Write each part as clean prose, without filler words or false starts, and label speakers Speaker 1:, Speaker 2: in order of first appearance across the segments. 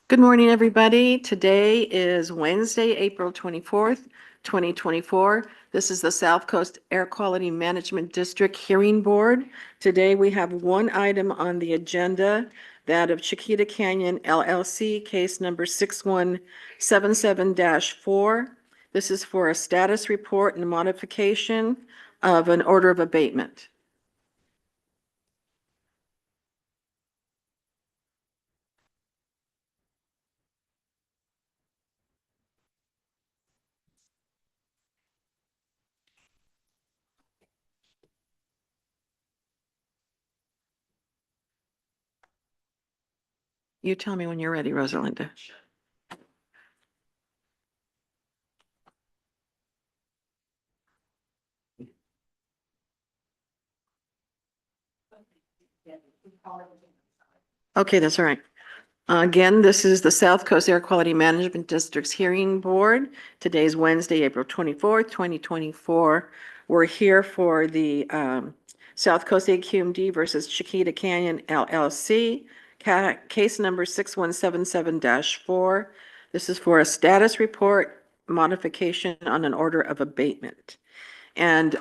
Speaker 1: Good morning, everybody. Today is Wednesday, April 24th, 2024. This is the South Coast Air Quality Management District Hearing Board. Today we have one item on the agenda, that of Chiquita Canyon LLC, case number 6177-4. This is for a status report and modification of an order of abatement. You tell me when you're ready, Rosalinda. Okay, that's all right. Again, this is the South Coast Air Quality Management District's Hearing Board. Today is Wednesday, April 24th, 2024. We're here for the South Coast AQMD versus Chiquita Canyon LLC, case number 6177-4. This is for a status report modification on an order of abatement. And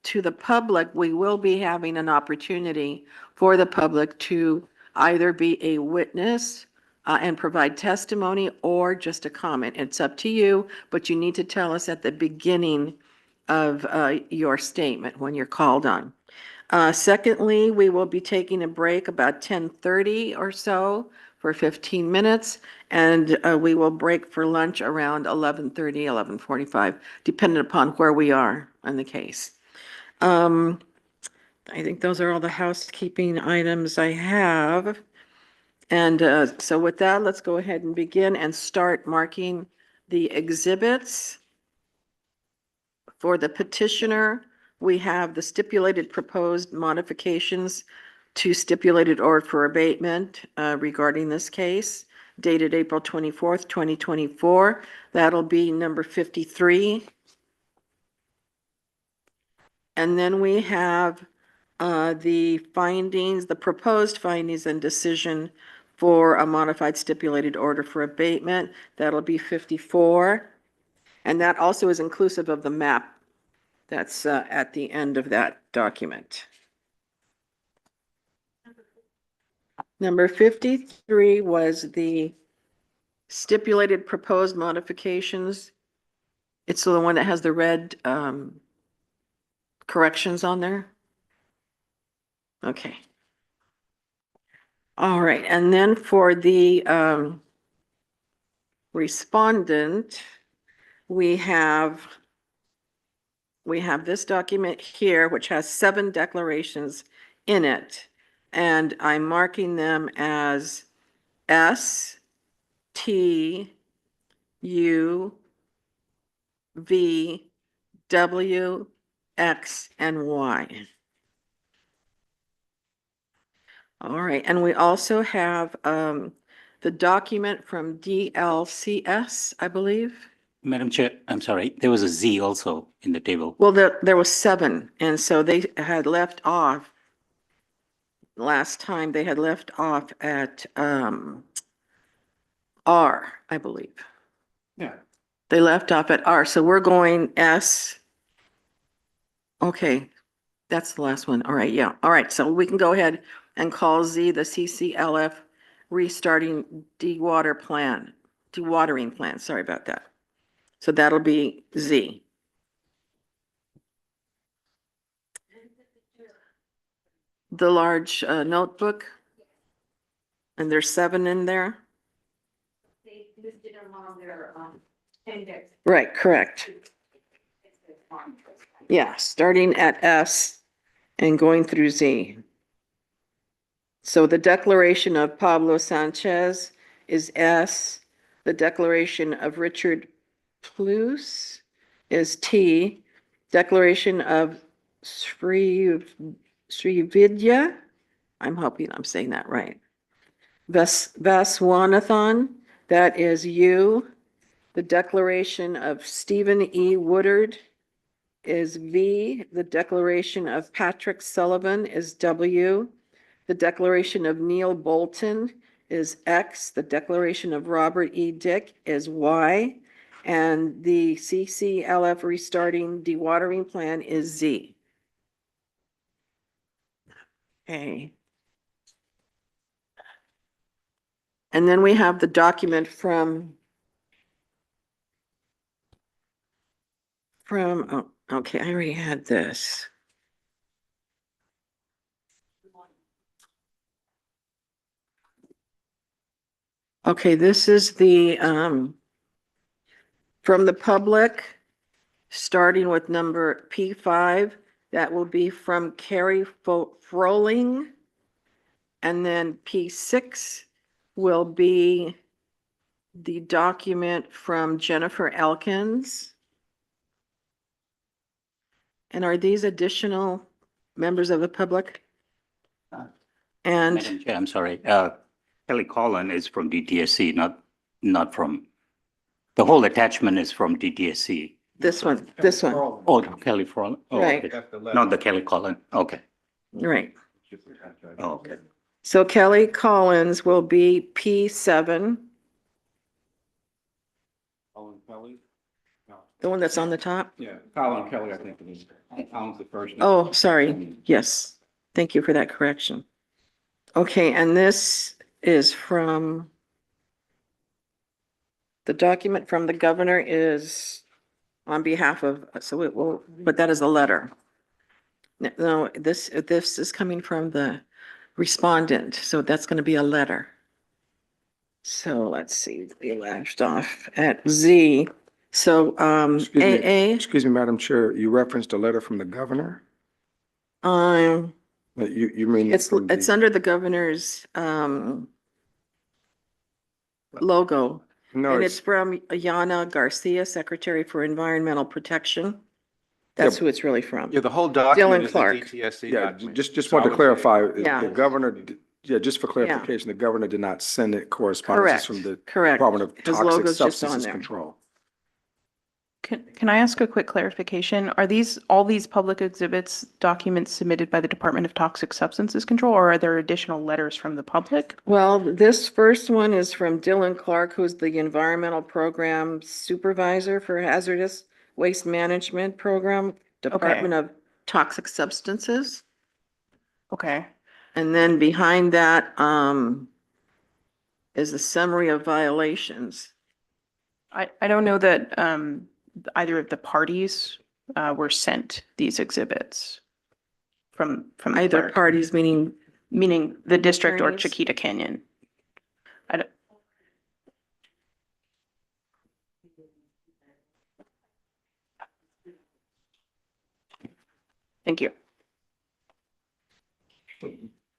Speaker 1: to the public, we will be having an opportunity for the public to either be a witness and provide testimony or just a comment. It's up to you, but you need to tell us at the beginning of your statement when you're called on. Secondly, we will be taking a break about 10:30 or so for 15 minutes, and we will break for lunch around 11:30, 11:45, depending upon where we are on the case. I think those are all the housekeeping items I have. And so with that, let's go ahead and begin and start marking the exhibits. For the petitioner, we have the stipulated proposed modifications to stipulated order for abatement regarding this case, dated April 24th, 2024. That'll be number 53. And then we have the findings, the proposed findings and decision for a modified stipulated order for abatement. That'll be 54. And that also is inclusive of the map that's at the end of that document. Number 53 was the stipulated proposed modifications. It's the one that has the red corrections on there. Okay. All right, and then for the respondent, we have this document here, which has 7 declarations in it, and I'm marking them as S, T, U, V, W, X, and Y. All right, and we also have the document from DLCS, I believe.
Speaker 2: Madam Chair, I'm sorry, there was a Z also in the table.
Speaker 1: Well, there was 7, and so they had left off, last time they had left off at R, I believe.
Speaker 2: Yeah.
Speaker 1: They left off at R, so we're going S. Okay, that's the last one. All right, yeah. All right, so we can go ahead and call Z the CCLF restarting dewatering plan. Sorry about that. So that'll be Z. The large notebook, and there's 7 in there.
Speaker 3: They listed them on their index.
Speaker 1: Right, correct. Yeah, starting at S and going through Z. So the declaration of Pablo Sanchez is S. The declaration of Richard Plus is T. Declaration of Srividya, I'm hoping I'm saying that right. Vaswanathan, that is U. The declaration of Stephen E. Woodard is V. The declaration of Patrick Sullivan is W. The declaration of Neil Bolton is X, the Declaration of Robert E. Dick is Y, and the CCLF Restarting Dewatering Plan is Z. Okay. And then we have the document from, oh, okay, I already had this. Okay, this is the, from the public, starting with number P5, that will be from Carrie Froling. And then P6 will be the document from Jennifer Elkins. And are these additional members of the public? And
Speaker 2: Madam Chair, I'm sorry. Kelly Collin is from DTSC, not from, the whole attachment is from DTSC.
Speaker 1: this one.
Speaker 2: Oh, Kelly Collin. Oh,
Speaker 1: Right.
Speaker 2: okay. Not the Kelly Collin. Okay.
Speaker 1: Right.
Speaker 2: Oh, okay.
Speaker 1: So Kelly Collins will be P7,
Speaker 4: Colin Kelly? No.
Speaker 1: the one that's on the top.
Speaker 4: Yeah, Colin Kelly, I think it is. Colin's the first name.
Speaker 1: Oh, sorry. Yes. Thank you for that correction. Okay, and this is from, the document from the governor is on behalf of, so it will, but that is a letter. No, this is coming from the respondent, so that's going to be a letter. So let's see, we left off at Z. So, AA,
Speaker 5: Excuse me, Madam Chair, you referenced a letter from the governor? You mean?
Speaker 1: it's
Speaker 5: from the-
Speaker 1: under the governor's, logo.
Speaker 5: No,
Speaker 1: And it's from Yana Garcia, Secretary for Environmental Protection.
Speaker 5: Yeah,
Speaker 1: That's who it's really from.
Speaker 4: Yeah, the whole document is a
Speaker 1: Clark.
Speaker 4: DTSC
Speaker 5: yeah,
Speaker 4: document.
Speaker 5: just
Speaker 4: So I
Speaker 5: want to
Speaker 4: would say-
Speaker 5: clarify,
Speaker 1: Yeah.
Speaker 5: the governor, yeah, just for clarification, the governor did not send it correspondence
Speaker 1: Correct,
Speaker 5: from the
Speaker 1: correct.
Speaker 5: Department of
Speaker 1: His
Speaker 5: Toxic
Speaker 1: logo's just on
Speaker 5: Substances
Speaker 1: there.
Speaker 5: Control.
Speaker 6: Can I ask a quick clarification? Are all these public exhibits documents submitted by the Department of Toxic Substances Control, or are there additional letters from the public?
Speaker 1: Well, this first one is from Dylan Clark, who's the Environmental Program Supervisor for Hazardous Waste Management Program, Department of Toxic Substances.
Speaker 6: Okay,
Speaker 1: And then behind that, is a summary of violations.
Speaker 6: I don't know that either of the parties were sent these exhibits from the
Speaker 1: Either
Speaker 6: clerk,
Speaker 1: parties, meaning,
Speaker 6: meaning the district or
Speaker 1: attorneys?
Speaker 6: Chiquita Canyon. I don't- Thank you.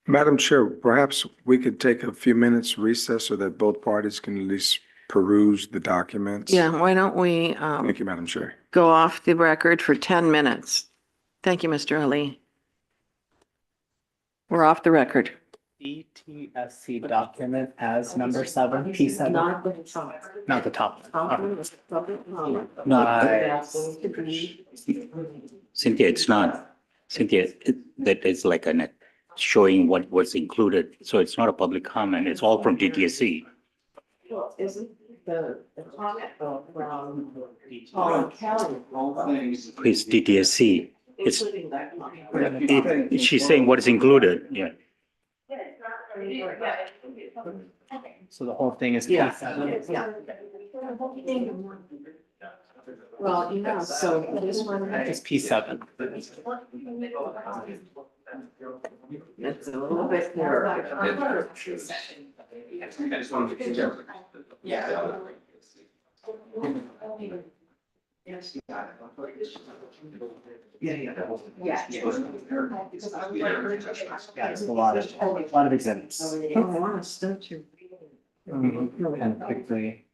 Speaker 5: Madam Chair, perhaps we could take a few minutes recess so that both parties can at least peruse the documents.
Speaker 1: yeah, why don't we
Speaker 5: Thank you, Madam Chair.
Speaker 1: go off the record for 10 minutes? Thank you, Mr. Ali. We're off the record.
Speaker 7: ETSC document as number 7, P7. Not the top.
Speaker 2: Cynthia, it's not. Cynthia, that is like showing what was included. So it's not a public comment. It's all from DTSC.
Speaker 1: Well, isn't the comment from Colin Kelly
Speaker 2: It's DTSC. It's,
Speaker 1: including that comment?
Speaker 2: she's saying what is included. Yeah.
Speaker 7: So the whole thing is
Speaker 1: Yeah.
Speaker 7: P7.
Speaker 1: Yeah. Well, yeah, so this one,
Speaker 7: It's P7.
Speaker 1: it's a little bit clearer.
Speaker 7: Yeah, it's a lot of exhibits.
Speaker 1: Oh, honest, don't you?
Speaker 7: And quickly.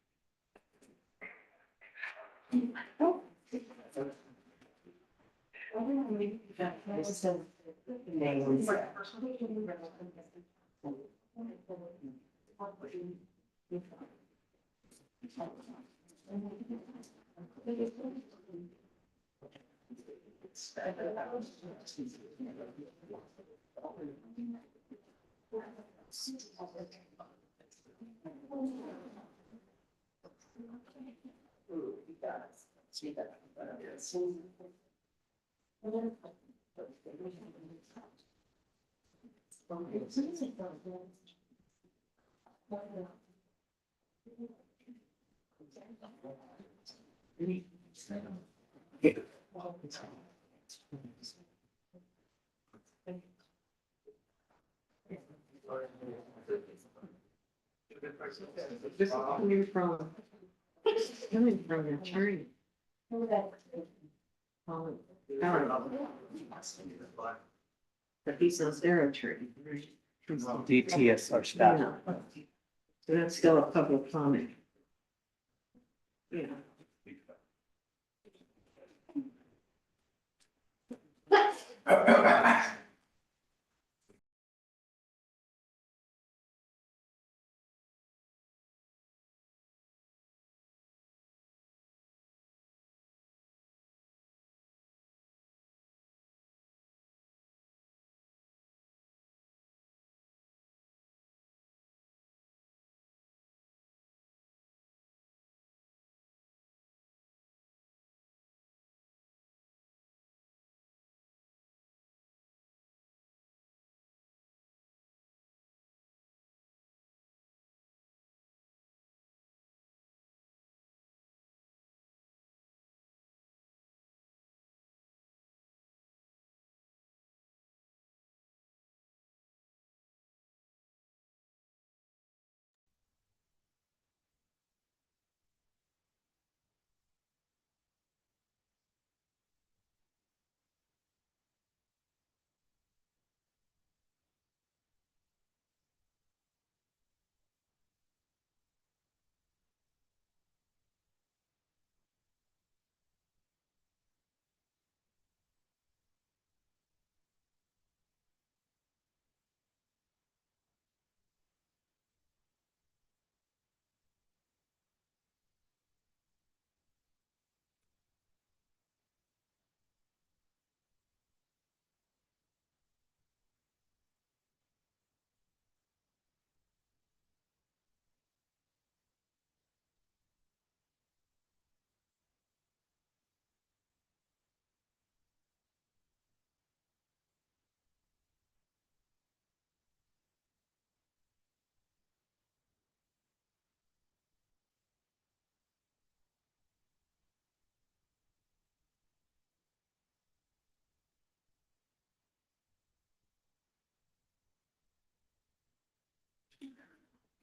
Speaker 1: This is coming from an attorney. But he says their attorney.
Speaker 7: DT is our staff.
Speaker 1: Yeah. So that's still a public comment. Yeah.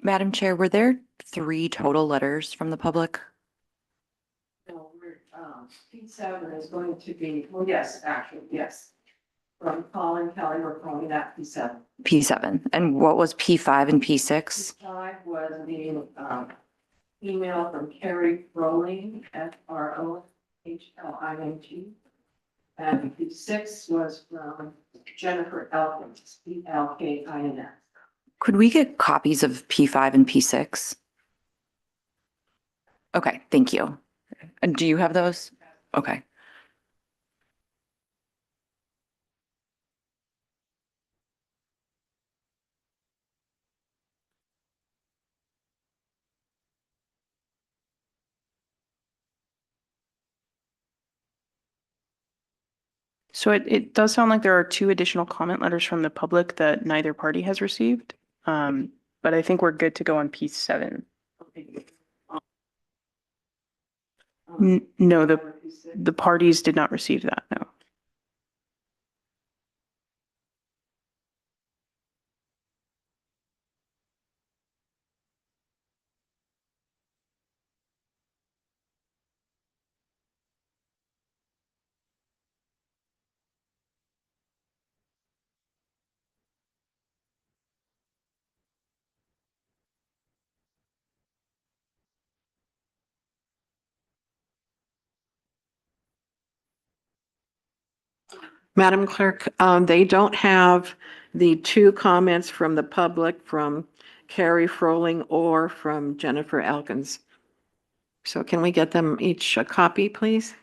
Speaker 8: Madam Chair, were there 3 total letters from the public?
Speaker 1: No, P7 is going to be, well, yes, actually, yes. From Colin Kelly, we're calling that P7.
Speaker 8: P7. And what was P5 and P6?
Speaker 1: P5 was the email from Carrie Rowling, Frohling. And P6 was from Jennifer Elkins, Elkins.
Speaker 8: Could we get copies of P5 and P6? Okay, thank you. And do you have those? Okay.
Speaker 6: So it does sound like there are 2 additional comment letters from the public that neither party has received. But I think we're good to go on P7. No, the parties did not receive that, no.
Speaker 1: Madam Clerk, they don't have the 2 comments from the public from Carrie Frohling or from Jennifer Elkins. So can we get them each a copy, please?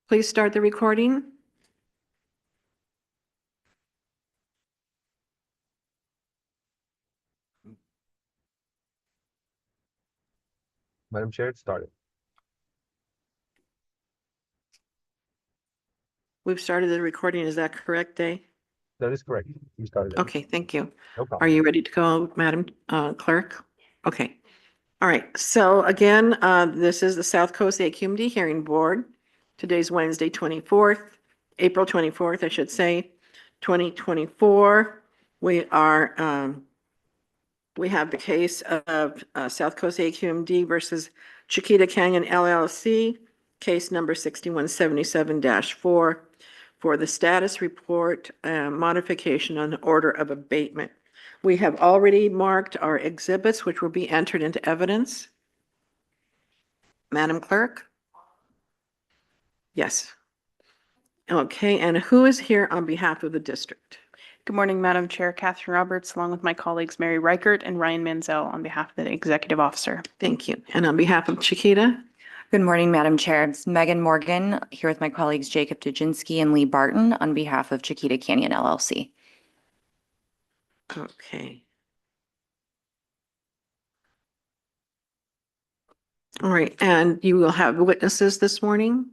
Speaker 1: Please start the recording.
Speaker 9: Madam Chair, it started.
Speaker 1: We've started the recording. Is that correct, Day?
Speaker 9: That is correct. You started it.
Speaker 1: Okay, thank you.
Speaker 9: No
Speaker 1: Are
Speaker 9: problem.
Speaker 1: you ready to go, Madam Clerk? Okay. All right. So again, this is the South Coast AQMD Hearing Board. Today's Wednesday, April 24th, I should say, 2024. We have the case of South Coast AQMD versus Chiquita Canyon LLC, case number 6177-4 for the status report modification on order of abatement. We have already marked our exhibits, which will be entered into evidence. Madam Clerk? Yes. Okay, and who is here on behalf of the district?
Speaker 6: Good morning, Madam Chair. Catherine Roberts, along with my colleagues Mary Reichert and Ryan Manzel on behalf of the Executive Officer.
Speaker 1: Thank you. And on behalf of Chiquita?
Speaker 8: Good morning, Madam Chair. It's Megan Morgan here with my colleagues Jacob Dujinski and Lee Barton on behalf of Chiquita Canyon LLC.
Speaker 1: Okay. All right, and you will have witnesses this morning?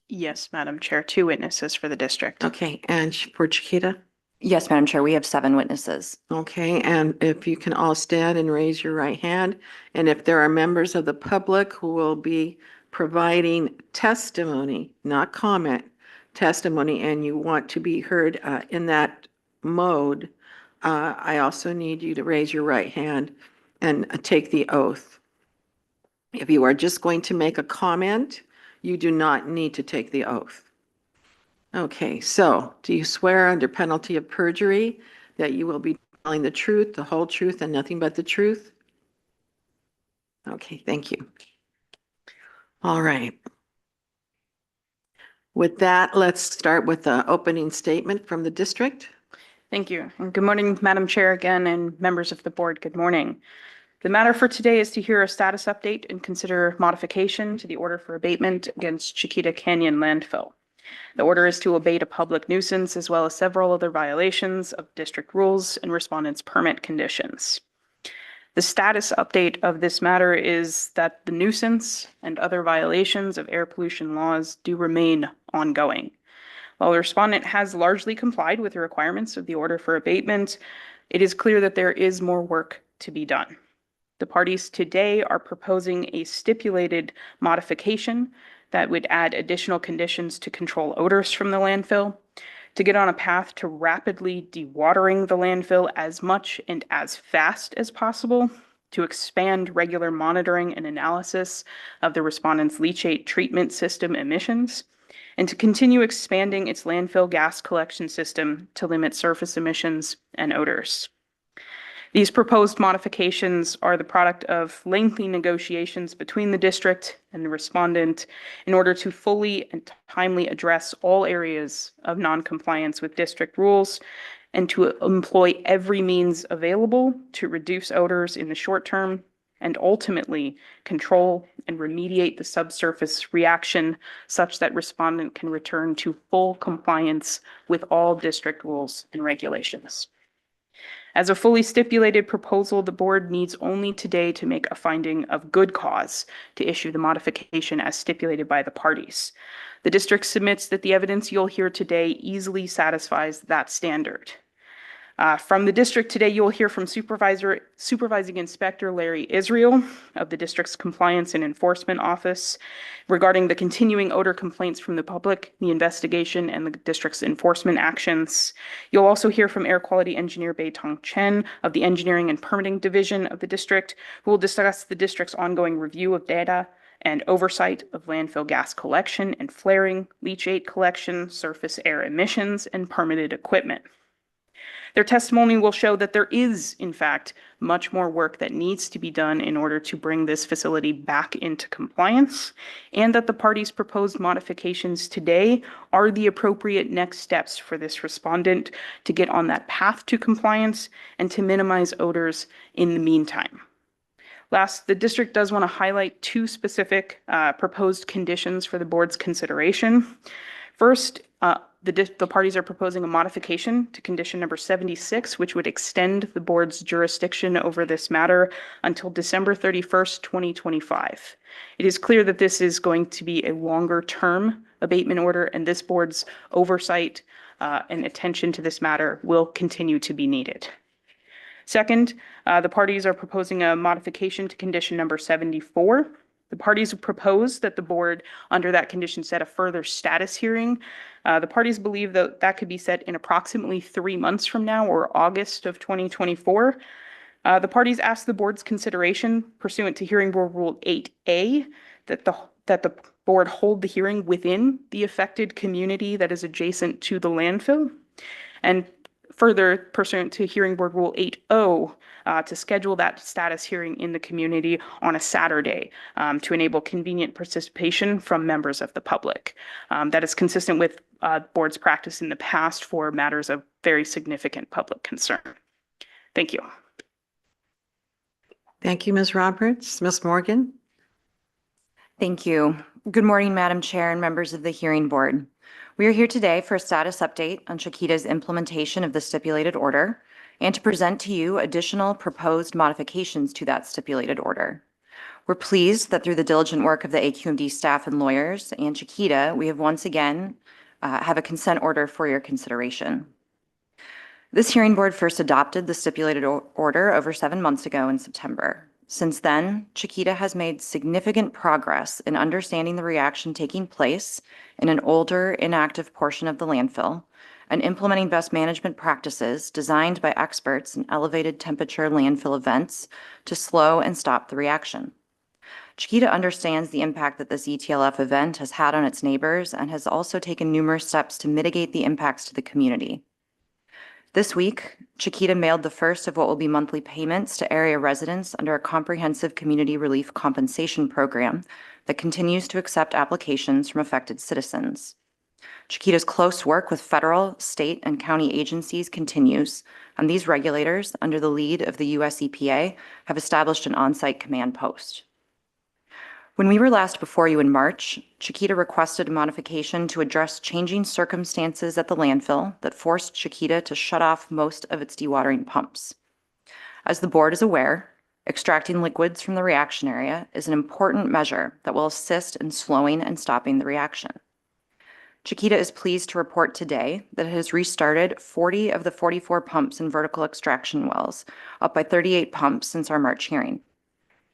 Speaker 6: Yes, Madam Chair, 2 witnesses for the district.
Speaker 1: Okay, and for Chiquita?
Speaker 8: Yes, Madam Chair, we have 7 witnesses.
Speaker 1: Okay, and if you can all stand and raise your right hand, and if there are members of the public who will be providing testimony, not comment, testimony, and you want to be heard in that mode, I also need you to raise your right hand and take the oath. If you are just going to make a comment, you do not need to take the oath. Okay, so do you swear under penalty of perjury that you will be telling the truth, the whole truth, and nothing but the truth? Okay, thank you. All right. With that, let's start with the opening statement from the district.
Speaker 6: Thank you. And good morning, Madam Chair again, and members of the board. Good morning. The matter for today is to hear a status update and consider modification to the order for abatement against Chiquita Canyon landfill. The order is to abate a public nuisance as well as several other violations of district rules and respondents' permit conditions. The status update of this matter is that the nuisance and other violations of air pollution laws do remain ongoing. While the respondent has largely complied with the requirements of the order for abatement, it is clear that there is more work to be done. The parties today are proposing a stipulated modification that would add additional conditions to control odors from the landfill, to get on a path to rapidly dewatering the landfill as much and as fast as possible, to expand regular monitoring and analysis of the respondent's leachate treatment system emissions, and to continue expanding its landfill gas collection system to limit surface emissions and odors. These proposed modifications are the product of lengthy negotiations between the district and the respondent in order to fully and timely address all areas of noncompliance with district rules and to employ every means available to reduce odors in the short term and ultimately control and remediate the subsurface reaction such that respondent can return to full compliance with all district rules and regulations. As a fully stipulated proposal, the board needs only today to make a finding of good cause to issue the modification as stipulated by the parties. The district submits that the evidence you'll hear today easily satisfies that standard. From the district today, you'll hear from Supervising Inspector Larry Israel of the district's Compliance and Enforcement Office regarding the continuing odor complaints from the public, the investigation, and the district's enforcement actions. You'll also hear from Air Quality Engineer Beitong Chen of the Engineering and Permitting Division of the district, who will discuss the district's ongoing review of data and oversight of landfill gas collection and flaring, leachate collection, surface air emissions, and permitted equipment. Their testimony will show that there is, in fact, much more work that needs to be done in order to bring this facility back into compliance, and that the parties' proposed modifications today are the appropriate next steps for this respondent to get on that path to compliance and to minimize odors in the meantime. Last, the district does want to highlight two specific proposed conditions for the board's consideration. First, the parties are proposing a modification to condition number 76, which would extend the board's jurisdiction over this matter until December 31st, 2025. It is clear that this is going to be a longer term abatement order, and this board's oversight and attention to this matter will continue to be needed. Second, the parties are proposing a modification to condition number 74. The parties propose that the board, under that condition, set a further status hearing. The parties believe that that could be set in approximately 3 months from now, or August of 2024. The parties ask the board's consideration pursuant to Hearing Board Rule 8A that the board hold the hearing within the affected community that is adjacent to the landfill. And further, pursuant to Hearing Board Rule 8O, to schedule that status hearing in the community on a Saturday to enable convenient participation from members of the public. That is consistent with board's practice in the past for matters of very significant public concern. Thank you.
Speaker 1: Thank you, Ms. Roberts. Ms. Morgan?
Speaker 8: Thank you. Good morning, Madam Chair and members of the hearing board. We are here today for a status update on Chiquita's implementation of the stipulated order and to present to you additional proposed modifications to that stipulated order. We're pleased that through the diligent work of the AQMD staff and lawyers and Chiquita, we have once again have a consent order for your consideration. This hearing board first adopted the stipulated order over 7 months ago in September. Since then, Chiquita has made significant progress in understanding the reaction taking place in an older, inactive portion of the landfill and implementing best management practices designed by experts in elevated temperature landfill events to slow and stop the reaction. Chiquita understands the impact that this ETLF event has had on its neighbors and has also taken numerous steps to mitigate the impacts to the community. This week, Chiquita mailed the first of what will be monthly payments to area residents under a comprehensive community relief compensation program that continues to accept applications from affected citizens. Chiquita's close work with federal, state, and county agencies continues, and these regulators, under the lead of the US EPA, have established an on-site command post. When we were last before you in March, Chiquita requested a modification to address changing circumstances at the landfill that forced Chiquita to shut off most of its dewatering pumps. As the board is aware, extracting liquids from the reaction area is an important measure that will assist in slowing and stopping the reaction. Chiquita is pleased to report today that it has restarted 40 of the 44 pumps in vertical extraction wells, up by 38 pumps since our March hearing.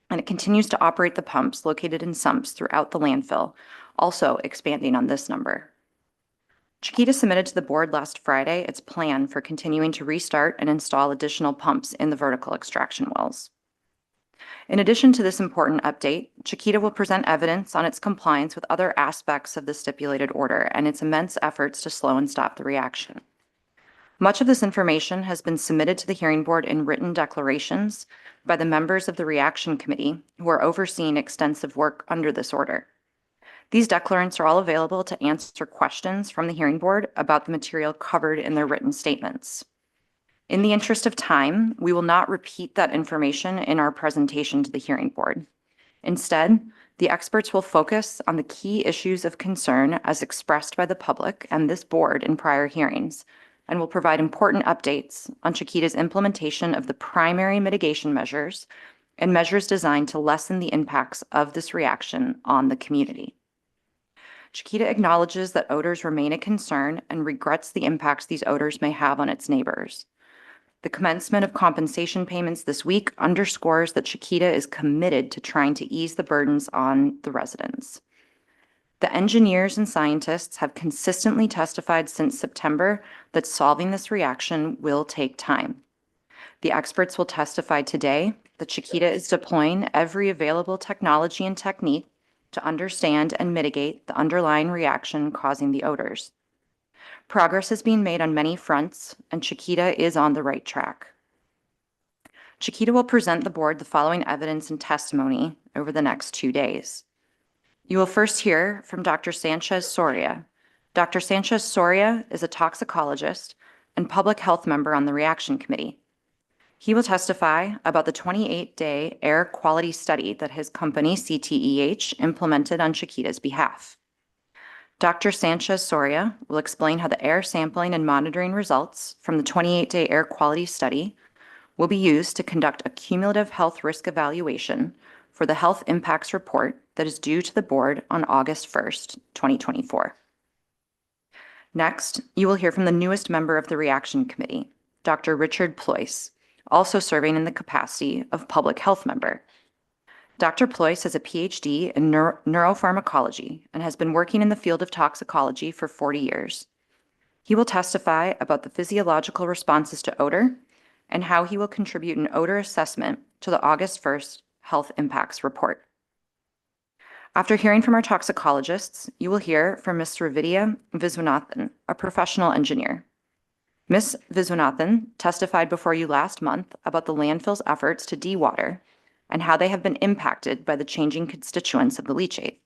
Speaker 8: And it continues to operate the pumps located in sumps throughout the landfill, also expanding on this number. Chiquita submitted to the board last Friday its plan for continuing to restart and install additional pumps in the vertical extraction wells. In addition to this important update, Chiquita will present evidence on its compliance with other aspects of the stipulated order and its immense efforts to slow and stop the reaction. Much of this information has been submitted to the hearing board in written declarations by the members of the reaction committee who are overseeing extensive work under this order. These declarants are all available to answer questions from the hearing board about the material covered in their written statements. In the interest of time, we will not repeat that information in our presentation to the hearing board. Instead, the experts will focus on the key issues of concern as expressed by the public and this board in prior hearings, and will provide important updates on Chiquita's implementation of the primary mitigation measures and measures designed to lessen the impacts of this reaction on the community. Chiquita acknowledges that odors remain a concern and regrets the impacts these odors may have on its neighbors. The commencement of compensation payments this week underscores that Chiquita is committed to trying to ease the burdens on the residents. The engineers and scientists have consistently testified since September that solving this reaction will take time. The experts will testify today that Chiquita is deploying every available technology and technique to understand and mitigate the underlying reaction causing the odors. Progress is being made on many fronts, and Chiquita is on the right track. Chiquita will present the board the following evidence and testimony over the next 2 days. You will first hear from Dr. Sanchez Soria. Dr. Sanchez Soria is a toxicologist and public health member on the reaction committee. He will testify about the 28-day air quality study that his company, CTEH, implemented on Chiquita's behalf. Dr. Sanchez Soria will explain how the air sampling and monitoring results from the 28-day air quality study will be used to conduct a cumulative health risk evaluation for the health impacts report that is due to the board on August 1st, 2024. Next, you will hear from the newest member of the Reaction Committee, Dr. Richard Ployce, also serving in the capacity of public health member. Dr. Ployce has a PhD in neuropharmacology and has been working in the field of toxicology for 40 years. He will testify about the physiological responses to odor and how he will contribute an odor assessment to the August 1st Health Impacts Report. After hearing from our toxicologists, you will hear from Ms. Ravidya Viswanathan, a professional engineer. Ms. Viswanathan testified before you last month about the landfill's efforts to dewater and how they have been impacted by the changing constituents of the leachate.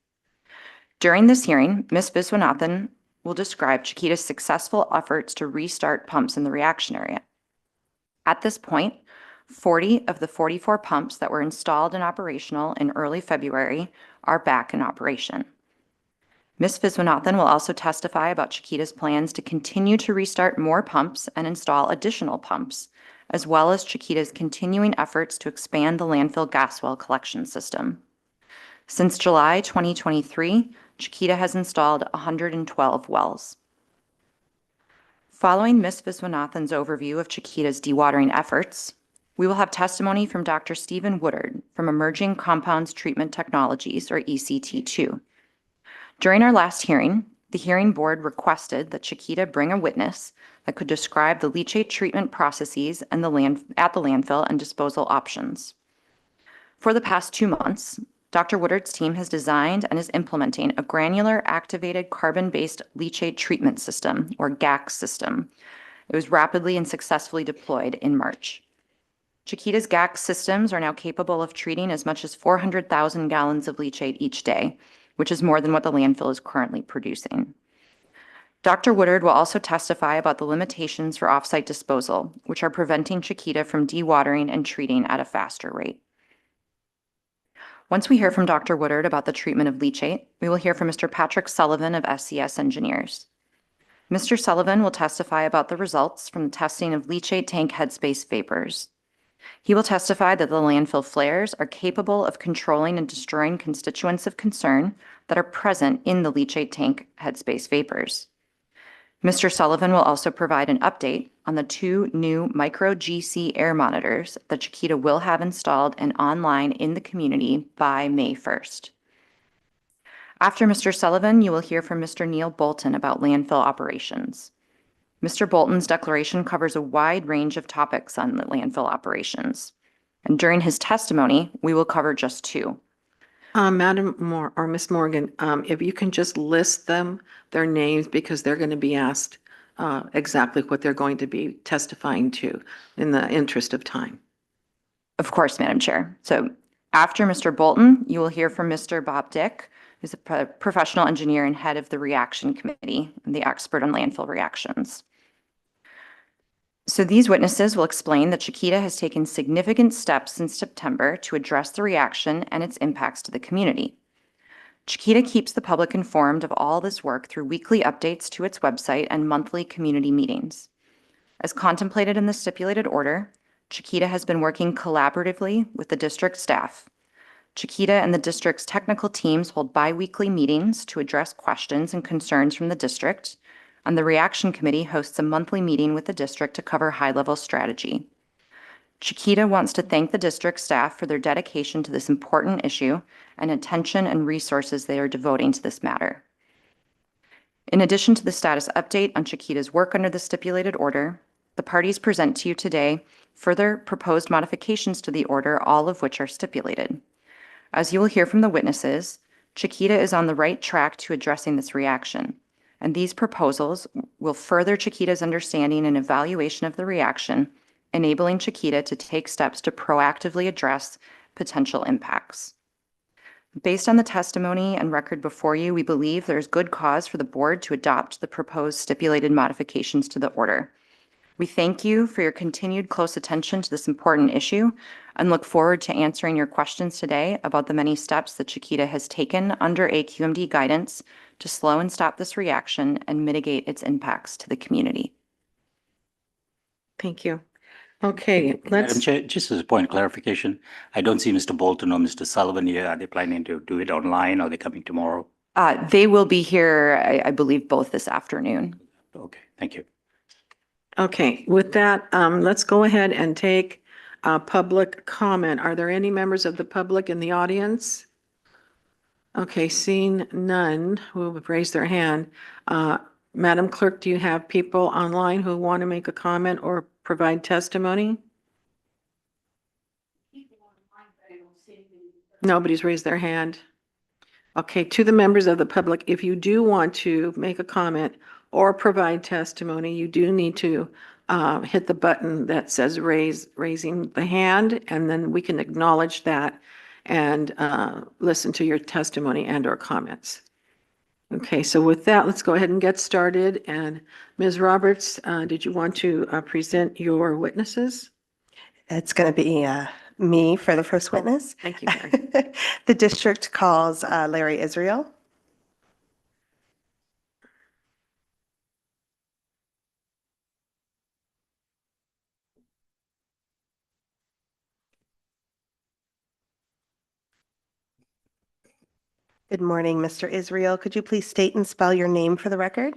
Speaker 8: During this hearing, Ms. Viswanathan will describe Chiquita's successful efforts to restart pumps in the reaction area. At this point, 40 of the 44 pumps that were installed and operational in early February are back in operation. Ms. Viswanathan will also testify about Chiquita's plans to continue to restart more pumps and install additional pumps, as well as Chiquita's continuing efforts to expand the landfill gas well collection system. Since July 2023, Chiquita has installed 112 wells. Following Ms. Viswanathan's overview of Chiquita's dewatering efforts, we will have testimony from Dr. Stephen Woodard from Emerging Compounds Treatment Technologies, or ECT2. During our last hearing, the hearing board requested that Chiquita bring a witness that could describe the leachate treatment processes and at the landfill and disposal options. For the past 2 months, Dr. Woodard's team has designed and is implementing a granular activated carbon-based leachate treatment system, or GAC system. It was rapidly and successfully deployed in March. Chiquita's GAC systems are now capable of treating as much as 400,000 gallons of leachate each day, which is more than what the landfill is currently producing. Dr. Woodard will also testify about the limitations for offsite disposal, which are preventing Chiquita from dewatering and treating at a faster rate. Once we hear from Dr. Woodard about the treatment of leachate, we will hear from Mr. Patrick Sullivan of SCS Engineers. Mr. Sullivan will testify about the results from the testing of leachate tank headspace vapors. He will testify that the landfill flares are capable of controlling and destroying constituents of concern that are present in the leachate tank headspace vapors. Mr. Sullivan will also provide an update on the 2 new micro GC air monitors that Chiquita will have installed and online in the community by May 1st. After Mr. Sullivan, you will hear from Mr. Neil Bolton about landfill operations. Mr. Bolton's declaration covers a wide range of topics on the landfill operations. And during his testimony, we will cover just 2.
Speaker 1: Madam Moore or Miss Morgan, if you can just list them, their names, because they're going to be asked exactly what they're going to be testifying to in the interest of time.
Speaker 8: Of course, Madam Chair. So after Mr. Bolton, you will hear from Mr. Bob Dick, who's a professional engineer and head of the Reaction Committee and the expert on landfill reactions. So these witnesses will explain that Chiquita has taken significant steps since September to address the reaction and its impacts to the community. Chiquita keeps the public informed of all this work through weekly updates to its website and monthly community meetings. As contemplated in the stipulated order, Chiquita has been working collaboratively with the district staff. Chiquita and the district's technical teams hold bi-weekly meetings to address questions and concerns from the district, and the Reaction Committee hosts a monthly meeting with the district to cover high-level strategy. Chiquita wants to thank the district staff for their dedication to this important issue and attention and resources they are devoting to this matter. In addition to the status update on Chiquita's work under the stipulated order, the parties present to you today further proposed modifications to the order, all of which are stipulated. As you will hear from the witnesses, Chiquita is on the right track to addressing this reaction, and these proposals will further Chiquita's understanding and evaluation of the reaction, enabling Chiquita to take steps to proactively address potential impacts. Based on the testimony and record before you, we believe there is good cause for the board to adopt the proposed stipulated modifications to the order. We thank you for your continued close attention to this important issue and look forward to answering your questions today about the many steps that Chiquita has taken under AQMD guidance to slow and stop this reaction and mitigate its impacts to the community.
Speaker 1: Thank you. Okay,
Speaker 2: Madam
Speaker 1: let's,
Speaker 2: Chair, just as a point of clarification, I don't see Mr. Bolton or Mr. Sullivan here. Are they planning to do it online or are they coming tomorrow?
Speaker 8: They will be here, I believe, both this afternoon.
Speaker 2: Okay, thank you.
Speaker 1: okay, with that, let's go ahead and take public comment. Are there any members of the public in the audience? Okay, seeing none who have raised their hand. Madam Clerk, do you have people online who want to make a comment or provide testimony? Nobody's raised their hand. Okay, to the members of the public, if you do want to make a comment or provide testimony, you do need to hit the button that says raising the hand, and then we can acknowledge that and listen to your testimony and or comments. Okay, so with that, let's go ahead and get started. And Ms. Roberts, did you want to present your witnesses?
Speaker 10: It's going to be me for the first witness.
Speaker 1: Thank you, Mary.
Speaker 10: The district calls Larry Israel. Good morning, Mr. Israel. Could you please state and spell your name for the record?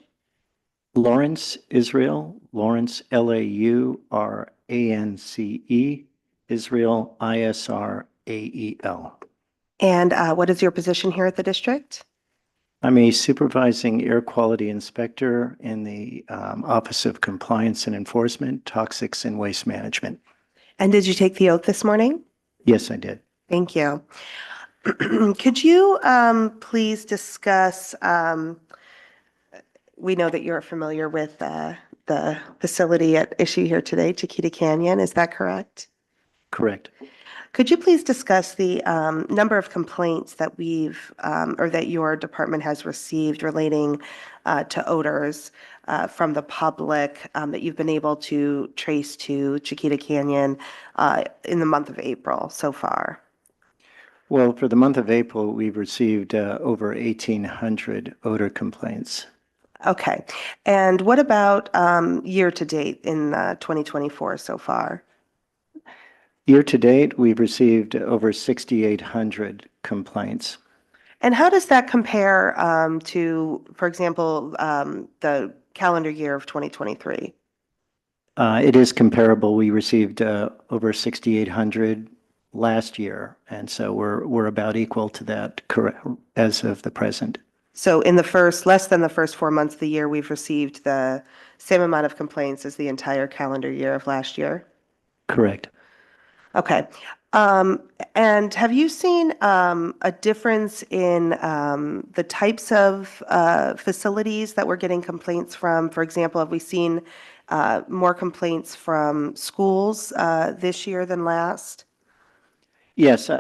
Speaker 11: Lawrence Israel, Lawrence Laurance, Israel Israel.
Speaker 10: And what is your position here at the district?
Speaker 11: I'm a supervising air quality inspector in the Office of Compliance and Enforcement, Toxics and Waste Management.
Speaker 10: And did you take the oath this morning?
Speaker 11: Yes, I did.
Speaker 10: Thank you. Could you please discuss, we know that you're familiar with the facility at issue here today, Chiquita Canyon, is that correct?
Speaker 11: Correct.
Speaker 10: Could you please discuss the number of complaints that we've, or that your department has received relating to odors from the public that you've been able to trace to Chiquita Canyon in the month of April so far?
Speaker 11: Well, for the month of April, we've received over 1,800 odor complaints.
Speaker 10: Okay. And what about year to date in 2024 so far?
Speaker 11: Year to date, we've received over 6,800 complaints.
Speaker 10: And how does that compare to, for example, the calendar year of 2023?
Speaker 11: It is comparable. We received over 6,800 last year, and so we're about equal to that as of the present.
Speaker 10: So in the less than the first 4 months of the year, we've received the same amount of complaints as the entire calendar year of last year?
Speaker 11: Correct.
Speaker 10: Okay. And have you seen a difference in the types of facilities that we're getting complaints from? For example, have we seen more complaints from schools this year than last?
Speaker 11: Yes.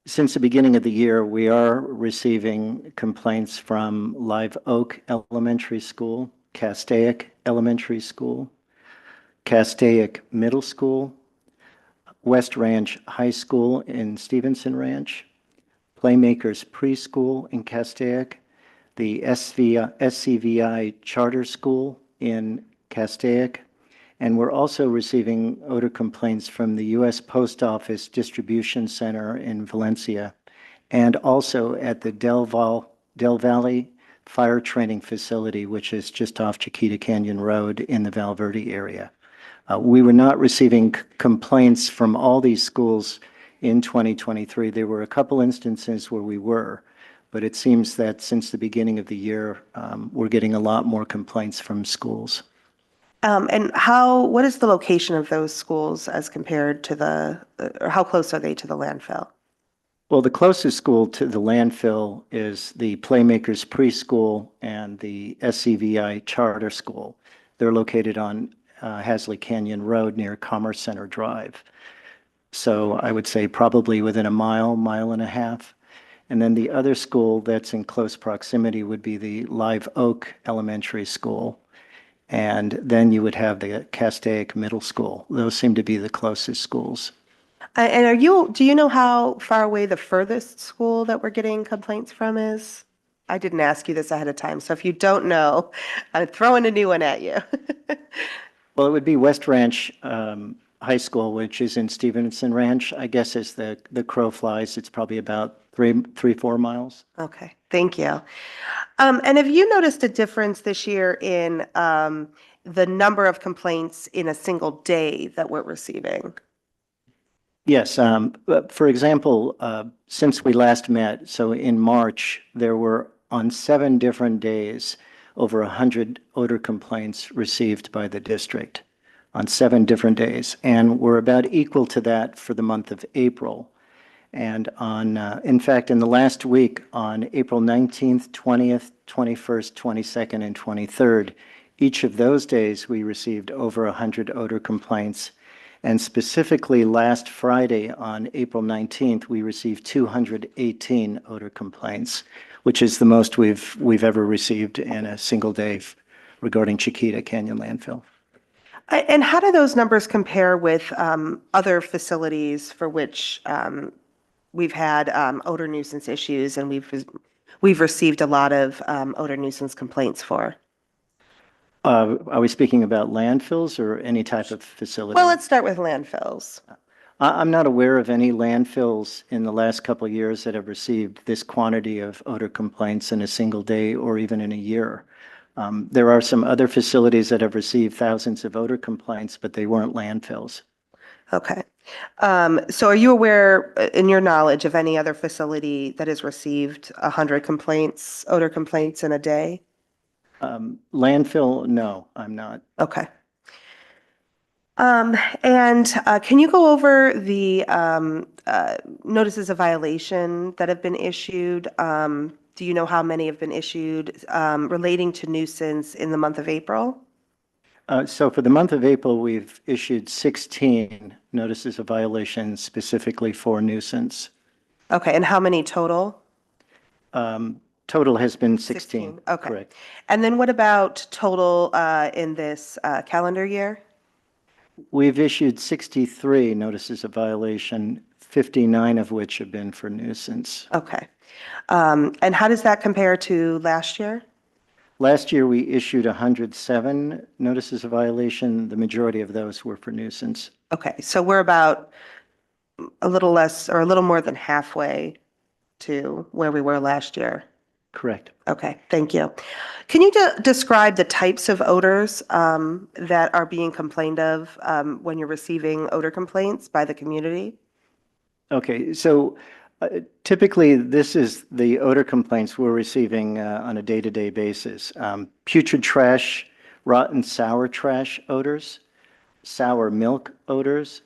Speaker 11: Since the beginning of the year, we are receiving complaints from Live Oak Elementary School, Castaic Elementary School, Castaic Middle School, West Ranch High School in Stevenson Ranch, Playmakers Preschool in Castaic, the SCVI Charter School in Castaic, and we're also receiving odor complaints from the U.S. Post Office Distribution Center in Valencia, and also at the Del Valley Fire Training Facility, which is just off Chiquita Canyon Road in the Val Verde area. We were not receiving complaints from all these schools in 2023. There were a couple instances where we were, but it seems that since the beginning of the year, we're getting a lot more complaints from schools.
Speaker 10: And what is the location of those schools as compared to or how close are they to the landfill?
Speaker 11: Well, the closest school to the landfill is the Playmakers Preschool and the SCVI Charter School. They're located on Hasley Canyon Road near Commerce Center Drive. So I would say probably within a mile and a half. And then the other school that's in close proximity would be the Live Oak Elementary School. And then you would have the Castaic Middle School. Those seem to be the closest schools.
Speaker 10: And do you know how far away the furthest school that we're getting complaints from is? I didn't ask you this ahead of time, so if you don't know, I'm throwing a new one at you.
Speaker 11: Well, it would be West Ranch High School, which is in Stevenson Ranch. I guess as the crow flies, it's probably about 4 miles.
Speaker 10: Okay, thank you. And have you noticed a difference this year in the number of complaints in a single day that we're receiving?
Speaker 11: Yes. But for example, since we last met, so in March, there were on 7 different days over 100 odor complaints received by the district on 7 different days. And we're about equal to that for the month of April. And in fact, in the last week, on April 19th, 20th, 21st, 22nd, and 23rd, each of those days we received over 100 odor complaints. And specifically last Friday on April 19th, we received 218 odor complaints, which is the most we've ever received in a single day regarding Chiquita Canyon landfill.
Speaker 10: And how do those numbers compare with other facilities for which we've had odor nuisance issues and we've received a lot of odor nuisance complaints for?
Speaker 11: Are we speaking about landfills or any type of facility?
Speaker 10: Well, let's start with landfills.
Speaker 11: I'm not aware of any landfills in the last couple of years that have received this quantity of odor complaints in a single day or even in a year. There are some other facilities that have received thousands of odor complaints, but they weren't landfills.
Speaker 10: Okay. So are you aware, in your knowledge, of any other facility that has received 100 complaints, odor complaints in a day?
Speaker 11: Landfill, no, I'm not.
Speaker 10: Okay. And can you go over the notices of violation that have been issued? Do you know how many have been issued relating to nuisance in the month of April?
Speaker 11: So for the month of April, we've issued 16 notices of violation specifically for nuisance.
Speaker 10: Okay, and how many total?
Speaker 11: Total has been 16.
Speaker 10: Okay.
Speaker 11: Correct.
Speaker 10: And then what about total in this calendar year?
Speaker 11: We've issued 63 notices of violation, 59 of which have been for nuisance.
Speaker 10: Okay. And how does that compare to last year?
Speaker 11: Last year, we issued 107 notices of violation. The majority of those were for nuisance.
Speaker 10: Okay, so we're about a little less or a little more than halfway to where we were last year.
Speaker 11: Correct.
Speaker 10: Okay, thank you. Can you describe the types of odors that are being complained of when you're receiving odor complaints by the community?
Speaker 11: Okay, so typically this is the odor complaints we're receiving on a day-to-day basis. Putrid trash, rotten sour trash odors, sour milk odors,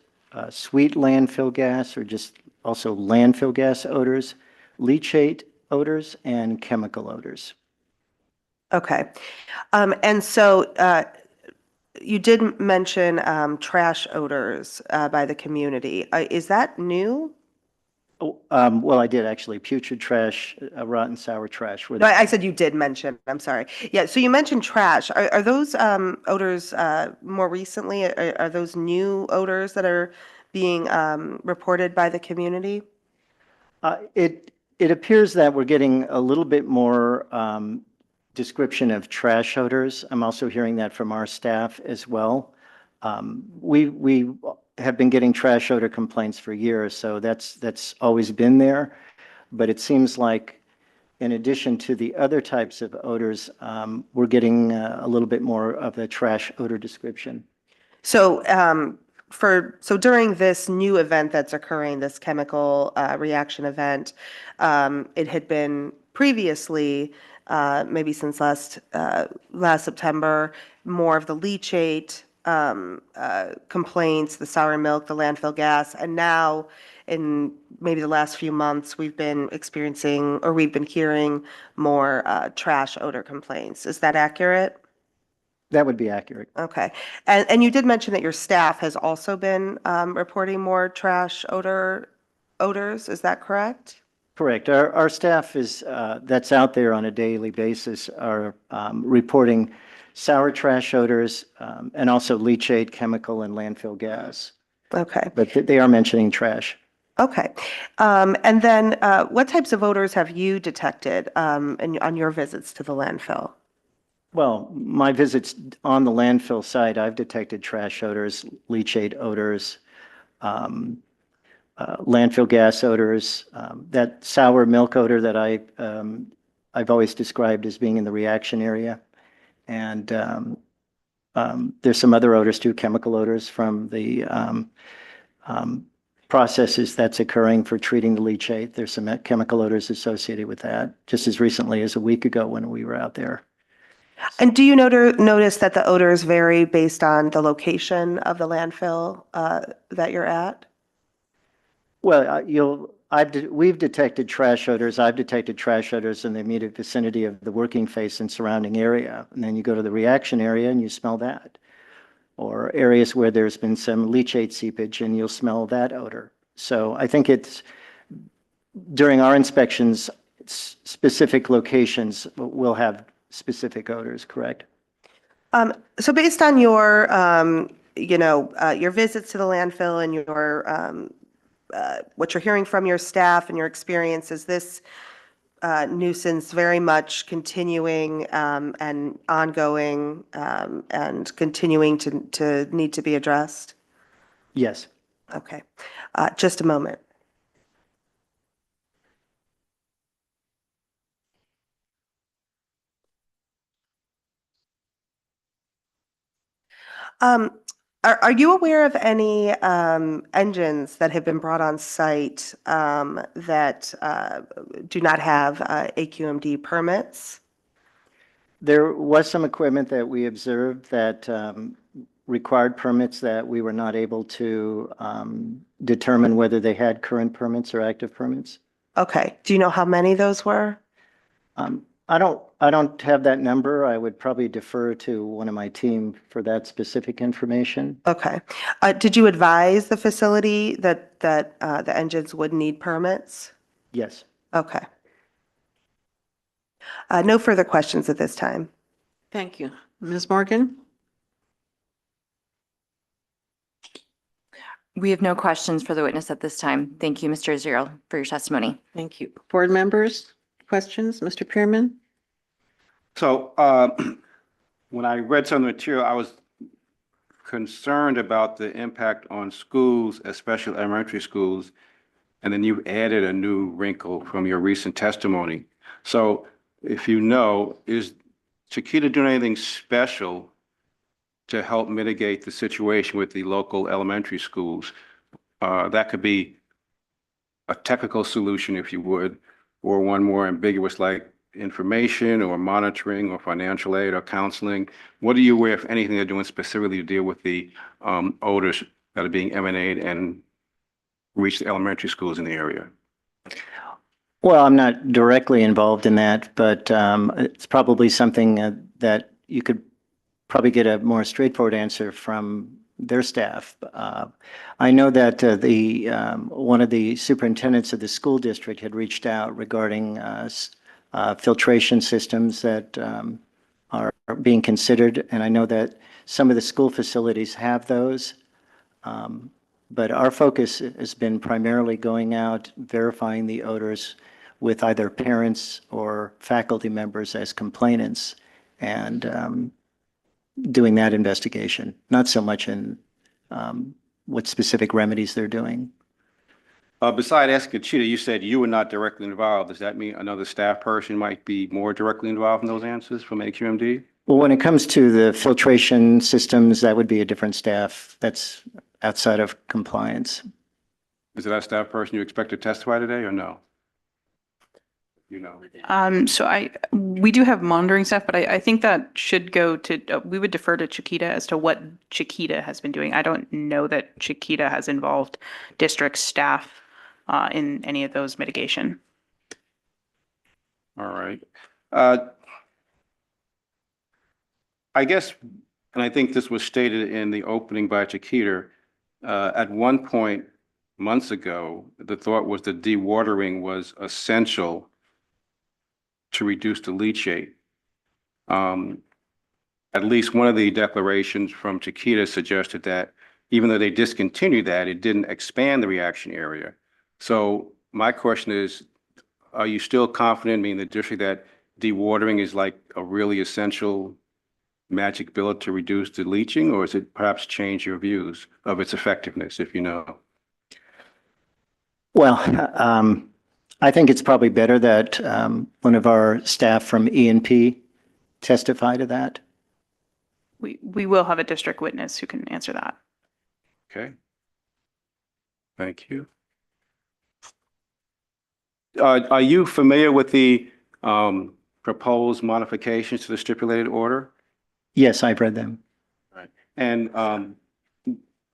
Speaker 11: sweet landfill gas or just also landfill gas odors, leachate odors, and chemical odors.
Speaker 10: Okay. And so you did mention trash odors by the community. Is that new?
Speaker 11: Oh, well, I did actually. Putrid trash, rotten sour trash.
Speaker 10: No, I said you did mention. I'm sorry. Yeah, so you mentioned trash. Are those odors more recently? Are those new odors that are being reported by the community?
Speaker 11: It appears that we're getting a little bit more description of trash odors. I'm also hearing that from our staff as well. We have been getting trash odor complaints for years, so that's always been there. But it seems like in addition to the other types of odors, we're getting a little bit more of the trash odor description.
Speaker 10: So during this new event that's occurring, this chemical reaction event, it had been previously, maybe since last September, more of the leachate complaints, the sour milk, the landfill gas, and now in maybe the last few months, we've been experiencing or we've been hearing more trash odor complaints. Is that accurate?
Speaker 11: That would be accurate.
Speaker 10: Okay. And you did mention that your staff has also been reporting more trash odors. Is that correct?
Speaker 11: Correct. Our staff is that's out there on a daily basis are reporting sour trash odors, and also leachate, chemical, and landfill gas.
Speaker 10: Okay,
Speaker 11: But they are mentioning trash.
Speaker 10: okay. And then what types of odors have you detected on your visits to the landfill?
Speaker 11: Well, my visits on the landfill site, I've detected trash odors, leachate odors, landfill gas odors, that sour milk odor that I've always described as being in the reaction area. And there's some other odors too, chemical odors from the processes that's occurring for treating the leachate. There's some chemical odors associated with that, just as recently as a week ago when we were out there.
Speaker 10: And do you notice that the odors vary based on the location of the landfill that you're at?
Speaker 11: Well, we've detected trash odors. I've detected trash odors in the immediate vicinity of the working face and surrounding area. And then you go to the reaction area and you smell that. Or areas where there's been some leachate seepage and you'll smell that odor. So I think it's, during our inspections, specific locations will have specific odors, correct?
Speaker 10: So based on your, your visits to the landfill and your, what you're hearing from your staff and your experience, is this nuisance very much continuing and ongoing and continuing to need to be addressed?
Speaker 11: Yes.
Speaker 10: Okay, just a moment. Are you aware of any engines that have been brought on site that do not have AQMD permits?
Speaker 11: There was some equipment that we observed that required permits that we were not able to determine whether they had current permits or active permits.
Speaker 10: Okay, do you know how many those were?
Speaker 11: I don't have that number. I would probably defer to one of my team for that specific information.
Speaker 10: Okay. Did you advise the facility that the engines would need permits?
Speaker 11: Yes.
Speaker 10: Okay. No further questions at this time.
Speaker 1: Thank you. Ms. Morgan?
Speaker 8: We have no questions for the witness at this time. Thank you, Mr. Israel, for your testimony.
Speaker 1: Thank you. Board members, questions? Mr. Pearman?
Speaker 4: So when I read some of the material, I was concerned about the impact on schools, especially elementary schools. And then you added a new wrinkle from your recent testimony. So if you know, is Chiquita doing anything special to help mitigate the situation with the local elementary schools? That could be a technical solution, if you would, or one more ambiguous like information or monitoring or financial aid or counseling. What are you aware, if anything, they're doing specifically to deal with the odors that are being emanated and reach the elementary schools in the area?
Speaker 11: Well, I'm not directly involved in that, but it's probably something that you could probably get a more straightforward answer from their staff. I know that one of the superintendents of the school district had reached out regarding filtration systems that are being considered, and I know that some of the school facilities have those. But our focus has been primarily going out, verifying the odors with either parents or faculty members as complainants, and doing that investigation, not so much in what specific remedies they're doing.
Speaker 4: Besides asking Chiquita, you said you were not directly involved. Does that mean another staff person might be more directly involved in those answers from AQMD?
Speaker 11: Well, when it comes to the filtration systems, that would be a different staff. That's outside of compliance.
Speaker 4: Is that staff person you expect to testify today or no? You know.
Speaker 6: We do have monitoring staff, but I think that should go to, we would defer to Chiquita as to what Chiquita has been doing. I don't know that Chiquita has involved district staff in any of those mitigation.
Speaker 4: All right. I guess, and I think this was stated in the opening by Chiquita, at one point months ago, the thought was that dewatering was essential to reduce the leachate. At at least one of the declarations from Chiquita suggested that even though they discontinued that, it didn't expand the reaction area. So my question is, are you still confident, in the district, that dewatering is like a really essential magic bullet to reduce the leaching, or is it perhaps change your views of its effectiveness, if you know?
Speaker 11: Well, I think it's probably better that one of our staff from E&P testify to that.
Speaker 6: We will have a district witness who can answer that.
Speaker 4: Okay. Thank you. Are you familiar with the proposed modifications to the stipulated order?
Speaker 11: Yes, I've read them.
Speaker 4: Right. And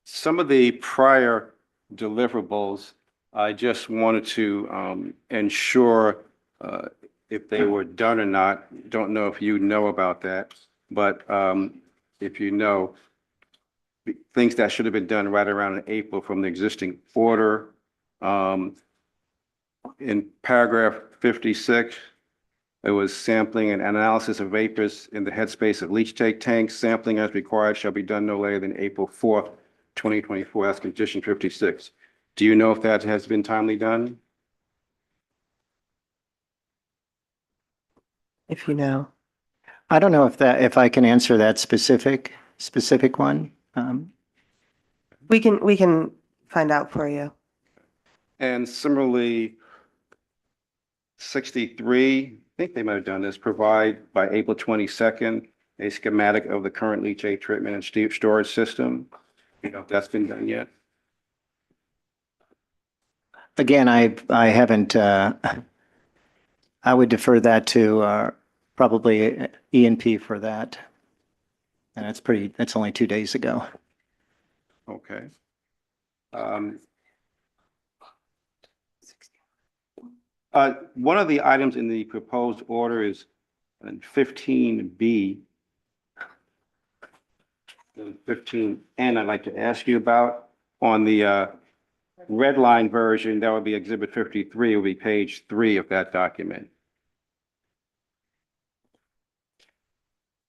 Speaker 4: some of the prior deliverables, I just wanted to ensure if they were done or not. Don't know if you know about that, but if you know, things that should have been done right around in April from the existing order. In paragraph 56, it was sampling and analysis of vapors in the headspace of leach tanks. Sampling as required shall be done no later than April 4th, 2024. That's condition 56. Do you know if that has been timely done?
Speaker 10: If you know.
Speaker 11: I don't know if I can answer that specific one.
Speaker 10: We can find out for you.
Speaker 4: And similarly, 63, I think they might have done this, provide by April 22nd, a schematic of the current leachate treatment and storage system. You know if that's been done yet?
Speaker 11: Again, I haven't, I would defer that to probably E&P for that. And that's only 2 days ago.
Speaker 4: Okay. One of the items in the proposed order is 15B. 15N I'd like to ask you about. On the red line version, that would be Exhibit 53, it would be page 3 of that document.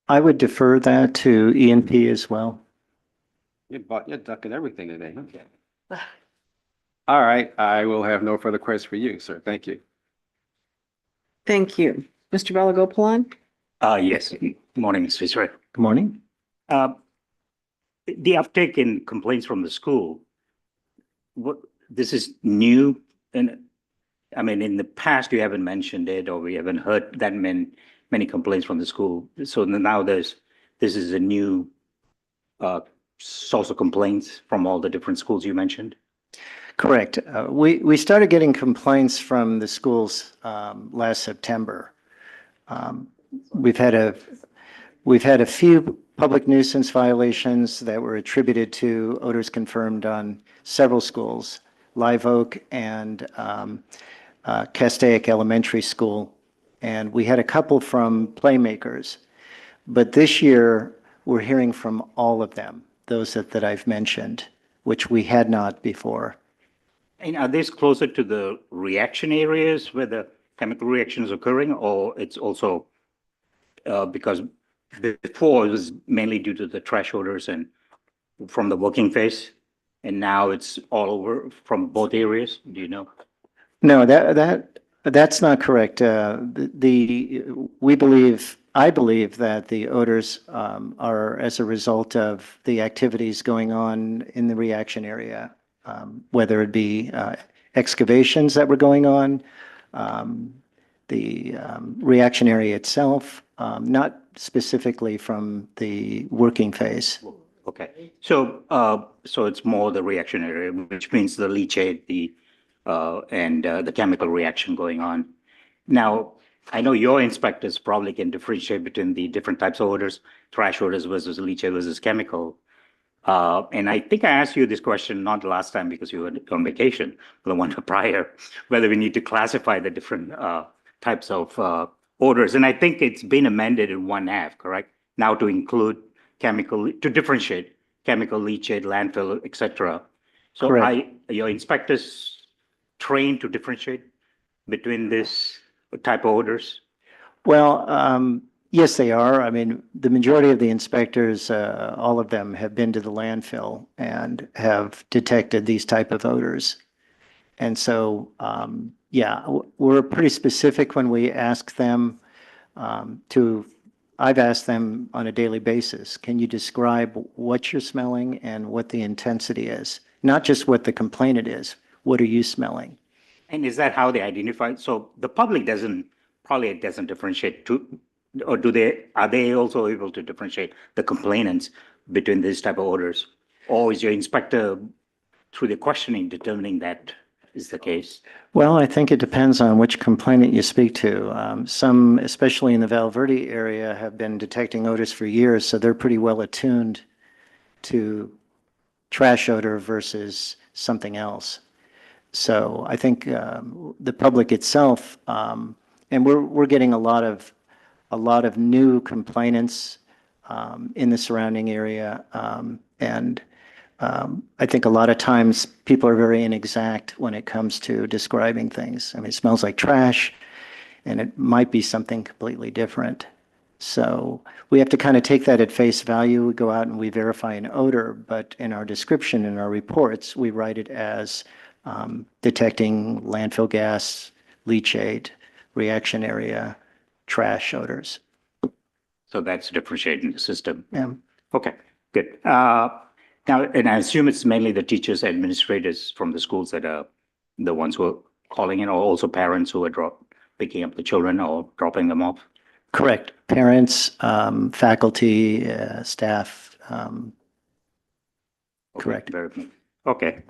Speaker 11: I would defer that to E&P as well.
Speaker 4: You're ducking everything today. Huh? All right, I will have no further questions for you, sir. Thank you.
Speaker 1: Thank you. Mr. Balagopalan?
Speaker 2: Yes. Good morning, Ms. Fisher.
Speaker 11: Good morning.
Speaker 2: The uptake in complaints from the school, this is new, and I mean, in the past, you haven't mentioned it, or we haven't heard that many complaints from the school. So now this is a new source of complaints from all the different schools you mentioned?
Speaker 11: Correct. We started getting complaints from the schools last September. We've had a few public nuisance violations that were attributed to odors confirmed on several schools, Live Oak and Castaic Elementary School. And we had a couple from Playmakers. But this year, we're hearing from all of them, those that I've mentioned, which we had not before.
Speaker 2: And are these closer to the reaction areas where the chemical reaction is occurring, or it's also because before it was mainly due to the trash odors and from the working phase, and now it's all over from both areas? Do you know?
Speaker 11: No, that's not correct. I believe that the odors are as a result of the activities going on in the reaction area, whether it be excavations that were going on, the reaction area itself, not specifically from the working phase.
Speaker 2: Okay, so it's more the reaction area, which means the leachate, and the chemical reaction going on. Now, I know your inspectors probably can differentiate between the different types of odors, trash odors versus leachate versus chemical. And I think I asked you this question not last time because you were on vacation, but the one prior, whether we need to classify the different types of odors. And I think it's been amended in 1F, correct? Now to include chemical, to differentiate chemical, leachate, landfill, et cetera. So
Speaker 11: Correct.
Speaker 2: your inspectors trained to differentiate between this type of odors?
Speaker 11: Well, Yes, they are. I mean, the majority of the inspectors, all of them have been to the landfill and have detected these type of odors. And so, yeah, we're pretty specific when we ask them I've asked them on a daily basis, can you describe what you're smelling and what the intensity is? Not just what the complaint is, what are you smelling?
Speaker 2: And is that how they identify? So the public probably doesn't differentiate too, or are they also able to differentiate the complainants between these type of odors? Or is your inspector, through the questioning, determining that is the case?
Speaker 11: Well, I think it depends on which complainant you speak to. Some, especially in the Val Verde area, have been detecting odors for years, so they're pretty well attuned to trash odor versus something else. So I think the public itself, and we're getting a lot of new complainants in the surrounding area, and I think a lot of times people are very inexact when it comes to describing things. I mean, it smells like trash, and it might be something completely different. So we have to kind of take that at face value. We go out and we verify an odor, but in our description, in our reports, we write it as detecting landfill gas, leachate, reaction area, trash odors.
Speaker 2: So that's differentiating the system.
Speaker 11: Yeah.
Speaker 2: Okay, good. Now, and I assume it's mainly the teachers, administrators from the schools that are the ones who are calling in, or also parents who are picking up the children or dropping them off?
Speaker 11: Correct. Parents, faculty, staff. Correct.
Speaker 2: Very good. Okay.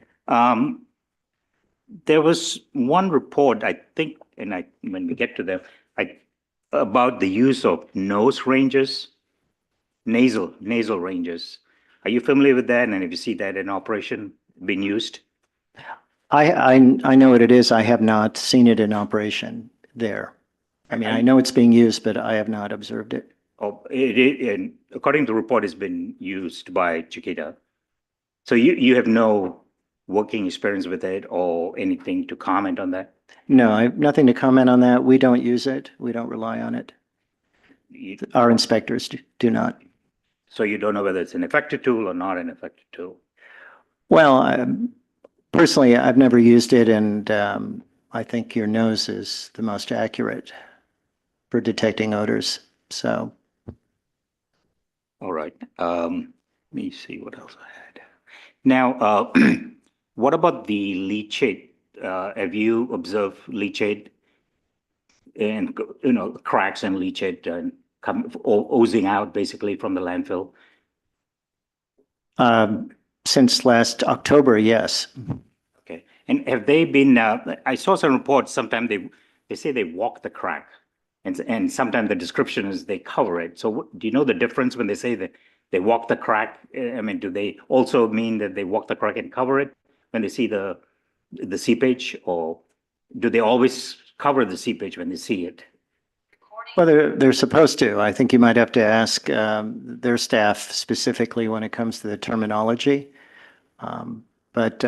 Speaker 2: There was one report, I think, when we get to them, about the use of nose ranges, nasal ranges. Are you familiar with that? And if you see that in operation being used?
Speaker 11: I know what it is. I have not seen it in operation there. I mean, I know it's being used, but I have not observed it.
Speaker 2: Oh, and according to the report, it's been used by Chiquita. So you have no working experience with it or anything to comment on that?
Speaker 11: No, I have nothing to comment on that. We don't use it. We don't rely on it. Our inspectors do not.
Speaker 2: So you don't know whether it's an effective tool or not an effective tool?
Speaker 11: Well, personally, I've never used it, and I think your nose is the most accurate for detecting odors. So,
Speaker 2: all right. Let me see what else I had. Now, what about the leachate? Have you observed leachate and cracks and leachate and oozing out basically from the landfill?
Speaker 11: since last October, yes.
Speaker 2: Okay. And have they been? I saw some reports. Sometimes they say they walk the crack, and sometimes the description is they cover it. So do you know the difference when they say that they walk the crack? I mean, do they also mean that they walk the crack and cover it when they see the seepage, or do they always cover the seepage when they see it?
Speaker 11: Well, they're supposed to. I think you might have to ask their staff specifically when it comes to the terminology. But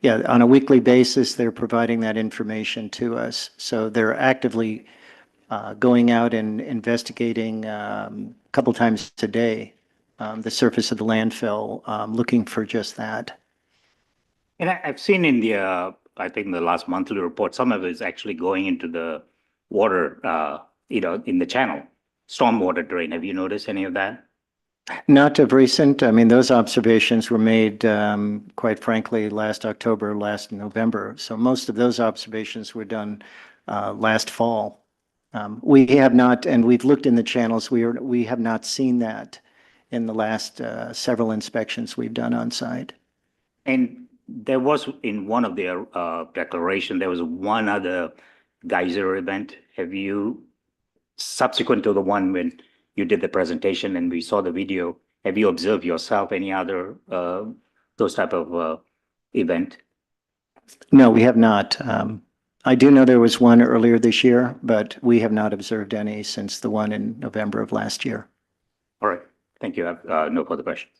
Speaker 11: yeah, on a weekly basis, they're providing that information to us. So they're actively going out and investigating a couple times a day the surface of the landfill, looking for just that.
Speaker 2: And I've seen in the, I think the last monthly report, some of it is actually going into the water, in the channel, stormwater drain. Have you noticed any of that?
Speaker 11: Not of recent. I mean, those observations were made, quite frankly, last October, last November. So most of those observations were done last fall. We have not, and we've looked in the channels, we have not seen that in the last several inspections we've done on site.
Speaker 2: And there was, in one of their declaration, there was one other geyser event. Have you, subsequent to the one when you did the presentation and we saw the video, have you observed yourself any other those type of event?
Speaker 11: No, we have not. I do know there was one earlier this year, but we have not observed any since the one in November of last year.
Speaker 2: All right. Thank you. I have no further questions.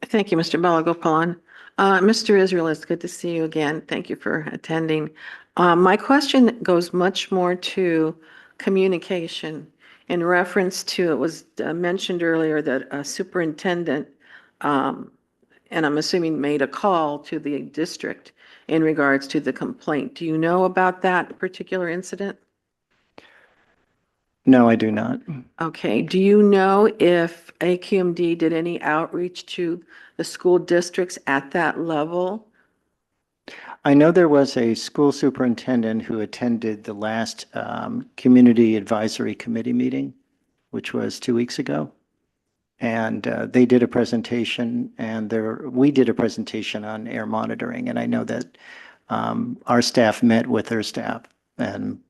Speaker 1: Thank you, Mr. Balagopalan. Mr. Israel, it's good to see you again. Thank you for attending. My question goes much more to communication. in reference to, it was mentioned earlier that a superintendent, and I'm assuming made a call to the district in regards to the complaint. Do you know about that particular incident?
Speaker 11: No, I do not.
Speaker 1: Okay, do you know if AQMD did any outreach to the school districts at that level?
Speaker 11: I know there was a school superintendent who attended the last Community Advisory Committee meeting, which was 2 weeks ago. And they did a presentation, and we did a presentation on air monitoring. And I know that our staff met with their staff, and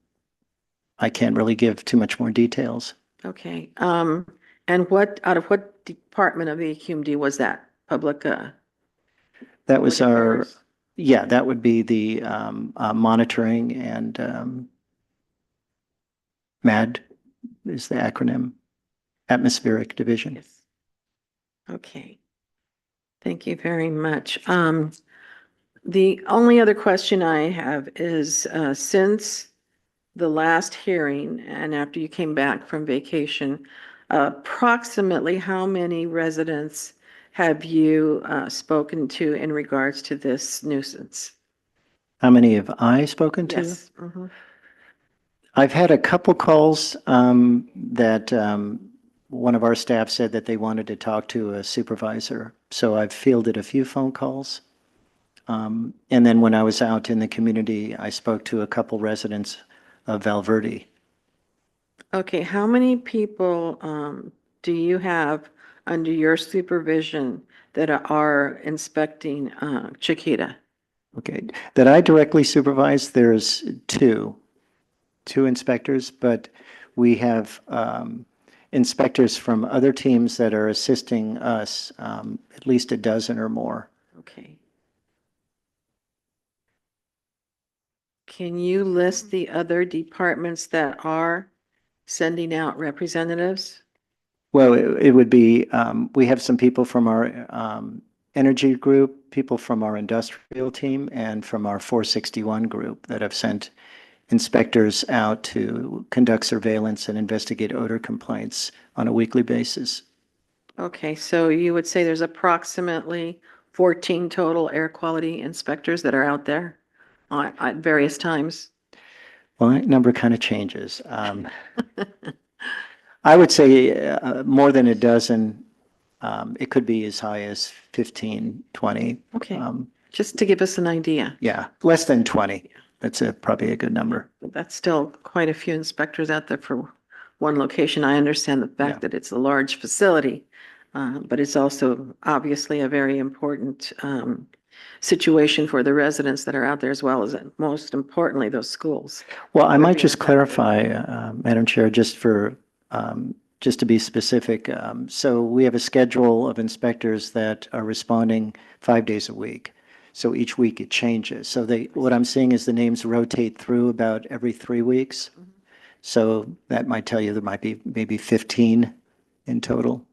Speaker 11: I can't really give too much more details.
Speaker 1: Okay, and out of what department of the AQMD was that? Public,
Speaker 11: That was
Speaker 1: Public
Speaker 11: our,
Speaker 1: Affairs?
Speaker 11: yeah, that would be the monitoring and MAD is the acronym, Atmospheric Division.
Speaker 1: Yes. Okay. Thank you very much. The only other question I have is, since the last hearing and after you came back from vacation, approximately how many residents have you spoken to in regards to this nuisance?
Speaker 11: How many have I spoken to?
Speaker 1: Yes. Mhm.
Speaker 11: I've had a couple calls that one of our staff said that they wanted to talk to a supervisor. So I've fielded a few phone calls. And then when I was out in the community, I spoke to a couple residents of Valverde.
Speaker 1: Okay, how many people do you have under your supervision that are inspecting Chiquita?
Speaker 11: Okay, that I directly supervise, there's two inspectors, but we have inspectors from other teams that are assisting us, at least a dozen or more.
Speaker 1: Okay. Can you list the other departments that are sending out representatives?
Speaker 11: Well, it would be, we have some people from our energy group, people from our industrial team, and from our 461 group that have sent inspectors out to conduct surveillance and investigate odor complaints on a weekly basis.
Speaker 1: Okay, so you would say there's approximately 14 total air quality inspectors that are out there at various times?
Speaker 11: Well, that number kind of changes. I would say more than a dozen. It could be as high as 15, 20.
Speaker 1: Okay, just to give us an idea.
Speaker 11: Yeah, less than 20. That's probably a good number.
Speaker 1: But that's still quite a few inspectors out there for one location. I understand the
Speaker 11: Yeah.
Speaker 1: fact that it's a large facility, but it's also obviously a very important situation for the residents that are out there, as well as, most importantly, those schools.
Speaker 11: Well, I
Speaker 1: They're
Speaker 11: might
Speaker 1: being
Speaker 11: just
Speaker 1: affected.
Speaker 11: clarify, Madam Chair, just to be specific. So we have a schedule of inspectors that are responding 5 days a week. So each week it changes. So what I'm seeing is the names rotate through about every 3 weeks. So that might tell you there might be maybe 15 in total.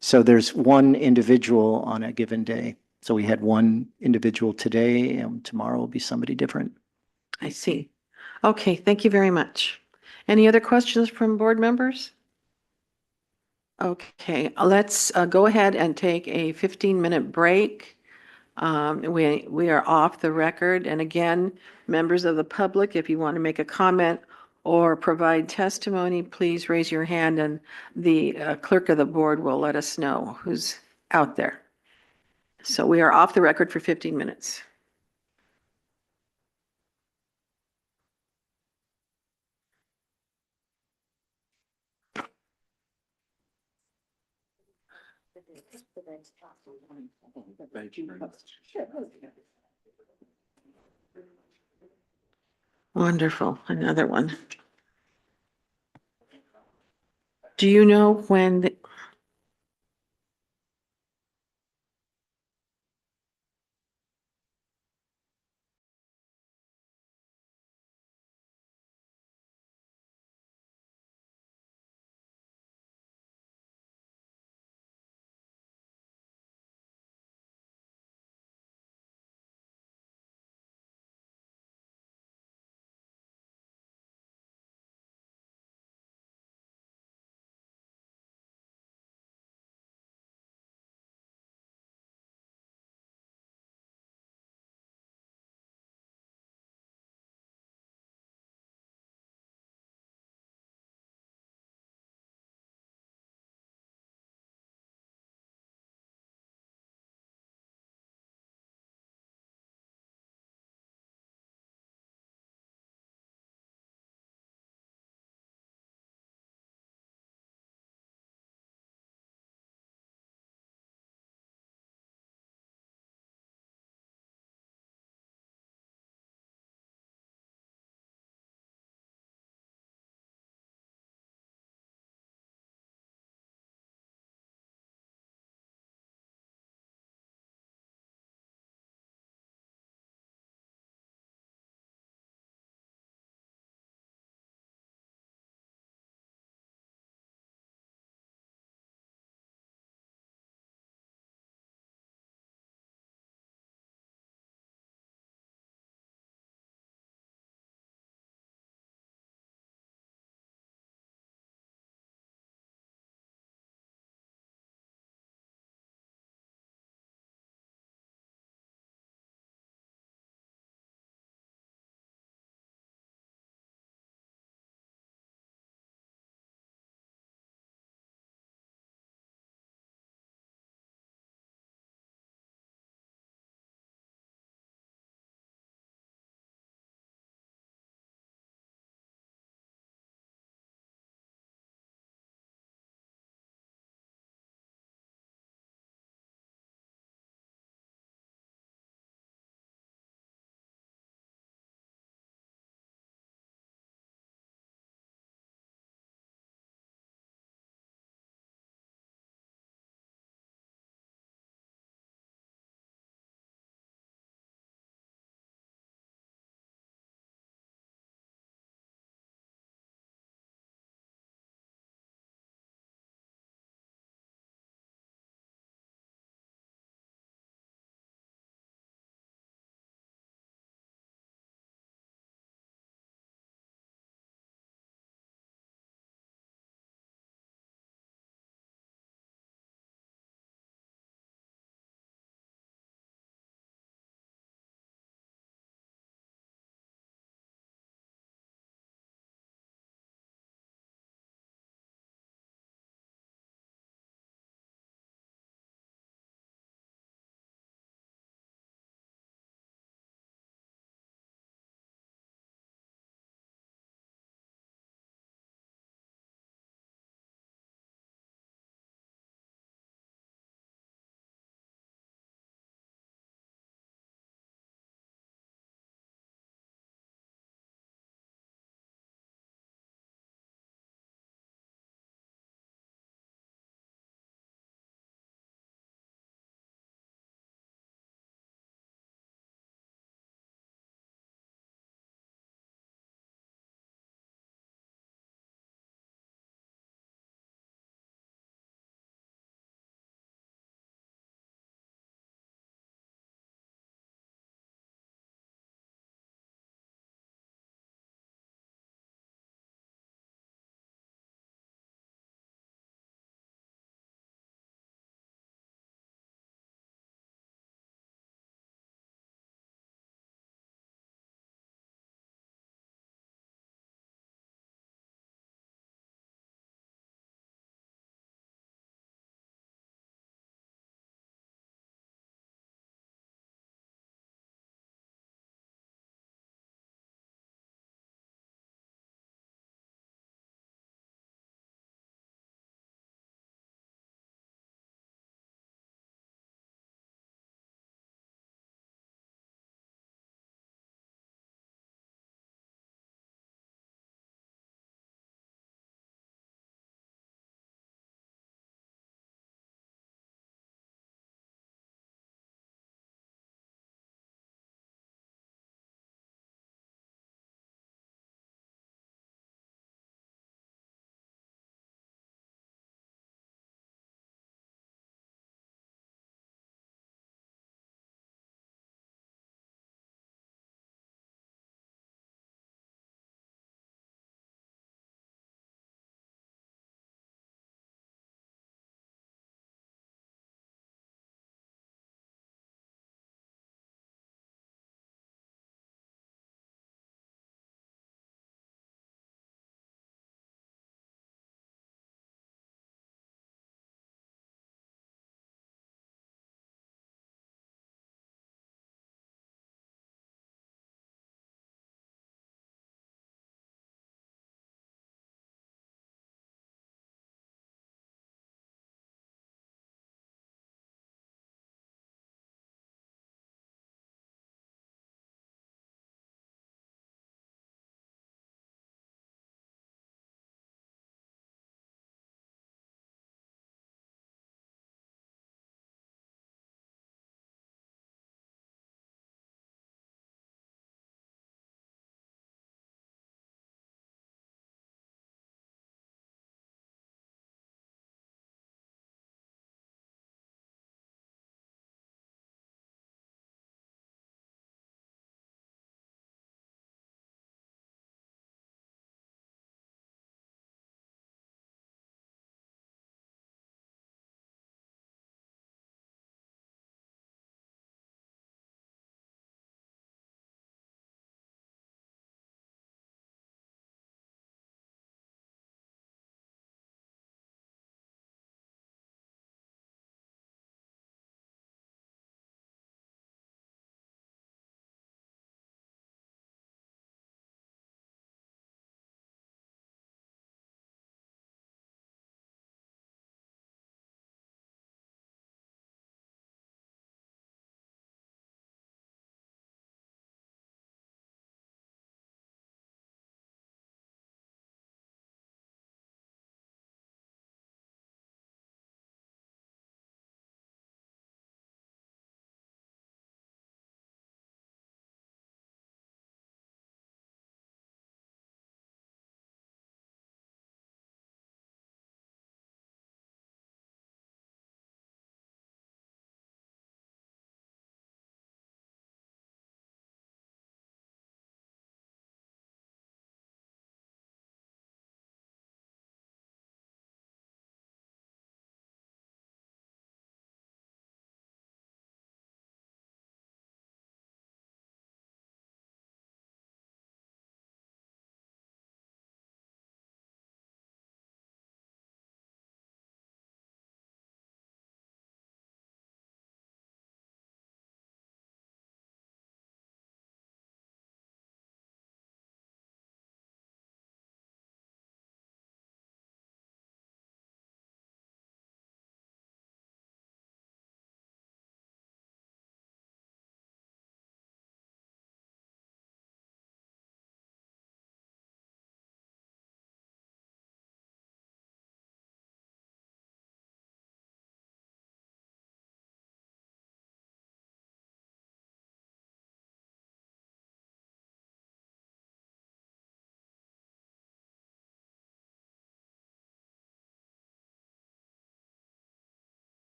Speaker 11: So there's one individual on a given day. So we had one individual today, and tomorrow will be somebody different.
Speaker 1: I see. Okay, thank you very much. Any other questions from board members? Okay, let's go ahead and take a 15-minute break. We are off the record. And again, members of the public, if you want to make a comment or provide testimony, please raise your hand and the clerk of the board will let us know who's out there. So we are off the record for 15 minutes. Wonderful. Another one. Do you know when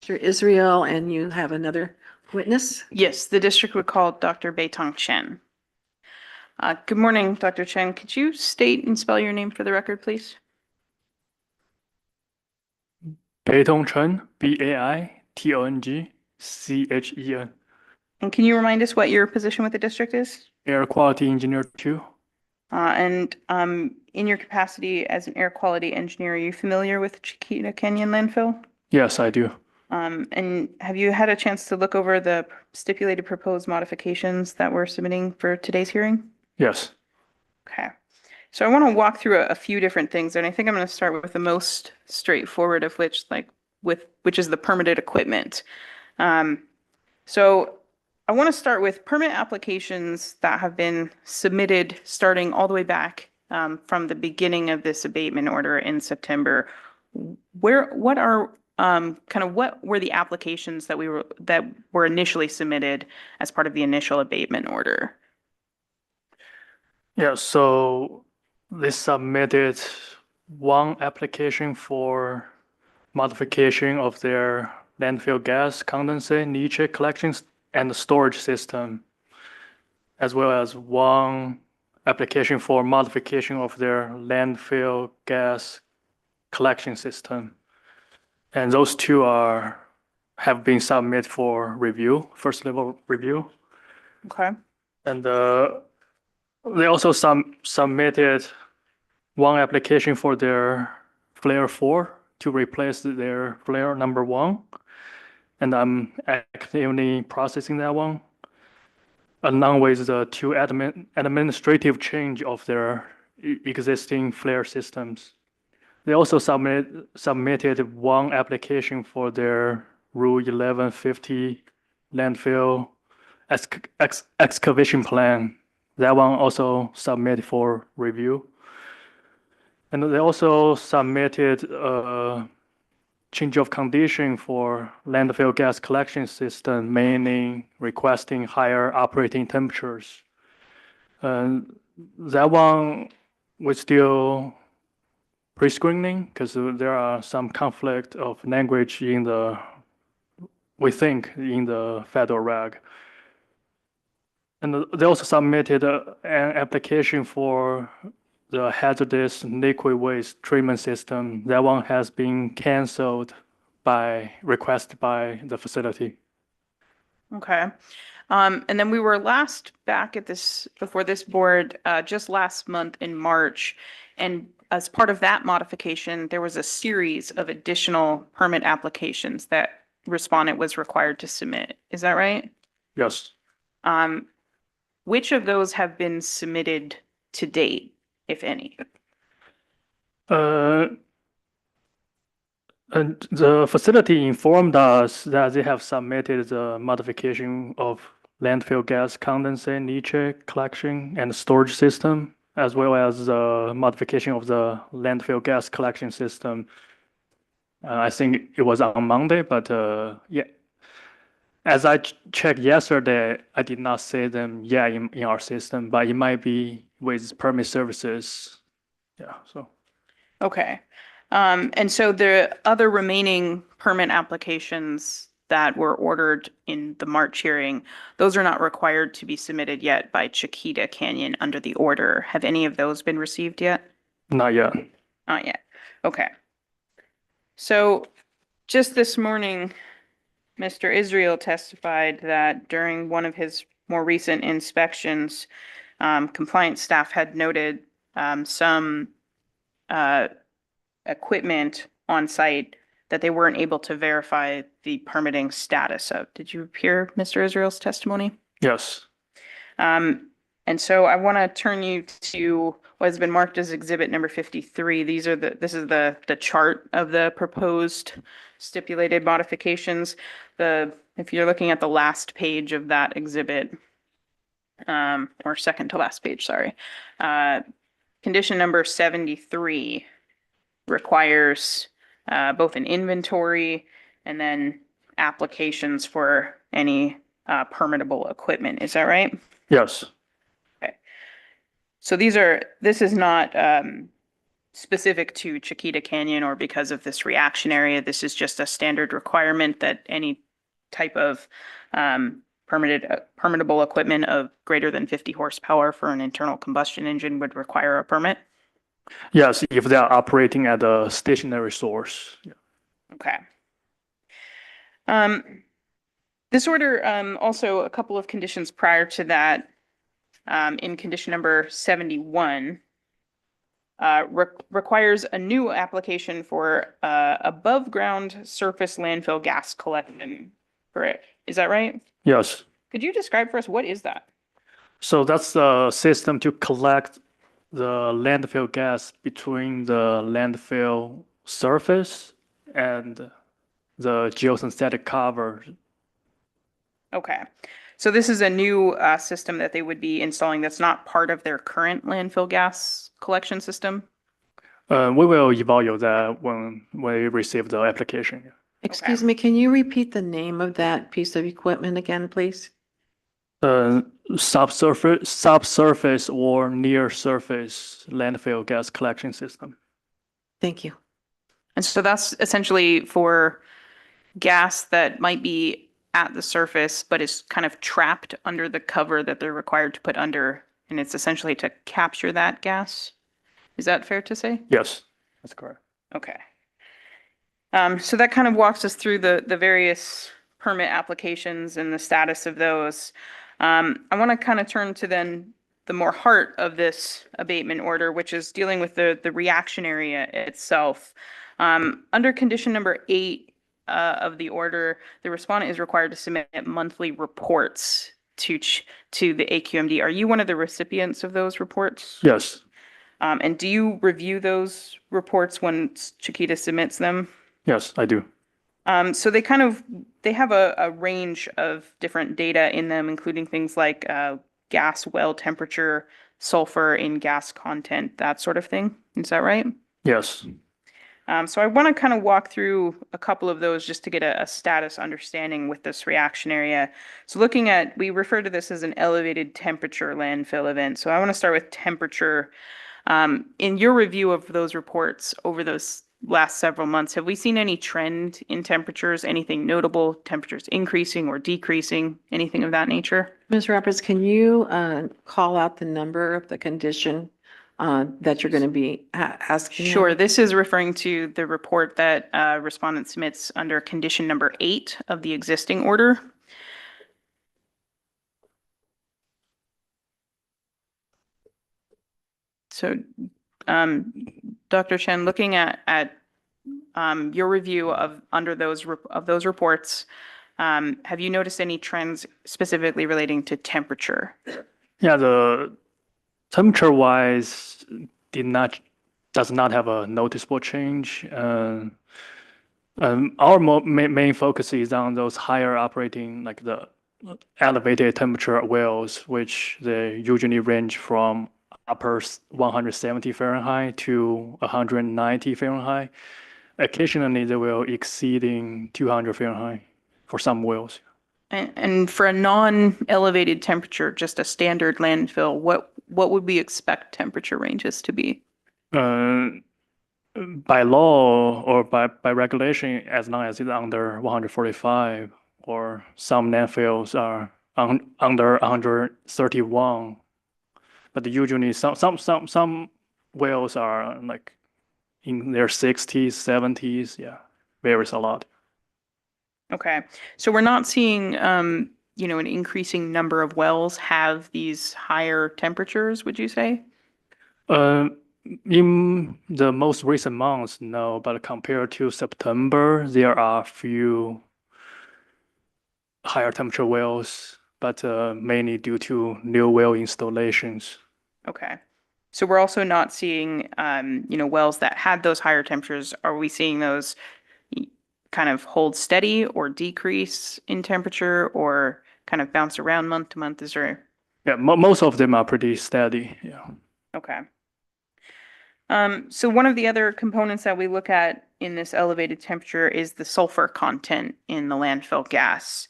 Speaker 1: Mr. Israel, and you have another witness?
Speaker 6: Yes, the district would call Dr. Beitong Chen. Good morning, Dr. Chen. Could you state and spell your name for the record, please?
Speaker 9: Beitong Chen, Baitongchen.
Speaker 6: And can you remind us what your position with the district is?
Speaker 9: Air Quality Engineer 2.
Speaker 6: And in your capacity as an air quality engineer, are you familiar with Chiquita Canyon landfill?
Speaker 9: Yes, I do.
Speaker 6: And have you had a chance to look over the stipulated proposed modifications that we're submitting for today's hearing?
Speaker 9: Yes.
Speaker 6: Okay. So I want to walk through a few different things, and I think I'm going to start with the most straightforward of which, which is the permitted equipment. So I want to start with permit applications that have been submitted starting all the way back from the beginning of this abatement order in September. What were the applications that were initially submitted as part of the initial abatement order?
Speaker 9: Yeah, so they submitted one application for modification of their landfill gas condensate leachate collection and storage system, as well as one application for modification of their landfill gas collection system. And those two have been submitted for review, first level review.
Speaker 6: Okay.
Speaker 9: And they also submitted one application for their flare 4 to replace their flare number 1. And I'm actively processing that one, along with the two administrative change of their existing flare systems. They also submitted one application for their Rule 1150 landfill excavation plan. That one also submitted for review. And they also submitted a change of condition for landfill gas collection system, mainly requesting higher operating temperatures. And that one was still pre-screening because there are some conflict of language in the federal reg. And they also submitted an application for the hazardous liquid waste treatment system. That one has been canceled requested by the facility.
Speaker 6: Okay. And then we were last back at before this board just last month in March. And as part of that modification, there was a series of additional permit applications that respondent was required to submit. Is that right?
Speaker 9: Yes.
Speaker 6: Which of those have been submitted to date, if any?
Speaker 9: And the facility informed us that they have submitted the modification of landfill gas condensate leachate collection and storage system, as well as the modification of the landfill gas collection system. I think it was on Monday, but yeah. As I checked yesterday, I did not see them yet in our system, but it might be with permit services. Yeah, so.
Speaker 6: Okay. And so the other remaining permit applications that were ordered in the March hearing, those are not required to be submitted yet by Chiquita Canyon under the order. Have any of those been received yet?
Speaker 9: Not yet.
Speaker 6: Not yet. Okay. So just this morning, Mr. Israel testified that during one of his more recent inspections, compliance staff had noted some equipment on site that they weren't able to verify the permitting status of. Did you hear Mr. Israel's testimony?
Speaker 9: Yes.
Speaker 6: And so I want to turn you to what has been marked as exhibit number 53. This is the chart of the proposed stipulated modifications. If you're looking at the last page of that exhibit, or second to last page, sorry. Condition number 73 requires both an inventory and then applications for any permittable equipment. Is that right?
Speaker 9: Yes.
Speaker 6: Okay. So this is not specific to Chiquita Canyon or because of this reaction area. This is just a standard requirement that any type of permittable equipment of greater than 50 horsepower for an internal combustion engine would require a permit.
Speaker 9: Yes, if they are operating at a stationary source. Yeah.
Speaker 6: Okay. This order, also a couple of conditions prior to that, in condition number 71, requires a new application for above ground surface landfill gas collection. Correct. Is that right?
Speaker 9: Yes.
Speaker 6: Could you describe for us what is that?
Speaker 9: So that's the system to collect the landfill gas between the landfill surface and the geosynthetic cover.
Speaker 6: Okay. So this is a new system that they would be installing that's not part of their current landfill gas collection system?
Speaker 9: We will evaluate that when we receive the application.
Speaker 1: Excuse me, can you repeat the name of that piece of equipment again, please?
Speaker 9: Subsurface or near surface landfill gas collection system.
Speaker 1: Thank you.
Speaker 6: And so that's essentially for gas that might be at the surface, but is kind of trapped under the cover that they're required to put under. And it's essentially to capture that gas. Is that fair to say?
Speaker 9: Yes, that's correct.
Speaker 6: Okay. So that kind of walks us through the various permit applications and the status of those. I want to kind of turn to then the more heart of this abatement order, which is dealing with the reaction area itself. Under condition number 8 of the order, the respondent is required to submit monthly reports to the AQMD. Are you one of the recipients of those reports?
Speaker 9: Yes.
Speaker 6: And do you review those reports when Chiquita submits them?
Speaker 9: Yes, I do.
Speaker 6: So they have a range of different data in them, including things like gas well temperature, sulfur in gas content, that sort of thing. Is that right?
Speaker 9: Yes.
Speaker 6: So I want to kind of walk through a couple of those just to get a status understanding with this reaction area. So looking at, we refer to this as an elevated temperature landfill event. So I want to start with temperature. In your review of those reports over those last several months, have we seen any trend in temperatures, anything notable, temperatures increasing or decreasing, anything of that nature?
Speaker 1: Ms. Roberts, can you call out the number of the condition that you're going to be asking?
Speaker 6: Sure. This is referring to the report that respondent submits under condition number 8 of the existing order. So, Dr. Chen, looking at your review of under those reports, have you noticed any trends specifically relating to temperature?
Speaker 9: Yeah, the temperature-wise does not have a noticeable change. Our main focus is on those higher operating, like the elevated temperature wells, which they usually range from upper 170 Fahrenheit to 190 Fahrenheit. Occasionally, they will exceeding 200 Fahrenheit for some wells.
Speaker 6: And for a non-elevated temperature, just a standard landfill, what would we expect temperature ranges to be?
Speaker 9: By law or by regulation, as long as it's under 145, or some landfills are under 131. But usually some wells are like in their 60s, 70s. Yeah, varies a lot.
Speaker 6: Okay, so we're not seeing, an increasing number of wells have these higher temperatures, would you say?
Speaker 9: In the most recent months, no, but compared to September, there are few higher temperature wells, but mainly due to new well installations.
Speaker 6: Okay. So we're also not seeing, wells that had those higher temperatures. Are we seeing those kind of hold steady or decrease in temperature or kind of bounce around month to month? Is there?
Speaker 9: Yeah, most of them are pretty steady. Yeah.
Speaker 6: Okay. So one of the other components that we look at in this elevated temperature is the sulfur content in the landfill gas.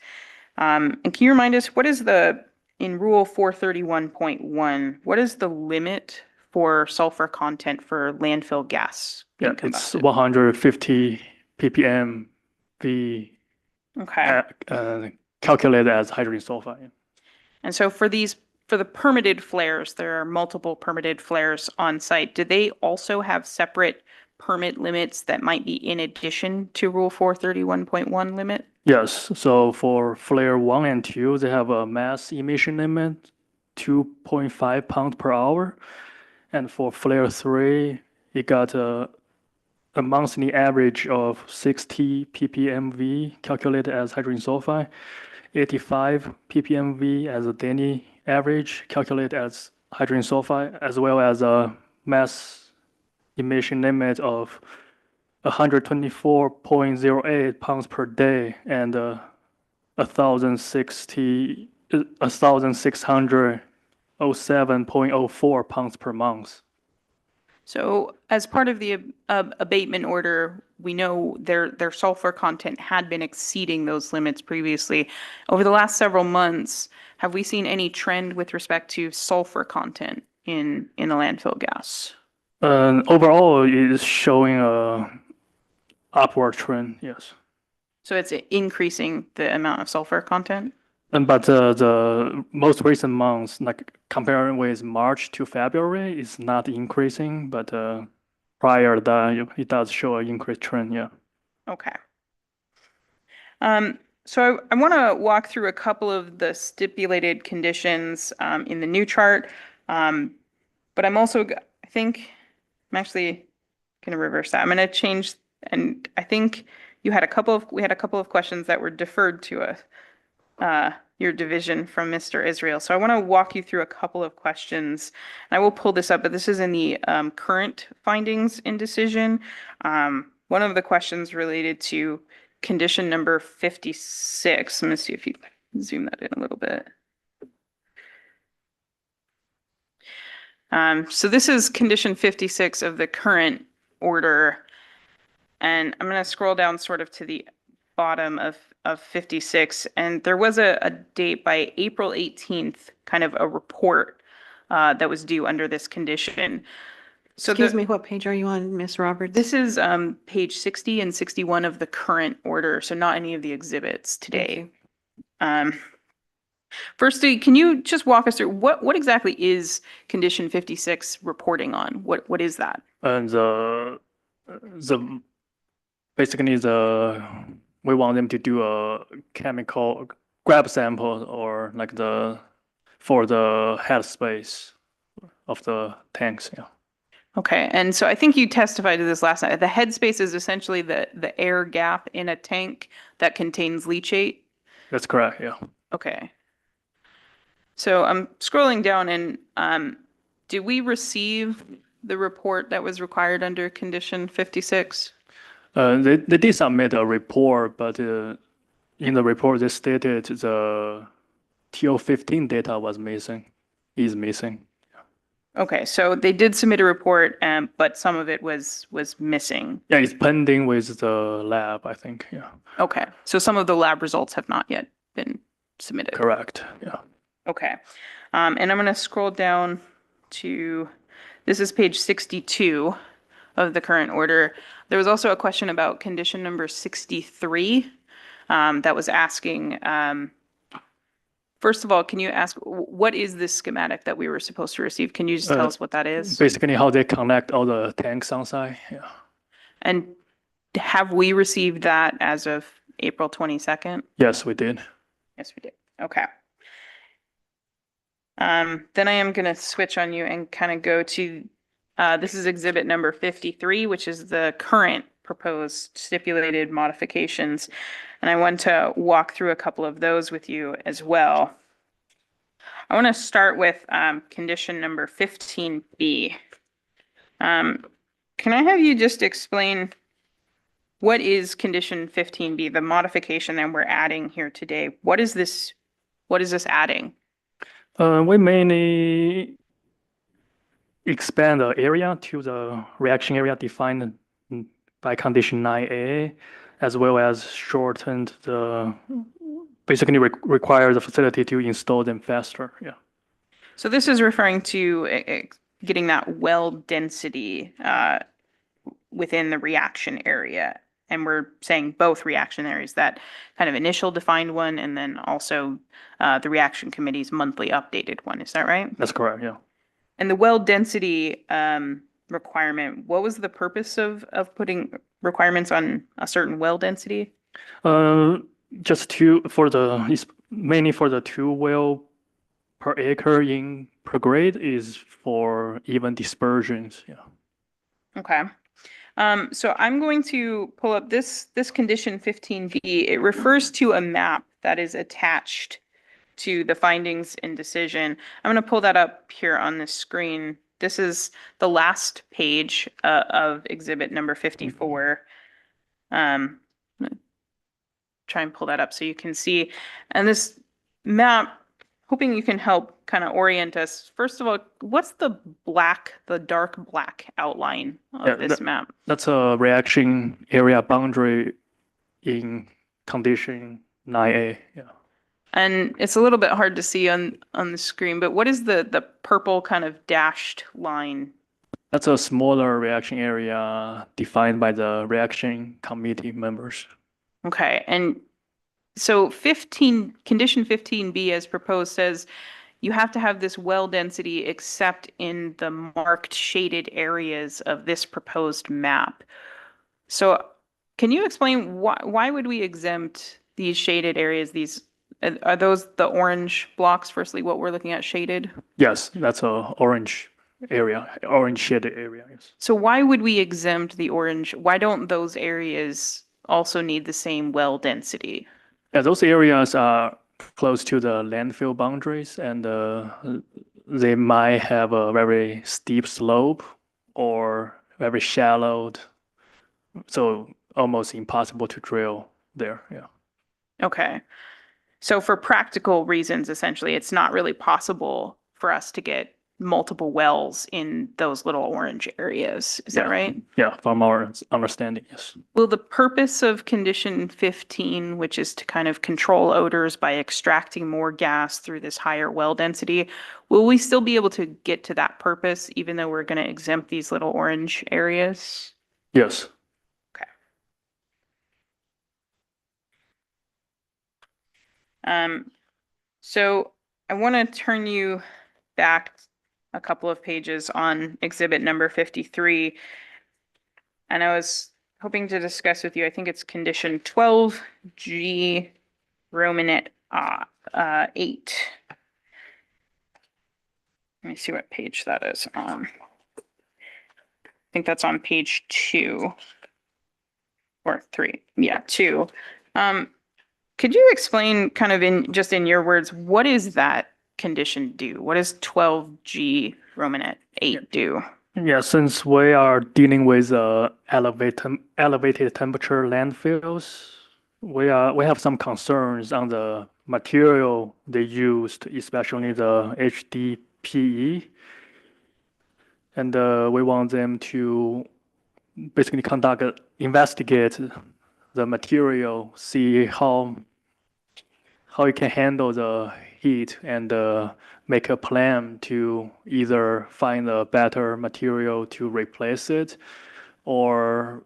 Speaker 6: And can you remind us, what is in Rule 431.1, what is the limit for sulfur content for landfill gas being
Speaker 9: Yeah, it's
Speaker 6: combusted?
Speaker 9: 150 ppm V
Speaker 6: Okay.
Speaker 9: calculated as hydrogen sulfide.
Speaker 6: And so for the permitted flares, there are multiple permitted flares on site. Do they also have separate permit limits that might be in addition to Rule 431.1 limit?
Speaker 9: Yes, so for flare 1 and 2, they have a mass emission limit, 2.5 pounds per hour. And for flare 3, it got a monthly average of 60 ppmv calculated as hydrogen sulfide, 85 ppmv as a daily average calculated as hydrogen sulfide, as well as a mass emission limit of 124.08 pounds per day and 1,607.04 pounds per month.
Speaker 6: So as part of the abatement order, we know their sulfur content had been exceeding those limits previously. Over the last several months, have we seen any trend with respect to sulfur content in the landfill gas?
Speaker 9: Overall, it is showing a upward trend, yes.
Speaker 6: So it's increasing the amount of sulfur content?
Speaker 9: But the most recent months, like comparing with March to February, is not increasing, but prior to that, it does show an increased trend, yeah.
Speaker 6: Okay. So I want to walk through a couple of the stipulated conditions in the new chart. But I'm also, I think, I'm actually going to reverse that. I'm going to change, and I think we had a couple of questions that were deferred to us. Your division from Mr. Israel. So I want to walk you through a couple of questions. And I will pull this up, but this is in the current findings in decision. One of the questions related to condition number 56. Let me see if you zoom that in a little bit. So this is condition 56 of the current order. And I'm going to scroll down sort of to the bottom of 56, and there was a date by April 18th, kind of a report that was due under this condition. So
Speaker 1: Excuse me, what page are you on, Ms. Roberts?
Speaker 6: this is page 60 and 61 of the current order, so not any of the exhibits today. Firstly, can you just walk us through what exactly is condition 56 reporting on? What is that?
Speaker 9: And basically we want them to do a chemical grab sample or like for the head space of the tanks, yeah.
Speaker 6: Okay, and so I think you testified to this last night. The headspace is essentially the air gap in a tank that contains leachate.
Speaker 9: That's correct, yeah.
Speaker 6: Okay. So I'm scrolling down and did we receive the report that was required under condition 56?
Speaker 9: They did submit a report, but in the report they stated the TO15 data was missing, is missing.
Speaker 6: Okay, so they did submit a report, but some of it was missing.
Speaker 9: Yeah, it's pending with the lab, I think, yeah.
Speaker 6: Okay, so some of the lab results have not yet been submitted.
Speaker 9: Correct, yeah.
Speaker 6: Okay, and I'm going to scroll down to, this is page 62 of the current order. There was also a question about condition number 63 that was asking, first of all, can you ask, what is this schematic that we were supposed to receive? Can you just tell us what that is?
Speaker 9: Basically how they connect all the tanks on site, yeah.
Speaker 6: And have we received that as of April 22nd?
Speaker 9: Yes, we did.
Speaker 6: Yes, we did. Okay. Then I am going to switch on you and kind of go to, this is exhibit number 53, which is the current proposed stipulated modifications. And I want to walk through a couple of those with you as well. I want to start with condition number 15B. Can I have you just explain what is condition 15B, the modification that we're adding here today? What is this adding?
Speaker 9: We mainly expand the area to the reaction area defined by condition 9A, as well as shortened basically require the facility to install them faster, yeah.
Speaker 6: So this is referring to getting that well density within the reaction area. And we're saying both reaction areas, that kind of initial defined one and then also the reaction committee's monthly updated one. Is that right?
Speaker 9: That's correct, yeah.
Speaker 6: And the well density requirement, what was the purpose of putting requirements on a certain well density?
Speaker 9: Just mainly for the 2 well per acre in per grade is for even dispersions, yeah.
Speaker 6: Okay. So I'm going to pull up this condition 15B. It refers to a map that is attached to the findings and decision. I'm going to pull that up here on the screen. This is the last page of exhibit number 54. I'm gonna try and pull that up so you can see. And this map, hoping you can help kind of orient us. First of all, what's the dark black outline
Speaker 9: Yeah,
Speaker 6: of this map?
Speaker 9: That's a reaction area boundary in condition 9A, yeah.
Speaker 6: And it's a little bit hard to see on the screen, but what is the purple kind of dashed line?
Speaker 9: That's a smaller reaction area defined by the reaction committee members.
Speaker 6: Okay, and so condition 15B as proposed says you have to have this well density except in the marked shaded areas of this proposed map. So can you explain why would we exempt these shaded areas? Are those the orange blocks, firstly, what we're looking at shaded?
Speaker 9: Yes, that's a orange shaded area, yes.
Speaker 6: So why would we exempt the orange? Why don't those areas also need the same well density?
Speaker 9: Yeah, those areas are close to the landfill boundaries and they might have a very steep slope or very shallow, so almost impossible to drill there, yeah.
Speaker 6: Okay. So for practical reasons, essentially, it's not really possible for us to get multiple wells in those little orange areas. Is that right?
Speaker 9: Yeah, from our understanding, yes.
Speaker 6: Will the purpose of condition 15, which is to kind of control odors by extracting more gas through this higher well density, will we still be able to get to that purpose even though we're going to exempt these little orange areas?
Speaker 9: Yes.
Speaker 6: Okay. So I want to turn you back a couple of pages on exhibit number 53. And I was hoping to discuss with you, I think it's condition 12G Romanet 8. Let me see what page that is on. I think that's on page 2 or 3. Yeah, 2. Could you explain kind of in your words, what is that condition do? What does 12G Romanet 8 do?
Speaker 9: Yeah, since we are dealing with elevated temperature landfills, we have some concerns on the material they used, especially the HDPE. And we want them to basically investigate the material, see how it can handle the heat and make a plan to either find a better material to replace it or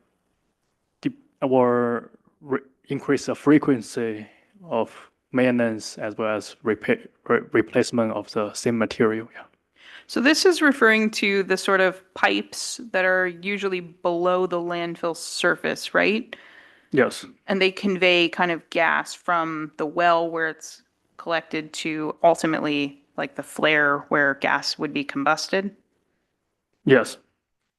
Speaker 9: increase the frequency of maintenance as well as replacement of the same material. Yeah.
Speaker 6: So this is referring to the sort of pipes that are usually below the landfill surface, right?
Speaker 9: Yes.
Speaker 6: And they convey kind of gas from the well where it's collected to ultimately like the flare where gas would be combusted.
Speaker 9: Yes.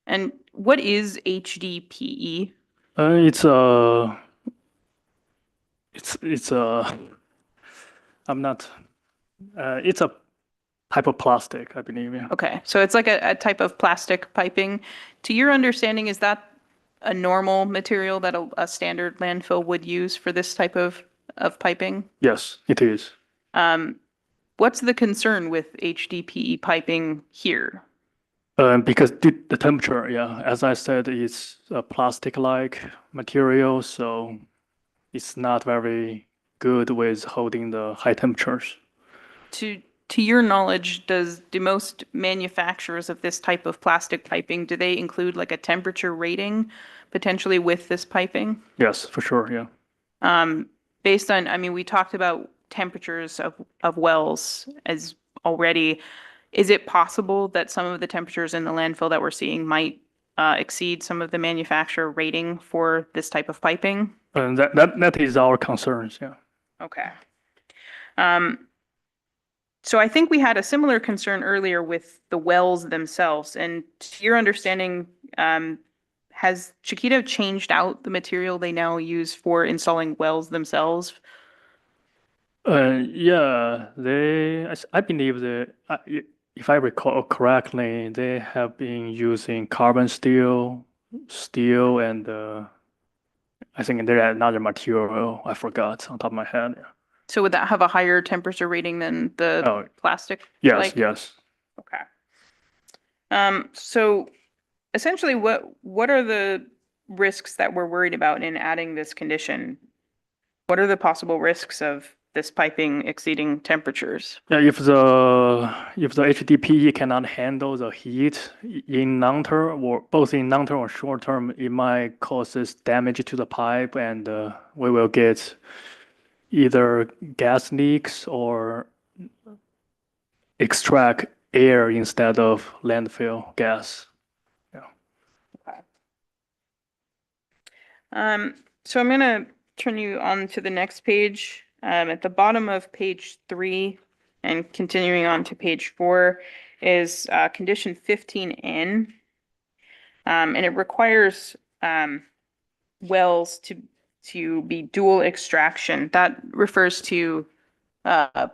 Speaker 6: And what is HDPE?
Speaker 9: It's a type of plastic, I believe. Yeah.
Speaker 6: Okay, so it's like a type of plastic piping. To your understanding, is that a normal material that a standard landfill would use for this type of piping?
Speaker 9: Yes, it is.
Speaker 6: What's the concern with HDPE piping here?
Speaker 9: Because the temperature, yeah, as I said, it's a plastic-like material, so it's not very good with holding the high temperatures.
Speaker 6: to your knowledge, do most manufacturers of this type of plastic piping, do they include like a temperature rating potentially with this piping?
Speaker 9: Yes, for sure, yeah.
Speaker 6: Based on, I mean, we talked about temperatures of wells as already. Is it possible that some of the temperatures in the landfill that we're seeing might exceed some of the manufacturer rating for this type of piping?
Speaker 9: And that is our concerns, yeah.
Speaker 6: Okay. So I think we had a similar concern earlier with the wells themselves. And to your understanding, has Chiquita changed out the material they now use for installing wells themselves?
Speaker 9: Yeah, I believe if I recall correctly, they have been using carbon steel, and I think there are another material I forgot on top of my head. Yeah.
Speaker 6: So would that have a higher temperature rating than the
Speaker 9: Oh,
Speaker 6: plastic?
Speaker 9: yes,
Speaker 6: like?
Speaker 9: yes.
Speaker 6: Okay. So essentially, what are the risks that we're worried about in adding this condition? What are the possible risks of this piping exceeding temperatures?
Speaker 9: Yeah, if the HDPE cannot handle the heat in long term or both in long term or short term, it might causes damage to the pipe, and we will get either gas leaks or extract air instead of landfill gas.
Speaker 6: So I'm gonna turn you on to the next page. At the bottom of page 3 and continuing on to page 4 is condition 15N. And it requires wells to be dual extraction. That refers to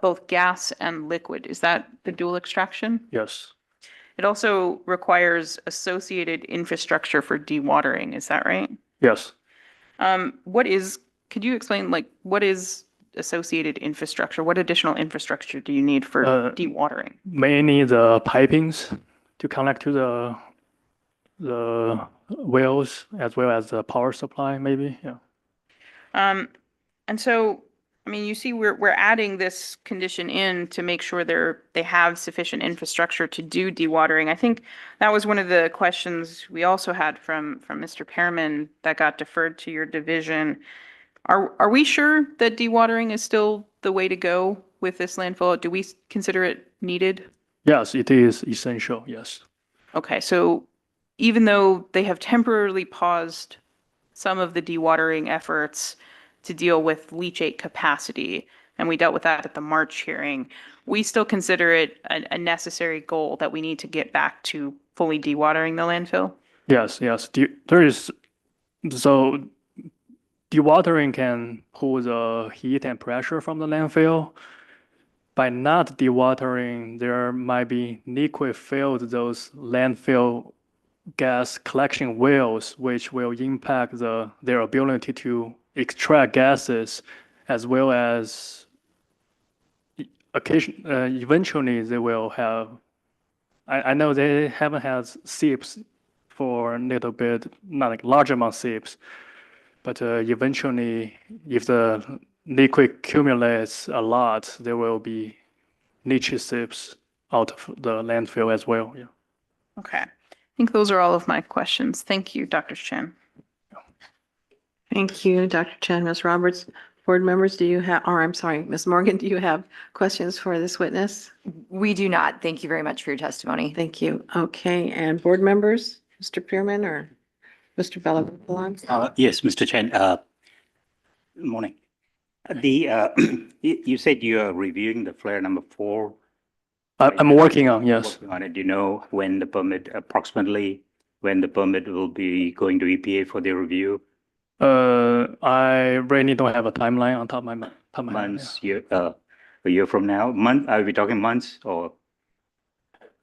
Speaker 6: both gas and liquid. Is that the dual extraction?
Speaker 9: Yes.
Speaker 6: It also requires associated infrastructure for dewatering. Is that right?
Speaker 9: Yes.
Speaker 6: Could you explain, like, what is associated infrastructure? What additional infrastructure do you need for dewatering?
Speaker 9: Mainly the pipings to connect to the wells as well as the power supply, maybe. Yeah.
Speaker 6: And so, I mean, you see, we're adding this condition in to make sure they have sufficient infrastructure to do dewatering. I think that was one of the questions we also had from Mr. Pearman that got deferred to your division. Are we sure that dewatering is still the way to go with this landfill? Do we consider it needed?
Speaker 9: Yes, it is essential. Yes.
Speaker 6: Okay, so even though they have temporarily paused some of the dewatering efforts to deal with leachate capacity, and we dealt with that at the March hearing, we still consider it a necessary goal that we need to get back to fully dewatering the landfill?
Speaker 9: Yes, yes. So dewatering can pull the heat and pressure from the landfill. By not dewatering, there might be liquid filled those landfill gas collection wells, which will impact their ability to extract gases, as well as eventually they will have. I know they haven't had SIPs for a little bit, not like large amount SIPs, but eventually, if the liquid accumulates a lot, there will be leachate SIPs out of the landfill as well. Yeah.
Speaker 6: Okay. I think those are all of my questions. Thank you, Dr. Chen.
Speaker 1: Thank you, Dr. Chen. Ms. Roberts, board members, I'm sorry, Ms. Morgan, do you have questions for this witness?
Speaker 8: We do not. Thank you very much for your testimony.
Speaker 1: Thank you. Okay, and board members, Mr. Pearman or Mr. Bellavalan?
Speaker 2: Yes, Mr. Chen, good morning. You said you are reviewing the flare number 4.
Speaker 9: I'm working on, yes.
Speaker 2: Working on it. Do you know approximately when the permit will be going to EPA for their review?
Speaker 9: I really don't have a timeline on top of my head.
Speaker 2: Months, a year from now? Are we talking months or?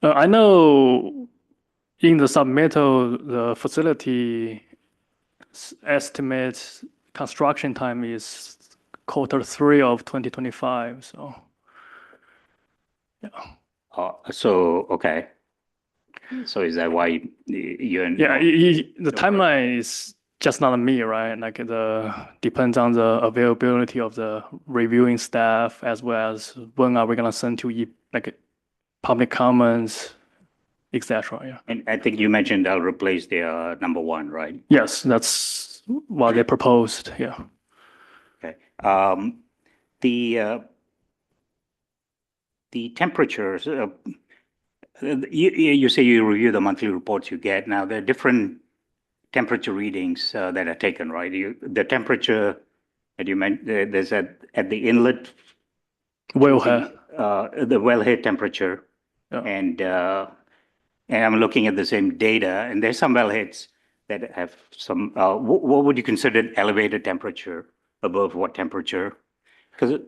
Speaker 9: I know in the submittal, the facility estimates construction time is Q3 of 2025. So, yeah.
Speaker 2: Okay. So is that why you're?
Speaker 9: Yeah, the timeline is just not me, right? Like depends on the availability of the reviewing staff as well as when are we gonna send to like public comments, etc. Yeah.
Speaker 2: And I think you mentioned I'll replace the number one, right?
Speaker 9: Yes, that's what they proposed. Yeah.
Speaker 2: Okay. The the temperatures. You say you review the monthly reports you get. Now there are different temperature readings that are taken, right? The temperature that you meant there's at the inlet.
Speaker 9: Wellhead.
Speaker 2: The wellhead temperature,
Speaker 9: Yeah.
Speaker 2: and I'm looking at the same data, and there's some wellheads that have some. What would you consider elevated temperature? Above what temperature? Because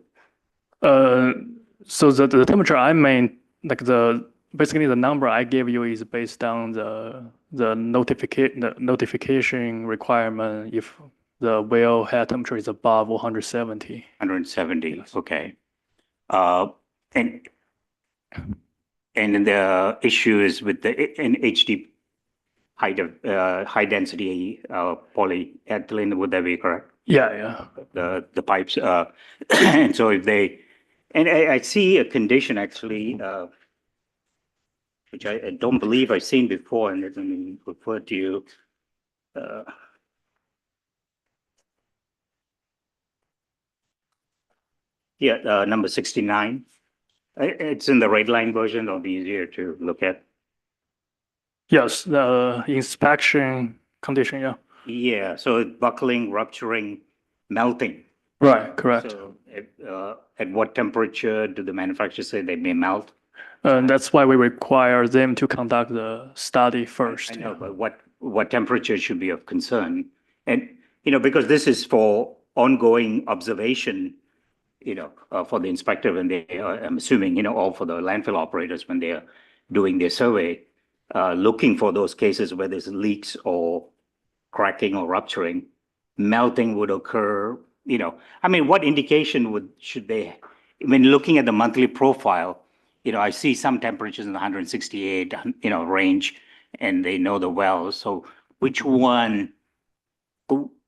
Speaker 9: So the temperature I mean, like basically the number I gave you is based on the notification requirement if the wellhead temperature is above 170.
Speaker 2: 170.
Speaker 9: Yes.
Speaker 2: Okay. And the issue is with the HD high density polyethylene. Would that be correct?
Speaker 9: Yeah.
Speaker 2: The pipes. And so if they, and I see a condition actually, which I don't believe I've seen before, and let me refer to you. Yeah, number 69. It's in the red line version, it'll be easier to look at.
Speaker 9: Yes, the inspection condition, yeah.
Speaker 2: Yeah, so it's buckling, rupturing, melting.
Speaker 9: Right, correct.
Speaker 2: So at what temperature do the manufacturers say they may melt?
Speaker 9: And that's why we require them to conduct the study first.
Speaker 2: I know, but what temperature should be of concern? And, because this is for ongoing observation, for the inspector when they, I'm assuming, or for the landfill operators when they're doing their survey, looking for those cases where there's leaks or cracking or rupturing, melting would occur, what indication should they, when looking at the monthly profile, I see some temperatures in the 168, range, and they know the wells. So which one,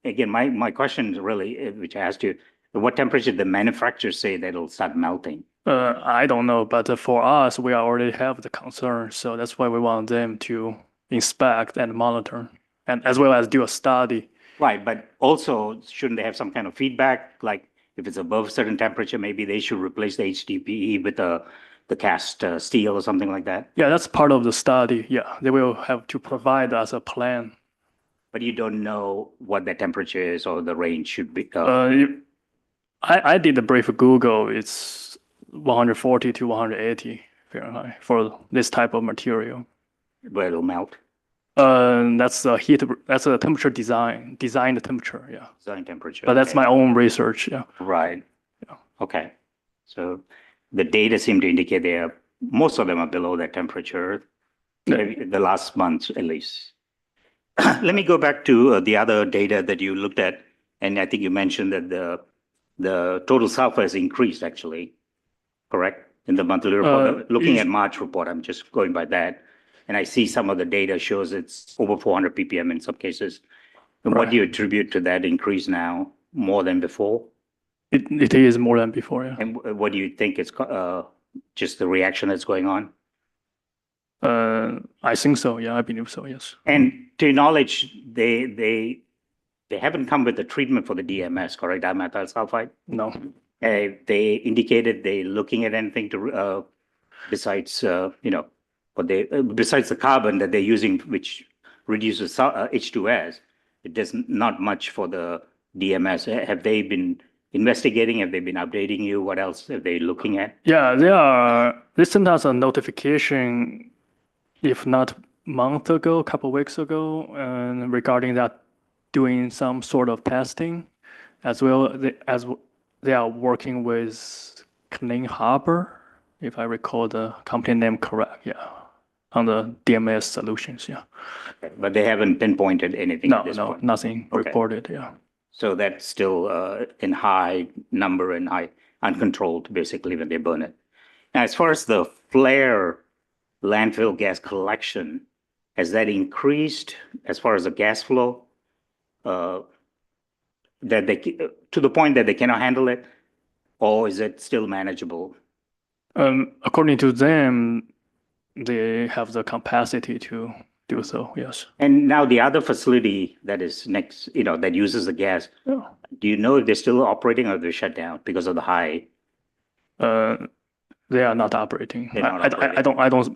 Speaker 2: again, my question is really, which I asked you, what temperature the manufacturers say that it'll start melting?
Speaker 9: I don't know, but for us, we already have the concern, so that's why we want them to inspect and monitor, and as well as do a study.
Speaker 2: Right, but also shouldn't they have some kind of feedback? Like if it's above a certain temperature, maybe they should replace the HDPE with the cast steel or something like that?
Speaker 9: Yeah, that's part of the study. Yeah, they will have to provide us a plan.
Speaker 2: But you don't know what the temperature is or the range should be?
Speaker 9: I did a brief Google. It's 140 to 180 Fahrenheit for this type of material.
Speaker 2: Where it'll melt?
Speaker 9: That's a temperature designed temperature, yeah.
Speaker 2: Design temperature.
Speaker 9: But that's my own research, yeah.
Speaker 2: Right.
Speaker 9: Yeah.
Speaker 2: Okay. So the data seem to indicate most of them are below that temperature, the last month at least. Let me go back to the other data that you looked at, and I think you mentioned that the total sulfur has increased actually, correct? In the monthly report, looking at March report, I'm just going by that. And I see some of the data shows it's over 400 ppm in some cases. And what do you attribute to that increase now, more than before?
Speaker 9: It is more than before, yeah.
Speaker 2: And what do you think is just the reaction that's going on?
Speaker 9: I think so, yeah, I believe so, yes.
Speaker 2: And to your knowledge, they haven't come with the treatment for the DMS, correct? Dimethyl sulfide?
Speaker 9: No.
Speaker 2: They indicated they're looking at anything to besides besides the carbon that they're using, which reduces H2S. There's not much for the DMS. Have they been investigating? Have they been updating you? What else are they looking at?
Speaker 9: Yeah, they sent us a notification, if not month ago, a couple of weeks ago, and regarding that, doing some sort of testing, as well as they are working with Clean Harbor, if I recall the company name correct, yeah, on the DMS solutions, yeah.
Speaker 2: Okay, but they haven't pinpointed anything at this point?
Speaker 9: Nothing reported, yeah.
Speaker 2: So that's still in high number and high uncontrolled, basically, when they burn it. Now, as far as the flare landfill gas collection, has that increased as far as the gas flow? that to the point that they cannot handle it, or is it still manageable?
Speaker 9: According to them, they have the capacity to do so, yes.
Speaker 2: And now the other facility that is next, that uses the gas,
Speaker 9: Yeah.
Speaker 2: do you know if they're still operating or they're shut down because of the high?
Speaker 9: They are not operating.
Speaker 2: They're not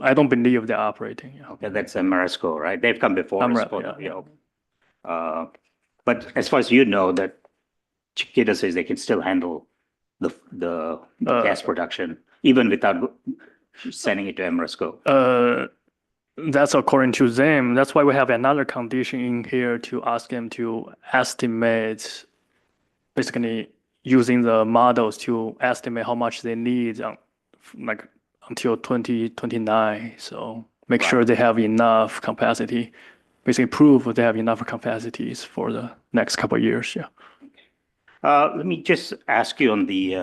Speaker 9: I don't believe they're operating. Yeah.
Speaker 2: Okay, that's Marisco, right? They've come before us
Speaker 9: Amra,
Speaker 2: for
Speaker 9: yeah,
Speaker 2: the,
Speaker 9: yeah.
Speaker 2: but as far as you know, that Chiquita says they can still handle the gas production, even without sending it to Marisco.
Speaker 9: That's according to them. That's why we have another condition in here to ask them to estimate, basically using the models to estimate how much they need, like until 2029. So make sure they have enough capacity, basically prove they have enough capacities for the next couple of years. Yeah.
Speaker 2: Let me just ask you on the,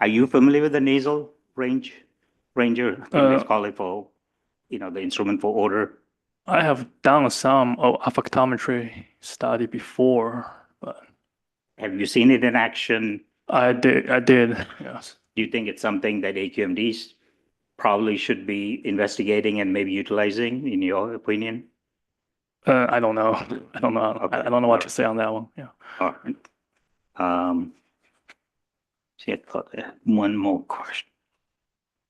Speaker 2: are you familiar with the nasal ranger? Let's call it for, the instrument for odor.
Speaker 9: I have done some olfactometry study before, but
Speaker 2: Have you seen it in action?
Speaker 9: I did, yes.
Speaker 2: Do you think it's something that AQMDs probably should be investigating and maybe utilizing, in your opinion?
Speaker 9: I don't know. I don't know.
Speaker 2: Okay.
Speaker 9: I don't know what to say on that one. Yeah.
Speaker 2: All right. See, I thought I had one more question.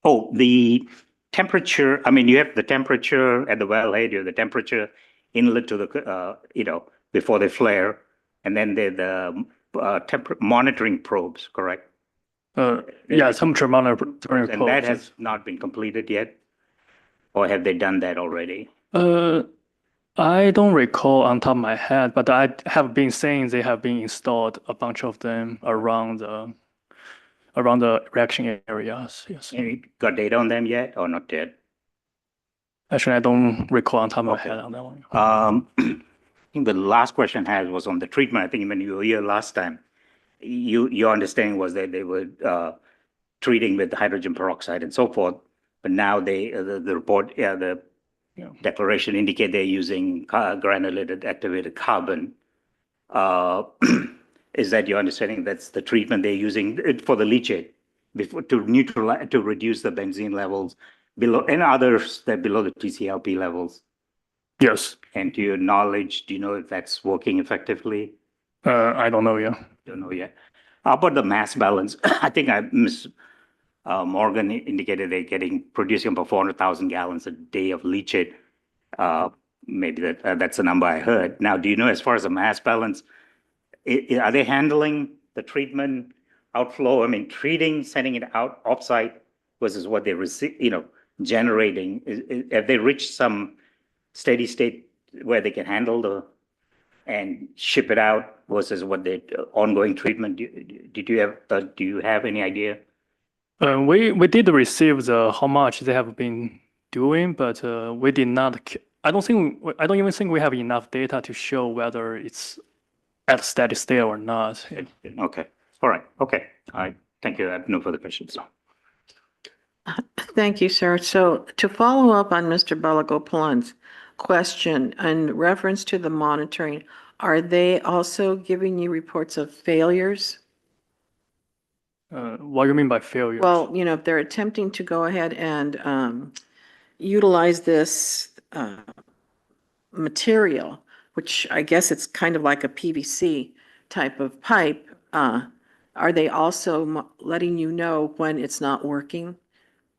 Speaker 2: Oh, the temperature, I mean, you have the temperature at the wellhead, you have the temperature inlet to the, before they flare, and then the monitoring probes, correct?
Speaker 9: Yeah, temperature monitoring
Speaker 2: And that
Speaker 9: probes.
Speaker 2: has not been completed yet? Or have they done that already?
Speaker 9: I don't recall on top of my head, but I have been saying they have been installed, a bunch of them around the reaction areas. Yes.
Speaker 2: And you got data on them yet or not yet?
Speaker 9: Actually, I don't recall on top of my
Speaker 2: Okay.
Speaker 9: head on that one.
Speaker 2: I think the last question I had was on the treatment. I think when you were here last time, your understanding was that they were treating with hydrogen peroxide and so forth. But now the report, the declaration indicate they're using granulated activated carbon. Is that your understanding? That's the treatment they're using for the leachate before to neutralize, to reduce the benzene levels below, and others that below the TCLP levels.
Speaker 9: Yes.
Speaker 2: And to your knowledge, do you know if that's working effectively?
Speaker 9: I don't know yet.
Speaker 2: Don't know yet. How about the mass balance? I think Ms. Morgan indicated they're producing about 400,000 gallons a day of leachate. Maybe that's the number I heard. Now, do you know, as far as the mass balance, are they handling the treatment outflow? I mean, treating, sending it out offsite versus what they receive, generating. Have they reached some steady state where they can handle and ship it out versus what the ongoing treatment? Do you have any idea?
Speaker 9: We did receive how much they have been doing, but we did not. I don't even think we have enough data to show whether it's at steady state or not.
Speaker 2: Okay. All right. Okay. All right. Thank you. I have no further questions.
Speaker 1: Thank you, sir. So to follow up on Mr. Balagopalan's question in reference to the monitoring, are they also giving you reports of failures?
Speaker 9: What do you mean by failures?
Speaker 1: Well, if they're attempting to go ahead and utilize this material, which I guess it's kind of like a PVC type of pipe, are they also letting you know when it's not working,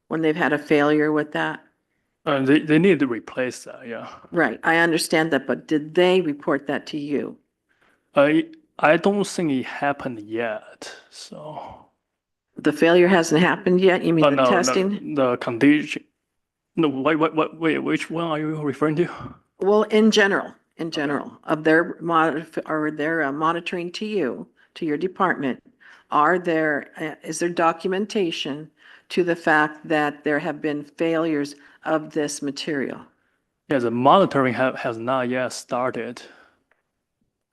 Speaker 1: when they've had a failure with that?
Speaker 9: They need to replace that, yeah.
Speaker 1: Right, I understand that, but did they report that to you?
Speaker 9: I don't think it happened yet, so.
Speaker 1: The failure hasn't happened yet? You mean the
Speaker 9: No,
Speaker 1: testing?
Speaker 9: the condition. No, wait, which one are you referring to?
Speaker 1: Well, in general, of their monitoring to you, to your department, is there documentation to the fact that there have been failures of this material?
Speaker 9: Yeah, the monitoring has not yet started.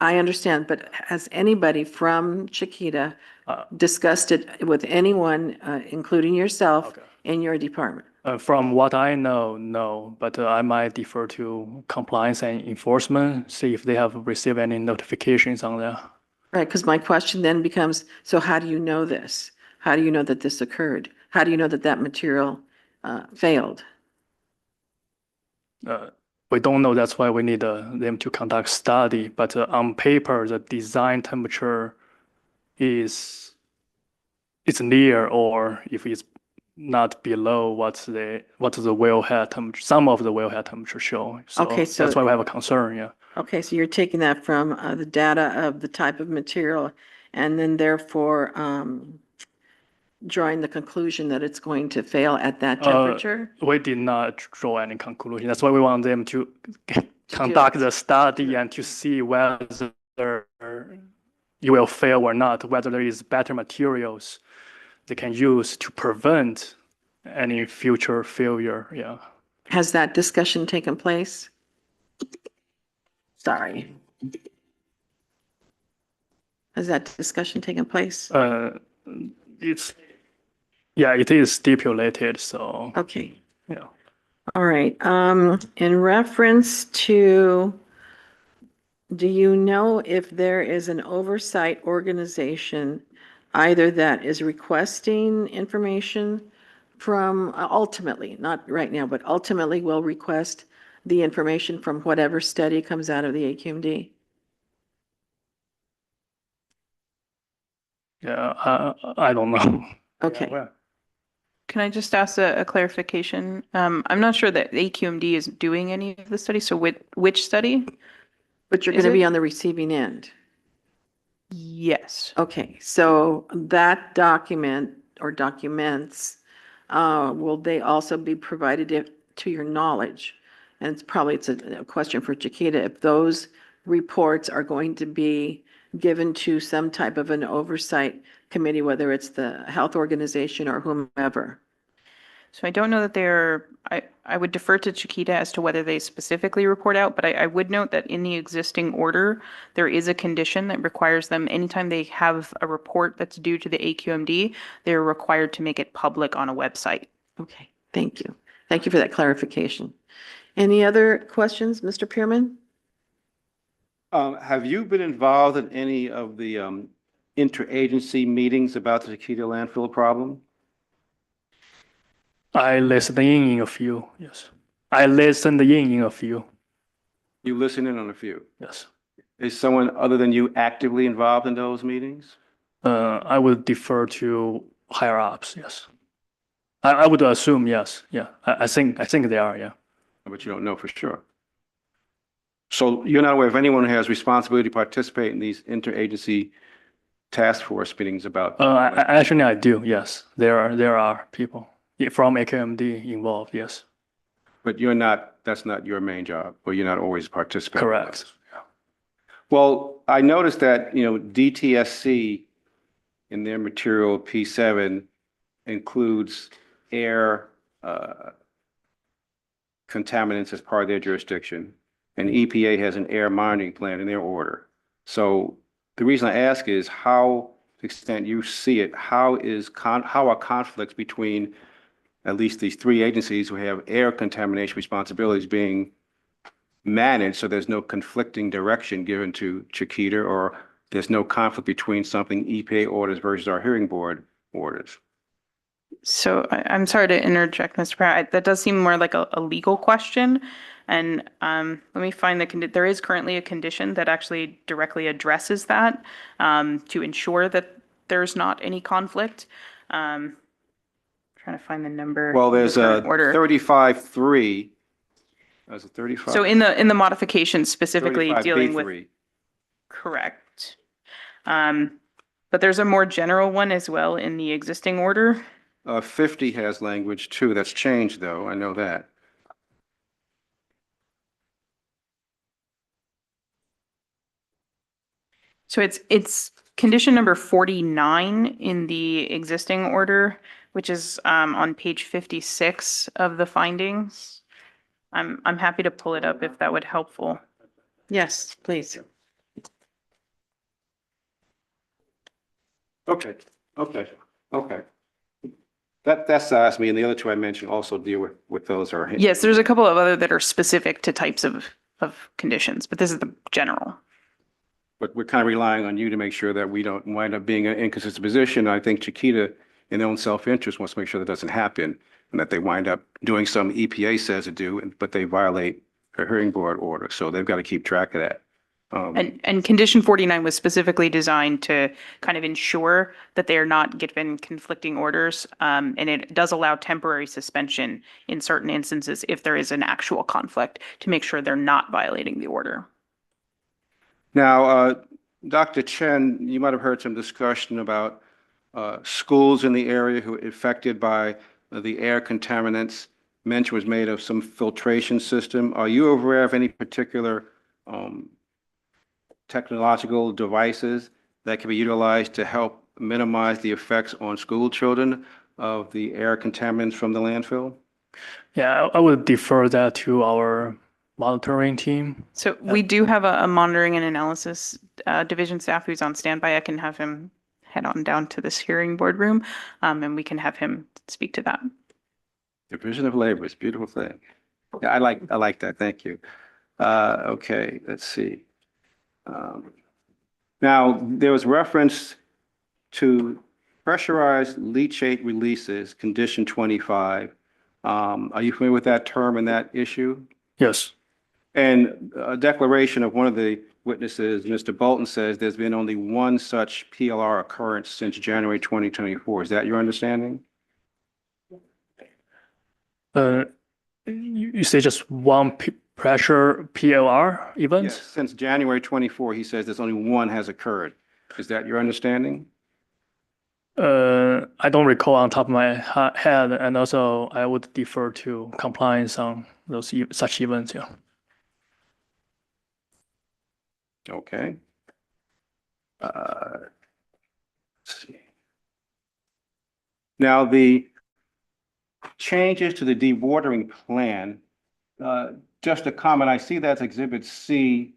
Speaker 1: I understand, but has anybody from Chiquita discussed it with anyone, including yourself,
Speaker 9: Okay.
Speaker 1: in your department?
Speaker 9: From what I know, no, but I might defer to compliance and enforcement, see if they have received any notifications on that.
Speaker 1: Right, because my question then becomes, so how do you know this? How do you know that this occurred? How do you know that that material failed?
Speaker 9: We don't know, that's why we need them to conduct study, but on paper, the design temperature is near, or if it's not below what the wellhead temperature, some of the wellhead temperature show.
Speaker 1: Okay, so-
Speaker 9: that's why we have a concern, yeah.
Speaker 1: Okay, so you're taking that from the data of the type of material and then therefore drawing the conclusion that it's going to fail at that temperature?
Speaker 9: We did not draw any conclusion. That's why we want them to conduct the study and to see whether you will fail or not, whether there is better materials they can use to prevent any future failure, yeah.
Speaker 1: Has that discussion taken place? Sorry. Has that discussion taken place?
Speaker 9: It is stipulated, so,
Speaker 1: Okay.
Speaker 9: yeah.
Speaker 1: All right. In reference to, do you know if there is an oversight organization either that is requesting information from, ultimately, not right now, but ultimately will request the information from whatever study comes out of the AQMD?
Speaker 9: Yeah, I don't know.
Speaker 1: Okay.
Speaker 9: Yeah,
Speaker 6: Can I just ask a clarification? I'm not sure that AQMD is doing any of the studies, so which study?
Speaker 1: But you're
Speaker 6: Is
Speaker 1: going to be
Speaker 6: it?
Speaker 1: on the receiving end.
Speaker 6: Yes.
Speaker 1: Okay, so that document or documents, will they also be provided to your knowledge? And it's a question for Chiquita, if those reports are going to be given to some type of an oversight committee, whether it's the health organization or whomever.
Speaker 6: So I don't know that I would defer to Chiquita as to whether they specifically report out, but I would note that in the existing order, there is a condition that requires them, anytime they have a report that's due to the AQMD, they're required to make it public on a website.
Speaker 1: Okay, thank you. Thank you for that clarification. Any other questions, Mr. Pearman?
Speaker 4: Have you been involved in any of the interagency meetings about the Chiquita landfill problem?
Speaker 9: I listened in a few, yes. I listened in a few,
Speaker 4: You listen in on a few.
Speaker 9: yes.
Speaker 4: Is someone other than you actively involved in those meetings?
Speaker 9: I would defer to higher ups, yes. I would assume, yes, yeah. I think they are, yeah.
Speaker 4: But you don't know for sure. So you're not aware of anyone who has responsibility to participate in these interagency task force meetings about?
Speaker 9: Actually, I do, yes. There are people from AQMD involved, yes.
Speaker 4: But that's not your main job, or you're not always participating.
Speaker 9: Correct. Yeah.
Speaker 4: Well, I noticed that, DTSC in their material P7 includes air contaminants as part of their jurisdiction, and EPA has an air monitoring plan in their order. So the reason I ask is how, to the extent you see it, how are conflicts between at least these three agencies who have air contamination responsibilities being managed, so there's no conflicting direction given to Chiquita, or there's no conflict between something EPA orders versus our hearing board orders?
Speaker 6: So I'm sorry to interject, Mr. Pratt. That does seem more like a legal question. And let me find there is currently a condition that actually directly addresses that to ensure that there's not any conflict. Trying to find the number.
Speaker 4: Well,
Speaker 6: in the
Speaker 4: there's a
Speaker 6: current order.
Speaker 4: 35.3. There's a 35.
Speaker 6: So in the modifications specifically dealing with.
Speaker 4: 35B3.
Speaker 6: Correct. But there's a more general one as well in the existing order.
Speaker 4: 50 has language too. That's changed though. I know that.
Speaker 6: So it's condition number 49 in the existing order, which is on page 56 of the findings. I'm happy to pull it up if that would helpful.
Speaker 1: Yes, please.
Speaker 4: Okay. That size me, and the other two I mentioned also deal with those are.
Speaker 6: Yes, there's a couple of other that are specific to types of conditions, but this is the general.
Speaker 4: But we're kind of relying on you to make sure that we don't wind up being in an inconsistent position. I think Chiquita, in their own self-interest, wants to make sure that doesn't happen and that they wind up doing some EPA says to do, but they violate a hearing board order. So they've got to keep track of that.
Speaker 6: And condition 49 was specifically designed to kind of ensure that they are not given conflicting orders. And it does allow temporary suspension in certain instances if there is an actual conflict to make sure they're not violating the order.
Speaker 4: Now, Dr. Chen, you might have heard some discussion about schools in the area who are affected by the air contaminants. Mention was made of some filtration system. Are you aware of any particular technological devices that can be utilized to help minimize the effects on school children of the air contaminants from the landfill?
Speaker 9: Yeah, I would defer that to our monitoring team.
Speaker 6: So we do have a monitoring and analysis division staff who's on standby. I can have him head on down to this hearing board room, and we can have him speak to that.
Speaker 4: Division of labor is a beautiful thing. Yeah, I like that. Thank you. Okay, let's see. Now, there was reference to pressurized leachate releases, condition 25. Are you familiar with that term and that issue?
Speaker 9: Yes.
Speaker 4: And a declaration of one of the witnesses, Mr. Bolton, says there's been only one such PLR occurrence since January 2024. Is that your understanding?
Speaker 9: You say just one pressure PLR event?
Speaker 4: Yes, since January 24, he says there's only one has occurred. Is that your understanding?
Speaker 9: I don't recall on top of my head, and also I would defer to compliance on those such events. Yeah.
Speaker 4: Okay. Let's see. Now, the changes to the dewatering plan, just a comment, I see that's Exhibit Z.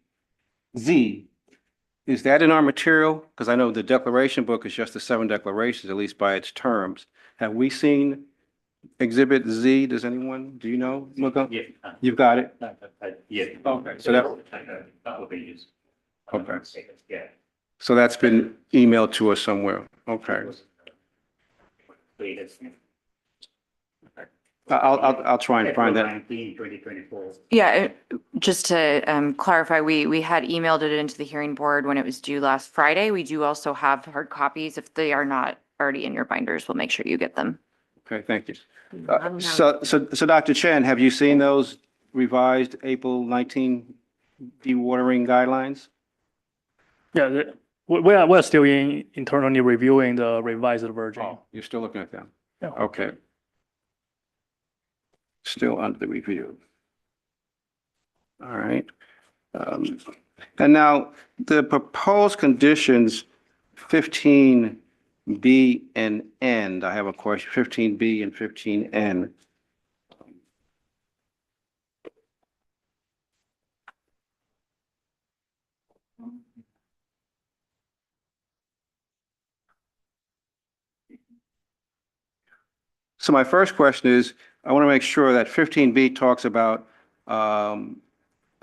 Speaker 4: Is that in our material? Because I know the declaration book is just the 7 declarations, at least by its terms. Have we seen Exhibit Z? Does anyone, do you know?
Speaker 2: Yeah.
Speaker 4: You've got it?
Speaker 2: Yeah.
Speaker 4: Okay, so that,
Speaker 2: Okay. Yeah.
Speaker 4: so that's been emailed to us somewhere. Okay. I'll try and find that.
Speaker 2: 2024.
Speaker 8: Yeah, just to clarify, we had emailed it into the hearing board when it was due last Friday. We do also have hard copies. If they are not already in your binders, we'll make sure you get them.
Speaker 4: Okay, thank you. So Dr. Chen, have you seen those revised April 19 dewatering guidelines?
Speaker 9: Yeah, we're still internally reviewing the revised version.
Speaker 4: Oh, you're still looking at them?
Speaker 9: Yeah.
Speaker 4: Okay. Still under the review. All right. And now the proposed conditions 15B and N, I have a question, 15B and 15N. So my first question is, I want to make sure that 15B talks about a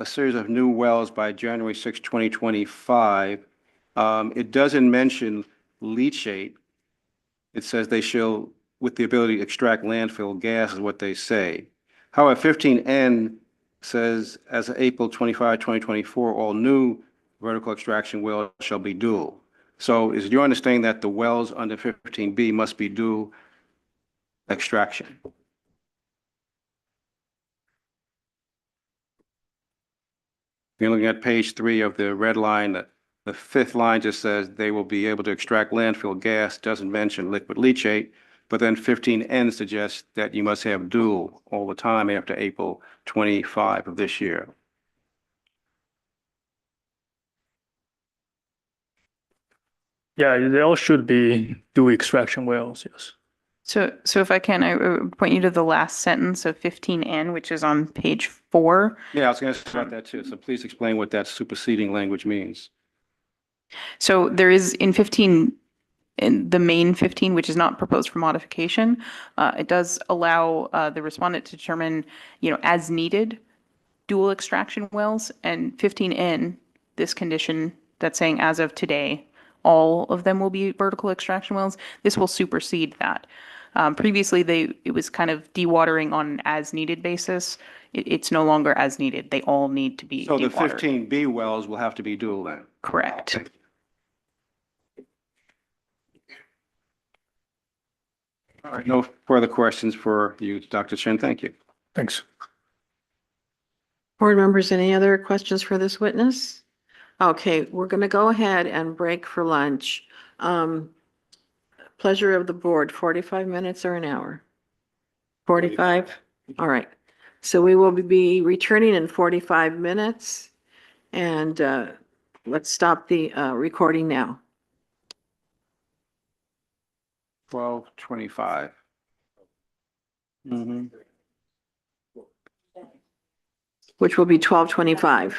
Speaker 4: series of new wells by January 6, 2025. It doesn't mention leachate. It says they shall, with the ability to extract landfill gas is what they say. However, 15N says, as of April 25, 2024, all new vertical extraction wells shall be dual. So is it your understanding that the wells under 15B must be dual extraction? You're looking at page 3 of the red line. The 5th line just says they will be able to extract landfill gas, doesn't mention liquid leachate, but then 15N suggests that you must have dual all the time after April 25 of this year.
Speaker 9: Yeah, they all should be dual extraction wells, yes.
Speaker 6: So if I can, I would point you to the last sentence of 15N, which is on page 4.
Speaker 4: Yeah, I was going to ask about that too. So please explain what that superseding language means.
Speaker 6: So there is in 15 in the main 15, which is not proposed for modification. It does allow the respondent to determine, as needed, dual extraction wells, and 15N, this condition that's saying as of today, all of them will be vertical extraction wells. This will supersede that. Previously, it was kind of dewatering on an as-needed basis. It's no longer as needed. They all need to be
Speaker 4: So the
Speaker 6: dewatered.
Speaker 4: 15B wells will have to be dual then?
Speaker 6: Correct.
Speaker 4: All right, no further questions for you, Dr. Chen. Thank you.
Speaker 5: Thanks.
Speaker 1: Board members, any other questions for this witness? Okay, we're going to go ahead and break for lunch. Pleasure of the board, 45 minutes or an hour? 45? All right. So we will be returning in 45 minutes. And let's stop the recording now.
Speaker 4: 12:25.
Speaker 1: Which will be 12:25.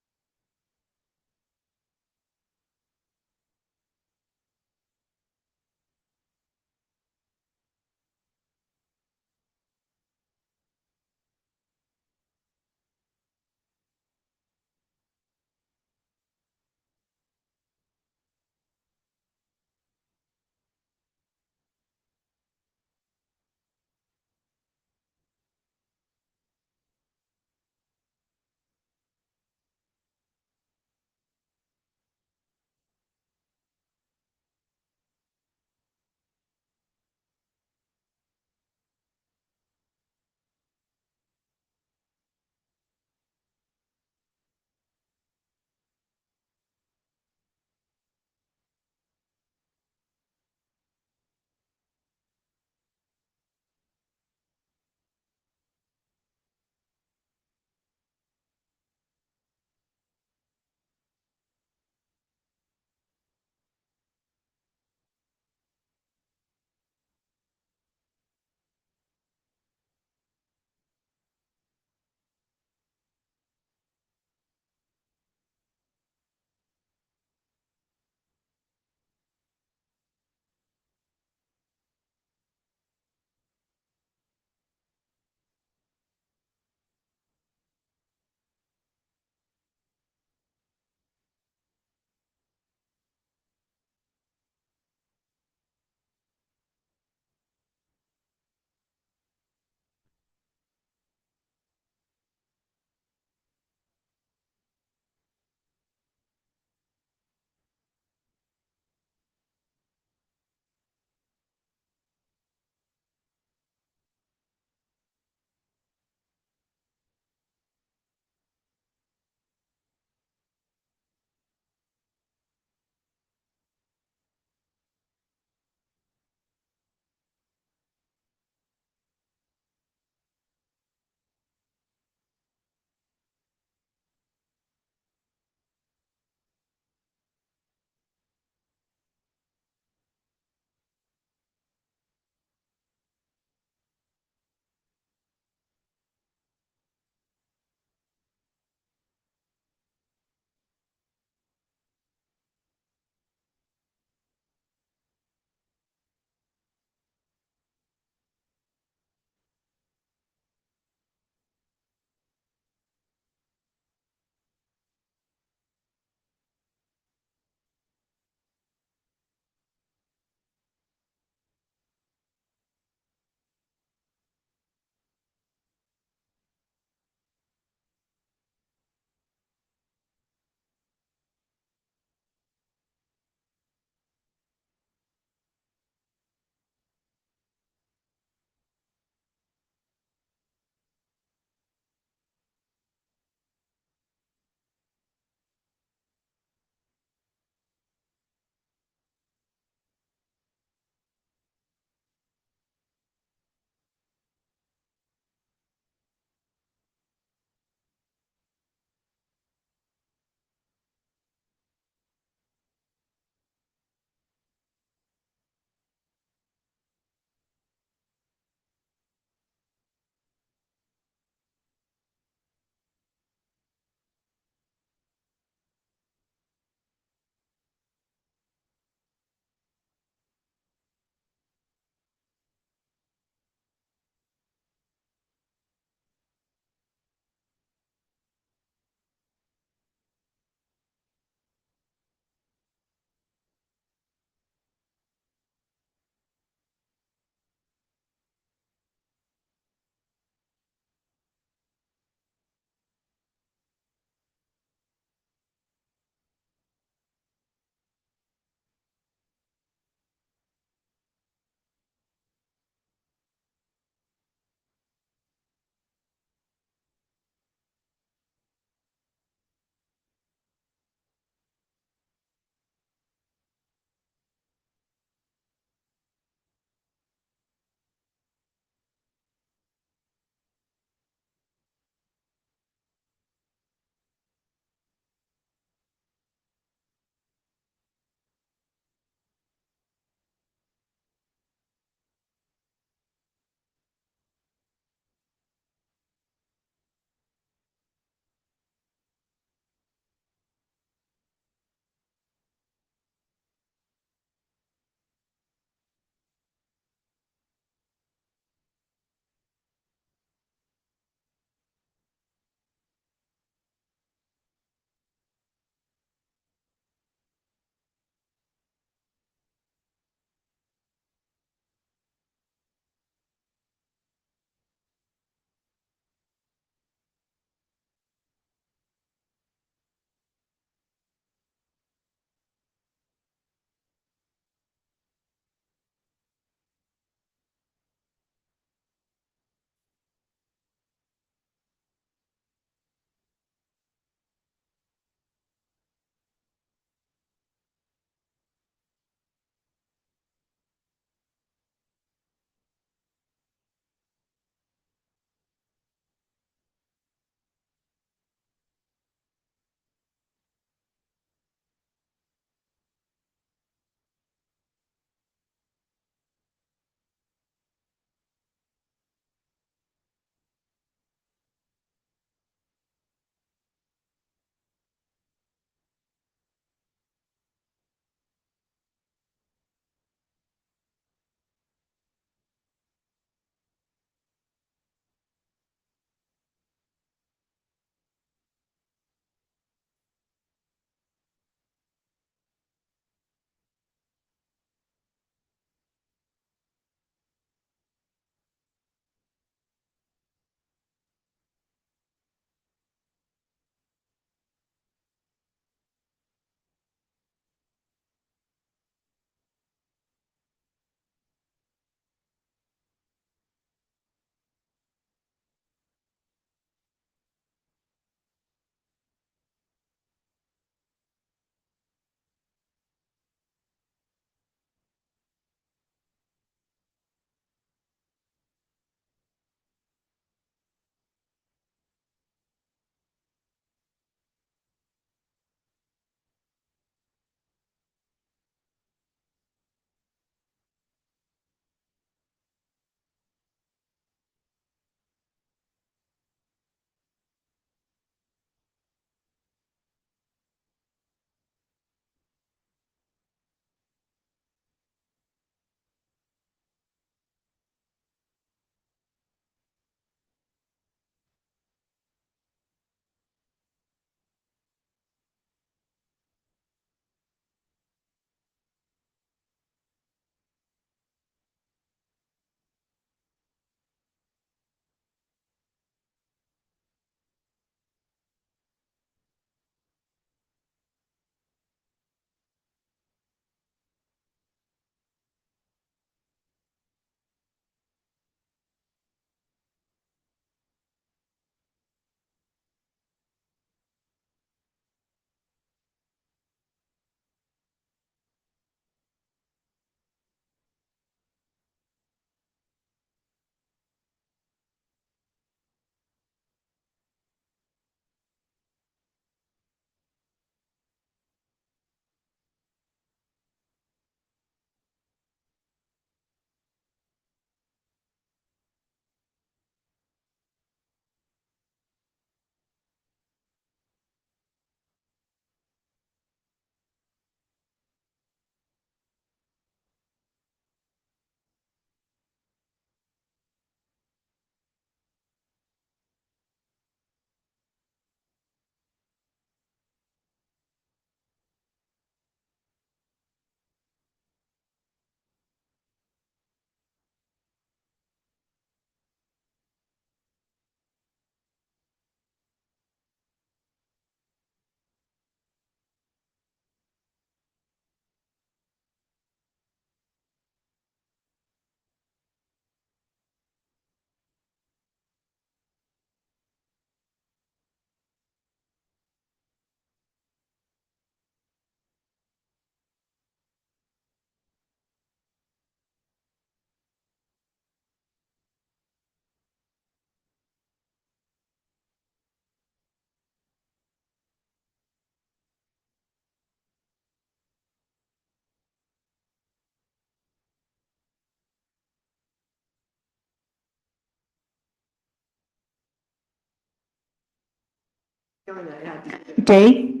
Speaker 12: Dave?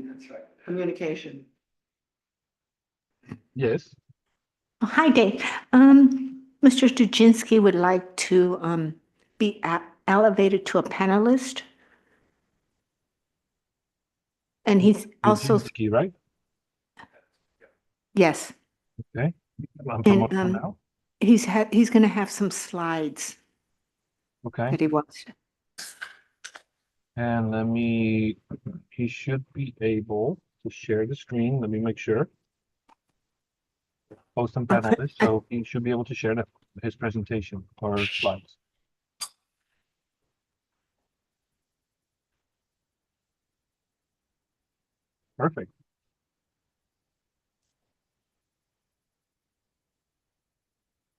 Speaker 1: Communication.
Speaker 9: Yes.
Speaker 12: Oh, hi, Dave. Mr. Studzienski would like to be elevated to a panelist. And he's also,
Speaker 9: Kaczynski, right?
Speaker 12: yes,
Speaker 9: Okay. I'm
Speaker 12: and
Speaker 9: promoting now.
Speaker 12: he's going to have some slides
Speaker 9: Okay.
Speaker 12: that he wants.
Speaker 9: And he should be able to share the screen. Let me make sure. Post on panelist, so he should be able to share his presentation or slides. Perfect.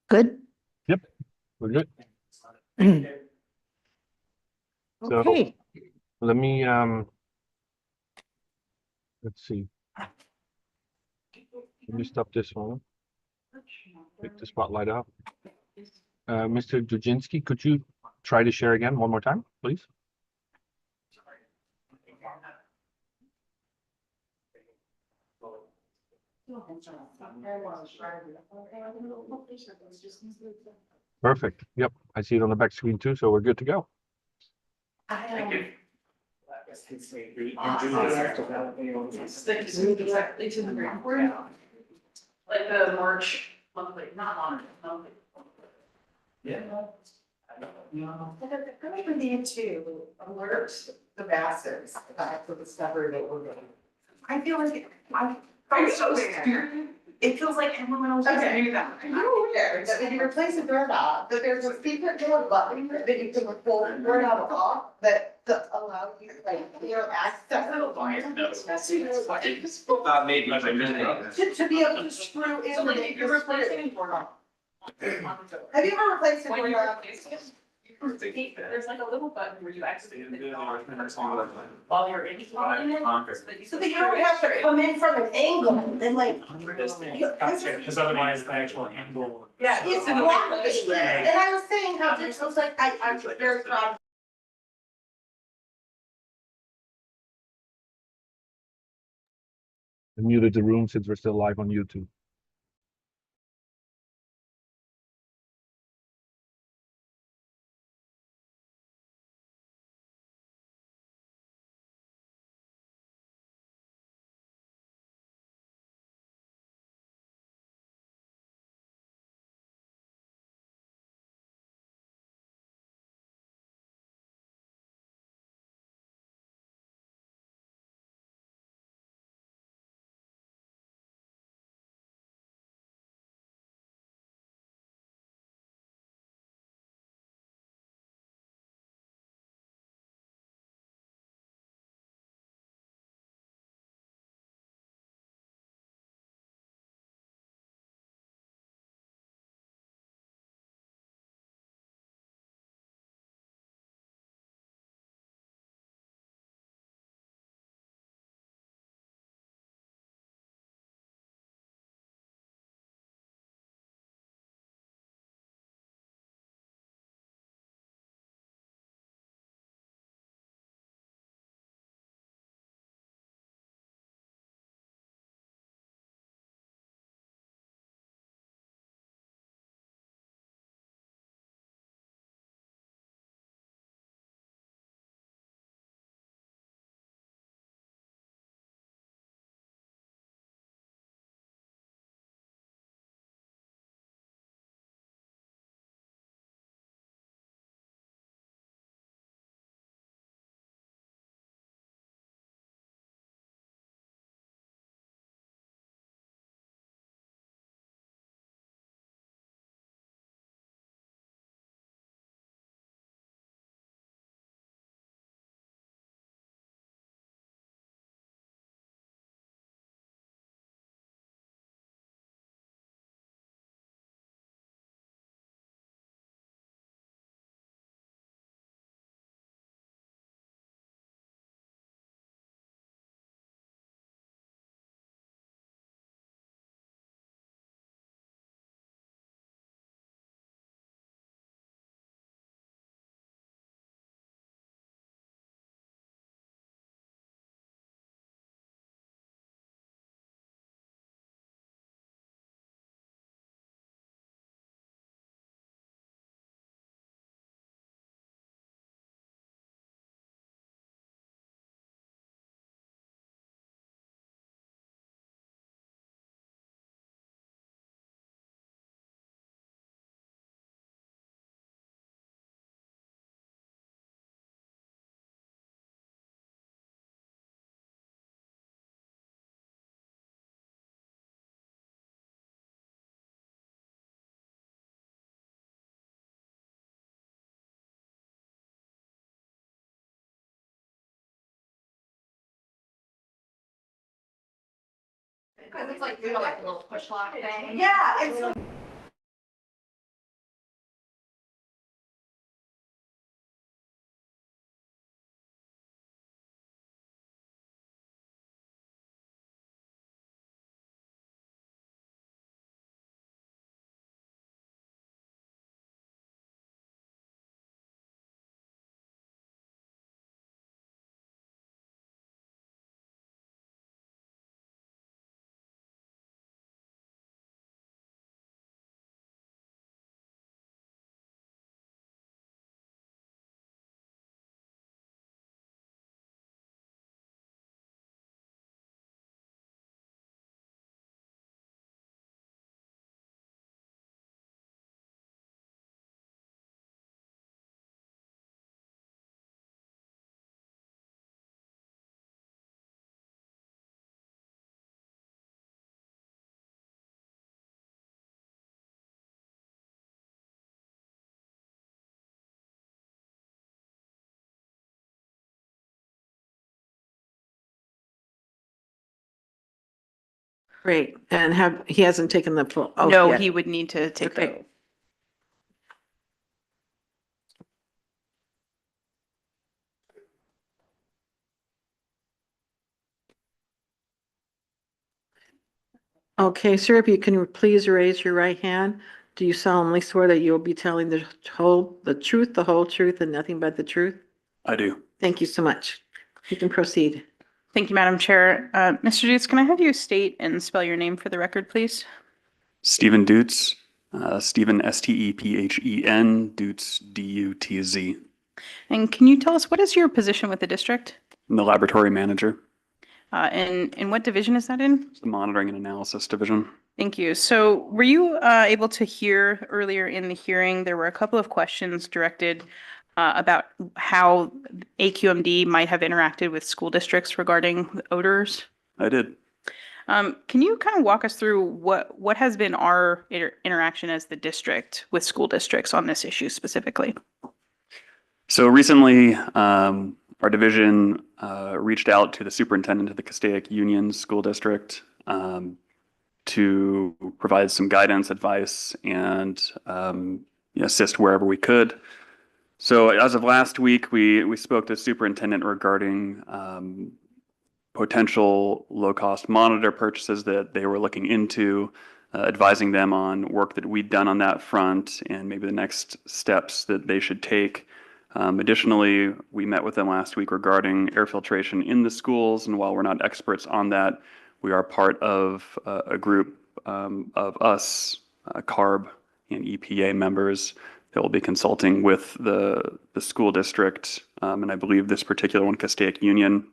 Speaker 12: Good?
Speaker 9: Yep, we're good. So
Speaker 12: Okay.
Speaker 9: let me, let's see. Let me stop this one. Pick the spotlight up. Mr. Dujinski, could you try to share again one more time, please? Perfect. Yep, I see it on the back screen too, so we're good to go.
Speaker 7: Thank you.
Speaker 6: Exactly to the report. Like the March monthly, not monthly.
Speaker 7: Yeah.
Speaker 3: We need to alert the masses about the discovery that we're doing. I feel like I'm so scared. It feels like everyone else just knew that. I know there, that when you replace a doorknob, that there's a secret door button that you can pull the doorknob off that allows you access.
Speaker 7: Maybe.
Speaker 3: To be able to screw in.
Speaker 6: So like you're replacing a doorknob.
Speaker 3: Have you ever replaced a
Speaker 6: When you're
Speaker 3: doorknob?
Speaker 6: replacing it, there's like a little button where you activate the knob while you're in.
Speaker 3: So that you don't have to come in from an angle and like.
Speaker 7: Because otherwise the actual angle.
Speaker 3: Yeah, it's exactly. And I was saying how this was like, I'm very proud.
Speaker 9: I muted the room since we're still live on YouTube.
Speaker 6: Because it's like, a little push lock thing.
Speaker 3: Yeah, it's like.
Speaker 1: Great. And he hasn't taken the full oath
Speaker 6: No,
Speaker 1: yet.
Speaker 6: he would need to take the
Speaker 1: Okay.
Speaker 6: oath.
Speaker 1: Okay, sir, if you can please raise your right hand. Do you solemnly swear that you'll be telling the truth, the whole truth, and nothing but the truth?
Speaker 13: I do.
Speaker 1: Thank you so much. You can proceed.
Speaker 6: Thank you, Madam Chair. Mr. Dukes, can I have you state and spell your name for the record, please?
Speaker 13: Stephen Dutz, Stephen Stephen, Dutz Dutz.
Speaker 6: And can you tell us what is your position with the district?
Speaker 13: I'm the laboratory manager,
Speaker 6: And what division is that in?
Speaker 13: the monitoring and analysis division.
Speaker 6: Thank you. So were you able to hear earlier in the hearing, there were a couple of questions directed about how AQMD might have interacted with school districts regarding odors?
Speaker 13: I did.
Speaker 6: Can you kind of walk us through what has been our interaction as the district with school districts on this issue specifically?
Speaker 13: So recently, our division reached out to the superintendent of the Castaic Union School District to provide some guidance, advice, and assist wherever we could. So as of last week, we spoke to the superintendent regarding potential low-cost monitor purchases that they were looking into, advising them on work that we'd done on that front and maybe the next steps that they should take. Additionally, we met with them last week regarding air filtration in the schools, and while we're not experts on that, we are part of a group of us, CARB and EPA members that will be consulting with the school district. And I believe this particular one, Castaic Union,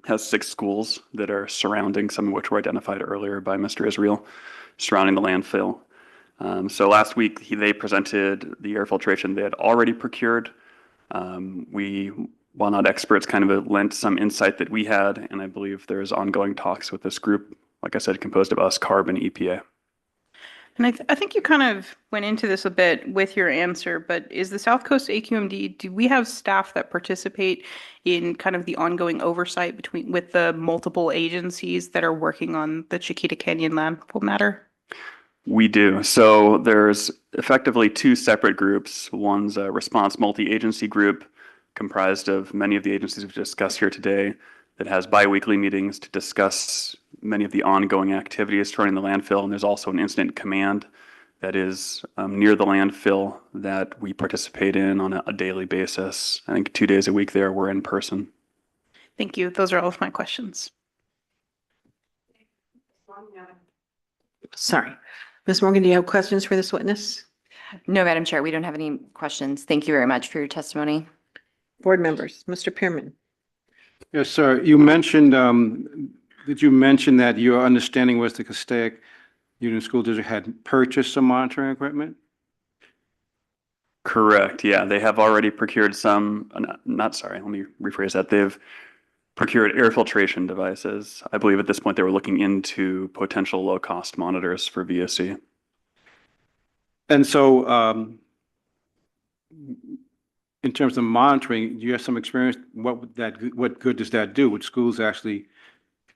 Speaker 13: has 6 schools that are surrounding, some of which were identified earlier by Mr. Israel, surrounding the landfill. So last week, they presented the air filtration they had already procured. We, while not experts, kind of lent some insight that we had, and I believe there's ongoing talks with this group, like I said, composed of us, CARB, and EPA.
Speaker 6: And I think you kind of went into this a bit with your answer, but is the South Coast AQMD, do we have staff that participate in kind of the ongoing oversight with the multiple agencies that are working on the Chiquita Canyon landfill matter?
Speaker 13: We do. So there's effectively 2 separate groups. One's a response multi-agency group comprised of many of the agencies we've discussed here today that has biweekly meetings to discuss many of the ongoing activities surrounding the landfill. And there's also an incident command that is near the landfill that we participate in on a daily basis. I think 2 days a week there, we're in person.
Speaker 6: Thank you. Those are all of my questions.
Speaker 1: Sorry. Ms. Morgan, do you have questions for this witness?
Speaker 8: No, Madam Chair, we don't have any questions. Thank you very much for your testimony.
Speaker 1: Board members, Mr. Pearman.
Speaker 4: Yes, sir. You mentioned, did you mention that your understanding was the Castaic Union School District had purchased some monitoring equipment?
Speaker 13: Correct. Yeah, they have already procured some, let me rephrase that. They've procured air filtration devices. I believe at this point they were looking into potential low-cost monitors for VOC.
Speaker 4: And so, in terms of monitoring, do you have some experience? What good does that do? Would schools actually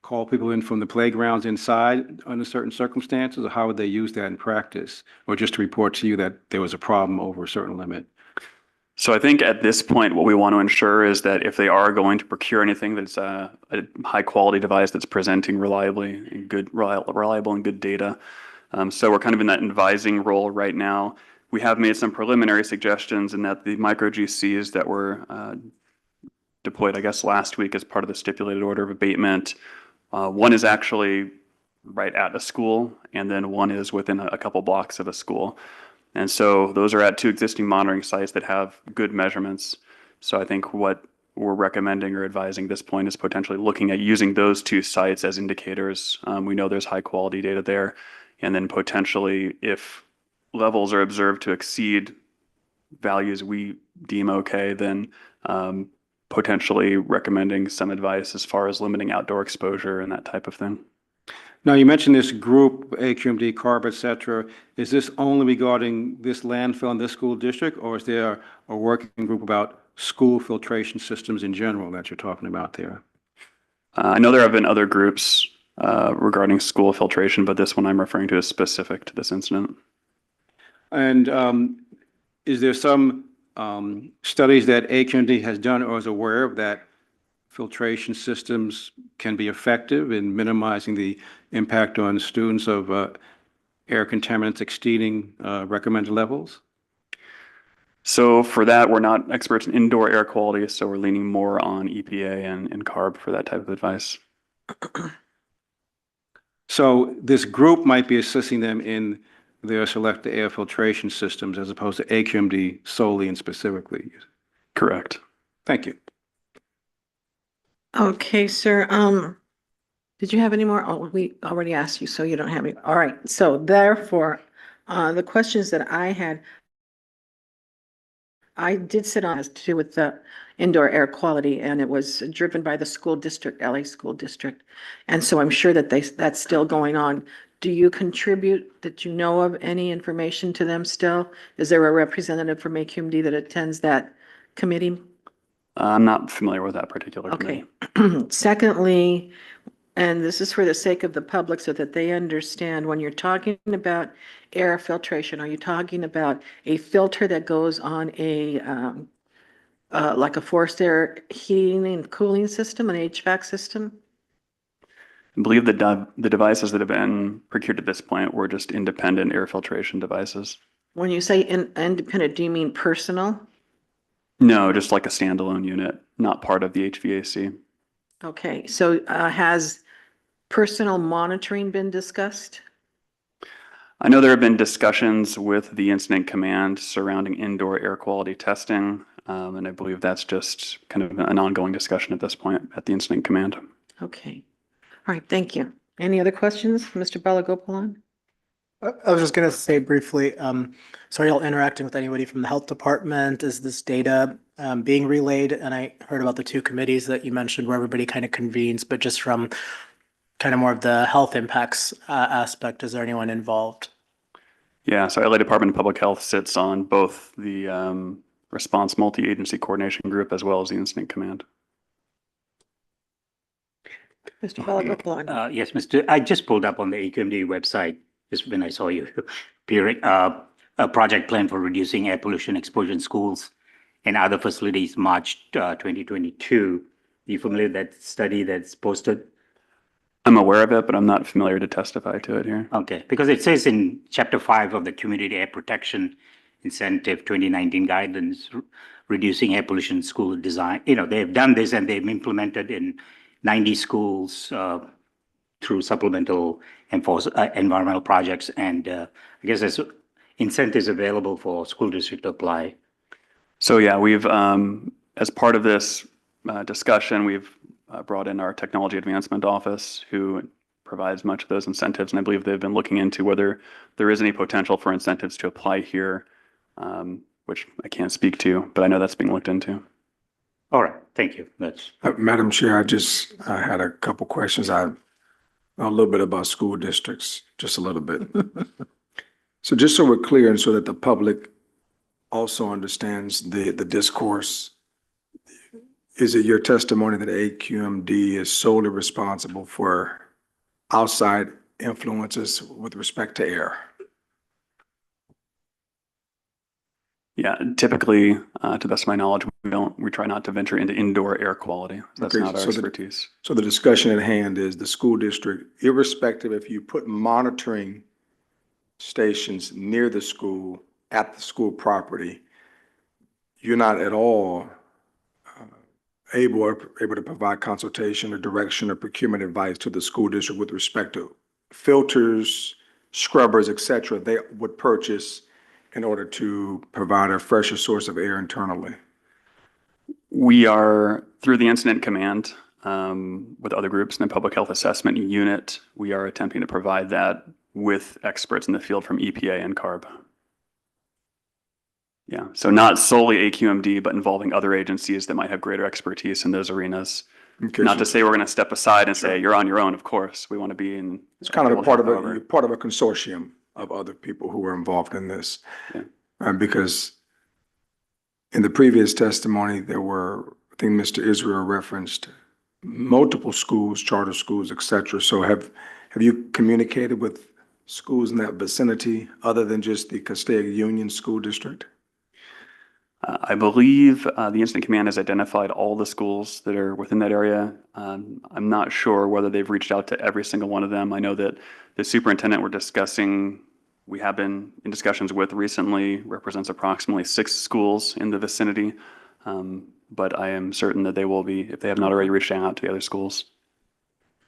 Speaker 4: call people in from the playgrounds inside under certain circumstances, or how would they use that in practice? Or just to report to you that there was a problem over a certain limit?
Speaker 13: So I think at this point, what we want to ensure is that if they are going to procure anything that's a high quality device that's presenting reliably and reliable and good data. So we're kind of in that advising role right now. We have made some preliminary suggestions in that the micro GCs that were deployed, I guess, last week as part of the stipulated order of abatement. One is actually right at a school, and then one is within a couple blocks of a school. And so those are at 2 existing monitoring sites that have good measurements. So I think what we're recommending or advising at this point is potentially looking at using those 2 sites as indicators. We know there's high quality data there. And then potentially if levels are observed to exceed values we deem okay, then potentially recommending some advice as far as limiting outdoor exposure and that type of thing.
Speaker 4: Now, you mentioned this group, AQMD, CARB, et cetera. Is this only regarding this landfill in this school district, or is there a working group about school filtration systems in general that you're talking about there?
Speaker 13: I know there have been other groups regarding school filtration, but this one I'm referring to is specific to this incident.
Speaker 4: And is there some studies that AQMD has done or is aware of that filtration systems can be effective in minimizing the impact on students of air contaminants exceeding recommended levels?
Speaker 13: So for that, we're not experts in indoor air quality, so we're leaning more on EPA and CARB for that type of advice.
Speaker 4: So this group might be assisting them in their selected air filtration systems as opposed to AQMD solely and specifically?
Speaker 13: Correct.
Speaker 4: Thank you.
Speaker 1: Okay, sir. Did you have any more? Oh, we already asked you, so you don't have any. All right. So therefore, the questions that I had, I did sit on has to do with the indoor air quality, and it was driven by the school district, LA School District. And so I'm sure that that's still going on. Do you contribute that you know of any information to them still? Is there a representative from AQMD that attends that committee?
Speaker 13: I'm not familiar with that particular
Speaker 1: Okay.
Speaker 13: committee.
Speaker 1: Secondly, and this is for the sake of the public so that they understand, when you're talking about air filtration, are you talking about a filter that goes on a, like a forced air heating and cooling system, an HVAC system?
Speaker 13: I believe the devices that have been procured at this point were just independent air filtration devices.
Speaker 1: When you say independent, do you mean personal?
Speaker 13: No, just like a standalone unit, not part of the HVAC.
Speaker 1: Okay, so has personal monitoring been discussed?
Speaker 13: I know there have been discussions with the incident command surrounding indoor air quality testing, and I believe that's just kind of an ongoing discussion at this point at the incident command.
Speaker 1: Okay. All right, thank you. Any other questions, Mr. Balagopalan?
Speaker 7: I was just going to say briefly, so are y'all interacting with anybody from the health department? Is this data being relayed? And I heard about the 2 committees that you mentioned where everybody kind of convenes, but just from kind of more of the health impacts aspect, is there anyone involved?
Speaker 13: Yeah, so LA Department of Public Health sits on both the response multi-agency coordination group as well as the incident command.
Speaker 1: Mr. Balagopalan?
Speaker 2: Yes, I just pulled up on the AQMD website just when I saw you appearing, a project plan for reducing air pollution exposure in schools and other facilities, March 2022. Are you familiar with that study that's posted?
Speaker 13: I'm aware of it, but I'm not familiar to testify to it here.
Speaker 2: Okay, because it says in Chapter 5 of the Community Air Protection Incentive 2019 guidance, reducing air pollution in school design. You know, they've done this and they've implemented in 90 schools through supplemental environmental projects. And I guess there's incentives available for school district to apply.
Speaker 13: So yeah, we've, as part of this discussion, we've brought in our technology advancement office who provides much of those incentives. And I believe they've been looking into whether there is any potential for incentives to apply here, which I can't speak to, but I know that's being looked into.
Speaker 2: All right, thank you. That's
Speaker 5: Madam Chair, I had a couple questions. I know a little bit about school districts, just a little bit. So just so we're clear and so that the public also understands the discourse, is it your testimony that AQMD is solely responsible for outside influences with respect to air?
Speaker 13: Yeah, typically, to the best of my knowledge, we try not to venture into indoor air quality. That's
Speaker 5: Okay,
Speaker 13: not our
Speaker 5: so
Speaker 13: expertise.
Speaker 5: So the discussion at hand is the school district, irrespective if you put monitoring stations near the school, at the school property, you're not at all able to provide consultation or direction or procurement advice to the school district with respect to filters, scrubbers, et cetera, they would purchase in order to provide a fresher source of air internally.
Speaker 13: We are, through the incident command, with other groups in the public health assessment unit, we are attempting to provide that with experts in the field from EPA and CARB. Yeah, so not solely AQMD, but involving other agencies that might have greater expertise in those arenas.
Speaker 5: Okay,
Speaker 13: Not to
Speaker 5: so
Speaker 13: say we're going to step aside and
Speaker 5: Sure.
Speaker 13: say, you're on your own, of course. We want to be in.
Speaker 5: it's kind of a part of
Speaker 13: however.
Speaker 5: you're part of a consortium of other people who were involved in this.
Speaker 13: Yeah.
Speaker 5: Because in the previous testimony, there were, I think Mr. Israel referenced multiple schools, charter schools, et cetera. So have you communicated with schools in that vicinity other than just the Castaic Union School District?
Speaker 13: I believe the incident command has identified all the schools that are within that area. I'm not sure whether they've reached out to every single one of them. I know that the superintendent we have been in discussions with recently, represents approximately 6 schools in the vicinity. But I am certain that they will be, if they have not already reached out to the other schools.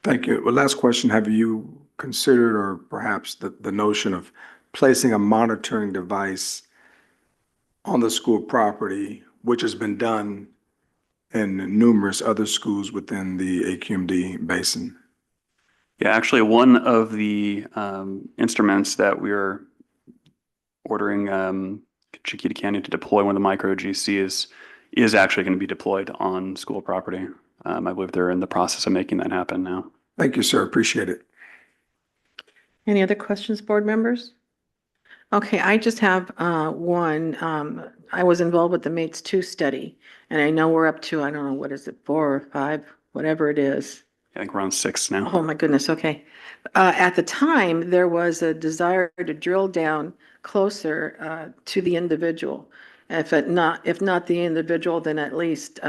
Speaker 5: Thank you. Well, last question, have you considered or perhaps the notion of placing a monitoring device on the school property, which has been done in numerous other schools within the AQMD basin?
Speaker 13: Yeah, actually, one of the instruments that we're ordering Chiquita Canyon to deploy, one of the micro GCs, is actually going to be deployed on school property. I believe they're in the process of making that happen now.
Speaker 5: Thank you, sir. Appreciate it.
Speaker 1: Any other questions, board members? Okay, I just have one. I was involved with the MATES 2 study, and I know we're up to, I don't know, what is it, 4 or 5, whatever it is.
Speaker 13: I think we're on 6 now.
Speaker 1: Oh, my goodness, okay. At the time, there was a desire to drill down closer to the individual. If not the individual, then at least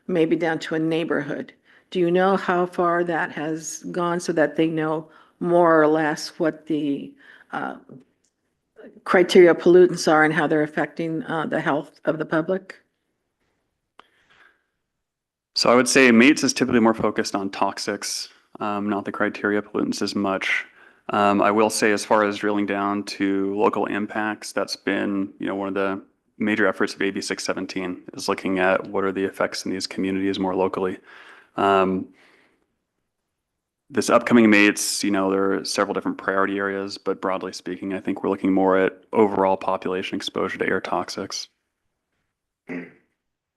Speaker 1: maybe down to a neighborhood. Do you know how far that has gone so that they know more or less what the criteria pollutants are and how they're affecting the health of the public?
Speaker 13: So I would say MATES is typically more focused on toxics, not the criteria pollutants as much. I will say, as far as drilling down to local impacts, that's been, one of the major efforts of AB 617 is looking at what are the effects in these communities more locally. This upcoming MATES, there are several different priority areas, but broadly speaking, I think we're looking more at overall population exposure to air toxics.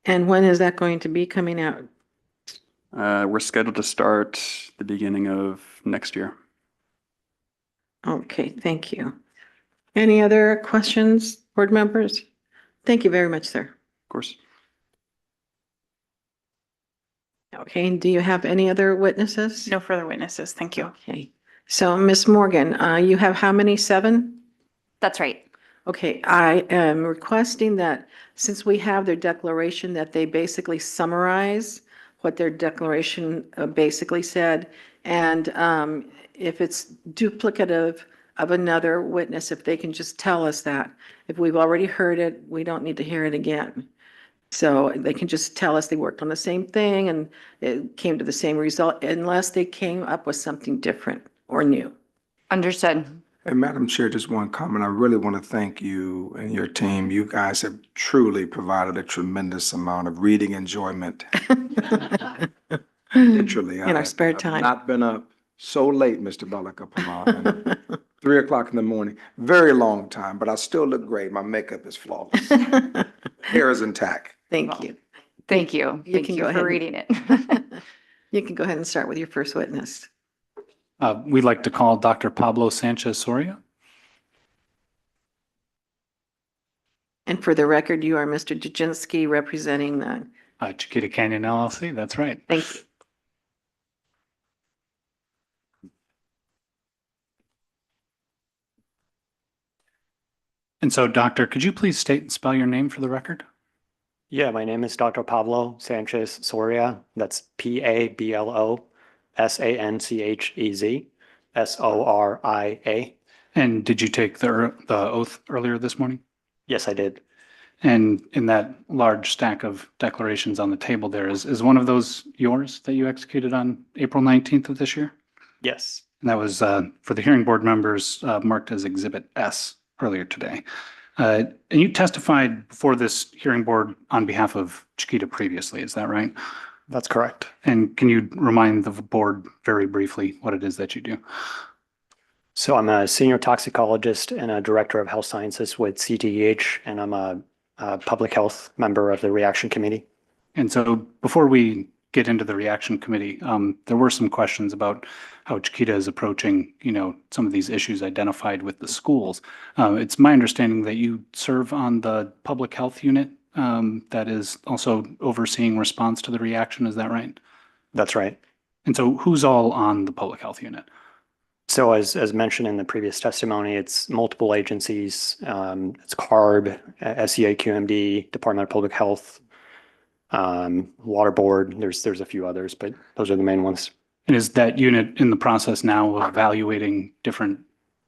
Speaker 1: And when is that going to be coming out?
Speaker 13: We're scheduled to start the beginning of next year.
Speaker 1: Okay, thank you. Any other questions, board members? Thank you very much, sir.
Speaker 13: Of course.
Speaker 1: Okay, and do you have any other witnesses?
Speaker 6: No further witnesses. Thank you.
Speaker 1: Okay, so Ms. Morgan, you have how many, 7?
Speaker 8: That's right.
Speaker 1: Okay, I am requesting that since we have their declaration, that they basically summarize what their declaration basically said. And if it's duplicative of another witness, if they can just tell us that. If we've already heard it, we don't need to hear it again. So they can just tell us they worked on the same thing and it came to the same result, unless they came up with something different or new.
Speaker 8: Understood.
Speaker 5: And Madam Chair, just one comment. I really want to thank you and your team. You guys have truly provided a tremendous amount of reading enjoyment. Literally.
Speaker 1: In our spare time.
Speaker 5: I've not been up so late, Mr. Balakapama. 3 o'clock in the morning. Very long time, but I still look great. My makeup is flawless. Hair is intact.
Speaker 1: Thank you.
Speaker 8: Thank you.
Speaker 1: You
Speaker 8: Thank
Speaker 1: can
Speaker 8: you
Speaker 1: go
Speaker 8: for
Speaker 1: ahead.
Speaker 8: reading it.
Speaker 1: You can go ahead and start with your first witness.
Speaker 14: We'd like to call Dr. Pablo Sanchez Soria.
Speaker 1: And for the record, you are Mr. Dujinski representing the
Speaker 14: Chiquita Canyon LLC, that's right.
Speaker 1: Thank you.
Speaker 14: And so, Doctor, could you please state and spell your name for the record?
Speaker 15: Yeah, my name is Dr. Pablo Sanchez Soria. That's PABLO SANCHEZ
Speaker 14: And did you take the oath earlier this morning?
Speaker 15: Yes, I did.
Speaker 14: And in that large stack of declarations on the table there, is one of those yours that you executed on April 19th of this year?
Speaker 15: Yes.
Speaker 14: And that was for the hearing board members marked as Exhibit S earlier today. And you testified before this hearing board on behalf of Chiquita previously, is that right?
Speaker 15: That's correct.
Speaker 14: And can you remind the board very briefly what it is that you do?
Speaker 15: So I'm a senior toxicologist and a director of health sciences with CTEH, and I'm a public health member of the reaction committee.
Speaker 14: And so before we get into the reaction committee, there were some questions about how Chiquita is approaching, some of these issues identified with the schools. It's my understanding that you serve on the public health unit that is also overseeing response to the reaction. Is that right?
Speaker 15: That's right.
Speaker 14: And so who's all on the public health unit?
Speaker 15: So as mentioned in the previous testimony, it's multiple agencies. It's CARB, AQMD, Department of Public Health, Water Board. There's a few others, but those are the main ones.
Speaker 14: And is that unit in the process now of evaluating different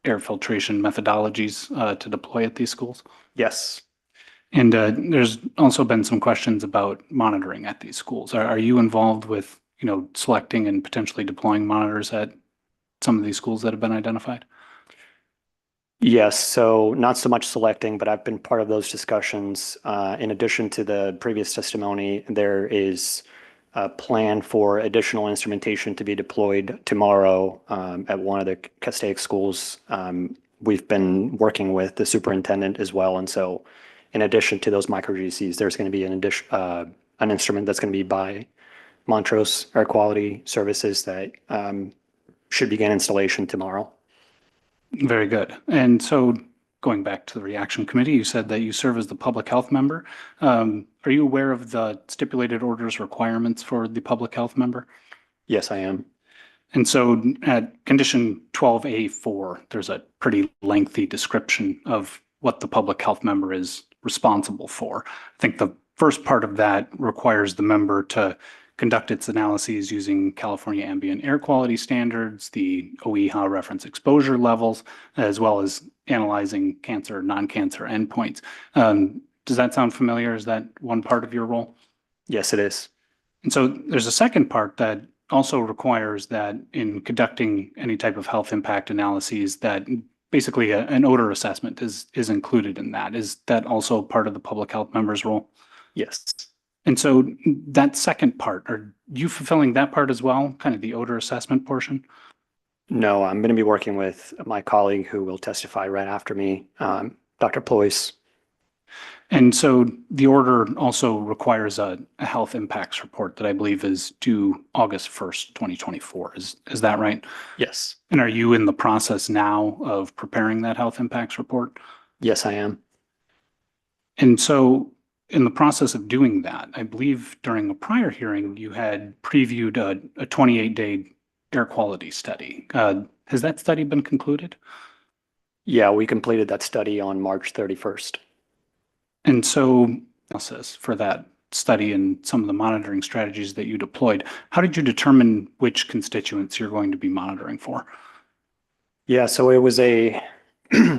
Speaker 14: air filtration methodologies to deploy at these schools?
Speaker 15: Yes.
Speaker 14: And there's also been some questions about monitoring at these schools. Are you involved with, selecting and potentially deploying monitors at some of these schools that have been identified?
Speaker 15: Yes, so not so much selecting, but I've been part of those discussions. In addition to the previous testimony, there is a plan for additional instrumentation to be deployed tomorrow at one of the Castaic schools. We've been working with the superintendent as well, and so in addition to those micro GCs, there's going to be an instrument that's going to be by Montrose Air Quality Services that should begin installation tomorrow.
Speaker 14: Very good. And so going back to the reaction committee, you said that you serve as the public health member. Are you aware of the stipulated orders requirements for the public health member?
Speaker 15: Yes, I am.
Speaker 14: And so at condition 12A4, there's a pretty lengthy description of what the public health member is responsible for. I think the first part of that requires the member to conduct its analyses using California ambient air quality standards, the OEHA reference exposure levels, as well as analyzing cancer, non-cancer endpoints. Does that sound familiar? Is that one part of your role?
Speaker 15: Yes, it is.
Speaker 14: And so there's a second part that also requires that in conducting any type of health impact analyses that basically an odor assessment is included in that. Is that also part of the public health member's role?
Speaker 15: Yes.
Speaker 14: And so that second part, are you fulfilling that part as well, kind of the odor assessment portion?
Speaker 15: No, I'm going to be working with my colleague who will testify right after me, Dr. Ployce.
Speaker 14: And so the order also requires a health impacts report that I believe is due August 1st, 2024. Is that right?
Speaker 15: Yes.
Speaker 14: And are you in the process now of preparing that health impacts report?
Speaker 15: Yes, I am.
Speaker 14: And so in the process of doing that, I believe during a prior hearing, you had previewed a 28-day air quality study. Has that study been concluded?
Speaker 15: Yeah, we completed that study on March 31st.
Speaker 14: And so, analysis for that study and some of the monitoring strategies that you deployed, how did you determine which constituents you're going to be monitoring for?
Speaker 15: Yeah, so it was a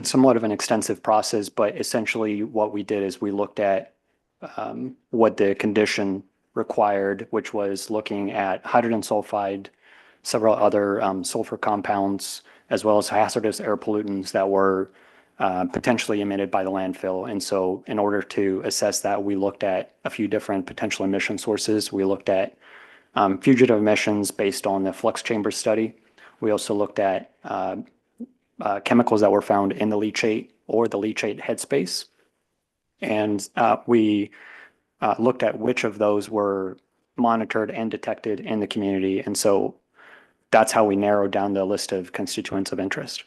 Speaker 15: somewhat of an extensive process, but essentially what we did is we looked at what the condition required, which was looking at hydrogen sulfide, several other sulfur compounds, as well as hazardous air pollutants that were potentially emitted by the landfill. And so in order to assess that, we looked at a few different potential emission sources. We looked at fugitive emissions based on the flux chamber study. We also looked at chemicals that were found in the leachate or the leachate headspace. And we looked at which of those were monitored and detected in the community. And so that's how we narrowed down the list of constituents of interest.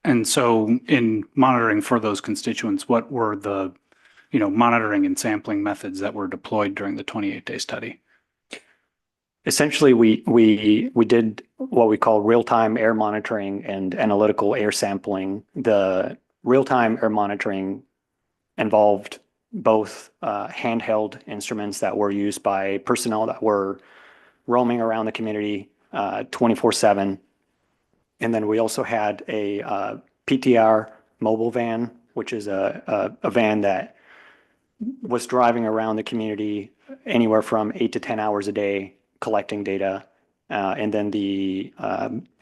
Speaker 14: And so in monitoring for those constituents, what were the monitoring and sampling methods that were deployed during the 28-day study?
Speaker 15: Essentially, we did what we call real-time air monitoring and analytical air sampling. The real-time air monitoring involved both handheld instruments that were used by personnel that were roaming around the community 24/7. And then we also had a PTR mobile van, which is a van that was driving around the community anywhere from 8 to 10 hours a day collecting data. And then the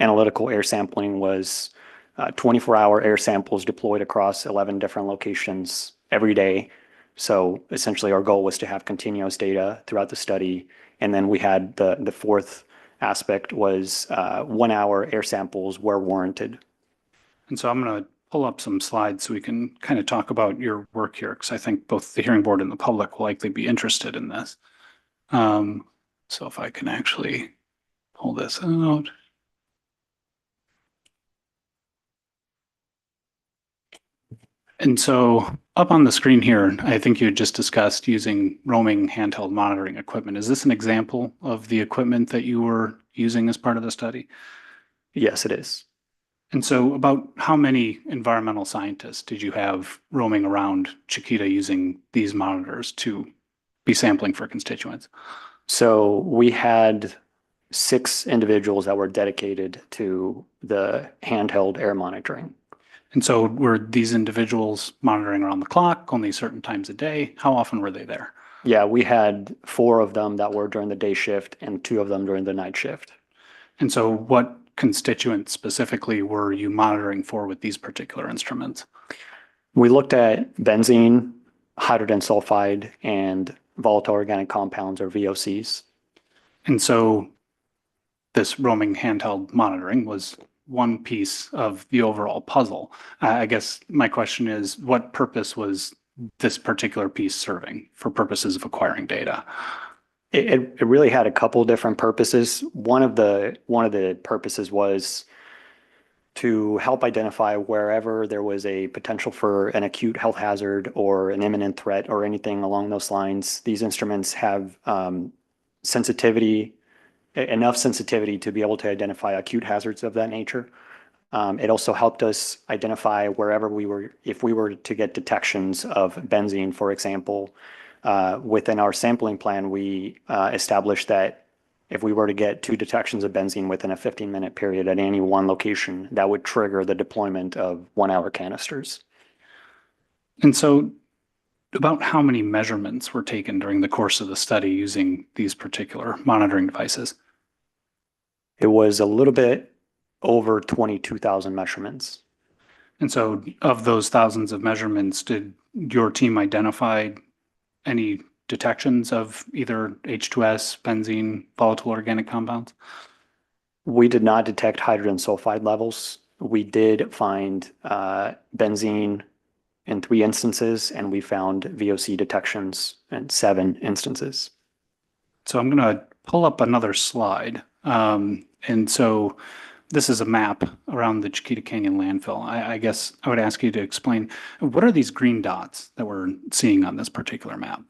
Speaker 15: analytical air sampling was 24-hour air samples deployed across 11 different locations every day. So essentially our goal was to have continuous data throughout the study. And then we had the fourth aspect was 1 hour air samples where warranted.
Speaker 14: And so I'm going to pull up some slides so we can kind of talk about your work here, because I think both the hearing board and the public will likely be interested in this. So if I can actually pull this out. And so up on the screen here, I think you had just discussed using roaming handheld monitoring equipment. Is this an example of the equipment that you were using as part of the study?
Speaker 15: Yes, it is.
Speaker 14: And so about how many environmental scientists did you have roaming around Chiquita using these monitors to be sampling for constituents?
Speaker 15: So we had 6 individuals that were dedicated to the handheld air monitoring.
Speaker 14: And so were these individuals monitoring around the clock, only certain times a day? How often were they there?
Speaker 15: Yeah, we had 4 of them that were during the day shift and 2 of them during the night shift.
Speaker 14: And so what constituents specifically were you monitoring for with these particular instruments?
Speaker 15: We looked at benzene, hydrogen sulfide, and volatile organic compounds, or VOCs.
Speaker 14: And so this roaming handheld monitoring was one piece of the overall puzzle. I guess my question is, what purpose was this particular piece serving for purposes of acquiring data?
Speaker 15: It really had a couple different purposes. One of the purposes was to help identify wherever there was a potential for an acute health hazard or an imminent threat or anything along those lines. These instruments have enough sensitivity to be able to identify acute hazards of that nature. It also helped us identify wherever if we were to get detections of benzene, for example. Within our sampling plan, we established that if we were to get 2 detections of benzene within a 15-minute period at any one location, that would trigger the deployment of 1-hour canisters.
Speaker 14: And so about how many measurements were taken during the course of the study using these particular monitoring devices?
Speaker 15: It was a little bit over 22,000 measurements.
Speaker 14: And so of those thousands of measurements, did your team identify any detections of either H2S, benzene, volatile organic compounds?
Speaker 15: We did not detect hydrogen sulfide levels. We did find benzene in 3 instances, and we found VOC detections in 7 instances.
Speaker 14: So I'm going to pull up another slide. And so this is a map around the Chiquita Canyon landfill. I guess I would ask you to explain, what are these green dots that we're seeing on this particular map?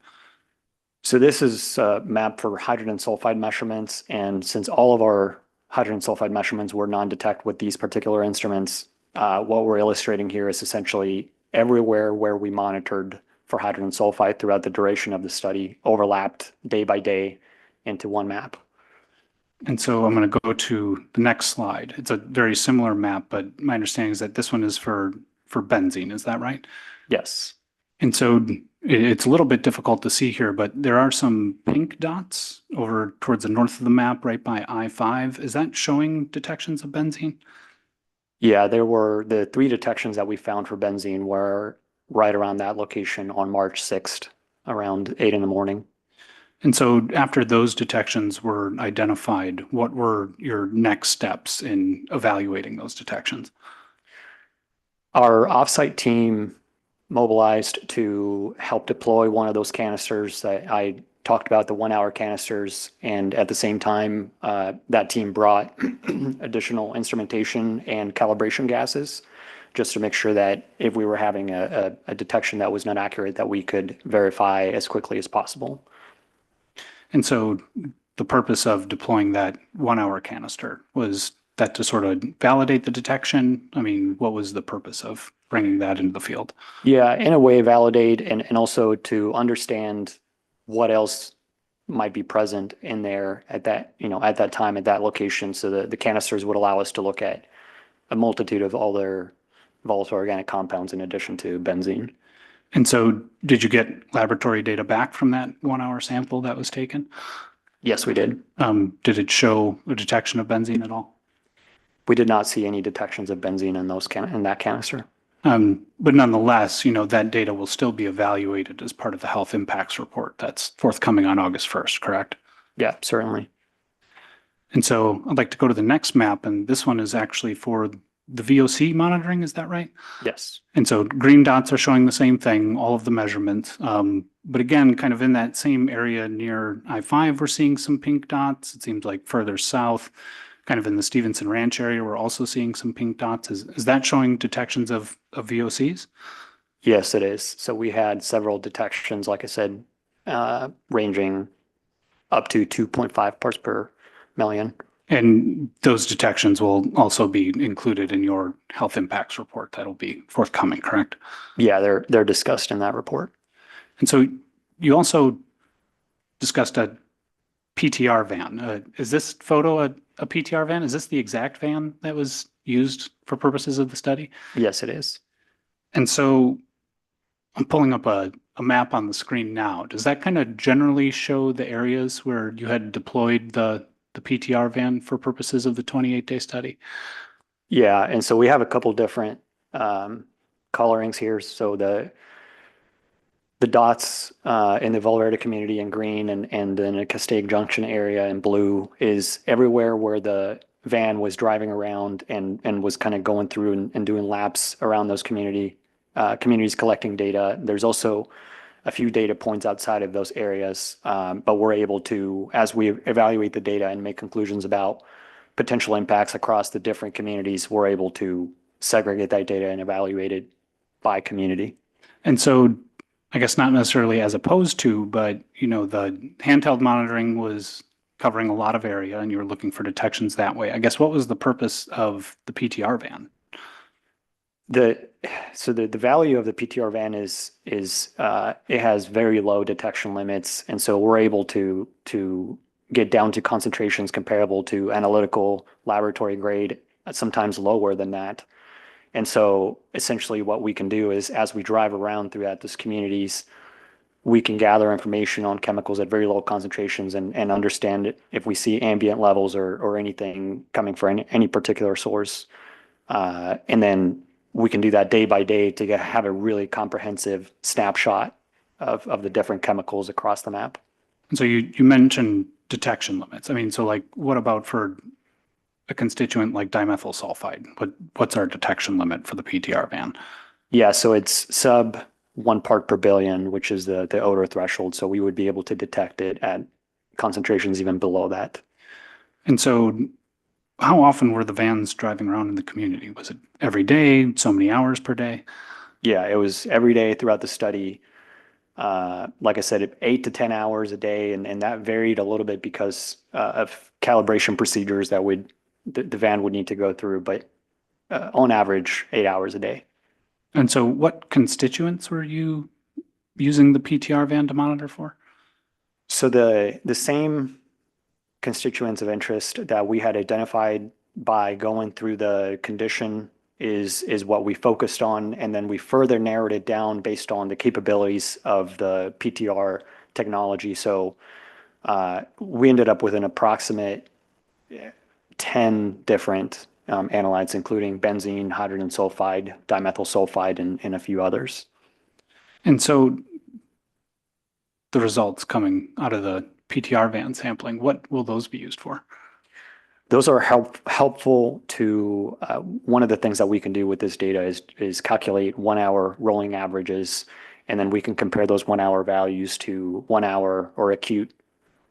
Speaker 15: So this is a map for hydrogen sulfide measurements, and since all of our hydrogen sulfide measurements were non-detect with these particular instruments, what we're illustrating here is essentially everywhere where we monitored for hydrogen sulfide throughout the duration of the study overlapped day by day into one map.
Speaker 14: And so I'm going to go to the next slide. It's a very similar map, but my understanding is that this one is for benzene. Is that right?
Speaker 15: Yes.
Speaker 14: And so it's a little bit difficult to see here, but there are some pink dots over towards the north of the map, right by I-5. Is that showing detections of benzene?
Speaker 15: Yeah, there were the 3 detections that we found for benzene were right around that location on March 6th, around 8 in the morning.
Speaker 14: And so after those detections were identified, what were your next steps in evaluating those detections?
Speaker 15: Our offsite team mobilized to help deploy one of those canisters that I talked about, the 1-hour canisters. And at the same time, that team brought additional instrumentation and calibration gases just to make sure that if we were having a detection that was not accurate, that we could verify as quickly as possible.
Speaker 14: And so the purpose of deploying that 1 hour canister was that to sort of validate the detection? I mean, what was the purpose of bringing that into the field?
Speaker 15: Yeah, in a way, validate and also to understand what else might be present in there at that, at that time, at that location. So the canisters would allow us to look at a multitude of other volatile organic compounds in addition to benzene.
Speaker 14: And so did you get laboratory data back from that 1 hour sample that was taken?
Speaker 15: Yes, we did.
Speaker 14: Did it show a detection of benzene at all?
Speaker 15: We did not see any detections of benzene in that canister.
Speaker 14: But nonetheless, that data will still be evaluated as part of the health impacts report that's forthcoming on August 1st, correct?
Speaker 15: Yeah, certainly.
Speaker 14: And so I'd like to go to the next map, and this one is actually for the VOC monitoring, is that right?
Speaker 15: Yes.
Speaker 14: And so green dots are showing the same thing, all of the measurements. But again, kind of in that same area near I-5, we're seeing some pink dots. It seems like further south, kind of in the Stevenson Ranch area, we're also seeing some pink dots. Is that showing detections of VOCs?
Speaker 15: Yes, it is. So we had several detections, like I said, ranging up to 2.5 parts per million.
Speaker 14: And those detections will also be included in your health impacts report that'll be forthcoming, correct?
Speaker 15: Yeah, they're discussed in that report.
Speaker 14: And so you also discussed a PTR van. Is this photo a PTR van? Is this the exact van that was used for purposes of the study?
Speaker 15: Yes, it is.
Speaker 14: And so I'm pulling up a map on the screen now. Does that kind of generally show the areas where you had deployed the PTR van for purposes of the 28-day study?
Speaker 15: Yeah, and so we have a couple different colorings here. So the dots in the Valverde community in green and in the Castaic Junction area in blue is everywhere where the van was driving around and was kind of going through and doing laps around those communities collecting data. There's also a few data points outside of those areas, but we're able to, as we evaluate the data and make conclusions about potential impacts across the different communities, we're able to segregate that data and evaluate it by community.
Speaker 14: And so I guess not necessarily as opposed to, but the handheld monitoring was covering a lot of area and you were looking for detections that way. I guess what was the purpose of the PTR van?
Speaker 15: So the value of the PTR van is it has very low detection limits, and so we're able to get down to concentrations comparable to analytical laboratory grade, sometimes lower than that. And so essentially what we can do is as we drive around throughout these communities, we can gather information on chemicals at very low concentrations and understand if we see ambient levels or anything coming from any particular source. And then we can do that day by day to have a really comprehensive snapshot of the different chemicals across the map.
Speaker 14: And so you mentioned detection limits. I mean, so like what about for a constituent like dimethyl sulfide? What's our detection limit for the PTR van?
Speaker 15: Yeah, so it's sub 1 part per billion, which is the odor threshold. So we would be able to detect it at concentrations even below that.
Speaker 14: And so how often were the vans driving around in the community? Was it every day, so many hours per day?
Speaker 15: Yeah, it was every day throughout the study. Like I said, 8 to 10 hours a day, and that varied a little bit because of calibration procedures that the van would need to go through, but on average, 8 hours a day.
Speaker 14: And so what constituents were you using the PTR van to monitor for?
Speaker 15: So the same constituents of interest that we had identified by going through the condition is what we focused on, and then we further narrowed it down based on the capabilities of the PTR technology. So we ended up with an approximate 10 different analytes, including benzene, hydrogen sulfide, dimethyl sulfide, and a few others.
Speaker 14: And so the results coming out of the PTR van sampling, what will those be used for?
Speaker 15: Those are helpful to, one of the things that we can do with this data is calculate 1 hour rolling averages, and then we can compare those 1 hour values to 1 hour or acute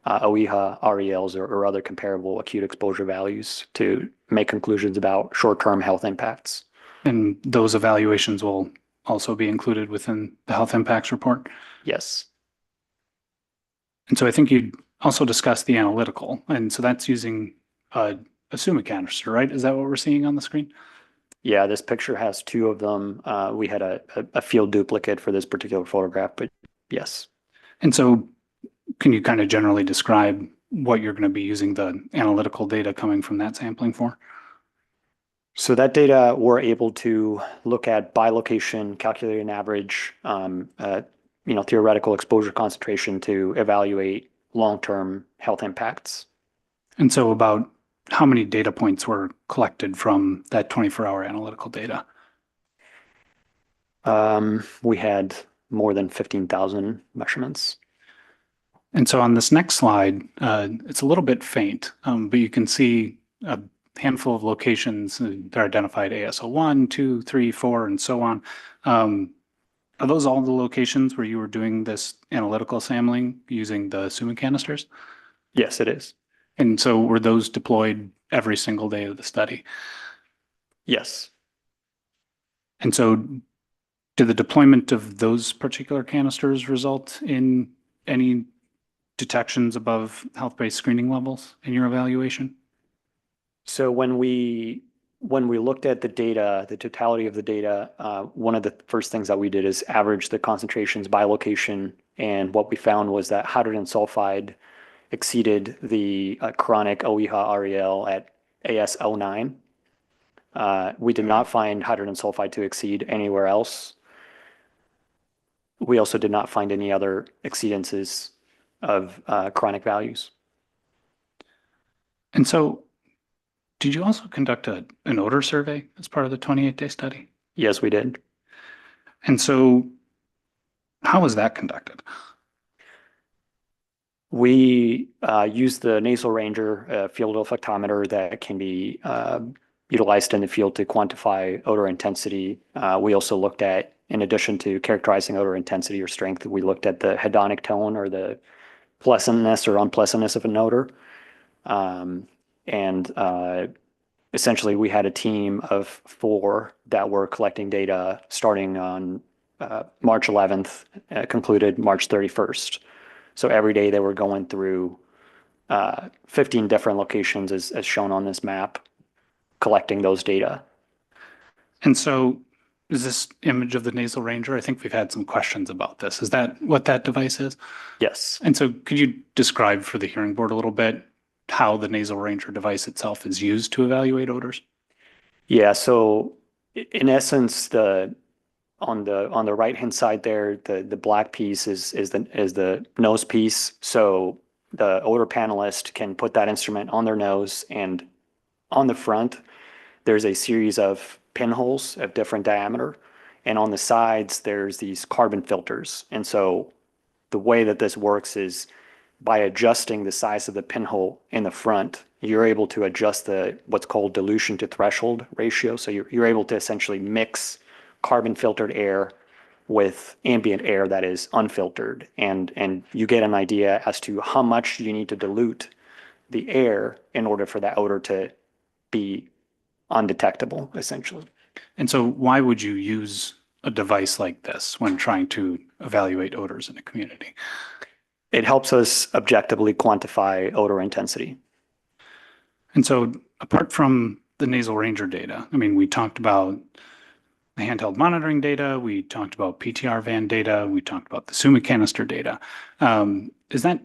Speaker 15: OEHA, RELs, or other comparable acute exposure values to make conclusions about short-term health impacts.
Speaker 14: And those evaluations will also be included within the health impacts report?
Speaker 15: Yes.
Speaker 14: And so I think you also discussed the analytical, and so that's using a summa canister, right? Is that what we're seeing on the screen?
Speaker 15: Yeah, this picture has two of them. We had a field duplicate for this particular photograph, but yes.
Speaker 14: And so can you kind of generally describe what you're going to be using the analytical data coming from that sampling for?
Speaker 15: So that data, we're able to look at by location, calculate an average, theoretical exposure concentration to evaluate long-term health impacts.
Speaker 14: And so about how many data points were collected from that 24-hour analytical data?
Speaker 15: We had more than 15,000 measurements.
Speaker 14: And so on this next slide, it's a little bit faint, but you can see a handful of locations that are identified ASO 1, 2, 3, 4, and so on. Are those all the locations where you were doing this analytical sampling using the summa canisters?
Speaker 15: Yes, it is.
Speaker 14: And so were those deployed every single day of the study?
Speaker 15: Yes.
Speaker 14: And so did the deployment of those particular canisters result in any detections above health-based screening levels in your evaluation?
Speaker 15: So when we looked at the data, the totality of the data, one of the first things that we did is average the concentrations by location. And what we found was that hydrogen sulfide exceeded the chronic OEHA-REL at AS09. We did not find hydrogen sulfide to exceed anywhere else. We also did not find any other exceedances of chronic values.
Speaker 14: And so did you also conduct an odor survey as part of the 28-day study?
Speaker 15: Yes, we did.
Speaker 14: And so how was that conducted?
Speaker 15: We used the nasal ranger field olfactometer that can be utilized in the field to quantify odor intensity. We also looked at, in addition to characterizing odor intensity or strength, we looked at the hedonic tone or the pleasantness or unpleasantness of an odor. Essentially, we had a team of 4 that were collecting data starting on March 11th, concluded March 31st. So every day they were going through 15 different locations as shown on this map, collecting those data.
Speaker 14: And so is this image of the nasal ranger? I think we've had some questions about this. Is that what that device is?
Speaker 15: Yes.
Speaker 14: And so could you describe for the hearing board a little bit how the nasal ranger device itself is used to evaluate odors?
Speaker 15: Yeah, so in essence, on the right-hand side there, the black piece is the nose piece. So the odor panelist can put that instrument on their nose, and on the front, there's a series of pinholes of different diameter. And on the sides, there's these carbon filters. And so the way that this works is by adjusting the size of the pinhole in the front, you're able to adjust the what's called dilution to threshold ratio. So you're able to essentially mix carbon filtered air with ambient air that is unfiltered, and you get an idea as to how much you need to dilute the air in order for that odor to be undetectable, essentially.
Speaker 14: And so why would you use a device like this when trying to evaluate odors in a community?
Speaker 15: It helps us objectively quantify odor intensity.
Speaker 14: And so apart from the nasal ranger data, I mean, we talked about the handheld monitoring data, we talked about PTR van data, we talked about the summa canister data. Is that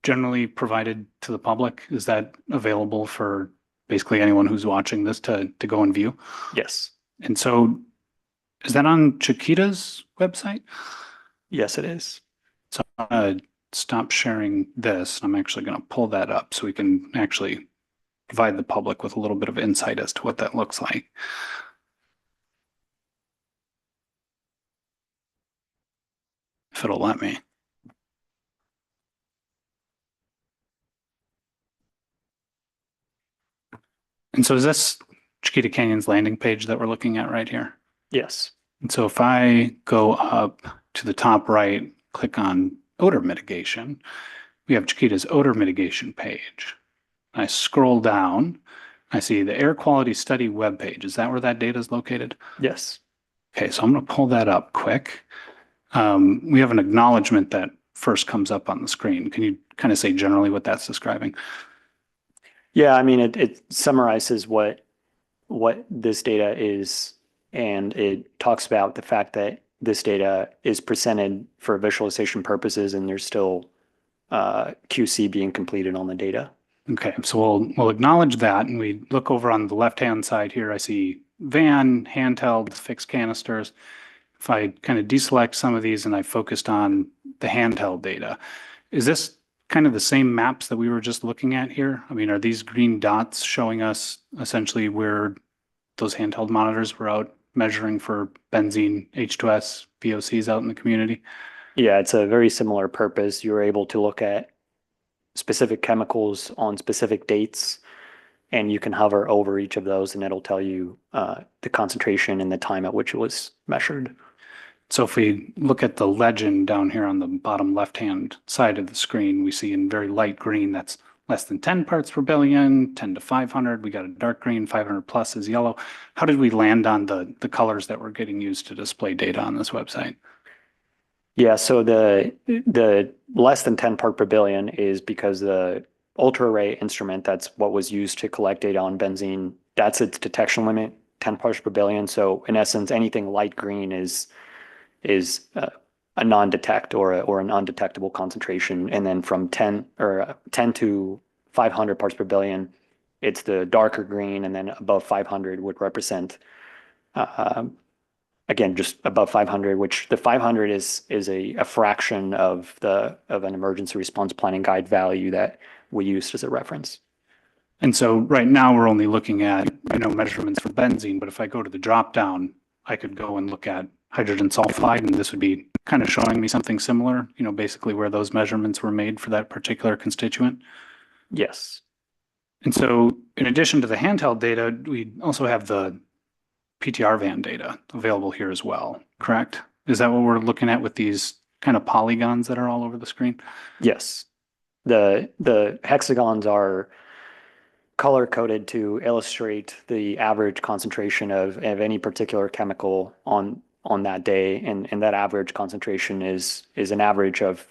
Speaker 14: generally provided to the public? Is that available for basically anyone who's watching this to go and view?
Speaker 15: Yes.
Speaker 14: And so is that on Chiquita's website?
Speaker 15: Yes, it is.
Speaker 14: So I'm going to stop sharing this. I'm actually going to pull that up so we can actually provide the public with a little bit of insight as to what that looks like. If it'll let me. And so is this Chiquita Canyon's landing page that we're looking at right here?
Speaker 15: Yes.
Speaker 14: And so if I go up to the top right, click on odor mitigation, we have Chiquita's odor mitigation page. I scroll down I see the air quality study webpage. Is that where that data is located?
Speaker 15: Yes.
Speaker 14: Okay, so I'm going to pull that up quick. We have an acknowledgement that first comes up on the screen. Can you kind of say generally what that's describing?
Speaker 15: Yeah, I mean, it summarizes what this data is, and it talks about the fact that this data is presented for visualization purposes, and there's still QC being completed on the data.
Speaker 14: Okay, so we'll acknowledge that, and we look over on the left-hand side here. I see van, handheld, fixed canisters. If I kind of deselect some of these and I focused on the handheld data, is this kind of the same maps that we were just looking at here? I mean, are these green dots showing us essentially where those handheld monitors were out measuring for benzene, H2S, VOCs out in the community?
Speaker 15: Yeah, it's a very similar purpose. You're able to look at specific chemicals on specific dates, and you can hover over each of those and it'll tell you the concentration and the time at which it was measured.
Speaker 14: So if we look at the legend down here on the bottom left-hand side of the screen, we see in very light green that's less than 10 parts per billion, 10 to 500. We got a dark green, 500 plus is yellow. How did we land on the colors that were getting used to display data on this website?
Speaker 15: Yeah, so the less than 10 part per billion is because the ultra-array instrument, that's what was used to collect data on benzene, that's its detection limit, 10 parts per billion. So in essence, anything light green is a non-detect or an undetectable concentration. And then from 10 to 500 parts per billion, it's the darker green, and then above 500 would represent again, just above 500, which the 500 is a fraction of an emergency response planning guide value that we used as a reference.
Speaker 14: And so right now we're only looking at, measurements for benzene, but if I go to the drop down, I could go and look at hydrogen sulfide, and this would be kind of showing me something similar, basically where those measurements were made for that particular constituent.
Speaker 15: Yes.
Speaker 14: And so in addition to the handheld data, we also have the PTR van data available here as well, correct? Is that what we're looking at with these kind of polygons that are all over the screen?
Speaker 15: Yes. The hexagons are color coded to illustrate the average concentration of any particular chemical on that day, and that average concentration is an average of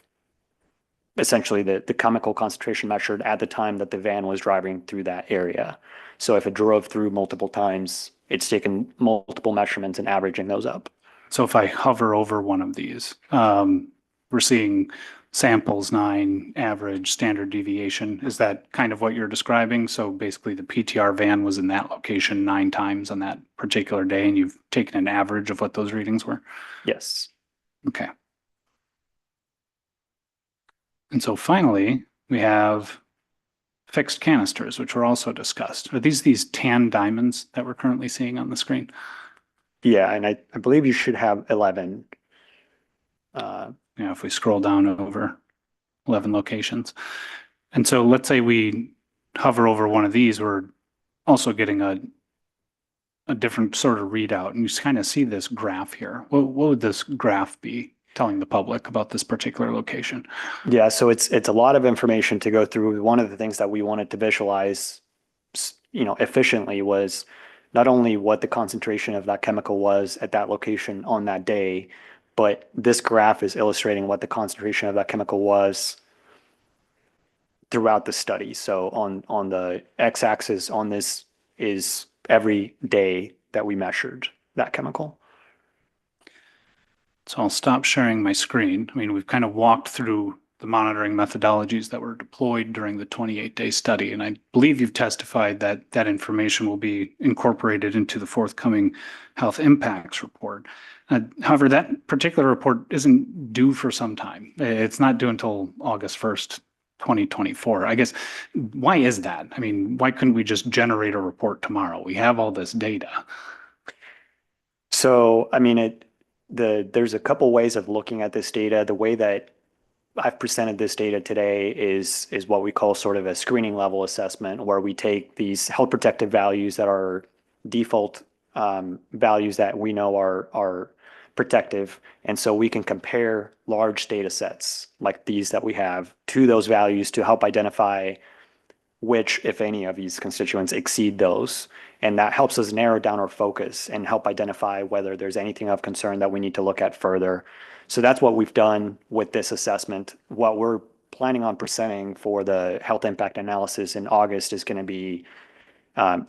Speaker 15: essentially the chemical concentration measured at the time that the van was driving through that area. So if it drove through multiple times, it's taken multiple measurements and averaging those up.
Speaker 14: So if I hover over one of these, we're seeing samples 9, average, standard deviation. Is that kind of what you're describing? So basically the PTR van was in that location 9 times on that particular day, and you've taken an average of what those readings were?
Speaker 15: Yes.
Speaker 14: Okay. And so finally, we have fixed canisters, which were also discussed. Are these tan diamonds that we're currently seeing on the screen?
Speaker 15: Yeah, and I believe you should have 11.
Speaker 14: If we scroll down over 11 locations. And so let's say we hover over one of these, we're also getting a different sort of readout, and you kind of see this graph here. What would this graph be telling the public about this particular location?
Speaker 15: Yeah, so it's a lot of information to go through. One of the things that we wanted to visualize, efficiently was not only what the concentration of that chemical was at that location on that day, but this graph is illustrating what the concentration of that chemical was throughout the study. So on the x-axis on this is every day that we measured that chemical.
Speaker 14: So I'll stop sharing my screen. I mean, we've kind of walked through the monitoring methodologies that were deployed during the 28-day study, and I believe you've testified that that information will be incorporated into the forthcoming health impacts report. However, that particular report isn't due for some time. It's not due until August 1st, 2024. I guess, why is that? I mean, why couldn't we just generate a report tomorrow? We have all this data.
Speaker 15: So, I mean, there's a couple ways of looking at this data. The way that I've presented this data today is what we call sort of a screening level assessment, where we take these health protective values that are default values that we know are protective. And so we can compare large data sets like these that we have to those values to help identify which, if any, of these constituents exceed those. And that helps us narrow down our focus and help identify whether there's anything of concern that we need to look at further. So that's what we've done with this assessment. What we're planning on presenting for the health impact analysis in August is going to be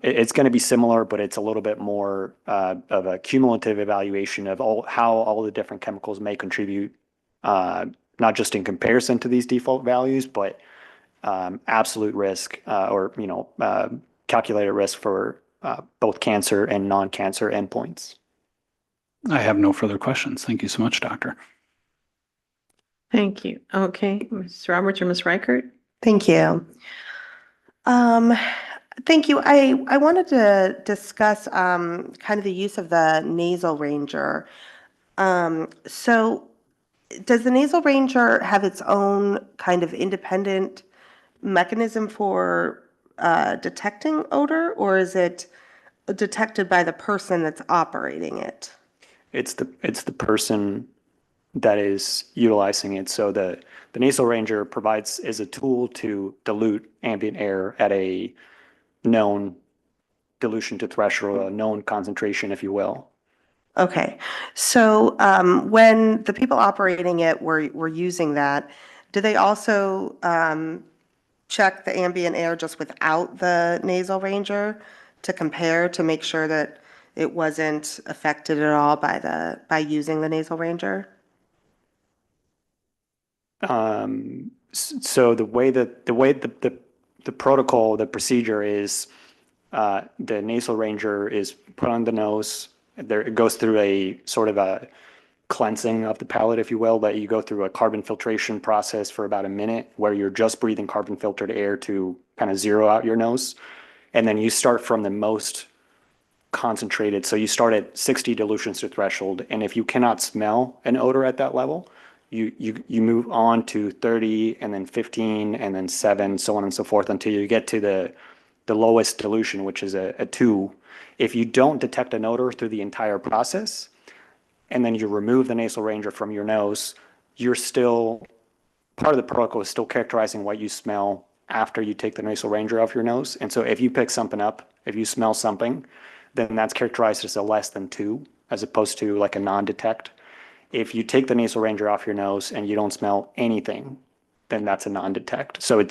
Speaker 15: it's going to be similar, but it's a little bit more of a cumulative evaluation of how all the different chemicals may contribute, not just in comparison to these default values, but absolute risk or calculated risk for both cancer and non-cancer endpoints.
Speaker 14: I have no further questions. Thank you so much, Doctor.
Speaker 1: Thank you. Okay, Ms. Roberts or Ms. Reichert?
Speaker 10: Thank you. Thank you. I wanted to discuss kind of the use of the nasal ranger. So does the nasal ranger have its own kind of independent mechanism for detecting odor, or is it detected by the person that's operating it?
Speaker 15: It's the person that is utilizing it. So the nasal ranger is a tool to dilute ambient air at a known dilution to threshold, a known concentration, if you will.
Speaker 10: Okay, so when the people operating it were using that, do they also check the ambient air just without the nasal ranger to compare to make sure that it wasn't affected at all by using the nasal ranger?
Speaker 15: So the way the protocol, the procedure is, the nasal ranger is put on the nose. It goes through a sort of a cleansing of the palate, if you will, that you go through a carbon filtration process for about a minute where you're just breathing carbon filtered air to kind of zero out your nose. And then you start from the most concentrated. So you start at 60 dilutions to threshold. And if you cannot smell an odor at that level, you move on to 30 and then 15 and then 7, so on and so forth until you get to the lowest dilution, which is a 2. If you don't detect an odor through the entire process, and then you remove the nasal ranger from your nose, you're still, part of the protocol is still characterizing what you smell after you take the nasal ranger off your nose. And so if you pick something up, if you smell something, then that's characterized as a less than 2, as opposed to like a non-detect. If you take the nasal ranger off your nose and you don't smell anything, then that's a non-detect. So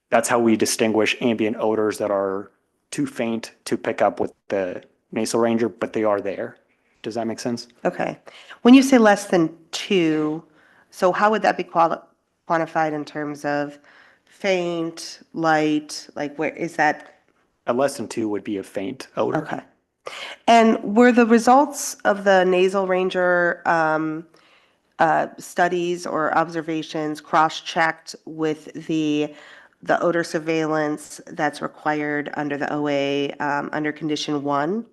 Speaker 15: that's how we distinguish ambient odors that are too faint to pick up with the nasal ranger, but they are there. Does that make sense?
Speaker 10: Okay. When you say less than 2, so how would that be quantified in terms of faint, light, like where is that?
Speaker 15: A less than 2 would be a faint odor.
Speaker 10: Okay. And were the results of the nasal ranger studies or observations cross-checked with the odor surveillance that's required under the OA under condition 1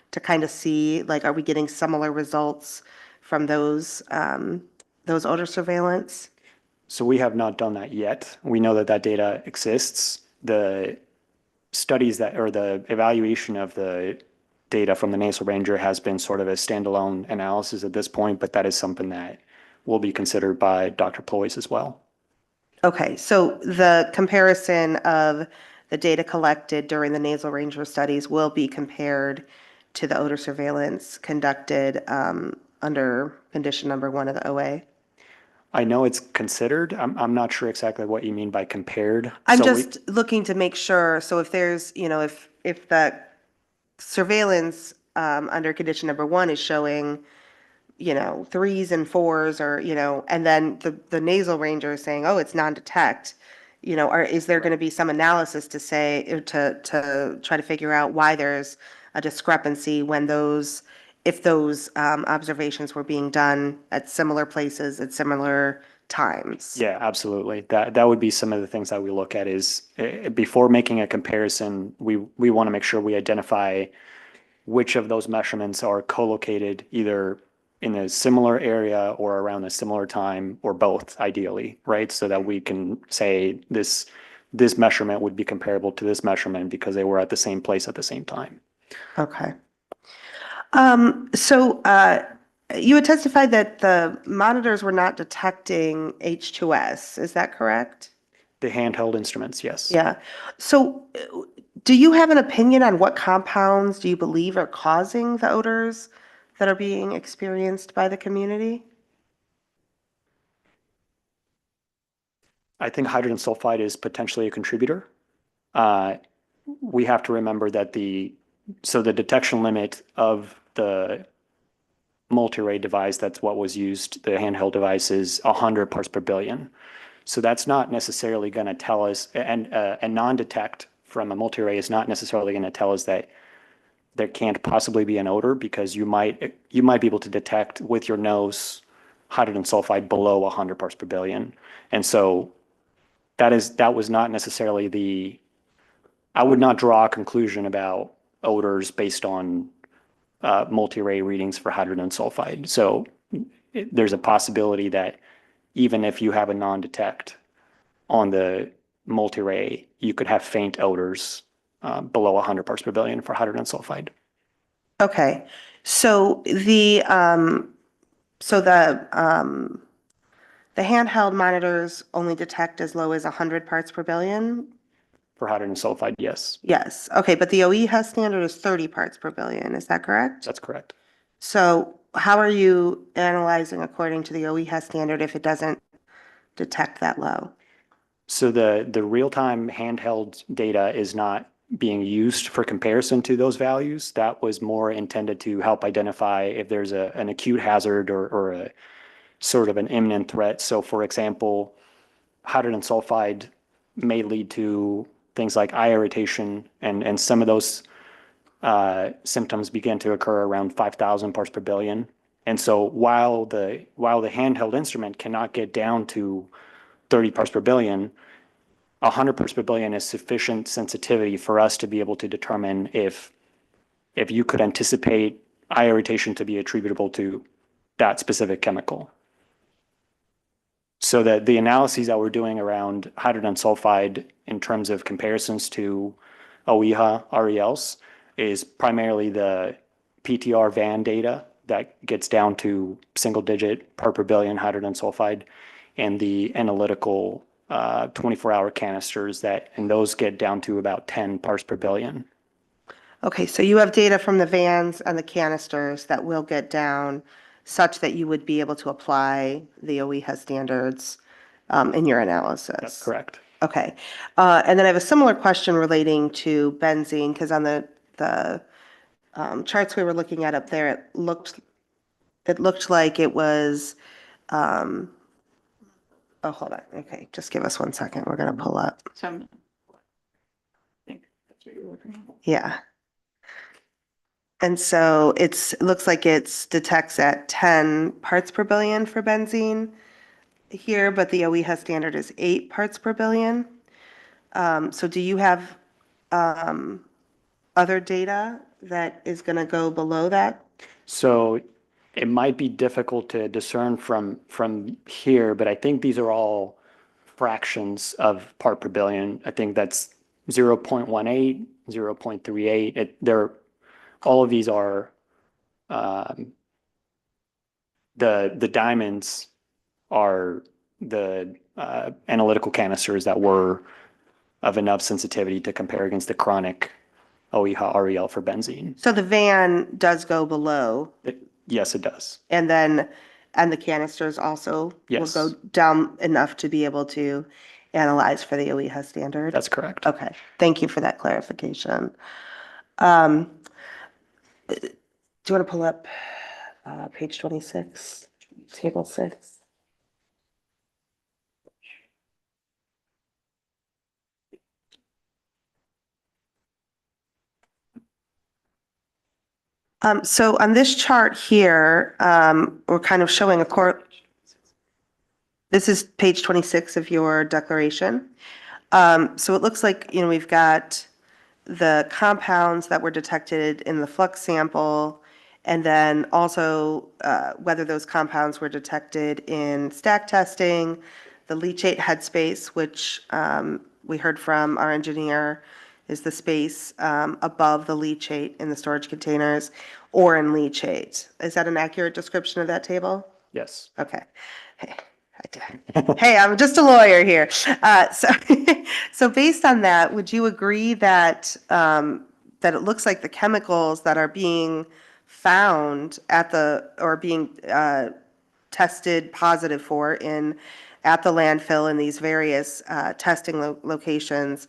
Speaker 10: to kind of see, like, are we getting similar results from those odor surveillance?
Speaker 15: So we have not done that yet. We know that data exists. The studies or the evaluation of the data from the nasal ranger has been sort of a standalone analysis at this point, but that is something that will be considered by Dr. Ploys as well.
Speaker 10: Okay, so the comparison of the data collected during the nasal ranger studies will be compared to the odor surveillance conducted under condition number 1 of the OA?
Speaker 15: I know it's considered. I'm not sure exactly what you mean by compared.
Speaker 10: I'm
Speaker 15: So
Speaker 10: just looking to make sure, so if there's, if the surveillance under condition number 1 is showing, 3s and 4s or, and then the nasal ranger is saying, oh, it's non-detect, is there going to be some analysis to say, or to try to figure out why there's a discrepancy when if those observations were being done at similar places at similar times?
Speaker 15: Yeah, absolutely. That would be some of the things that we look at is before making a comparison, we want to make sure we identify which of those measurements are co-located either in a similar area or around a similar time or both, ideally, right? So that we can say this measurement would be comparable to this measurement because they were at the same place at the same time.
Speaker 10: Okay. So you had testified that the monitors were not detecting H2S. Is that correct?
Speaker 15: The handheld instruments, yes.
Speaker 10: Yeah. So do you have an opinion on what compounds do you believe are causing the odors that are being experienced by the community?
Speaker 15: I think hydrogen sulfide is potentially a contributor. We have to remember that the detection limit of the multi-array device, that's what was used, the handheld device, is 100 parts per billion. So that's not necessarily going to tell us, and a non-detect from a multi-array is not necessarily going to tell us that there can't possibly be an odor, because you might be able to detect with your nose hydrogen sulfide below 100 parts per billion. And so that was not necessarily I would not draw a conclusion about odors based on multi-array readings for hydrogen sulfide. So there's a possibility that even if you have a non-detect on the multi-array, you could have faint odors below 100 parts per billion for hydrogen sulfide.
Speaker 10: Okay. So the handheld monitors only detect as low as 100 parts per billion?
Speaker 15: For hydrogen sulfide, yes.
Speaker 10: Yes. Okay, but the OEHA standard is 30 parts per billion. Is that correct?
Speaker 15: That's correct.
Speaker 10: So how are you analyzing according to the OEHA standard if it doesn't detect that low?
Speaker 15: So the real-time handheld data is not being used for comparison to those values. That was more intended to help identify if there's an acute hazard or a sort of an imminent threat. So for example, hydrogen sulfide may lead to things like eye irritation, and some of those symptoms begin to occur around 5,000 parts per billion. And so while the handheld instrument cannot get down to 30 parts per billion, 100 parts per billion is sufficient sensitivity for us to be able to determine if you could anticipate eye irritation to be attributable to that specific chemical. So that the analyses that we're doing around hydrogen sulfide in terms of comparisons to OEHA RELs is primarily the PTR van data that gets down to single digit part per billion hydrogen sulfide, and the analytical 24-hour canisters and those get down to about 10 parts per billion.
Speaker 10: Okay, so you have data from the vans and the canisters that will get down such that you would be able to apply the OEHA standards in your analysis?
Speaker 15: That's correct.
Speaker 10: Okay. And then I have a similar question relating to benzene, because on the charts we were looking at up there, it looked like it was, oh, hold on. Okay, just give us 1 second. We're going to pull up.
Speaker 6: I think that's what you're looking at.
Speaker 10: Yeah. And so it looks like it detects at 10 parts per billion for benzene here, but the OEHA standard is 8 parts per billion. So do you have other data that is going to go below that?
Speaker 15: So it might be difficult to discern from here, but I think these are all fractions of part per billion. I think that's 0.18, 0.38. All of these are the diamonds are the analytical canisters that were of enough sensitivity to compare against the chronic OEHA REL for benzene.
Speaker 10: So the van does go below,
Speaker 15: Yes, it does.
Speaker 10: and the canisters also will
Speaker 15: Yes.
Speaker 10: go down enough to be able to analyze for the OEHA standard?
Speaker 15: That's correct.
Speaker 10: Okay, thank you for that clarification. Do you want to pull up page 26, table 6? So on this chart here, we're kind of showing this is page 26 of your declaration. So it looks like, we've got the compounds that were detected in the flux sample, and then also whether those compounds were detected in stack testing, the leachate headspace, which we heard from our engineer is the space above the leachate in the storage containers, or in leachate. Is that an accurate description of that table?
Speaker 15: Yes.
Speaker 10: Okay. Hey, I'm just a lawyer here. So based on that, would you agree that, that it looks like the chemicals that are being found or being tested positive for at the landfill in these various testing locations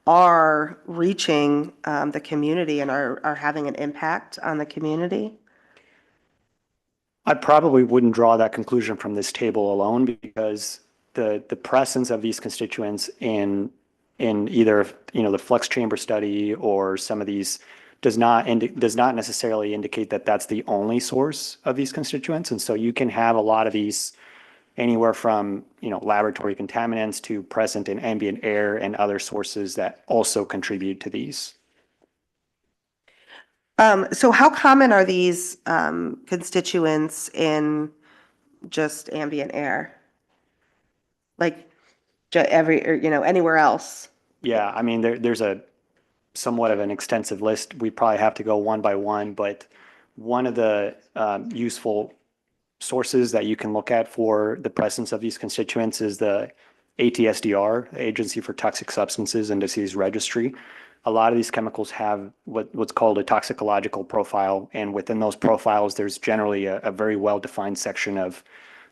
Speaker 10: are reaching the community and are having an impact on the community?
Speaker 15: I probably wouldn't draw that conclusion from this table alone because the presence of these constituents in either, the flux chamber study or some of these does not necessarily indicate that that's the only source of these constituents. And so you can have a lot of these anywhere from, laboratory contaminants to present in ambient air and other sources that also contribute to these.
Speaker 10: So how common are these constituents in just ambient air? Like anywhere else?
Speaker 15: Yeah, I mean, there's a somewhat of an extensive list. We probably have to go one by one, but one of the useful sources that you can look at for the presence of these constituents is the ATSDR, Agency for Toxic Substances and Disease Registry. A lot of these chemicals have what's called a toxicological profile, and within those profiles, there's generally a very well-defined section of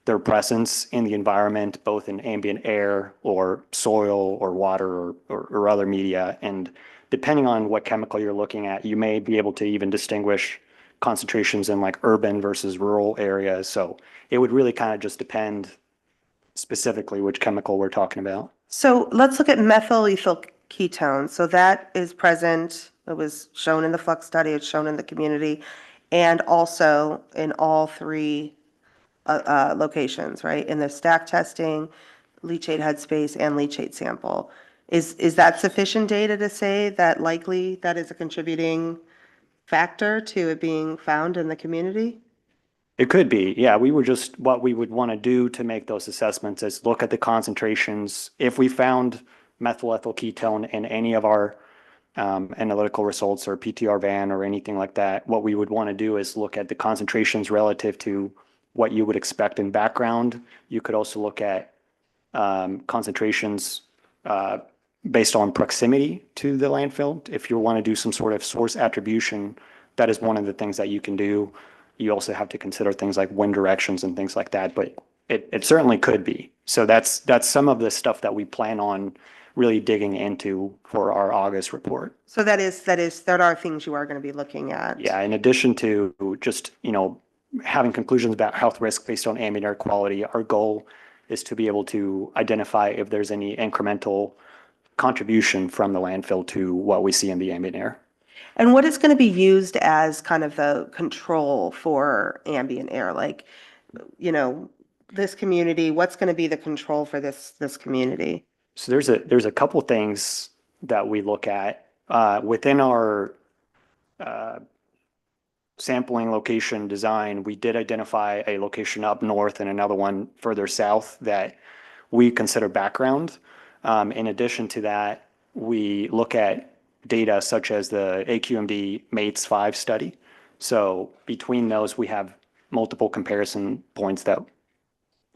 Speaker 15: their presence in the environment, both in ambient air or soil or water or other media. And depending on what chemical you're looking at, you may be able to even distinguish concentrations in like urban versus rural areas. So it would really kind of just depend specifically which chemical we're talking about.
Speaker 10: So let's look at methyl ethyl ketone. So that is present, it was shown in the flux study, it's shown in the community, and also in all three locations, right? In the stack testing, leachate headspace, and leachate sample. Is that sufficient data to say that likely that is a contributing factor to it being found in the community?
Speaker 15: It could be, yeah. What we would want to do to make those assessments is look at the concentrations. If we found methyl ethyl ketone in any of our analytical results or PTR van or anything like that, what we would want to do is look at the concentrations relative to what you would expect in background. You could also look at concentrations based on proximity to the landfill. If you want to do some sort of source attribution, that is one of the things that you can do. You also have to consider things like wind directions and things like that, but it certainly could be. So that's some of the stuff that we plan on really digging into for our August report.
Speaker 10: So that are things you are going to be looking at.
Speaker 15: Yeah, in addition to just, having conclusions about health risk based on ambient air quality, our goal is to be able to identify if there's any incremental contribution from the landfill to what we see in the ambient air.
Speaker 10: And what is going to be used as kind of the control for ambient air? Like, this community, what's going to be the control for this community?
Speaker 15: So there's a couple things that we look at within our sampling location design. We did identify a location up north and another one further south that we consider background. In addition to that, we look at data such as the AQMD MATES 5 study. So between those, we have multiple comparison points that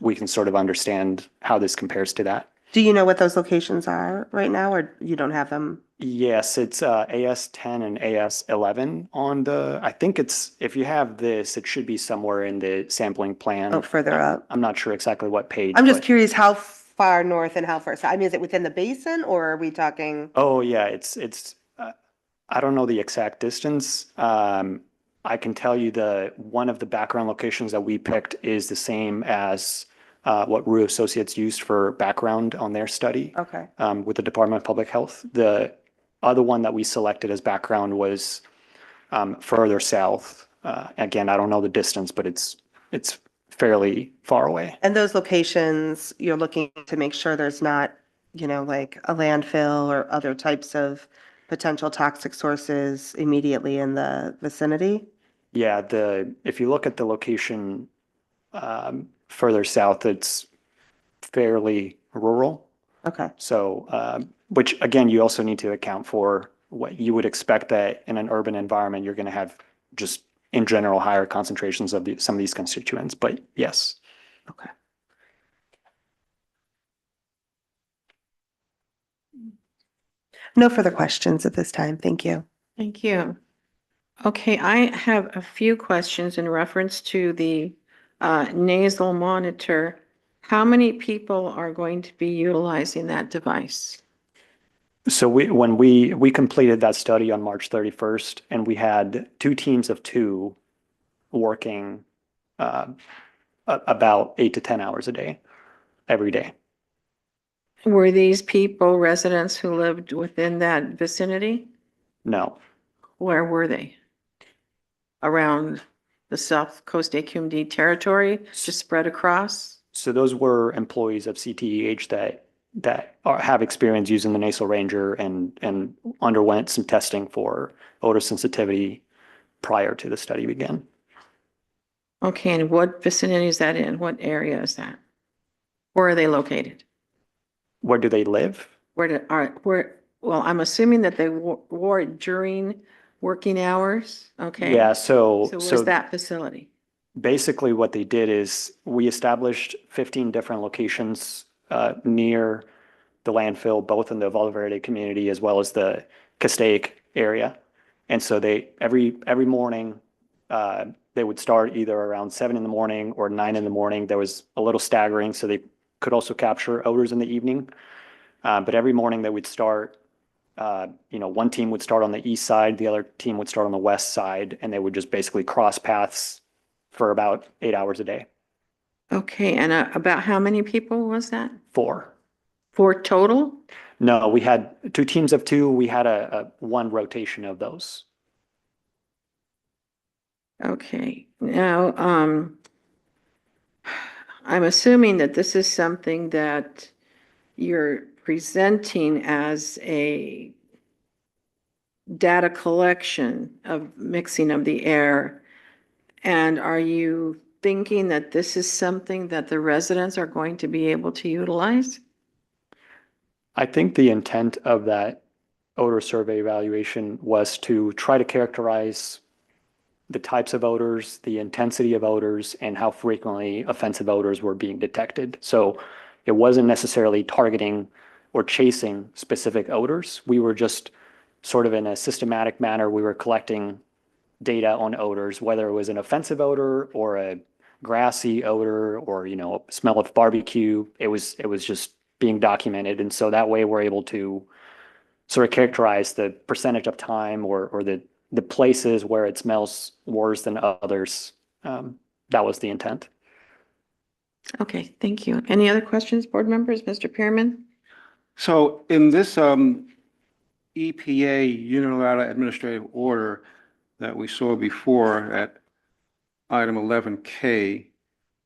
Speaker 15: we can sort of understand how this compares to that.
Speaker 10: Do you know what those locations are right now, or you don't have them?
Speaker 15: Yes, it's AS10 and AS11 on I think if you have this, it should be somewhere in the sampling plan.
Speaker 10: Oh, further up.
Speaker 15: I'm not sure exactly what page.
Speaker 10: I'm just curious how far north and how far south. I mean, is it within the basin or are we talking?
Speaker 15: Oh, yeah, it's I don't know the exact distance. I can tell you one of the background locations that we picked is the same as what Rue Associates used for background on their study.
Speaker 10: Okay.
Speaker 15: With the Department of Public Health. The other one that we selected as background was further south. Again, I don't know the distance, but it's fairly far away.
Speaker 10: And those locations, you're looking to make sure there's not, like a landfill or other types of potential toxic sources immediately in the vicinity?
Speaker 15: Yeah, if you look at the location further south, it's fairly rural.
Speaker 10: Okay.
Speaker 15: So, which again, you also need to account for what you would expect that in an urban environment, you're going to have just in general higher concentrations of some of these constituents. But yes.
Speaker 10: Okay. No further questions at this time. Thank you.
Speaker 1: Thank you. Okay, I have a few questions in reference to the nasal monitor. How many people are going to be utilizing that device?
Speaker 15: So when we completed that study on March 31st, and we had 2 teams of 2 working about 8 to 10 hours a day, every day.
Speaker 1: Were these people residents who lived within that vicinity?
Speaker 15: No.
Speaker 1: Where were they? Around the South Coast AQMD territory, just spread across?
Speaker 15: So those were employees of CTEH that have experience using the Nasal Ranger and underwent some testing for odor sensitivity prior to the study began.
Speaker 1: Okay, and what vicinity is that in? What area is that? Where are they located?
Speaker 15: Where do they live?
Speaker 1: Well, I'm assuming that they wore it during working hours, okay?
Speaker 15: Yeah, so
Speaker 1: where's that facility?
Speaker 15: basically what they did is we established 15 different locations near the landfill, both in the Valverde community as well as the Castaic area. And so they every morning they would start either around 7 in the morning or 9 in the morning. There was a little staggering, so they could also capture odors in the evening. But every morning they would start, one team would start on the east side, the other team would start on the west side, and they would just basically cross paths for about 8 hours a day.
Speaker 1: Okay, and about how many people was that?
Speaker 15: 4.
Speaker 1: 4 total?
Speaker 15: No, we had 2 teams of 2. We had a 1 rotation of those.
Speaker 1: Okay, now, I'm assuming that this is something that you're presenting as a data collection of mixing of the air. And are you thinking that this is something that the residents are going to be able to utilize?
Speaker 15: I think the intent of that odor survey evaluation was to try to characterize the types of odors, the intensity of odors, and how frequently offensive odors were being detected. So it wasn't necessarily targeting or chasing specific odors. We were just sort of in a systematic manner, we were collecting data on odors, whether it was an offensive odor or a grassy odor or, smell of barbecue. It was just being documented. And so that way we're able to sort of characterize the percentage of time or the places where it smells worse than others. That was the intent.
Speaker 1: Okay, thank you. Any other questions, board members? Mr. Pearman?
Speaker 4: So in this EPA unilateral administrative order that we saw before at item 11K,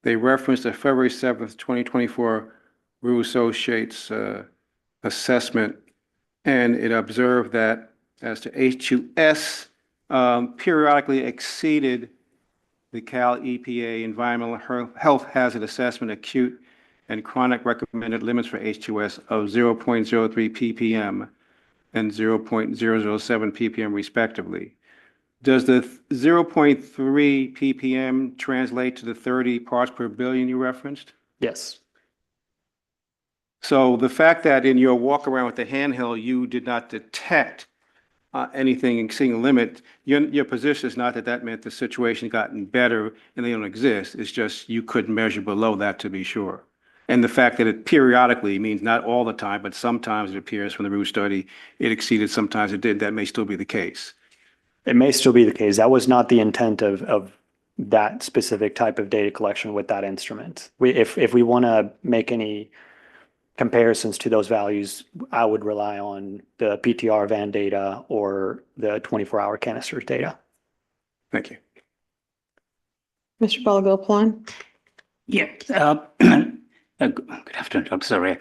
Speaker 4: they referenced a February 7th, 2024 Rue Associates assessment, and it observed that as to H2S, periodically exceeded the Cal EPA Environmental Health Hazard Assessment acute and chronic recommended limits for H2S of 0.03 ppm and 0.007 ppm respectively. Does the 0.3 ppm translate to the 30 parts per billion you referenced?
Speaker 15: Yes.
Speaker 4: So the fact that in your walk around with the handheld, you did not detect anything exceeding the limit, your position is not that that meant the situation gotten better and they don't exist. It's just you couldn't measure below that to be sure. And the fact that it periodically means not all the time, but sometimes it appears from the Rue study, it exceeded, sometimes it did. That may still be the case.
Speaker 15: It may still be the case. That was not the intent of that specific type of data collection with that instrument. If we want to make any comparisons to those values, I would rely on the PTR van data or the 24-hour canisters data.
Speaker 4: Thank you.
Speaker 1: Mr. Balagopalan?
Speaker 2: Yeah. Good afternoon, Dr. Sorry.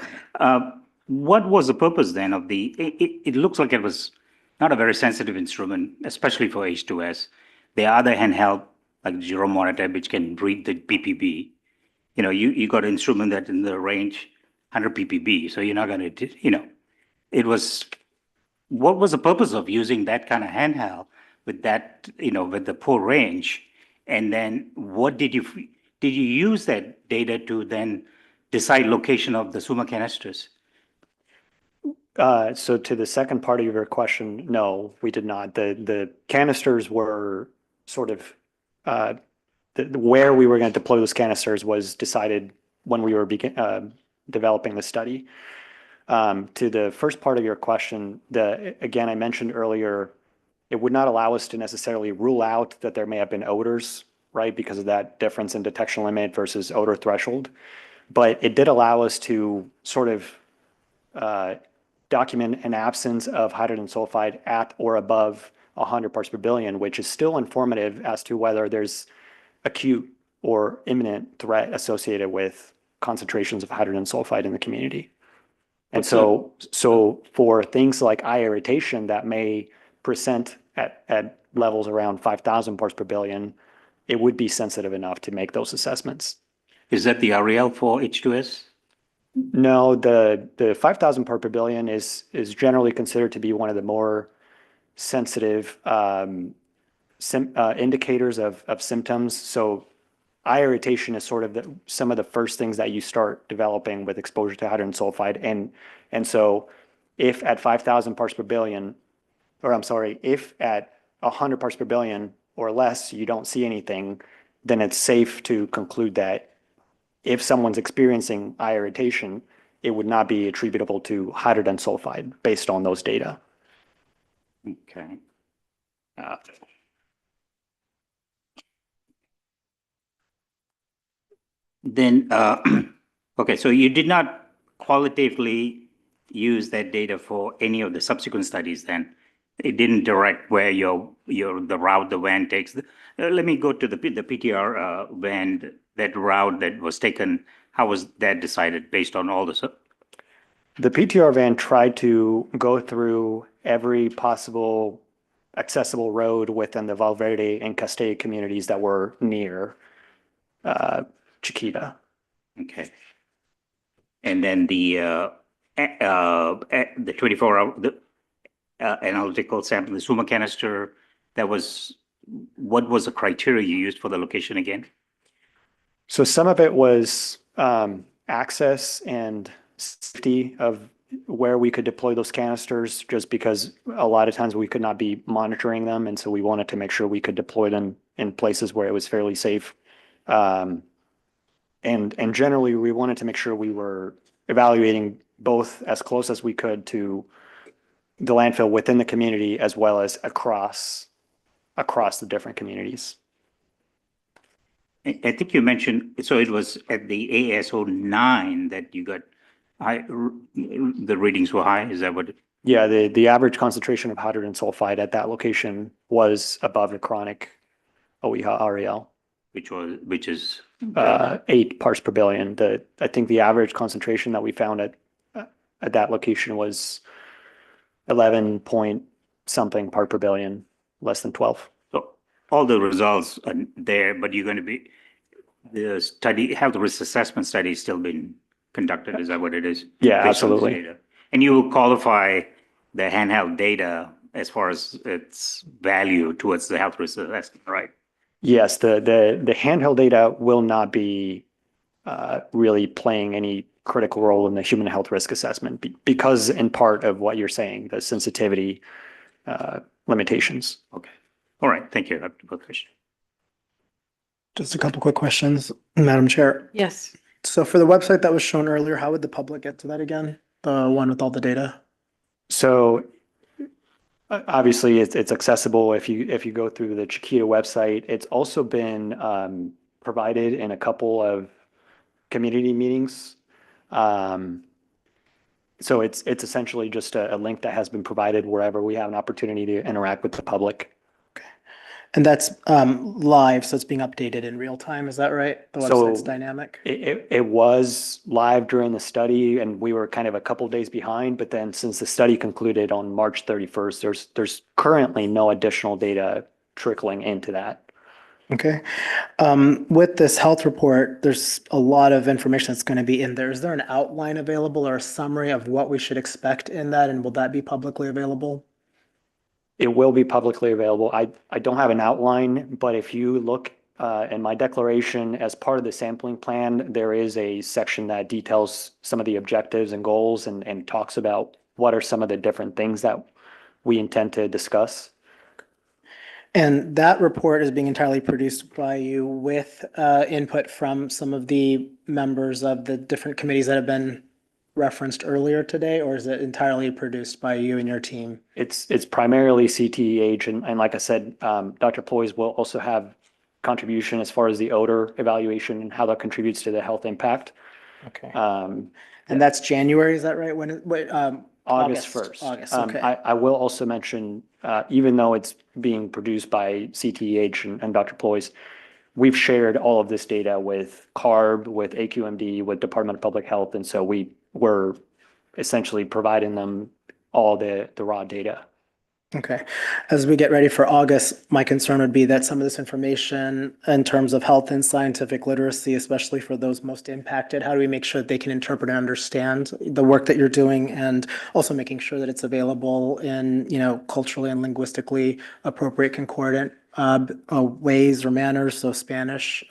Speaker 2: What was the purpose then of it looks like it was not a very sensitive instrument, especially for H2S. The other handheld, like the Giro monitor, which can read the ppb, you got an instrument that in the range 100 ppb, so you're not going to, what was the purpose of using that kind of handheld with that, with the poor range? And then what did you use that data to then decide location of the SUMA canisters?
Speaker 15: So to the second part of your question, no, we did not. The canisters were sort of, where we were going to deploy those canisters was decided when we were developing the study. To the first part of your question, again, I mentioned earlier, it would not allow us to necessarily rule out that there may have been odors, right? Because of that difference in detection limit versus odor threshold. But it did allow us to sort of document an absence of hydrogen sulfide at or above 100 parts per billion, which is still informative as to whether there's acute or imminent threat associated with concentrations of hydrogen sulfide in the community. And so for things like eye irritation that may present at levels around 5,000 parts per billion, it would be sensitive enough to make those assessments.
Speaker 2: Is that the REL for H2S?
Speaker 15: No, the 5,000 part per billion is generally considered to be one of the more sensitive indicators of symptoms. So eye irritation is sort of some of the first things that you start developing with exposure to hydrogen sulfide. And so if at 5,000 parts per billion, or I'm sorry, if at 100 parts per billion or less, you don't see anything, then it's safe to conclude that if someone's experiencing eye irritation, it would not be attributable to hydrogen sulfide based on those data.
Speaker 2: Okay. Then, okay, so you did not qualitatively use that data for any of the subsequent studies then? It didn't direct where the route the van takes. Let me go to the PTR van, that route that was taken. How was that decided based on all the?
Speaker 15: The PTR van tried to go through every possible accessible road within the Valverde and Castella communities that were near Chiquita.
Speaker 2: Okay. And then the 24-hour analytical sample, the Suma canister, what was the criteria you used for the location again?
Speaker 15: So some of it was access and safety of where we could deploy those canisters, just because a lot of times we could not be monitoring them. And so we wanted to make sure we could deploy them in places where it was fairly safe. And generally, we wanted to make sure we were evaluating both as close as we could to the landfill within the community as well as across the different communities.
Speaker 2: I think you mentioned, so it was at the ASO 9 that you got the readings were high. Is that what?
Speaker 15: Yeah, the average concentration of hydrogen sulfide at that location was above the chronic OEHA REL.
Speaker 2: Which is
Speaker 15: 8 parts per billion. I think the average concentration that we found at that location was 11 point something part per billion, less than 12.
Speaker 2: So all the results are there, but you're going to be the health risk assessment study is still being conducted. Is that what it is?
Speaker 15: Yeah, absolutely.
Speaker 2: And you will qualify the handheld data as far as its value towards the health risk assessment, right?
Speaker 15: Yes, the handheld data will not be really playing any critical role in the human health risk assessment because in part of what you're saying, the sensitivity limitations.
Speaker 2: Okay. All right. Thank you. Question.
Speaker 7: Just a couple quick questions, Madam Chair.
Speaker 1: Yes.
Speaker 7: So for the website that was shown earlier, how would the public get to that again? The one with all the data?
Speaker 15: So obviously it's accessible if you go through the Chiquita website. It's also been provided in a couple of community meetings. So it's essentially just a link that has been provided wherever we have an opportunity to interact with the public.
Speaker 7: And that's live, so it's being updated in real time, is that right? The website's dynamic?
Speaker 15: It was live during the study, and we were kind of a couple days behind, but then since the study concluded on March 31st, there's currently no additional data trickling into that.
Speaker 7: Okay. With this health report, there's a lot of information that's going to be in there. Is there an outline available or a summary of what we should expect in that, and will that be publicly available?
Speaker 15: It will be publicly available. I don't have an outline, but if you look in my declaration as part of the sampling plan, there is a section that details some of the objectives and goals and talks about what are some of the different things that we intend to discuss.
Speaker 7: And that report is being entirely produced by you with input from some of the members of the different committees that have been referenced earlier today, or is it entirely produced by you and your team?
Speaker 15: It's primarily CTEH, and like I said, Dr. Ploys will also have contribution as far as the odor evaluation and how that contributes to the health impact.
Speaker 7: Okay.
Speaker 15: Um,
Speaker 7: And that's January, is that right? When,
Speaker 15: August 1st.
Speaker 7: August, okay.
Speaker 15: I will also mention, even though it's being produced by CTEH and Dr. Ploys, we've shared all of this data with CARB, with AQMD, with Department of Public Health, and so we're essentially providing them all the raw data.
Speaker 7: Okay. As we get ready for August, my concern would be that some of this information in terms of health and scientific literacy, especially for those most impacted, how do we make sure that they can interpret and understand the work that you're doing, and also making sure that it's available in, culturally and linguistically appropriate concordant ways or manners, so Spanish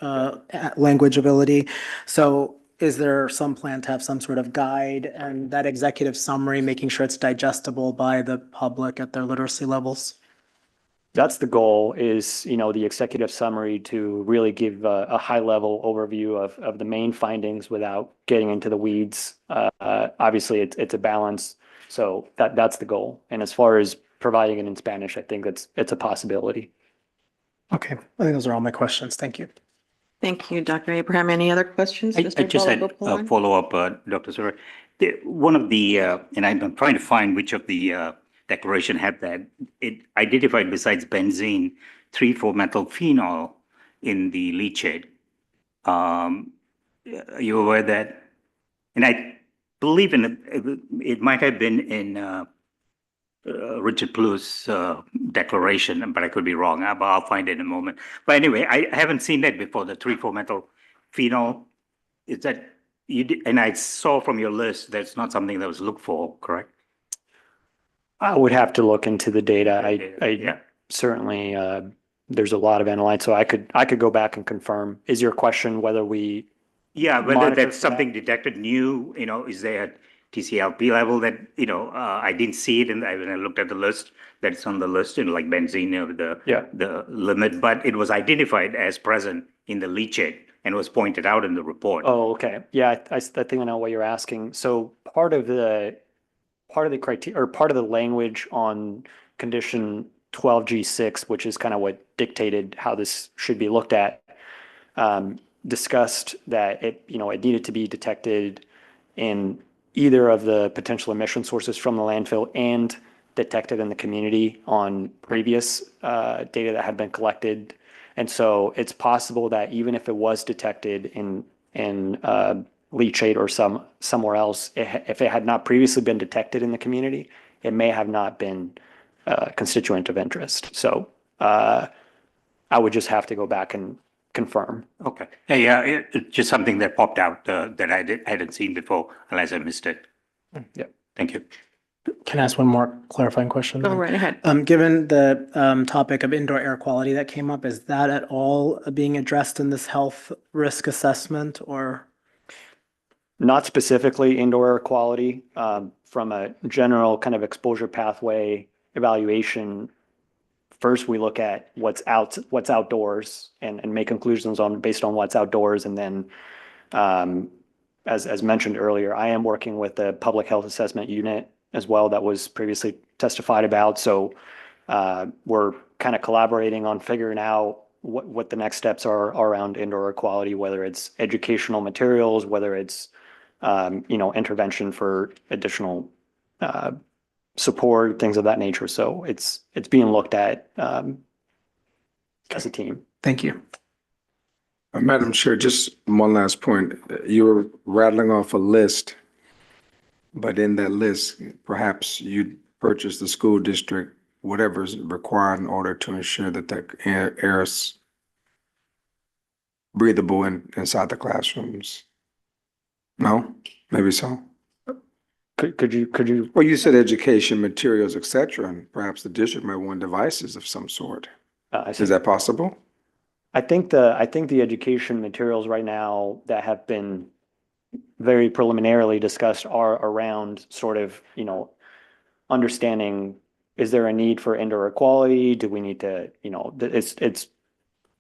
Speaker 7: language ability. So is there some plan to have some sort of guide and that executive summary, making sure it's digestible by the public at their literacy levels?
Speaker 15: That's the goal, is, the executive summary to really give a high-level overview of the main findings without getting into the weeds. Obviously, it's a balance, so that's the goal. And as far as providing it in Spanish, I think it's a possibility.
Speaker 7: Okay, I think those are all my questions. Thank you.
Speaker 1: Thank you, Dr. Abraham. Any other questions?
Speaker 2: I
Speaker 1: Mr.
Speaker 2: just had a
Speaker 1: Balagopalan?
Speaker 2: follow-up, Dr. Sura. One of the, and I'm trying to find which of the declaration had that, it identified besides benzene, 3,4-methylphenol in the leachate. Are you aware of that? And I believe it might have been in Richard Plu's declaration, but I could be wrong. I'll find it in a moment. But anyway, I haven't seen that before, the 3,4-methylphenol. Is that, you did, and I saw from your list, that's not something that was looked for, correct?
Speaker 15: I would have to look into the data.
Speaker 2: Yeah.
Speaker 15: Certainly, there's a lot of analytes, so I could go back and confirm. Is your question whether we
Speaker 2: Yeah, whether
Speaker 15: monitor
Speaker 2: that's
Speaker 15: for
Speaker 2: something detected new, is there a TCLP level that, I didn't see it, and when I looked at the list, that's on the list, like benzene, the limit, but it was identified as present in the leachate and was pointed out in the report.
Speaker 15: Oh, okay. Yeah, I think I know what you're asking. So part of the criteria, or part of the language on condition 12G6, which is kind of what dictated how this should be looked at, discussed that it needed to be detected in either of the potential emission sources from the landfill and detected in the community on previous data that had been collected. And so it's possible that even if it was detected in leachate or somewhere else, if it had not previously been detected in the community, it may have not been a constituent of interest. So I would just have to go back and confirm.
Speaker 2: Okay. Yeah, it's just something that popped out that I hadn't seen before, unless I missed it.
Speaker 15: Yeah.
Speaker 2: Thank you.
Speaker 7: Can I ask one more clarifying question?
Speaker 1: Go
Speaker 7: then?
Speaker 1: right ahead.
Speaker 7: Given the topic of indoor air quality that came up, is that at all being addressed in this health risk assessment, or?
Speaker 15: Not specifically indoor air quality, from a general kind of exposure pathway evaluation. First, we look at what's outdoors and make conclusions based on what's outdoors. And then, as mentioned earlier, I am working with the public health assessment unit as well that was previously testified about. So we're kind of collaborating on figuring out what the next steps are around indoor air quality, whether it's educational materials, whether it's intervention for additional support, things of that nature. So it's being looked at as a team.
Speaker 7: Thank you.
Speaker 5: Madam Chair, just one last point. You were rattling off a list, but in that list, perhaps you purchase the school district, whatever is required in order to ensure that the air is breathable inside the classrooms. No? Maybe so.
Speaker 15: Could you?
Speaker 5: Well, you said education materials, et cetera, and perhaps the district might want devices of some sort. Is that possible?
Speaker 15: I think the education materials right now that have been very preliminarily discussed are around sort of, understanding, is there a need for indoor air quality? Do we need to, it's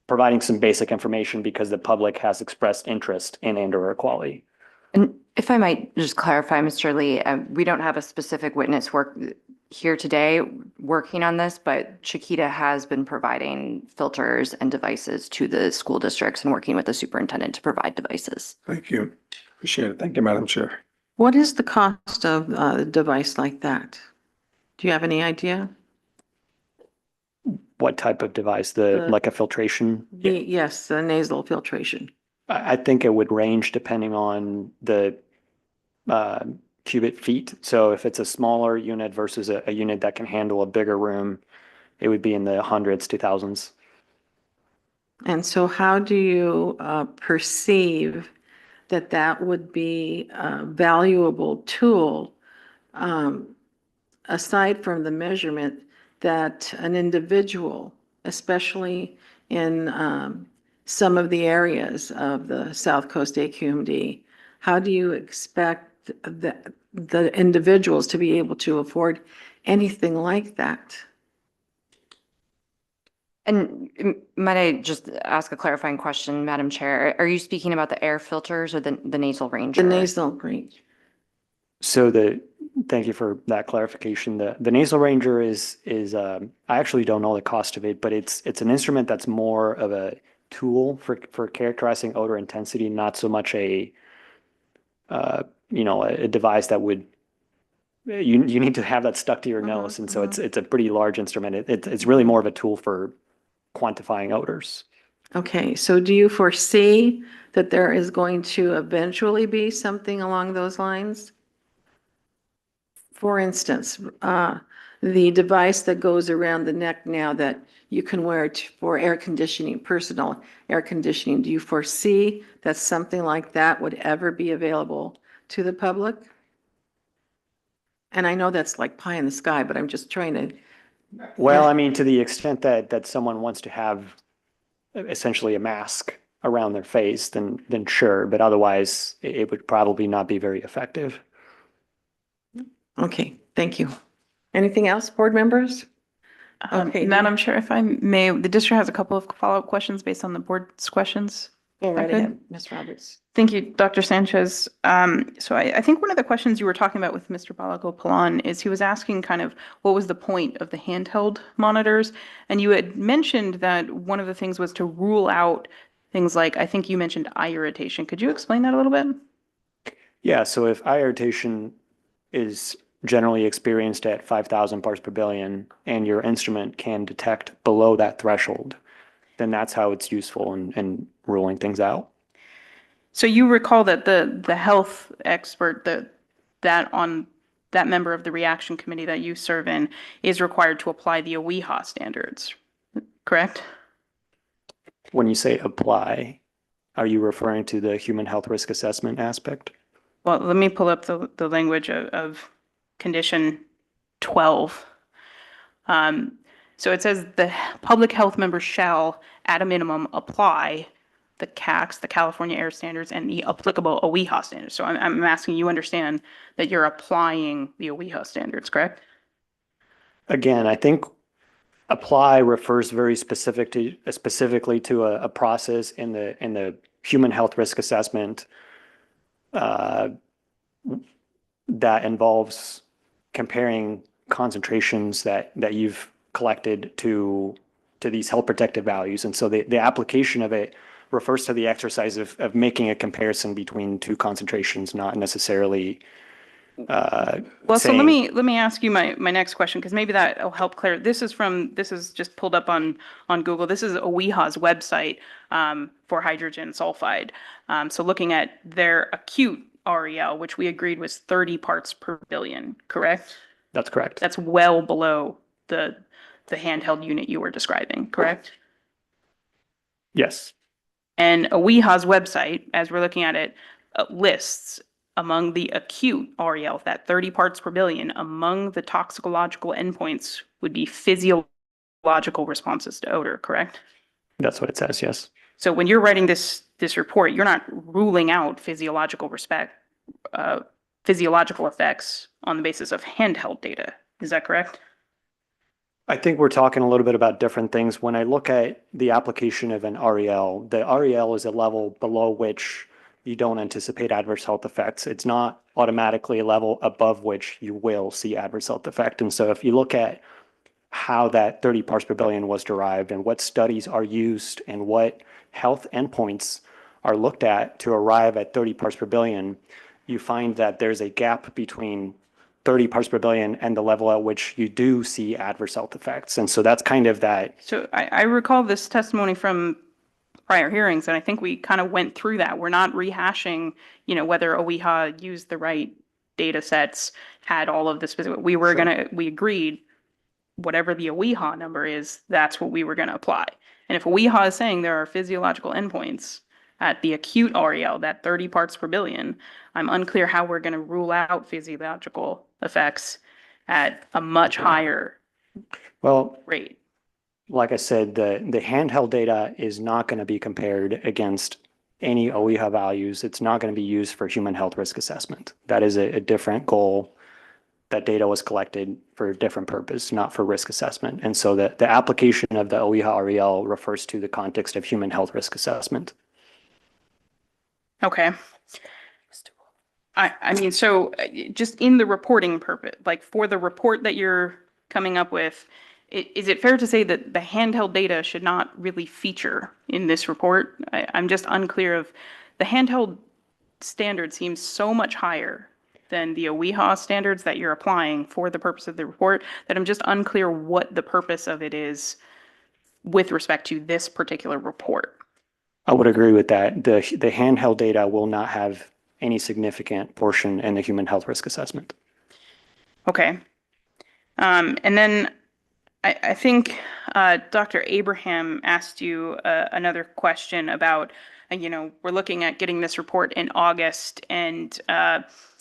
Speaker 15: providing some basic information because the public has expressed interest in indoor air quality.
Speaker 8: And if I might just clarify, Mr. Lee, we don't have a specific witness here today working on this, but Chiquita has been providing filters and devices to the school districts and working with the superintendent to provide devices.
Speaker 5: Thank you. Appreciate it. Thank you, Madam Chair.
Speaker 1: What is the cost of a device like that? Do you have any idea?
Speaker 15: What type of device? Like a filtration?
Speaker 1: Yes, the nasal filtration.
Speaker 15: I think it would range depending on the cubic feet. So if it's a smaller unit versus a unit that can handle a bigger room, it would be in the hundreds to thousands.
Speaker 1: And so how do you perceive that that would be a valuable tool, aside from the measurement, that an individual, especially in some of the areas of the South Coast AQMD, how do you expect the individuals to be able to afford anything like that?
Speaker 8: And might I just ask a clarifying question, Madam Chair? Are you speaking about the air filters or the nasal ranger?
Speaker 1: The nasal range.
Speaker 15: So thank you for that clarification. The nasal ranger is I actually don't know the cost of it, but it's an instrument that's more of a tool for characterizing odor intensity, not so much a device that would you need to have that stuck to your nose, and so it's a pretty large instrument. It's really more of a tool for quantifying odors.
Speaker 1: Okay, so do you foresee that there is going to eventually be something along those lines? For instance, the device that goes around the neck now that you can wear for air conditioning, personal air conditioning, do you foresee that something like that would ever be available to the public? And I know that's like pie in the sky, but I'm just trying to.
Speaker 15: Well, I mean, to the extent that someone wants to have essentially a mask around their face, then sure, but otherwise it would probably not be very effective.
Speaker 1: Okay, thank you. Anything else, board members? Okay,
Speaker 6: Madam Chair, if I may, the district has a couple of follow-up questions based on the board's questions.
Speaker 1: Go right
Speaker 6: Okay.
Speaker 1: ahead, Ms. Roberts.
Speaker 6: Thank you, Dr. Sanchez. So I think one of the questions you were talking about with Mr. Balagopalan is he was asking kind of what was the point of the handheld monitors? And you had mentioned that one of the things was to rule out things like, I think you mentioned eye irritation. Could you explain that a little bit?
Speaker 15: Yeah, so if eye irritation is generally experienced at 5,000 parts per billion and your instrument can detect below that threshold, then that's how it's useful in ruling things out.
Speaker 6: So you recall that the health expert that member of the reaction committee that you serve in is required to apply the OEHA standards, correct?
Speaker 15: When you say apply, are you referring to the human health risk assessment aspect?
Speaker 6: Well, let me pull up the language of condition 12. So it says the public health member shall, at a minimum, apply the CACs, the California Air Standards, and the applicable OEHA standards. So I'm asking you understand that you're applying the OEHA standards, correct?
Speaker 15: Again, I think apply refers very specifically to a process in the human health risk assessment that involves comparing concentrations that you've collected to these health protective values. And so the application of it refers to the exercise of making a comparison between two concentrations, not necessarily
Speaker 6: well, so let me ask you my next question, because maybe that will help clear. This is just pulled up on Google. This is OEHA's website for hydrogen sulfide. So looking at their acute REL, which we agreed was 30 parts per billion, correct?
Speaker 15: That's correct.
Speaker 6: That's well below the handheld unit you were describing, correct?
Speaker 15: Yes.
Speaker 6: And OEHA's website, as we're looking at it, lists among the acute REL, that 30 parts per billion, among the toxicological endpoints would be physiological responses to odor, correct?
Speaker 15: That's what it says, yes.
Speaker 6: So when you're writing this report, you're not ruling out physiological effects on the basis of handheld data. Is that correct?
Speaker 15: I think we're talking a little bit about different things. When I look at the application of an REL, the REL is a level below which you don't anticipate adverse health effects. It's not automatically a level above which you will see adverse health effect. And so if you look at how that 30 parts per billion was derived and what studies are used and what health endpoints are looked at to arrive at 30 parts per billion, you find that there's a gap between 30 parts per billion and the level at which you do see adverse health effects. And so that's kind of that.
Speaker 6: So I recall this testimony from prior hearings, and I think we kind of went through that. We're not rehashing, whether OEHA used the right data sets, had all of the specific, we agreed whatever the OEHA number is, that's what we were going to apply. And if OEHA is saying there are physiological endpoints at the acute REL, that 30 parts per billion, I'm unclear how we're going to rule out physiological effects at a much higher rate.
Speaker 15: Like I said, the handheld data is not going to be compared against any OEHA values. It's not going to be used for human health risk assessment. That is a different goal. That data was collected for a different purpose, not for risk assessment. And so the application of the OEHA REL refers to the context of human health risk assessment.
Speaker 6: Okay. I mean, so just in the reporting purpose, like for the report that you're coming up with, is it fair to say that the handheld data should not really feature in this report? I'm just unclear of, the handheld standard seems so much higher than the OEHA standards that you're applying for the purpose of the report that I'm just unclear what the purpose of it is with respect to this particular report.
Speaker 15: I would agree with that. The handheld data will not have any significant portion in the human health risk assessment.
Speaker 6: Okay. And then I think Dr. Abraham asked you another question about, we're looking at getting this report in August, and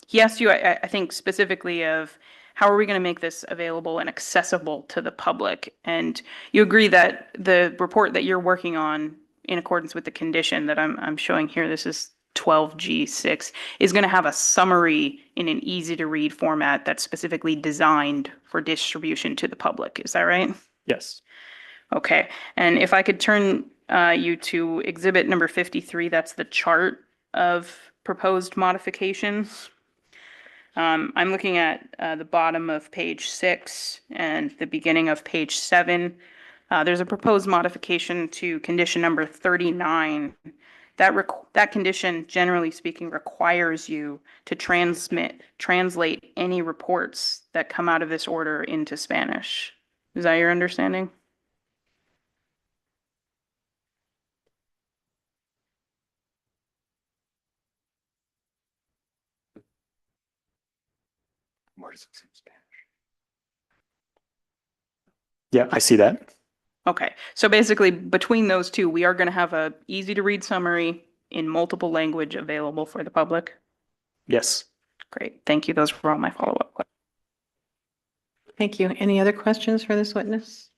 Speaker 6: he asked you, I think specifically of how are we going to make this available and accessible to the public? And you agree that the report that you're working on in accordance with the condition that I'm showing here, this is 12G6, is going to have a summary in an easy to read format that's specifically designed for distribution to the public. Is that right?
Speaker 15: Yes.
Speaker 6: Okay. And if I could turn you to exhibit number 53, that's the chart of proposed modifications. I'm looking at the bottom of page 6 and the beginning of page 7. There's a proposed modification to condition number 39. That condition, generally speaking, requires you to translate any reports that come out of this order into Spanish. Is that your understanding?
Speaker 15: Where does it say Spanish? Yeah, I see that.
Speaker 6: Okay, so basically between those two, we are going to have a easy to read summary in multiple language available for the public.
Speaker 15: Yes.
Speaker 6: Great, thank you. Those were all my follow-up questions.
Speaker 1: Thank you. Any other questions for this witness?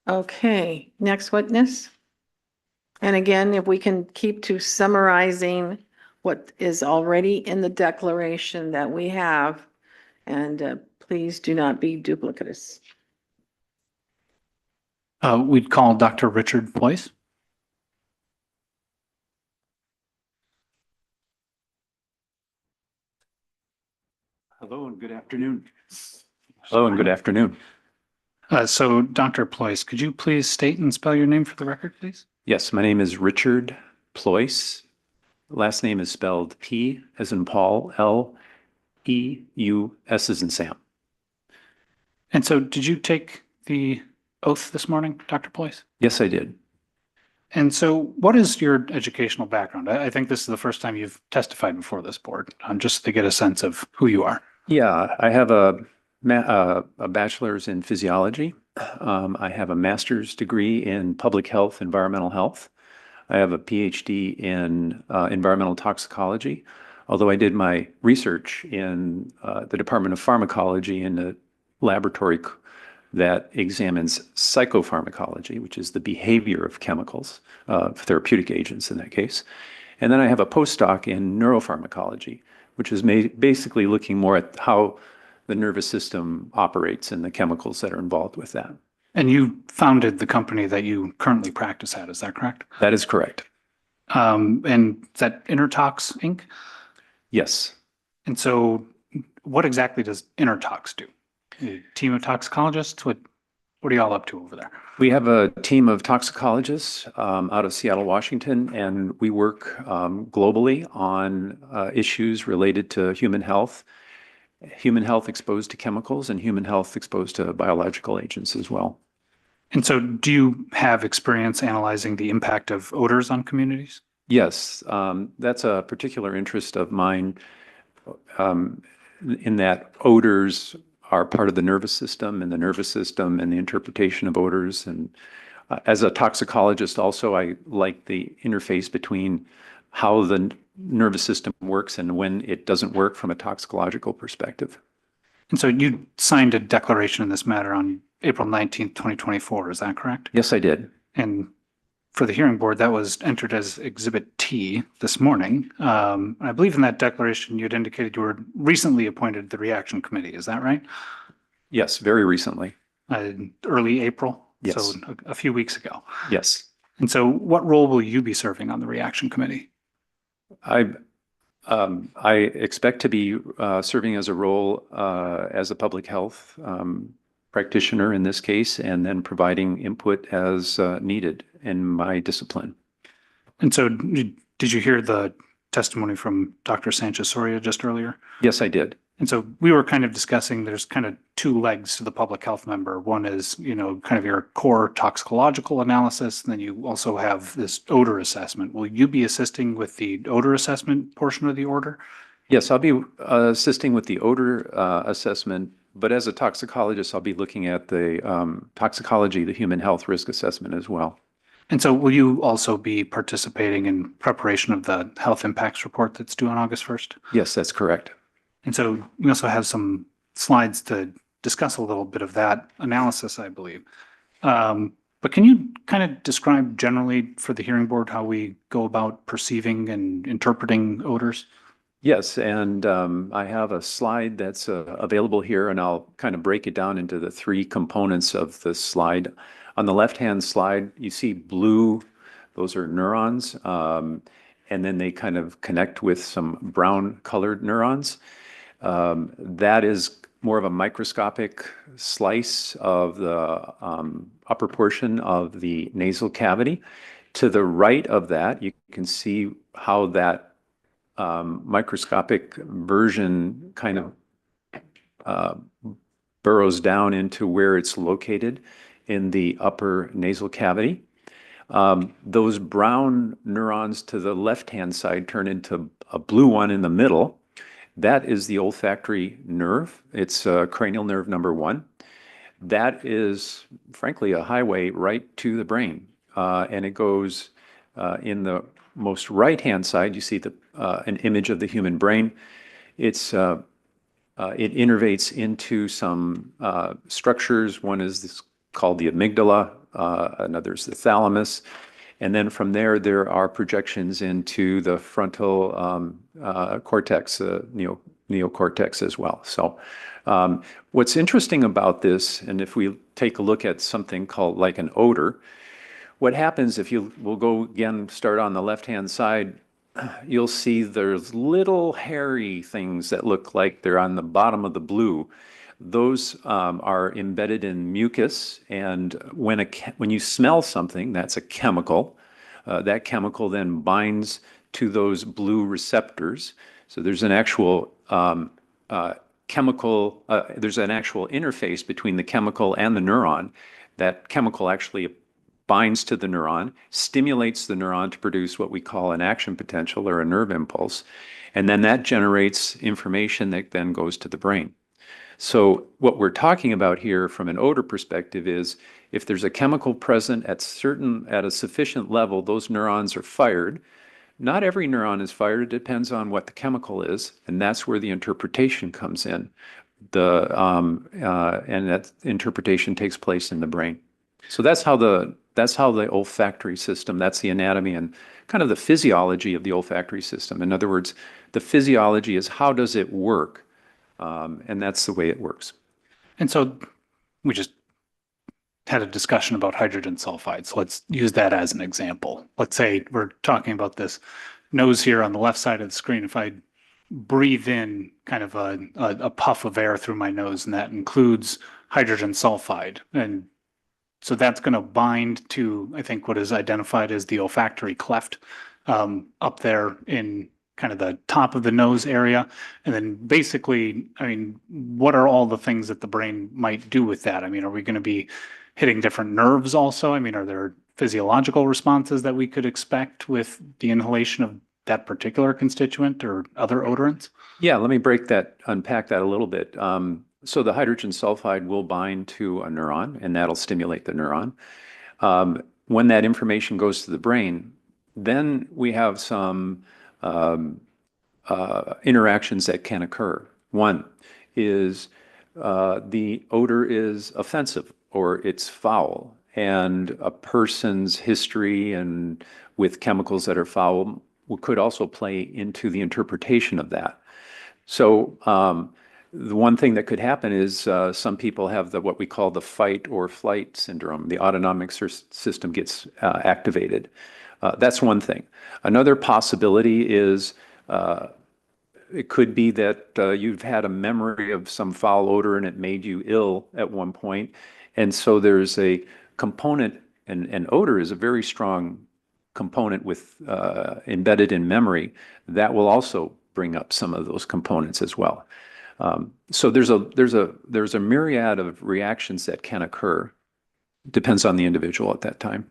Speaker 1: Okay, next witness. And again, if we can keep to summarizing what is already in the declaration that we have, and please do not be duplicitous.
Speaker 14: We'd call Dr. Richard Ployce.
Speaker 16: Hello and good afternoon. Hello and good afternoon.
Speaker 14: So Dr. Ployce, could you please state and spell your name for the record, please?
Speaker 16: Yes, my name is Richard Ployce. Last name is spelled P as in Paul, L-E-U-S as in Sam.
Speaker 14: And so did you take the oath this morning, Dr. Ployce?
Speaker 16: Yes, I did.
Speaker 14: And so what is your educational background? I think this is the first time you've testified before this board, just to get a sense of who you are.
Speaker 16: Yeah, I have a bachelor's in physiology. I have a master's degree in public health, environmental health. I have a PhD in environmental toxicology, although I did my research in the Department of Pharmacology in a laboratory that examines psychopharmacology, which is the behavior of chemicals, therapeutic agents in that case. And then I have a postdoc in neuropharmacology, which is basically looking more at how the nervous system operates and the chemicals that are involved with that.
Speaker 14: And you founded the company that you currently practice at, is that correct?
Speaker 16: That is correct.
Speaker 14: And is that Intertox Inc.?
Speaker 16: Yes.
Speaker 14: And so what exactly does Intertox do? A team of toxicologists? What are y'all up to over there?
Speaker 16: We have a team of toxicologists out of Seattle, Washington, and we work globally on issues related to human health exposed to chemicals, and human health exposed to biological agents as well.
Speaker 14: And so do you have experience analyzing the impact of odors on communities?
Speaker 16: Yes, that's a particular interest of mine, in that odors are part of the nervous system, and the interpretation of odors. And as a toxicologist also, I like the interface between how the nervous system works and when it doesn't work from a toxicological perspective.
Speaker 14: And so you signed a declaration in this matter on April 19th, 2024, is that correct?
Speaker 16: Yes, I did.
Speaker 14: And for the hearing board, that was entered as Exhibit T this morning. I believe in that declaration, you had indicated you were recently appointed to the reaction committee. Is that right?
Speaker 16: Yes, very recently.
Speaker 14: Early April?
Speaker 16: Yes.
Speaker 14: So a few weeks ago.
Speaker 16: Yes.
Speaker 14: And so what role will you be serving on the reaction committee?
Speaker 16: I expect to be serving as a role as a public health practitioner in this case, and then providing input as needed in my discipline.
Speaker 14: And so did you hear the testimony from Dr. Sanchez-Soria just earlier?
Speaker 16: Yes, I did.
Speaker 14: And so we were kind of discussing, there's kind of two legs to the public health member. One is, kind of your core toxicological analysis, and then you also have this odor assessment. Will you be assisting with the odor assessment portion of the order?
Speaker 16: Yes, I'll be assisting with the odor assessment, but as a toxicologist, I'll be looking at the toxicology, the human health risk assessment as well.
Speaker 14: And so will you also be participating in preparation of the health impacts report that's due on August 1st?
Speaker 16: Yes, that's correct.
Speaker 14: And so we also have some slides to discuss a little bit of that analysis, I believe. But can you kind of describe generally for the hearing board how we go about perceiving and interpreting odors?
Speaker 16: Yes, and I have a slide that's available here, and I'll kind of break it down into the three components of the slide. On the left-hand slide, you see blue, those are neurons, and then they kind of connect with some brown-colored neurons. That is more of a microscopic slice of the upper portion of the nasal cavity. To the right of that, you can see how that microscopic version kind of burrows down into where it's located in the upper nasal cavity. Those brown neurons to the left-hand side turn into a blue one in the middle. That is the olfactory nerve. It's cranial nerve number 1. That is, frankly, a highway right to the brain. And it goes in the most right-hand side, you see an image of the human brain. It innervates into some structures. One is called the amygdala, another is the thalamus. And then from there, there are projections into the frontal cortex, neocortex as well. So what's interesting about this, and if we take a look at something called like an odor, what happens if we'll go again, start on the left-hand side, you'll see there's little hairy things that look like they're on the bottom of the blue. Those are embedded in mucus, and when you smell something, that's a chemical. That chemical then binds to those blue receptors. So there's an actual there's an actual interface between the chemical and the neuron. That chemical actually binds to the neuron, stimulates the neuron to produce what we call an action potential or a nerve impulse, and then that generates information that then goes to the brain. So what we're talking about here from an odor perspective is if there's a chemical present at a sufficient level, those neurons are fired. Not every neuron is fired. It depends on what the chemical is, and that's where the interpretation comes in. And that interpretation takes place in the brain. So that's how the olfactory system, that's the anatomy and kind of the physiology of the olfactory system. In other words, the physiology is how does it work? And that's the way it works.
Speaker 14: And so we just had a discussion about hydrogen sulfide. So let's use that as an example. Let's say we're talking about this nose here on the left side of the screen. If I breathe in kind of a puff of air through my nose, and that includes hydrogen sulfide. And so that's going to bind to, I think, what is identified as the olfactory cleft up there in kind of the top of the nose area. And then basically, I mean, what are all the things that the brain might do with that? I mean, are we going to be hitting different nerves also? I mean, are there physiological responses that we could expect with the inhalation of that particular constituent or other odorants?
Speaker 16: Yeah, let me unpack that a little bit. So the hydrogen sulfide will bind to a neuron, and that'll stimulate the neuron. When that information goes to the brain, then we have some interactions that can occur. One is the odor is offensive or it's foul, and a person's history and with chemicals that are foul could also play into the interpretation of that. So the one thing that could happen is some people have what we call the fight or flight syndrome. The autonomic system gets activated. That's one thing. Another possibility is it could be that you've had a memory of some foul odor and it made you ill at one point. And so there's a component, and odor is a very strong component with embedded in memory that will also bring up some of those components as well. So there's a myriad of reactions that can occur. Depends on the individual at that time.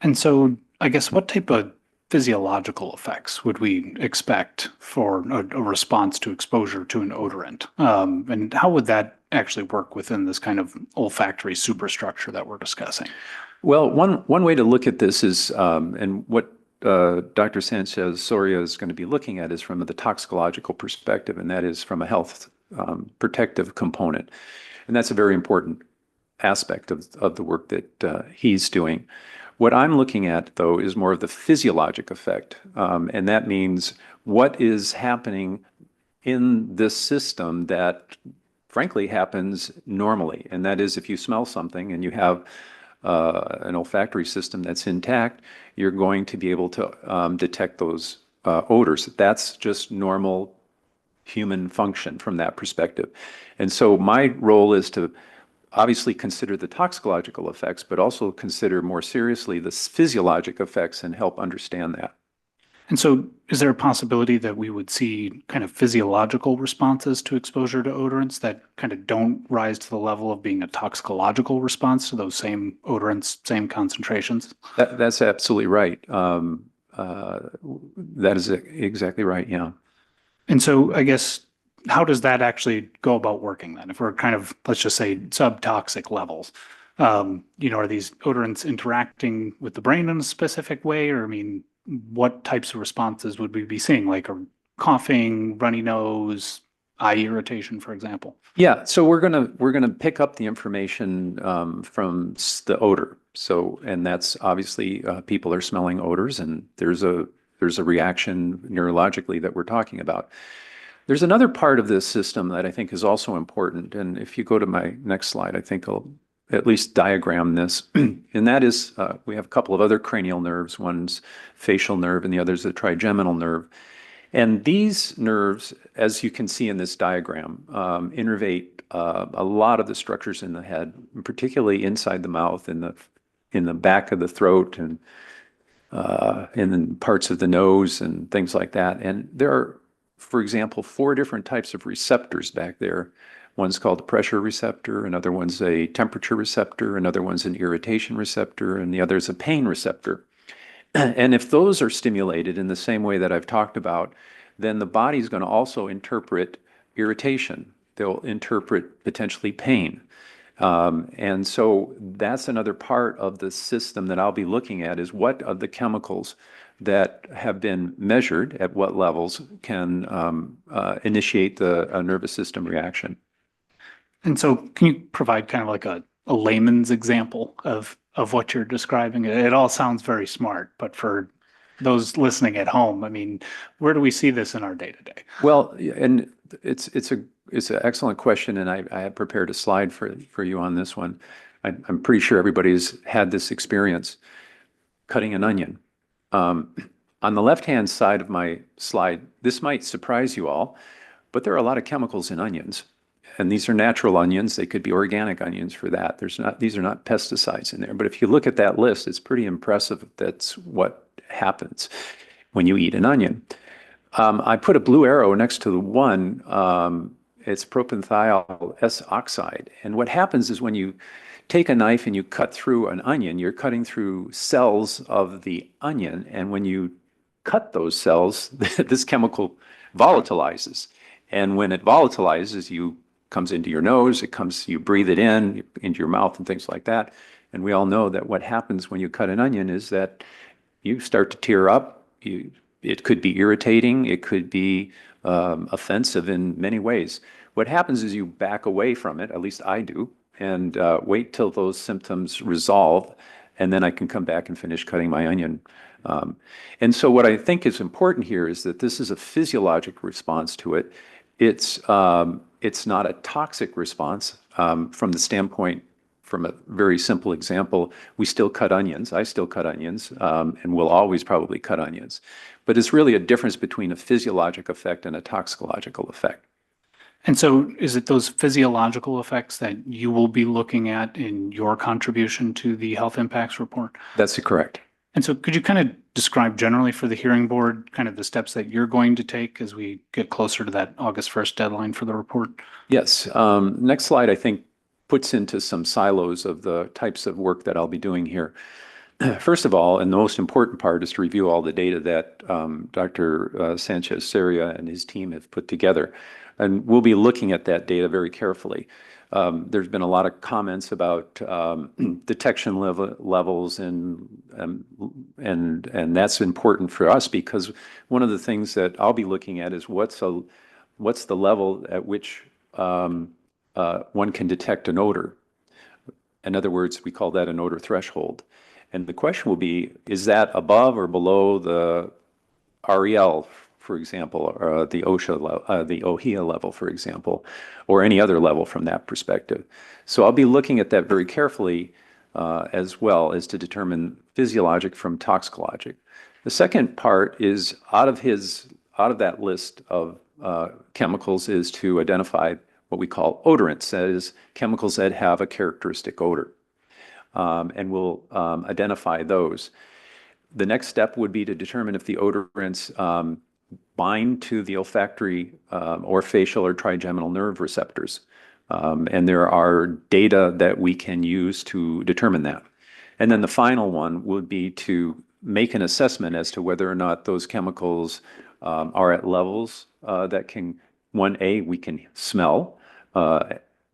Speaker 14: And so I guess what type of physiological effects would we expect for a response to exposure to an odorant? And how would that actually work within this kind of olfactory superstructure that we're discussing?
Speaker 16: Well, one way to look at this is, and what Dr. Sanchez-Soria is going to be looking at is from the toxicological perspective, and that is from a health protective component. And that's a very important aspect of the work that he's doing. What I'm looking at, though, is more of the physiologic effect, and that means what is happening in this system that, frankly, happens normally. And that is, if you smell something and you have an olfactory system that's intact, you're going to be able to detect those odors. That's just normal human function from that perspective. And so my role is to obviously consider the toxicological effects, but also consider more seriously the physiologic effects and help understand that.
Speaker 14: And so is there a possibility that we would see kind of physiological responses to exposure to odorants that kind of don't rise to the level of being a toxicological response to those same odorants, same concentrations?
Speaker 16: That's absolutely right. That is exactly right, yeah.
Speaker 14: And so I guess, how does that actually go about working then? If we're kind of, let's just say, subtoxic levels, are these odorants interacting with the brain in a specific way? Or, I mean, what types of responses would we be seeing, like a coughing, runny nose, eye irritation, for example?
Speaker 16: Yeah, so we're gonna pick up the information from the odor. So, and that's obviously people are smelling odors, and there's a reaction neurologically that we're talking about. There's another part of this system that I think is also important, and if you go to my next slide, I think I'll at least diagram this, and that is we have a couple of other cranial nerves. One's facial nerve, and the other's the trigeminal nerve. And these nerves, as you can see in this diagram, innervate a lot of the structures in the head, particularly inside the mouth, in the back of the throat, and in parts of the nose and things like that. And there are, for example, 4 different types of receptors back there. One's called a pressure receptor, another one's a temperature receptor, another one's an irritation receptor, and the other is a pain receptor. And if those are stimulated in the same way that I've talked about, then the body's going to also interpret irritation. They'll interpret potentially pain. And so that's another part of the system that I'll be looking at, is what of the chemicals that have been measured at what levels can initiate a nervous system reaction.
Speaker 14: And so can you provide kind of like a layman's example of what you're describing? It all sounds very smart, but for those listening at home, I mean, where do we see this in our day-to-day?
Speaker 16: Well, and it's it's an excellent question, and I have prepared a slide for you on this one. I'm pretty sure everybody's had this experience cutting an onion. On the left-hand side of my slide, this might surprise you all, but there are a lot of chemicals in onions. And these are natural onions. They could be organic onions for that. These are not pesticides in there. But if you look at that list, it's pretty impressive. That's what happens when you eat an onion. I put a blue arrow next to the one. It's propanethiol S oxide. And what happens is when you take a knife and you cut through an onion, you're cutting through cells of the onion. And when you cut those cells, this chemical volatilizes. And when it volatilizes, comes into your nose, you breathe it in, into your mouth and things like that. And we all know that what happens when you cut an onion is that you start to tear up. It could be irritating. It could be offensive in many ways. What happens is you back away from it, at least I do, and wait till those symptoms resolve, and then I can come back and finish cutting my onion. And so what I think is important here is that this is a physiologic response to it. It's not a toxic response from the standpoint, from a very simple example, we still cut onions. I still cut onions, and will always probably cut onions. But it's really a difference between a physiologic effect and a toxicological effect.
Speaker 14: And so is it those physiological effects that you will be looking at in your contribution to the health impacts report?
Speaker 16: That's correct.
Speaker 14: And so could you kind of describe generally for the hearing board, kind of the steps that you're going to take as we get closer to that August 1st deadline for the report?
Speaker 16: Yes. Next slide, I think, puts into some silos of the types of work that I'll be doing here. First of all, and the most important part is to review all the data that Dr. Sanchez-Seria and his team have put together. And we'll be looking at that data very carefully. There's been a lot of comments about detection levels, and that's important for us because one of the things that I'll be looking at is what's the level at which one can detect an odor. In other words, we call that an odor threshold. And the question will be, is that above or below the REL, for example, or the OSHA, the OHIA level, for example, or any other level from that perspective. So I'll be looking at that very carefully as well as to determine physiologic from toxicologic. The second part is out of that list of chemicals is to identify what we call odorants, that is chemicals that have a characteristic odor. And we'll identify those. The next step would be to determine if the odorants bind to the olfactory or facial or trigeminal nerve receptors. And there are data that we can use to determine that. And then the final one would be to make an assessment as to whether or not those chemicals are at levels that can, 1A, we can smell.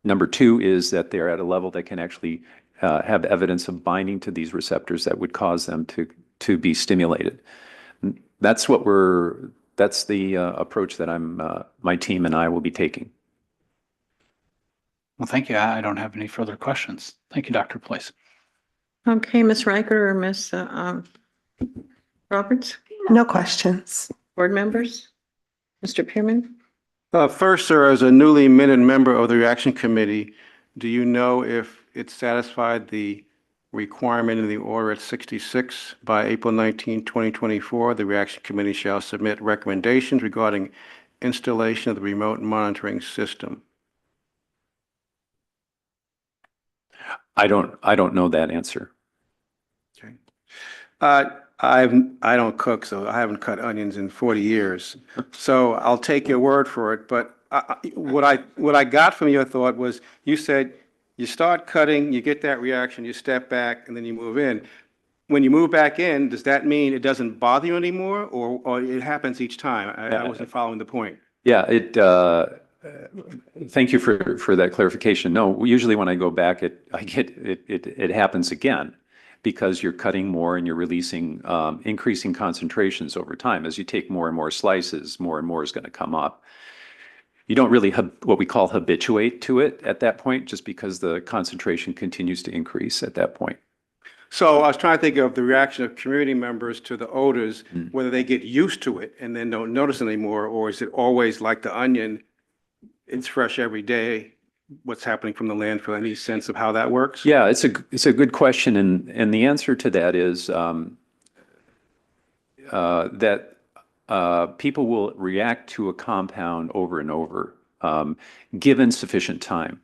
Speaker 16: Number 2 is that they're at a level that can actually have evidence of binding to these receptors that would cause them to be stimulated. That's the approach that my team and I will be taking.
Speaker 14: Well, thank you. I don't have any further questions. Thank you, Dr. Place.
Speaker 1: Okay, Ms. Riker or Ms. Roberts?
Speaker 10: No questions.
Speaker 1: Board members? Mr. Pearman?
Speaker 4: First, sir, as a newly minted member of the Reaction Committee, do you know if it satisfied the requirement in the order at 66 by April 19, 2024? The Reaction Committee shall submit recommendations regarding installation of the remote monitoring system.
Speaker 16: I don't know that answer.
Speaker 4: Okay. I don't cook, so I haven't cut onions in 40 years. So I'll take your word for it. But what I got from your thought was you said you start cutting, you get that reaction, you step back, and then you move in. When you move back in, does that mean it doesn't bother you anymore, or it happens each time? I wasn't following the point.
Speaker 16: Yeah, thank you for that clarification. No, usually when I go back, it happens again because you're cutting more and you're releasing increasing concentrations over time. As you take more and more slices, more and more is going to come up. You don't really what we call habituate to it at that point, just because the concentration continues to increase at that point.
Speaker 4: So I was trying to think of the reaction of community members to the odors, whether they get used to it and then don't notice it anymore, or is it always like the onion? it's fresh every day, what's happening from the landfill? Any sense of how that works?
Speaker 16: Yeah, it's a good question, and the answer to that is that people will react to a compound over and over, given sufficient time.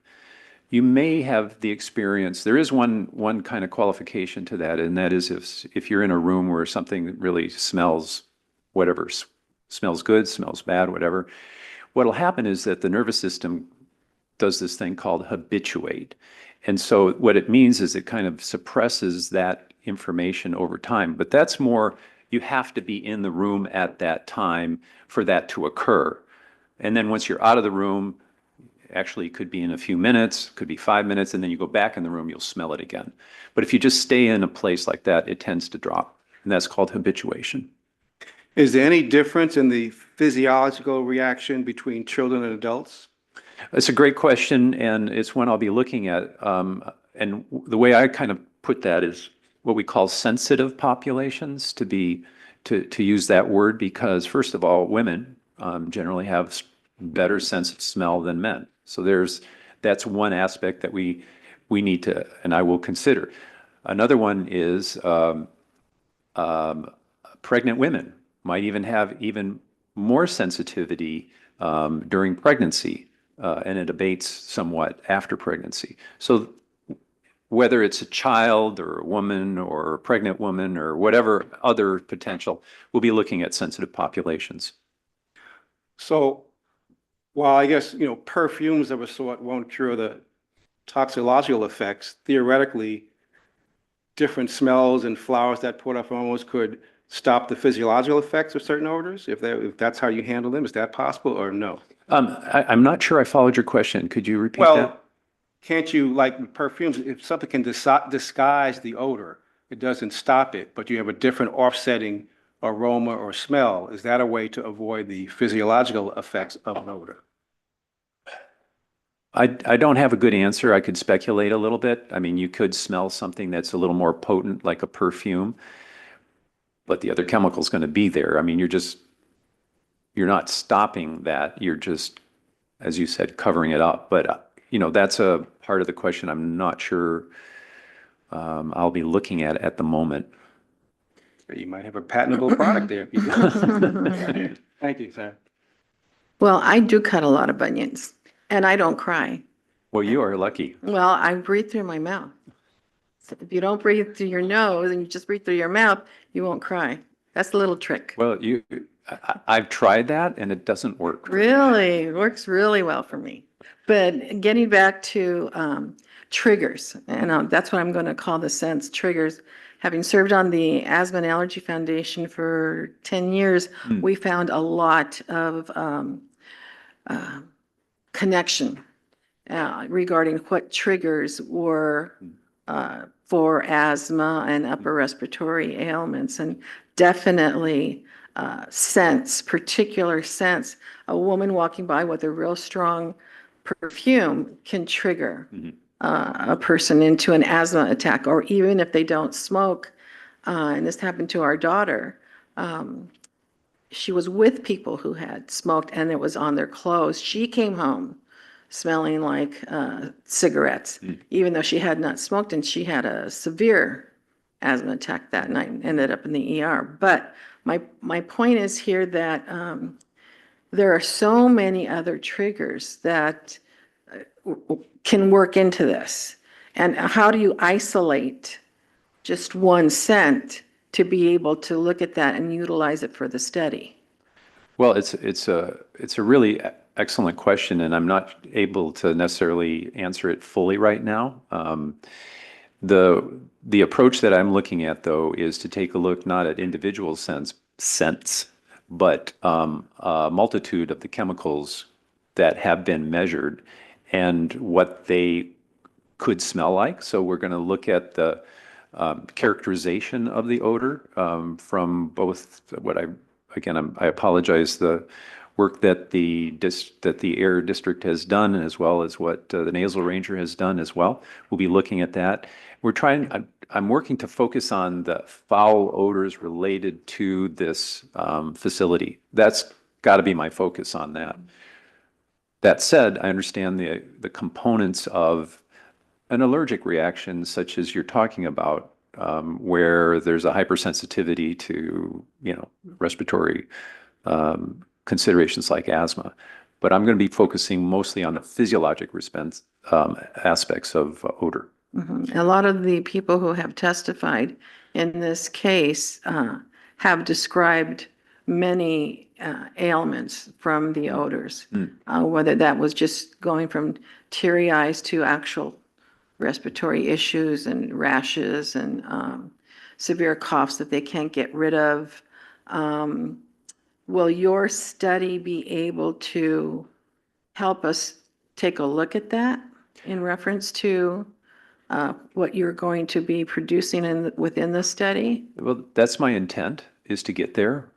Speaker 16: You may have the experience. There is one kind of qualification to that, and that is if you're in a room where something really smells, whatever, smells good, smells bad, whatever. What'll happen is that the nervous system does this thing called habituate. And so what it means is it kind of suppresses that information over time. But that's more, you have to be in the room at that time for that to occur. And then once you're out of the room, actually it could be in a few minutes, could be 5 minutes, and then you go back in the room, you'll smell it again. But if you just stay in a place like that, it tends to drop. And that's called habituation.
Speaker 4: Is there any difference in the physiological reaction between children and adults?
Speaker 16: It's a great question, and it's one I'll be looking at. And the way I kind of put that is what we call sensitive populations, to use that word, because first of all, women generally have better sense of smell than men. So that's one aspect that we need to, and I will consider. Another one is pregnant women might even have even more sensitivity during pregnancy, and it abates somewhat after pregnancy. So whether it's a child or a woman or a pregnant woman or whatever other potential, we'll be looking at sensitive populations.
Speaker 4: So while I guess, perfumes of a sort won't cure the toxicological effects, theoretically, different smells and flowers that put off aromas could stop the physiological effects of certain odors? If that's how you handle them, is that possible or no?
Speaker 16: I'm not sure I followed your question. Could you repeat
Speaker 4: Well,
Speaker 16: that?
Speaker 4: can't you, like perfumes, if something can disguise the odor, it doesn't stop it, but you have a different offsetting aroma or smell, is that a way to avoid the physiological effects of an odor?
Speaker 16: I don't have a good answer. I could speculate a little bit. I mean, you could smell something that's a little more potent, like a perfume, but the other chemical's going to be there. I mean, you're not stopping that. You're just, as you said, covering it up. But, that's a part of the question I'm not sure I'll be looking at the moment.
Speaker 4: You might have a patentable product there. Thank you, sir.
Speaker 1: Well, I do cut a lot of bunions and I don't cry.
Speaker 16: Well, you are lucky.
Speaker 1: Well, I breathe through my mouth. So if you don't breathe through your nose and you just breathe through your mouth, you won't cry. That's the little trick.
Speaker 16: Well, I've tried that and it doesn't work.
Speaker 1: Really, it works really well for me. But getting back to triggers, and that's what I'm going to call the sense triggers. Having served on the Asthma and Allergy Foundation for 10 years, we found a lot of connection regarding what triggers were for asthma and upper respiratory ailments, and definitely particular sense. A woman walking by with a real strong perfume can trigger a person into an asthma attack, or even if they don't smoke. And this happened to our daughter. She was with people who had smoked and it was on their clothes. She came home smelling like cigarettes, even though she had not smoked, and she had a severe asthma attack that night and ended up in the ER. But my point is here that there are so many other triggers that can work into this. And how do you isolate just one scent to be able to look at that and utilize it for the study?
Speaker 16: Well, it's a really excellent question, and I'm not able to necessarily answer it fully right now. The approach that I'm looking at, though, is to take a look not at individual scents, but a multitude of the chemicals that have been measured and what they could smell like. So we're going to look at the characterization of the odor from both I apologize, the work that the Air District has done, as well as what the Nasal Ranger has done as well. We'll be looking at that. I'm working to focus on the foul odors related to this facility. That's got to be my focus on that. That said, I understand the components of an allergic reaction such as you're talking about, where there's a hypersensitivity to, respiratory considerations like asthma. But I'm going to be focusing mostly on the physiologic response aspects of odor.
Speaker 1: A lot of the people who have testified in this case have described many ailments from the odors, whether that was just going from teary eyes to actual respiratory issues and rashes and severe coughs that they can't get rid of. Will your study be able to help us take a look at that in reference to what you're going to be producing within the study?
Speaker 16: Well, that's my intent, is to get there.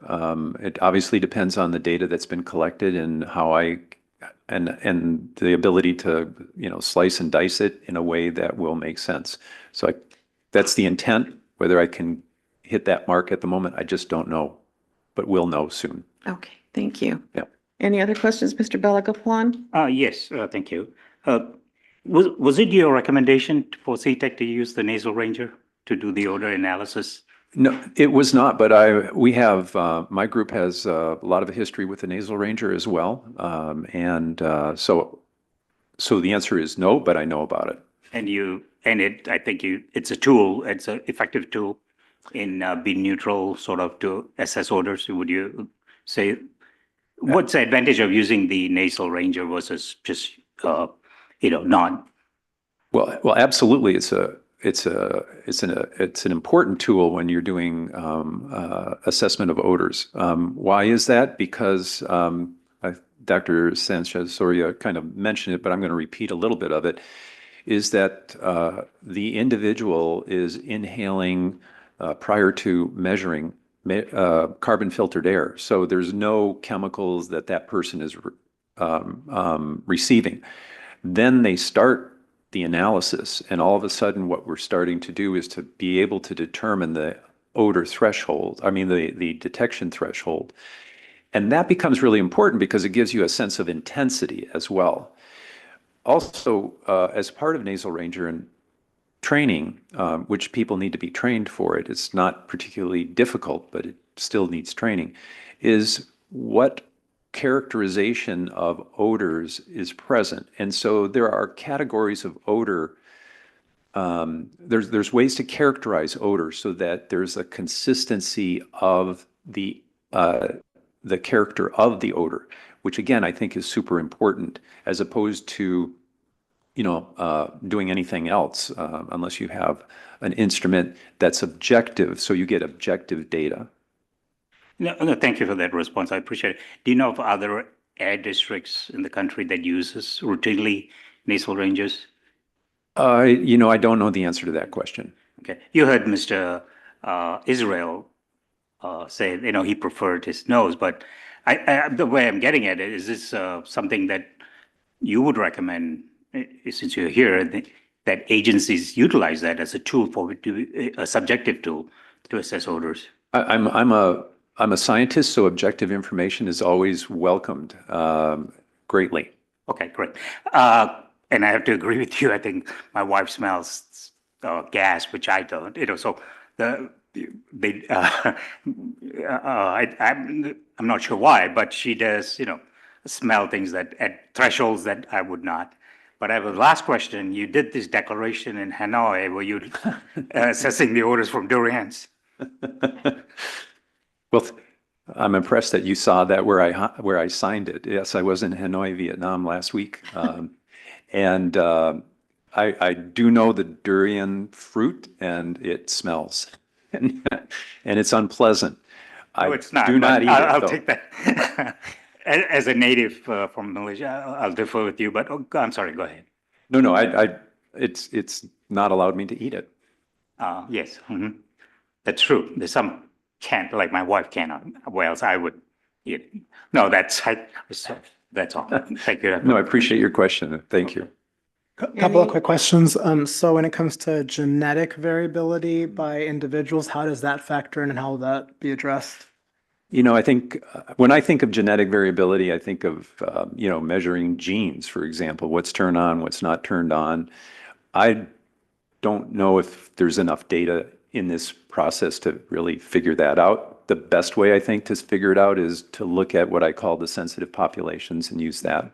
Speaker 16: It obviously depends on the data that's been collected and how and the ability to, slice and dice it in a way that will make sense. So that's the intent. Whether I can hit that mark at the moment, I just don't know, but we'll know soon.
Speaker 1: Okay, thank you.
Speaker 16: Yeah.
Speaker 1: Any other questions, Mr. Belagaplan?
Speaker 2: Yes, thank you. Was it your recommendation for CTEC to use the nasal ranger to do the odor analysis?
Speaker 16: No, it was not, but we have, my group has a lot of history with the nasal ranger as well. So the answer is no, but I know about it.
Speaker 2: I think it's a tool, it's an effective tool in being neutral, sort of to assess odors. Would you say, what's the advantage of using the nasal ranger versus just, not?
Speaker 16: Well, absolutely. It's an important tool when you're doing assessment of odors. Why is that? Because Dr. Sanchez-Soria kind of mentioned it, but I'm going to repeat a little bit of it, is that the individual is inhaling prior to measuring carbon filtered air. So there's no chemicals that person is receiving. Then they start the analysis, and all of a sudden what we're starting to do is to be able to determine the odor threshold, the detection threshold. And that becomes really important because it gives you a sense of intensity as well. Also, as part of nasal ranger and training, which people need to be trained for it, it's not particularly difficult, but it still needs training, is what characterization of odors is present. And so there are categories of odor. There's ways to characterize odor so that there's a consistency of the character of the odor, which again I think is super important, as opposed to doing anything else unless you have an instrument that's objective, so you get objective data.
Speaker 2: No, thank you for that response. I appreciate it. Do you know of other air districts in the country that uses routinely nasal rangers?
Speaker 16: I don't know the answer to that question.
Speaker 2: Okay. You heard Mr. Israel say, he preferred his nose, but the way I'm getting at it, is this something that you would recommend, since you're here, that agencies utilize that as a tool a subjective tool to assess odors?
Speaker 16: I'm a scientist, so objective information is always welcomed greatly.
Speaker 2: Okay, great. And I have to agree with you. I think my wife smells gas, which I don't. So I'm not sure why, but she does. Smell things that at thresholds that I would not. But I have a last question. You did this declaration in Hanoi. Were you assessing the odors from durians?
Speaker 16: Well, I'm impressed that you saw that where I signed it. Yes, I was in Hanoi, Vietnam last week. And I do know the durian fruit, and it smells. And it's unpleasant.
Speaker 2: No, it's not.
Speaker 16: Do not eat it,
Speaker 2: I'll
Speaker 16: though.
Speaker 2: take that. As a native from Malaysia, I'll differ with you, but I'm sorry, go ahead.
Speaker 16: No, it's not allowed me to eat it.
Speaker 2: Yes, that's true. There's some can't, like my wife cannot, whereas I would eat it. No, that's all. Thank you.
Speaker 16: No, I appreciate your question. Thank you.
Speaker 7: Couple of quick questions. So when it comes to genetic variability by individuals, how does that factor in and how will that be addressed?
Speaker 16: I think when I think of genetic variability, I think of, measuring genes, for example, what's turned on, what's not turned on. I don't know if there's enough data in this process to really figure that out. The best way, I think, to figure it out is to look at what I call the sensitive populations and use that.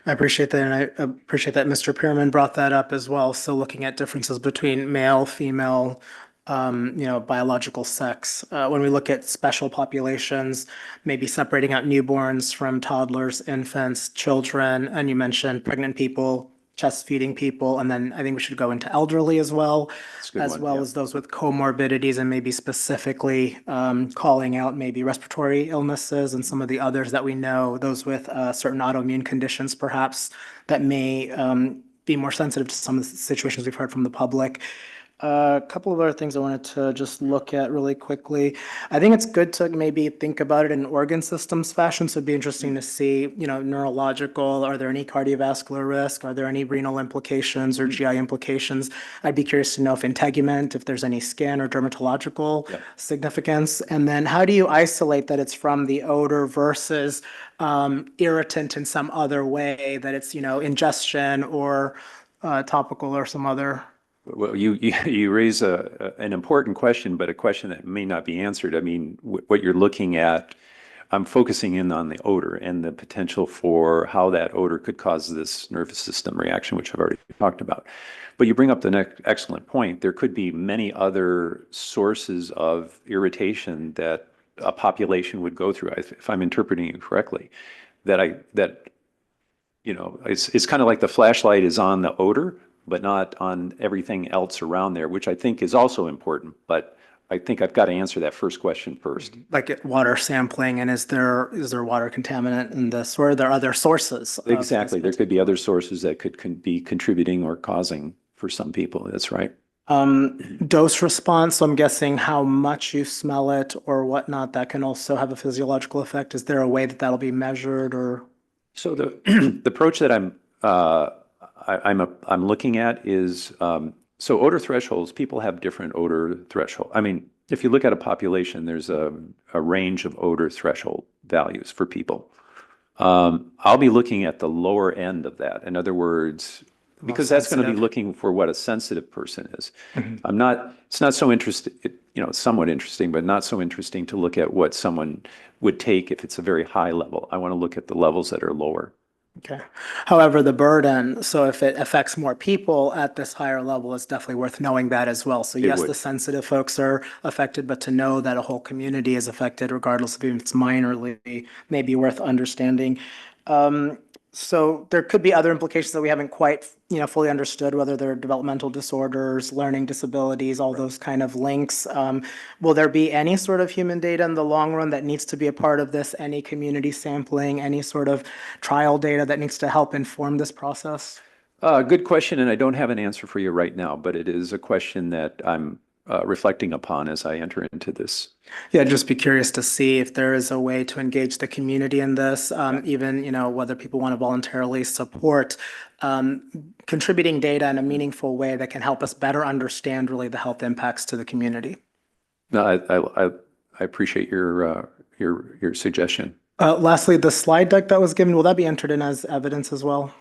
Speaker 7: I appreciate that, and I appreciate that Mr. Pearman brought that up as well. So looking at differences between male, female, biological sex. When we look at special populations, maybe separating out newborns from toddlers, infants, children, and you mentioned pregnant people, chest feeding people, and then I think we should go into elderly as well,
Speaker 16: That's a good
Speaker 7: as
Speaker 16: one,
Speaker 7: well
Speaker 16: yeah.
Speaker 7: as those with comorbidities, and maybe specifically calling out maybe respiratory illnesses and some of the others that we know, those with certain autoimmune conditions perhaps that may be more sensitive to some of the situations we've heard from the public. A couple of other things I wanted to just look at really quickly. I think it's good to maybe think about it in organ systems fashion. So it'd be interesting to see, neurological, are there any cardiovascular risk? Are there any renal implications or GI implications? I'd be curious to know if integument, if there's any skin or dermatological significance. And then how do you isolate that it's from the odor versus irritant in some other way, that it's, ingestion or topical or some other.
Speaker 16: Well, you raise an important question, but a question that may not be answered. I mean, what you're looking at, I'm focusing in on the odor and the potential for how that odor could cause this nervous system reaction, which I've already talked about. But you bring up the next excellent point. There could be many other sources of irritation that a population would go through, if I'm interpreting it correctly, it's kind of like the flashlight is on the odor, but not on everything else around there, which I think is also important. But I think I've got to answer that first question first.
Speaker 7: Like water sampling, and is there water contaminant in this, or are there other sources?
Speaker 16: Exactly. There could be other sources that could be contributing or causing for some people. That's right.
Speaker 7: Dose response, so I'm guessing how much you smell it or whatnot, that can also have a physiological effect. Is there a way that that'll be measured or?
Speaker 16: So the approach that I'm looking at is so odor thresholds. People have different odor threshold. I mean, if you look at a population, there's a range of odor threshold values for people. I'll be looking at the lower end of that. In other words, because that's going to be looking for what a sensitive person is. It's not so interesting, it's somewhat interesting, but not so interesting to look at what someone would take if it's a very high level. I want to look at the levels that are lower.
Speaker 7: Okay. However, the burden, so if it affects more people at this higher level, it's definitely worth knowing that as well. So yes, the sensitive folks are affected, but to know that a whole community is affected, regardless of if it's minorly, may be worth understanding. So there could be other implications that we haven't quite, fully understood, whether they're developmental disorders, learning disabilities, all those kind of links. Will there be any sort of human data in the long run that needs to be a part of this? Any community sampling, any sort of trial data that needs to help inform this process?
Speaker 16: Good question, and I don't have an answer for you right now, but it is a question that I'm reflecting upon as I enter into this.
Speaker 7: Yeah, just be curious to see if there is a way to engage the community in this, even, whether people want to voluntarily support contributing data in a meaningful way that can help us better understand really the health impacts to the community.
Speaker 16: No, I appreciate your suggestion.
Speaker 7: Lastly, the slide deck that was given, will that be entered in as evidence as well?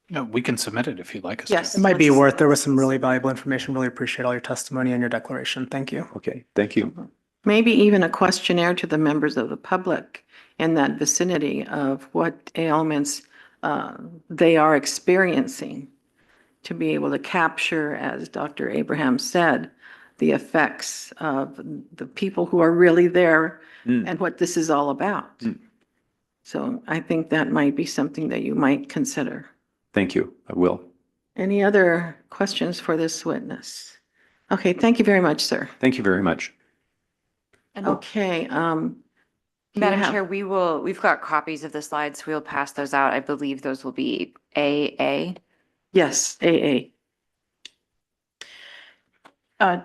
Speaker 14: No, we can submit it if you'd like us
Speaker 1: Yes.
Speaker 7: It might be worth, there was some really valuable information. Really appreciate all your testimony and your declaration. Thank you.
Speaker 16: Okay, thank you.
Speaker 1: Maybe even a questionnaire to the members of the public in that vicinity of what ailments they are experiencing, to be able to capture, as Dr. Abraham said, the effects of the people who are really there and what this is all about. So I think that might be something that you might consider.
Speaker 16: Thank you. I will.
Speaker 1: Any other questions for this witness? Okay, thank you very much, sir.
Speaker 16: Thank you very much.
Speaker 1: Okay.
Speaker 8: Madam Chair, we've got copies of the slides. We'll pass those out. I believe those will be AA.
Speaker 1: Yes, AA.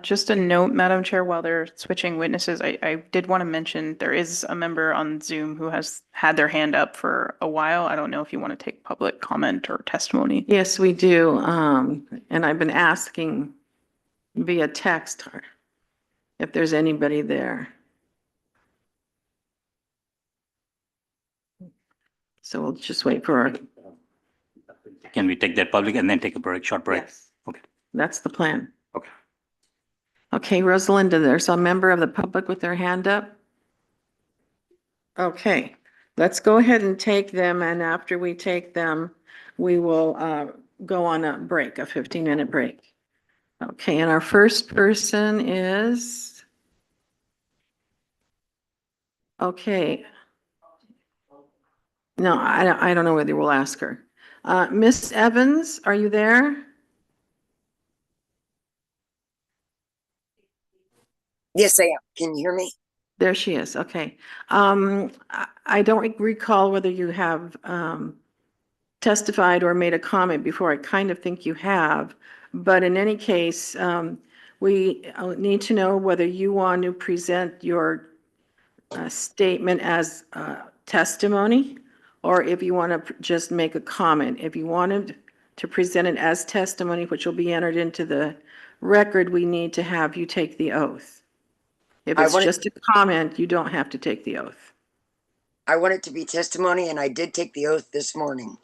Speaker 6: Just a note, Madam Chair, while they're switching witnesses, I did want to mention there is a member on Zoom who has had their hand up for a while. I don't know if you want to take public comment or testimony.
Speaker 1: Yes, we do. And I've been asking via text if there's anybody there. So we'll just wait for our,
Speaker 2: Can we take that public and then take a break, short break?
Speaker 1: yes,
Speaker 2: Okay.
Speaker 1: that's the plan.
Speaker 2: Okay.
Speaker 1: Okay, Rosalinda, there's a member of the public with their hand up. Okay, let's go ahead and take them, and after we take them, we will go on a break, a 15-minute break. Okay, and our first person is, okay. No, I don't know whether we'll ask her. Miss Evans, are you there?
Speaker 17: Yes, I am. Can you hear me?
Speaker 1: There she is, okay. I don't recall whether you have testified or made a comment before. I kind of think you have, but in any case, we need to know whether you want to present your statement as testimony, or if you want to just make a comment. If you wanted to present it as testimony, which will be entered into the record, we need to have you take the oath. If
Speaker 17: I
Speaker 1: it's
Speaker 17: want it-
Speaker 1: just a comment, you don't have to take the oath.
Speaker 17: I want it to be testimony, and I did take the oath this morning.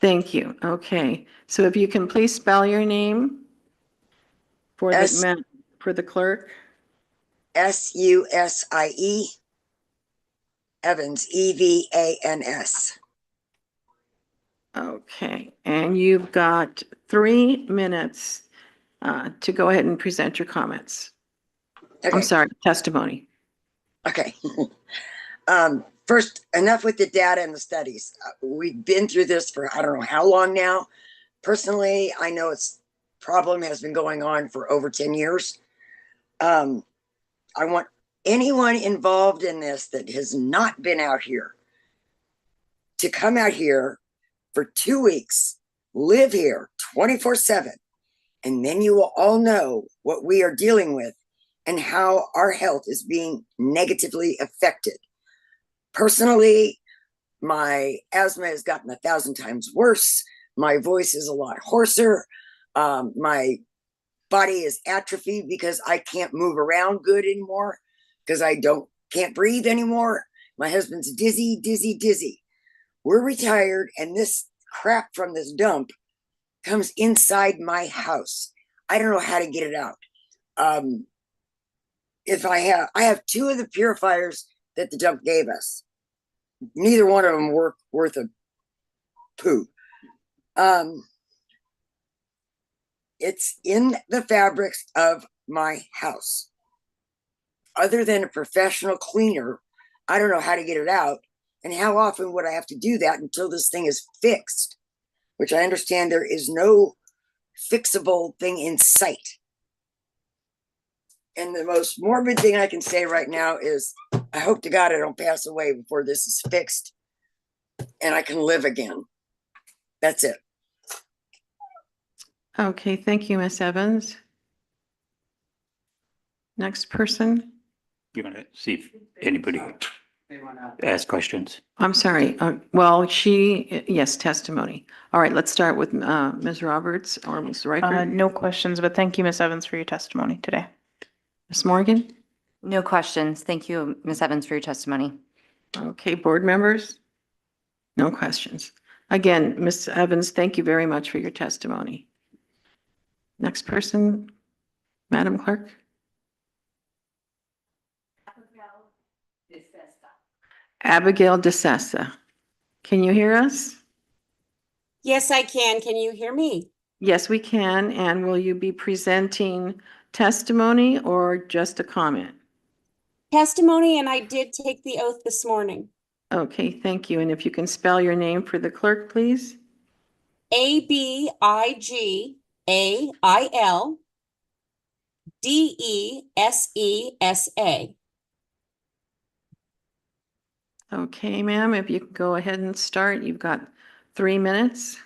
Speaker 1: Thank you. Okay. So if you can please spell your name for the clerk.
Speaker 17: Susie Evans, Evans.
Speaker 1: Okay. And you've got 3 minutes to go ahead and present your comments.
Speaker 17: Okay.
Speaker 1: I'm sorry, testimony.
Speaker 17: Okay. First, enough with the data and the studies. We've been through this for I don't know how long now. Personally, I know it's problem has been going on for over 10 years. I want anyone involved in this that has not been out here to come out here for 2 weeks, live here 24/7, and then you will all know what we are dealing with and how our health is being negatively affected. Personally, my asthma has gotten 1,000 times worse. My voice is a lot hoarser. My body is atrophied because I can't move around good anymore because I can't breathe anymore. My husband's dizzy. We're retired, and this crap from this dump comes inside my house. I don't know how to get it out. I have 2 of the purifiers that the dump gave us. Neither one of them worth a poo. It's in the fabrics of my house. Other than a professional cleaner, I don't know how to get it out. And how often would I have to do that until this thing is fixed? Which I understand there is no fixable thing in sight. And the most morbid thing I can say right now is I hope to God I don't pass away before this is fixed and I can live again. That's it.
Speaker 1: Okay, thank you, Miss Evans. Next person.
Speaker 2: You want to see if anybody ask questions?
Speaker 1: I'm sorry. Well, yes, testimony. All right, let's start with Ms. Roberts or Ms. Riker.
Speaker 6: No questions, but thank you, Ms. Evans, for your testimony today.
Speaker 1: Ms. Morgan?
Speaker 8: No questions. Thank you, Ms. Evans, for your testimony.
Speaker 1: Okay, board members? No questions. Again, Ms. Evans, thank you very much for your testimony. Next person, Madam Clerk? Abigail DeSessa. Can you hear us?
Speaker 18: Yes, I can. Can you hear me?
Speaker 1: Yes, we can. And will you be presenting testimony or just a comment?
Speaker 18: Testimony, and I did take the oath this morning.
Speaker 1: Okay, thank you. And if you can spell your name for the clerk, please.
Speaker 18: ABIGAILDESESA.
Speaker 1: Okay, ma'am, if you could go ahead and start, you've got 3 minutes.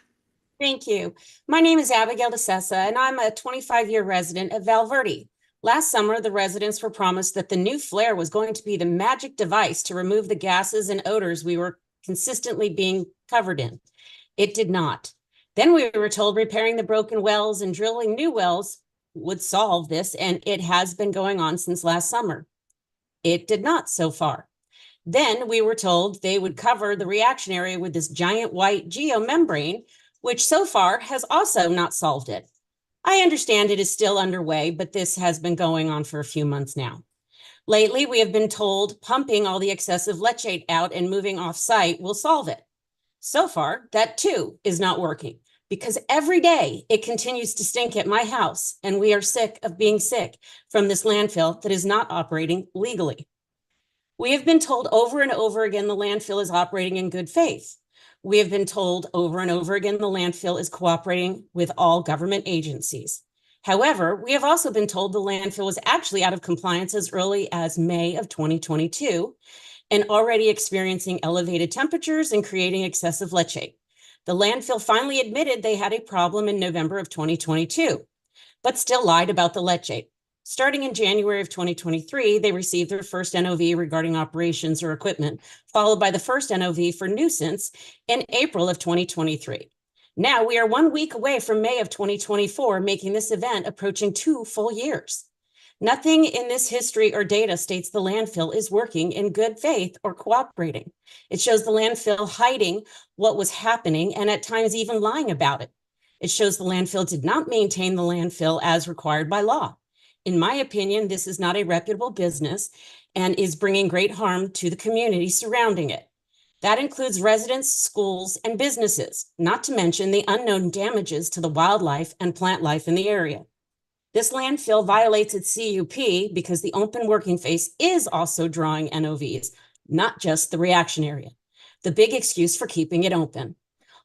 Speaker 18: Thank you. My name is Abigail DeSessa, and I'm a 25-year resident of Val Verde. Last summer, the residents were promised that the new flare was going to be the magic device to remove the gases and odors we were consistently being covered in. It did not. Then we were told repairing the broken wells and drilling new wells would solve this, and it has been going on since last summer. It did not so far. Then we were told they would cover the reaction area with this giant white geomembrane, which so far has also not solved it. I understand it is still underway, but this has been going on for a few months now. Lately, we have been told pumping all the excessive leachate out and moving off-site will solve it. So far, that too is not working because every day it continues to stink at my house, and we are sick of being sick from this landfill that is not operating legally. We have been told over and over again the landfill is operating in good faith. We have been told over and over again the landfill is cooperating with all government agencies. However, we have also been told the landfill was actually out of compliance as early as May of 2022 and already experiencing elevated temperatures and creating excessive leachate. The landfill finally admitted they had a problem in November of 2022, but still lied about the leachate. Starting in January of 2023, they received their first NOV regarding operations or equipment, followed by the first NOV for nuisance in April of 2023. Now we are 1 week away from May of 2024, making this event approaching 2 full years. Nothing in this history or data states the landfill is working in good faith or cooperating. It shows the landfill hiding what was happening and at times even lying about it. It shows the landfill did not maintain the landfill as required by law. In my opinion, this is not a reputable business and is bringing great harm to the community surrounding it. That includes residents, schools, and businesses, not to mention the unknown damages to the wildlife and plant life in the area. This landfill violates its CUP because the open working face is also drawing NOVs, not just the reaction area. The big excuse for keeping it open.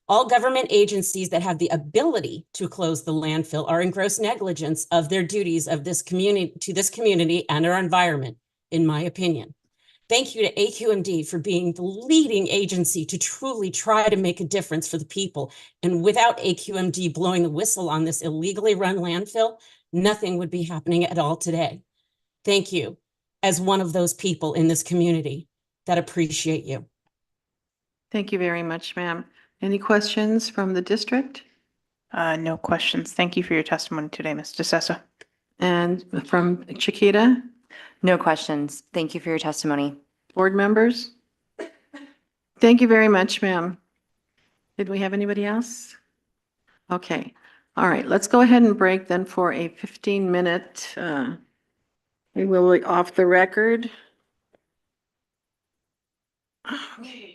Speaker 18: All government agencies that have the ability to close the landfill are in gross negligence of their duties of this community to this community and our environment, in my opinion. Thank you to AQMD for being the leading agency to truly try to make a difference for the people. And without AQMD blowing the whistle on this illegally run landfill, nothing would be happening at all today. Thank you as one of those people in this community that appreciate you.
Speaker 1: Thank you very much, ma'am. Any questions from the district?
Speaker 6: No questions. Thank you for your testimony today, Ms. DeSessa.
Speaker 1: And from Chiquita?
Speaker 8: No questions. Thank you for your testimony.
Speaker 1: Board members? Thank you very much, ma'am. Did we have anybody else? Okay. All right, let's go ahead and break then for a 15-minute, we will be off the record. Okay.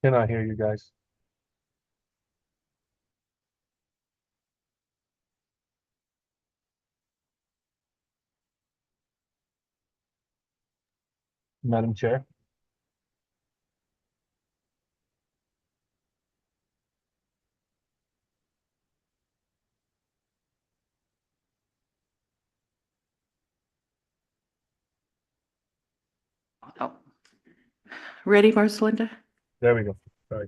Speaker 9: Cannot hear you guys. Madam Chair.
Speaker 1: Oh. Ready, Marcelinda?
Speaker 9: There we go. Sorry.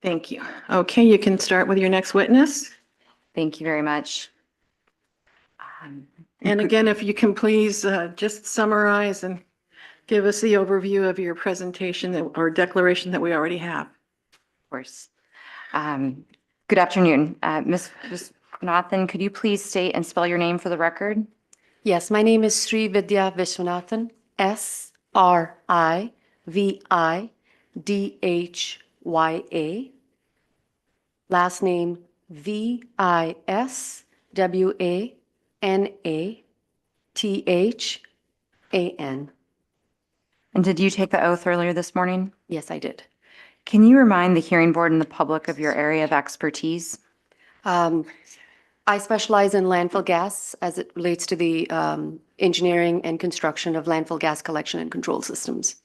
Speaker 1: Thank you. Okay, you can start with your next witness.
Speaker 8: Thank you very much.
Speaker 1: And again, if you can please just summarize and give us the overview of your presentation or declaration that we already have.
Speaker 8: Of course. Good afternoon. Ms. Viswanathan, could you please state and spell your name for the record?
Speaker 19: Yes, my name is Sri Vidya Viswanathan, Srividya. Last name Viswanathan.
Speaker 8: And did you take the oath earlier this morning?
Speaker 19: Yes, I did.
Speaker 8: Can you remind the hearing board and the public of your area of expertise?
Speaker 19: I specialize in landfill gas as it relates to the engineering and construction of landfill gas collection and control systems.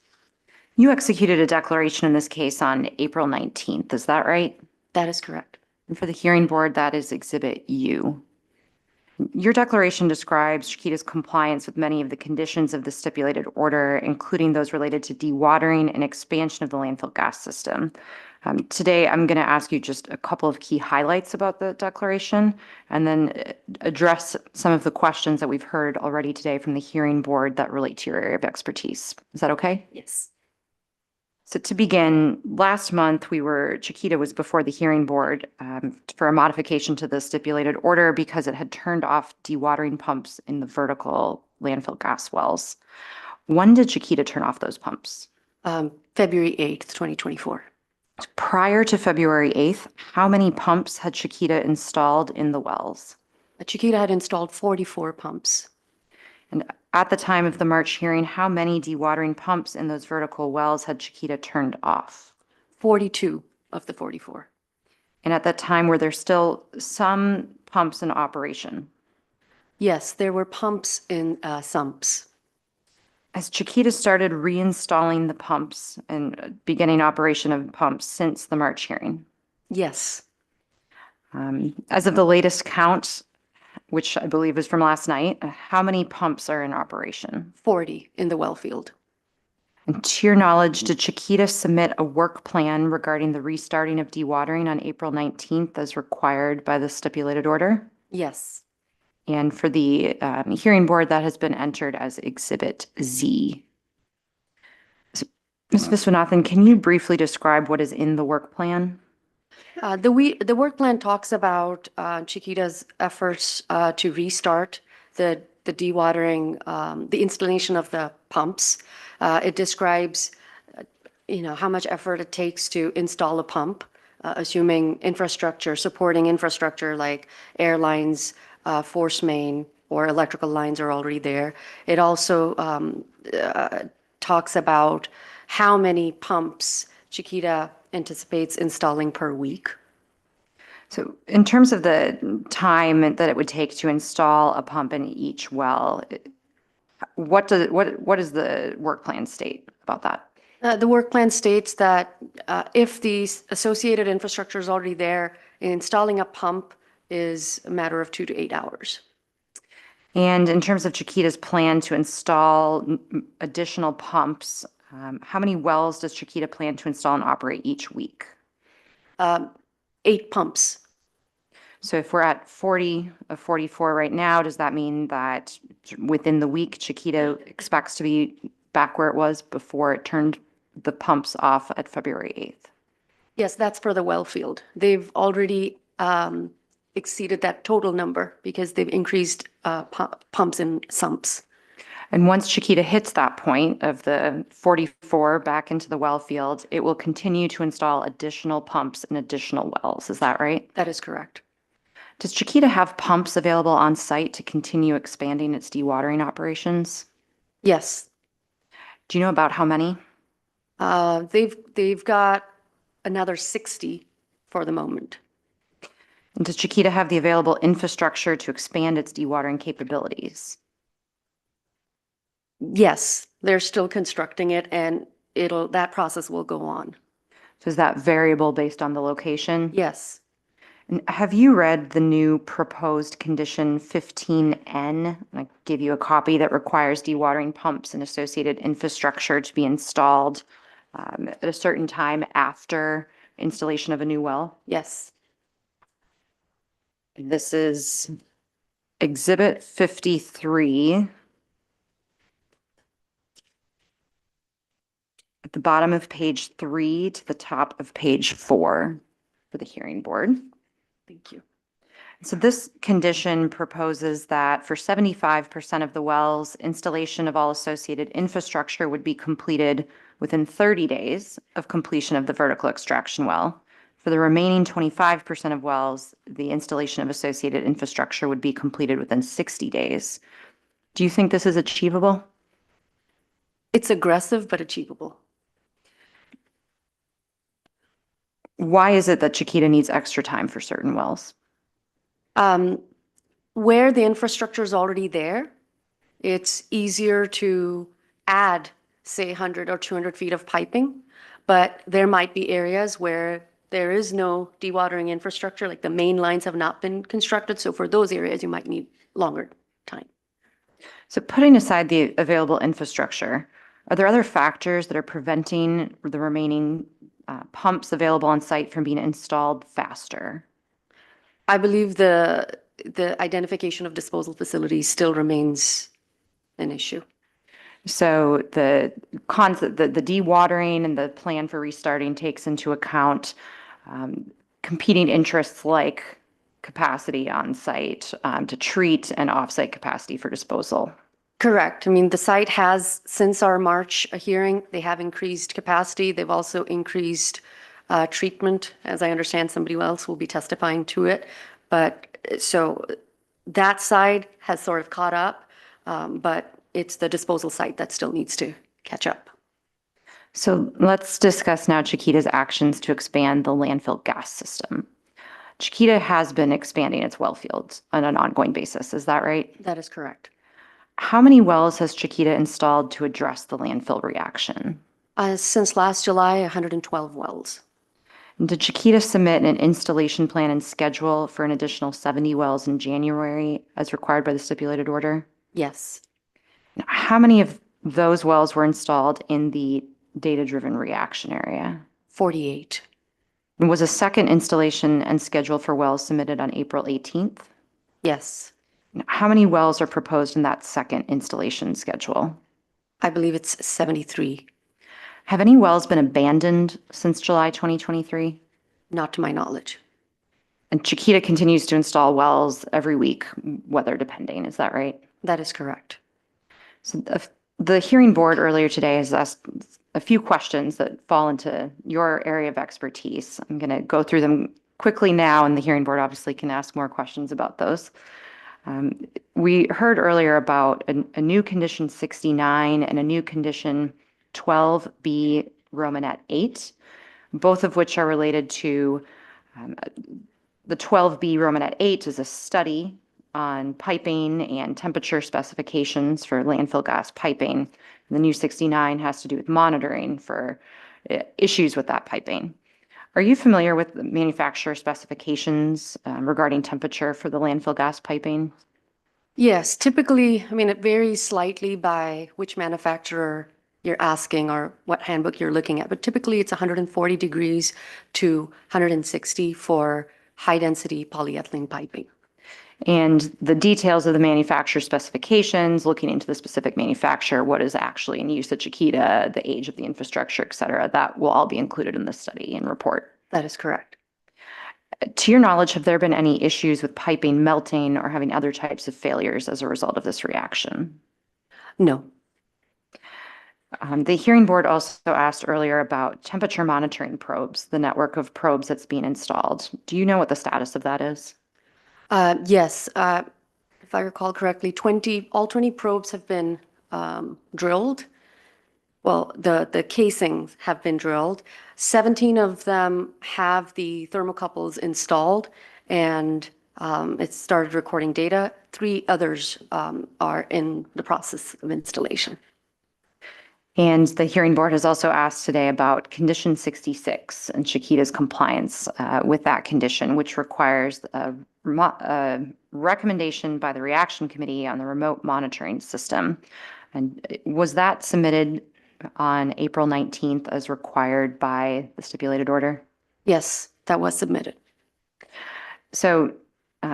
Speaker 8: You executed a declaration in this case on April 19th, is that right?
Speaker 19: That is correct.
Speaker 8: And for the hearing board, that is Exhibit U. Your declaration describes Chiquita's compliance with many of the conditions of the stipulated order, including those related to dewatering and expansion of the landfill gas system. Today, I'm going to ask you just a couple of key highlights about the declaration and then address some of the questions that we've heard already today from the hearing board that relate to your area of expertise. Is that okay?
Speaker 19: Yes.
Speaker 8: So to begin, last month, Chiquita was before the hearing board for a modification to the stipulated order because it had turned off dewatering pumps in the vertical landfill gas wells. When did Chiquita turn off those pumps?
Speaker 19: February 8th, 2024.
Speaker 8: Prior to February 8th, how many pumps had Chiquita installed in the wells?
Speaker 19: Chiquita had installed 44 pumps.
Speaker 8: And at the time of the March hearing, how many dewatering pumps in those vertical wells had Chiquita turned off?
Speaker 19: 42 of the 44.
Speaker 8: And at that time, were there still some pumps in operation?
Speaker 19: Yes, there were pumps in sumps.
Speaker 8: Has Chiquita started reinstalling the pumps and beginning operation of pumps since the March hearing?
Speaker 19: Yes.
Speaker 8: As of the latest count, which I believe is from last night, how many pumps are in operation?
Speaker 19: 40 in the well field.
Speaker 8: And to your knowledge, did Chiquita submit a work plan regarding the restarting of dewatering on April 19th as required by the stipulated order?
Speaker 19: Yes.
Speaker 8: And for the hearing board, that has been entered as Exhibit Z. So, Ms. Viswanathan, can you briefly describe what is in the work plan?
Speaker 19: The work plan talks about Chiquita's efforts to restart the dewatering, the installation of the pumps. It describes, how much effort it takes to install a pump, assuming supporting infrastructure like airlines, force main, or electrical lines are already there. It also talks about how many pumps Chiquita anticipates installing per week.
Speaker 8: So in terms of the time that it would take to install a pump in each well, what does the work plan state about that?
Speaker 19: The work plan states that if the associated infrastructure is already there, installing a pump is a matter of 2 to 8 hours.
Speaker 8: And in terms of Chiquita's plan to install additional pumps, how many wells does Chiquita plan to install and operate each week?
Speaker 19: 8 pumps.
Speaker 8: So if we're at 40 of 44 right now, does that mean that within the week, Chiquita expects to be back where it was before it turned the pumps off at February 8th?
Speaker 19: Yes, that's for the well field. They've already exceeded that total number because they've increased pumps and sumps.
Speaker 8: And once Chiquita hits that point of the 44 back into the well field, it will continue to install additional pumps and additional wells. Is that right?
Speaker 19: That is correct.
Speaker 8: Does Chiquita have pumps available on site to continue expanding its dewatering operations?
Speaker 19: Yes,
Speaker 8: Do you know about how many?
Speaker 19: they've got another 60 for the moment.
Speaker 8: And does Chiquita have the available infrastructure to expand its dewatering capabilities?
Speaker 19: Yes, they're still constructing it and that process will go on.
Speaker 8: So is that variable based on the location?
Speaker 19: Yes,
Speaker 8: And have you read the new proposed condition 15N? I gave you a copy that requires dewatering pumps and associated infrastructure to be installed at a certain time after installation of a new well.
Speaker 19: yes.
Speaker 8: This is Exhibit 53. At the bottom of page 3 to the top of page 4 for the hearing board.
Speaker 19: Thank you.
Speaker 8: So this condition proposes that for 75% of the wells, installation of all associated infrastructure would be completed within 30 days of completion of the vertical extraction well. For the remaining 25% of wells, the installation of associated infrastructure would be completed within 60 days. Do you think this is achievable?
Speaker 19: It's aggressive, but achievable.
Speaker 8: Why is it that Chiquita needs extra time for certain wells?
Speaker 19: Where the infrastructure is already there, it's easier to add, say, 100 or 200 feet of piping, but there might be areas where there is no dewatering infrastructure, like the main lines have not been constructed. So for those areas, you might need longer time.
Speaker 8: So putting aside the available infrastructure, are there other factors that are preventing the remaining pumps available on site from being installed faster?
Speaker 19: I believe the identification of disposal facilities still remains an issue.
Speaker 8: So the concept, the dewatering and the plan for restarting takes into account competing interests like capacity on site to treat and offsite capacity for disposal.
Speaker 19: Correct. I mean, the site has, since our March hearing, they have increased capacity. They've also increased treatment. As I understand, somebody else will be testifying to it. But so that side has sort of caught up, but it's the disposal site that still needs to catch up.
Speaker 8: So let's discuss now Chiquita's actions to expand the landfill gas system. Chiquita has been expanding its well fields on an ongoing basis. Is that right?
Speaker 19: That is correct.
Speaker 8: How many wells has Chiquita installed to address the landfill reaction?
Speaker 19: Since last July, 112 wells.
Speaker 8: And did Chiquita submit an installation plan and schedule for an additional 70 wells in January as required by the stipulated order?
Speaker 19: Yes.
Speaker 8: Now, how many of those wells were installed in the data-driven reaction area?
Speaker 19: 48.
Speaker 8: And was a second installation and schedule for wells submitted on April 18th?
Speaker 19: Yes.
Speaker 8: Now, how many wells are proposed in that second installation schedule?
Speaker 19: I believe it's 73.
Speaker 8: Have any wells been abandoned since July 2023?
Speaker 19: Not to my knowledge.
Speaker 8: And Chiquita continues to install wells every week, weather depending. Is that right?
Speaker 19: That is correct.
Speaker 8: So the hearing board earlier today has asked a few questions that fall into your area of expertise. I'm going to go through them quickly now, and the hearing board obviously can ask more questions about those. We heard earlier about a new condition 69 and a new condition 12B Romanet 8, both of which are related to the 12B Romanet 8 is a study on piping and temperature specifications for landfill gas piping. The new 69 has to do with monitoring for issues with that piping. Are you familiar with the manufacturer specifications regarding temperature for the landfill gas piping?
Speaker 19: Yes, typically, I mean, it varies slightly by which manufacturer you're asking or what handbook you're looking at, but typically it's 140 degrees to 160 for high-density polyethylene piping.
Speaker 8: And the details of the manufacturer specifications, looking into the specific manufacturer, what is actually in use at Chiquita, the age of the infrastructure, et cetera, that will all be included in the study and report.
Speaker 19: That is correct.
Speaker 8: To your knowledge, have there been any issues with piping melting or having other types of failures as a result of this reaction?
Speaker 19: No.
Speaker 8: The hearing board also asked earlier about temperature monitoring probes, the network of probes that's being installed. Do you know what the status of that is?
Speaker 19: Yes, if I recall correctly, all 20 probes have been drilled. Well, the casings have been drilled. 17 of them have the thermocouples installed, and it started recording data. 3 others are in the process of installation.
Speaker 8: And the hearing board has also asked today about condition 66 and Chiquita's compliance with that condition, which requires a recommendation by the reaction committee on the remote monitoring system. And was that submitted on April 19th as required by the stipulated order?
Speaker 19: Yes, that was submitted.
Speaker 8: So,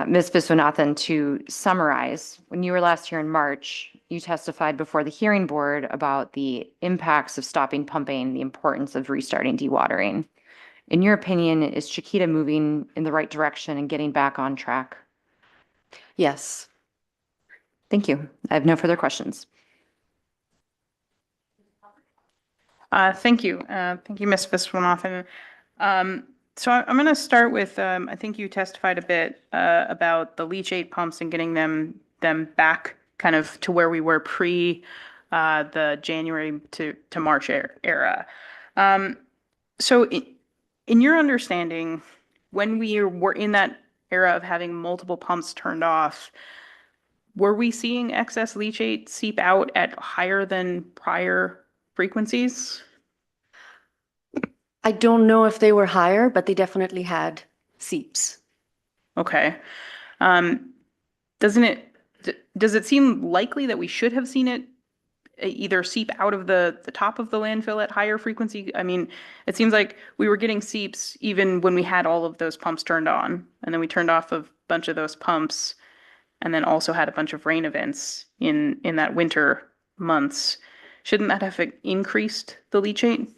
Speaker 8: Ms. Viswanathan, to summarize, when you were last here in March, you testified before the hearing board about the impacts of stopping pumping, the importance of restarting dewatering. In your opinion, is Chiquita moving in the right direction and getting back on track?
Speaker 19: Yes.
Speaker 8: Thank you. I have no further questions.
Speaker 6: Thank you. Thank you, Ms. Viswanathan. So I'm going to start with, I think you testified a bit about the leachate pumps and getting them back kind of to where we were pre the January to March era. So in your understanding, when we were in that era of having multiple pumps turned off, were we seeing excess leachate seep out at higher than prior frequencies?
Speaker 19: I don't know if they were higher, but they definitely had seeps.
Speaker 6: Okay. Does it seem likely that we should have seen it either seep out of the top of the landfill at higher frequency? I mean, it seems like we were getting seeps even when we had all of those pumps turned on, and then we turned off a bunch of those pumps, and then also had a bunch of rain events in that winter months. Shouldn't that have increased the leachate?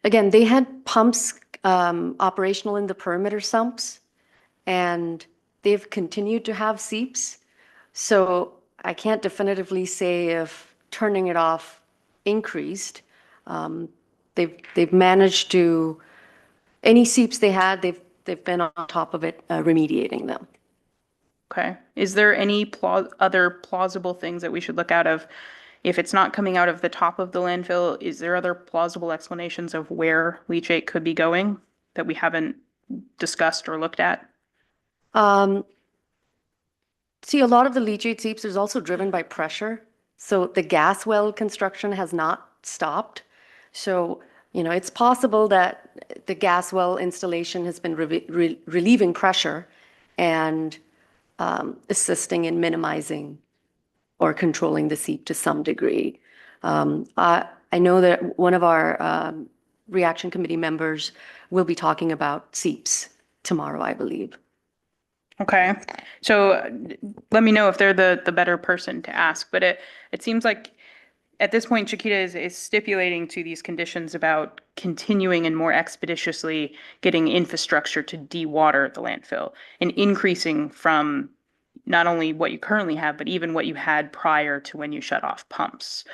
Speaker 19: Again, they had pumps operational in the perimeter sumps, and they've continued to have seeps. So I can't definitively say if turning it off increased. They've managed to, any seeps they had, they've been on top of it, remediating them.
Speaker 6: Okay. Is there any other plausible things that we should look out of? If it's not coming out of the top of the landfill, is there other plausible explanations of where leachate could be going that we haven't discussed or looked at?
Speaker 19: See, a lot of the leachate seeps is also driven by pressure. So the gas well construction has not stopped. So, it's possible that the gas well installation has been relieving pressure and assisting in minimizing or controlling the seep to some degree. I know that one of our reaction committee members will be talking about seeps tomorrow, I believe.
Speaker 6: Okay. So let me know if they're the better person to ask. But it seems like at this point, Chiquita is stipulating to these conditions about continuing and more expeditiously getting infrastructure to dewater the landfill and increasing from not only what you currently have, but even what you had prior to when you shut off pumps.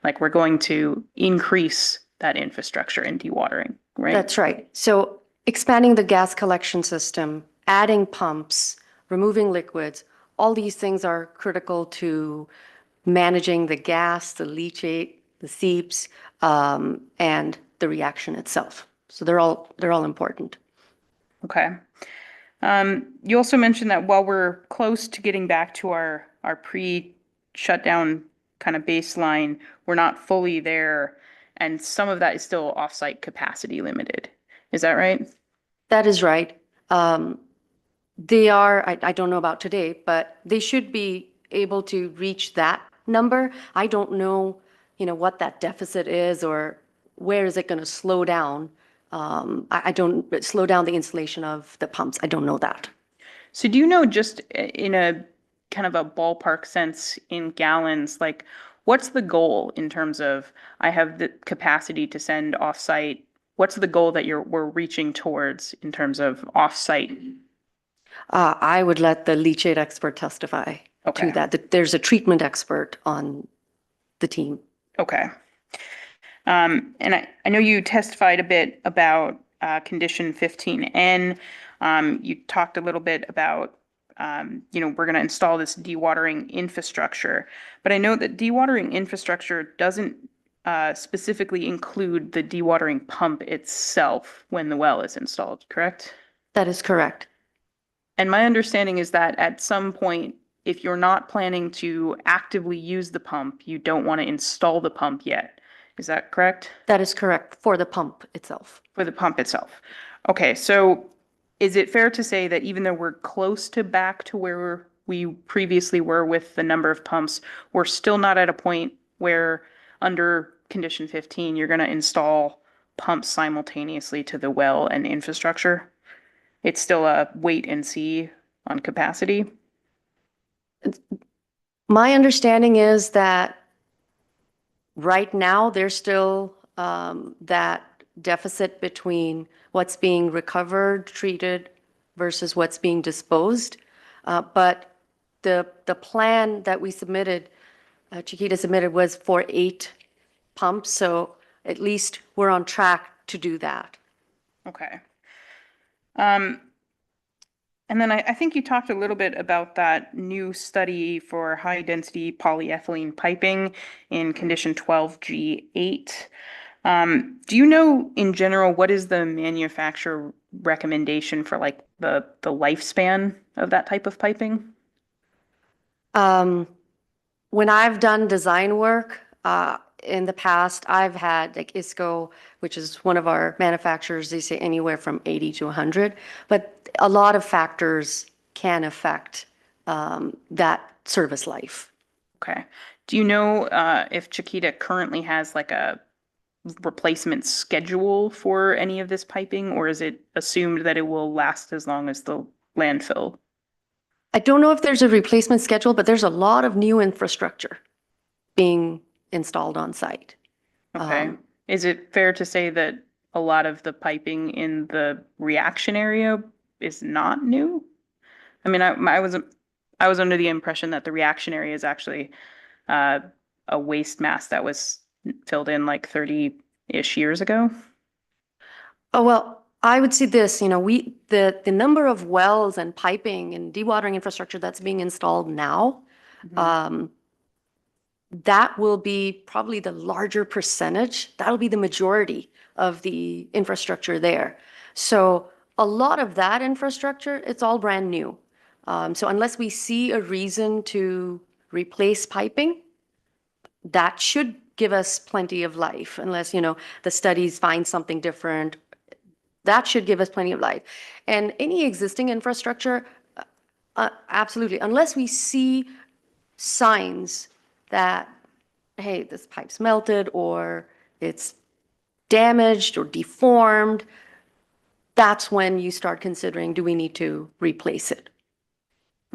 Speaker 6: Like we're going to increase that infrastructure in dewatering, right?
Speaker 19: That's right. So expanding the gas collection system, adding pumps, removing liquids, all these things are critical to managing the gas, the leachate, the seeps, and the reaction itself. So they're all important.
Speaker 6: Okay. You also mentioned that while we're close to getting back to our pre-shutdown kind of baseline, we're not fully there, and some of that is still offsite capacity limited. Is that right?
Speaker 19: That is right. They are, I don't know about today, but they should be able to reach that number. I don't know, what that deficit is or where is it going to slow down. I don't slow down the installation of the pumps. I don't know that.
Speaker 6: So do you know, just in a kind of a ballpark sense in gallons, like what's the goal in terms of I have the capacity to send offsite? What's the goal that we're reaching towards in terms of offsite?
Speaker 19: I would let the leachate expert testify to that. There's a treatment expert on the team.
Speaker 6: Okay. And I know you testified a bit about condition 15N. You talked a little bit about, we're going to install this dewatering infrastructure, but I know that dewatering infrastructure doesn't specifically include the dewatering pump itself when the well is installed, correct?
Speaker 19: That is correct.
Speaker 6: And my understanding is that at some point, if you're not planning to actively use the pump, you don't want to install the pump yet. Is that correct?
Speaker 19: That is correct for the pump itself.
Speaker 6: For the pump itself. Okay, so is it fair to say that even though we're close to back to where we previously were with the number of pumps, we're still not at a point where under condition 15, you're going to install pumps simultaneously to the well and infrastructure? It's still a wait and see on capacity?
Speaker 19: My understanding is that right now there's still that deficit between what's being recovered, treated versus what's being disposed. But the plan that we submitted, Chiquita submitted, was for 8 pumps. So at least we're on track to do that.
Speaker 6: Okay. And then I think you talked a little bit about that new study for high density polyethylene piping in condition 12G8. Do you know in general what is the manufacturer recommendation for like the lifespan of that type of piping?
Speaker 19: When I've done design work in the past, I've had like ISCO, which is one of our manufacturers, they say anywhere from 80 to 100, but a lot of factors can affect that service life.
Speaker 6: Okay. Do you know if Chiquita currently has like a replacement schedule for any of this piping, or is it assumed that it will last as long as the landfill?
Speaker 19: I don't know if there's a replacement schedule, but there's a lot of new infrastructure being installed on site.
Speaker 6: Okay. Is it fair to say that a lot of the piping in the reaction area is not new? I mean, I was under the impression that the reaction area is actually a waste mass that was filled in like 30-ish years ago.
Speaker 19: Oh, well, I would see this, the number of wells and piping and dewatering infrastructure that's being installed now, that will be probably the larger percentage. That'll be the majority of the infrastructure there. So a lot of that infrastructure, it's all brand new. So unless we see a reason to replace piping, that should give us plenty of life, unless, the studies find something different. That should give us plenty of life. And any existing infrastructure, absolutely, unless we see signs that, hey, this pipe's melted or it's damaged or deformed, that's when you start considering, do we need to replace it?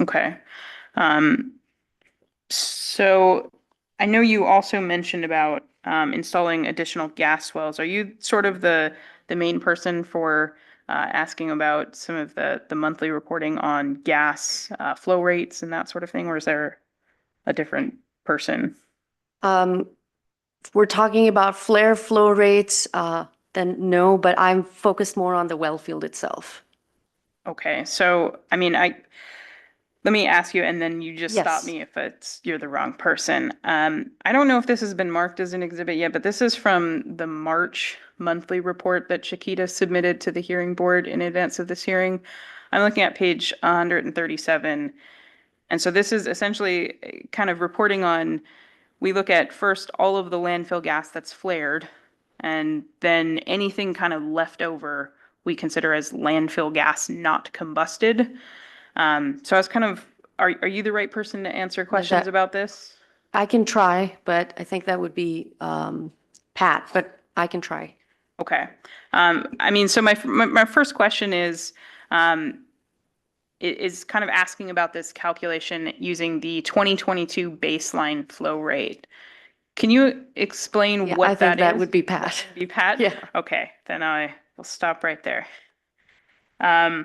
Speaker 6: Okay. So I know you also mentioned about installing additional gas wells. Are you sort of the main person for asking about some of the monthly reporting on gas flow rates and that sort of thing, or is there a different person?
Speaker 19: We're talking about flare flow rates, then no, but I'm focused more on the well field itself.
Speaker 6: Okay, so I mean, let me ask you, and then you just
Speaker 19: Yes.
Speaker 6: stop me if you're the wrong person. I don't know if this has been marked as an exhibit yet, but this is from the March monthly report that Chiquita submitted to the hearing board in advance of this hearing. I'm looking at page 137. And so this is essentially kind of reporting on, we look at first all of the landfill gas that's flared, and then anything kind of left over we consider as landfill gas not combusted. So I was kind of, are you the right person to answer questions about this?
Speaker 19: I can try, but I think that would be Pat, but I can try.
Speaker 6: Okay. I mean, so my first question is kind of asking about this calculation using the 2022 baseline flow rate. Can you explain what
Speaker 19: I think
Speaker 6: that
Speaker 19: that would be Pat.
Speaker 6: Be Pat?
Speaker 19: Yeah.
Speaker 6: Okay, then I will stop right there. I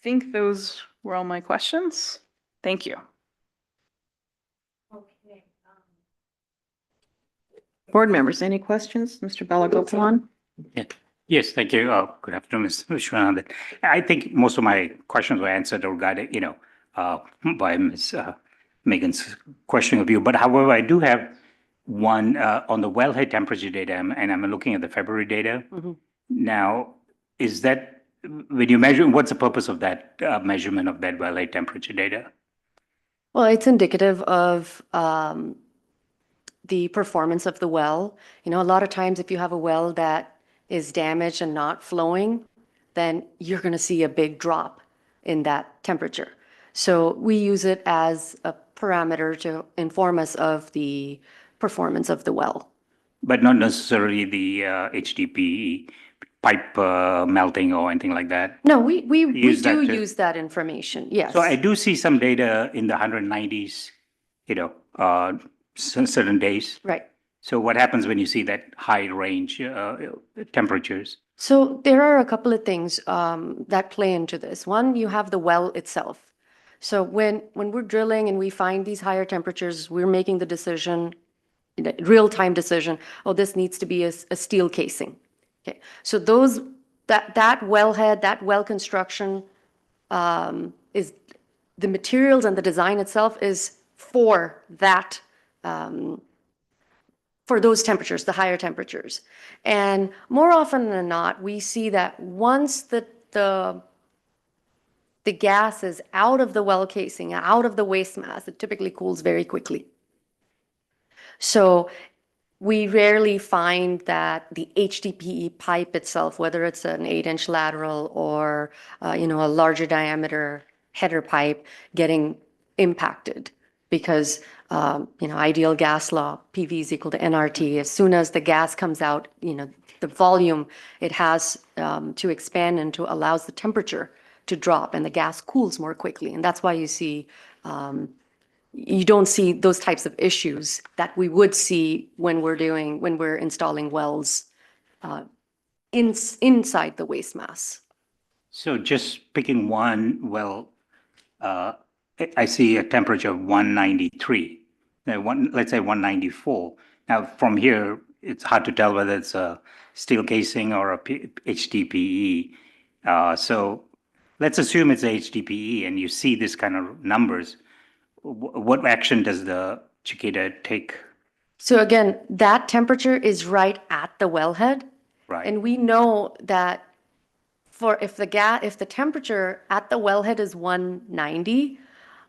Speaker 6: think those were all my questions. Thank you.
Speaker 1: Board members, any questions? Mr. Balagopalan?
Speaker 11: Yeah.
Speaker 2: Yes, thank you. Good afternoon, Mr. Vishwanathan. I think most of my questions were answered or guided, by Ms. Megan's question of you. But however, I do have one on the wellhead temperature data, and I'm looking at the February data. Now, is that, when you measure, what's the purpose of that measurement of that wellhead temperature data?
Speaker 19: Well, it's indicative of the performance of the well. A lot of times if you have a well that is damaged and not flowing, then you're going to see a big drop in that temperature. So we use it as a parameter to inform us of the performance of the well.
Speaker 2: But not necessarily the HDPE pipe melting or anything like that?
Speaker 19: No, we
Speaker 2: Use that
Speaker 19: do
Speaker 2: too?
Speaker 19: use that information, yes.
Speaker 2: So I do see some data in the 190s, certain days.
Speaker 19: Right.
Speaker 2: So what happens when you see that high range temperatures?
Speaker 19: So there are a couple of things that play into this. One, you have the well itself. So when we're drilling and we find these higher temperatures, we're making the decision, real-time decision, oh, this needs to be a steel casing. Okay. So that wellhead, that well construction is the materials and the design itself is for that for those temperatures, the higher temperatures. And more often than not, we see that once the gas is out of the well casing, out of the waste mass, it typically cools very quickly. So we rarely find that the HDPE pipe itself, whether it's an 8-inch lateral or a larger diameter header pipe, getting impacted because ideal gas law, PV is equal to nRT. As soon as the gas comes out, the volume it has to expand into allows the temperature to drop, and the gas cools more quickly. And that's why you don't see those types of issues that we would see when we're installing wells inside the waste mass.
Speaker 2: So just picking one well, I see a temperature of 193, let's say 194. Now from here, it's hard to tell whether it's a steel casing or a HDPE. So let's assume it's a HDPE and you see this kind of numbers. What action does the Chiquita take?
Speaker 19: So again, that temperature is right at the wellhead.
Speaker 2: Right.
Speaker 19: And we know that if the temperature at the wellhead is 190,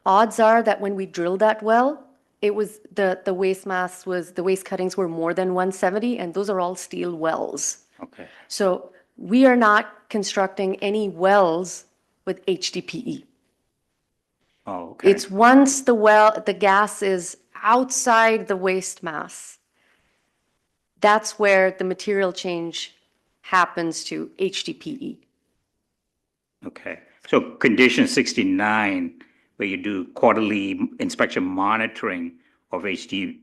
Speaker 19: odds are that when we drilled that well, it was the waste cuttings were more than 170, and those are all steel wells.
Speaker 2: Okay.
Speaker 19: So we are not constructing any wells with HDPE.
Speaker 2: Oh, okay.
Speaker 19: It's once the gas is outside the waste mass, that's where the material change happens to HDPE.
Speaker 2: Okay. So condition 69, where you do quarterly inspection monitoring of HDPE.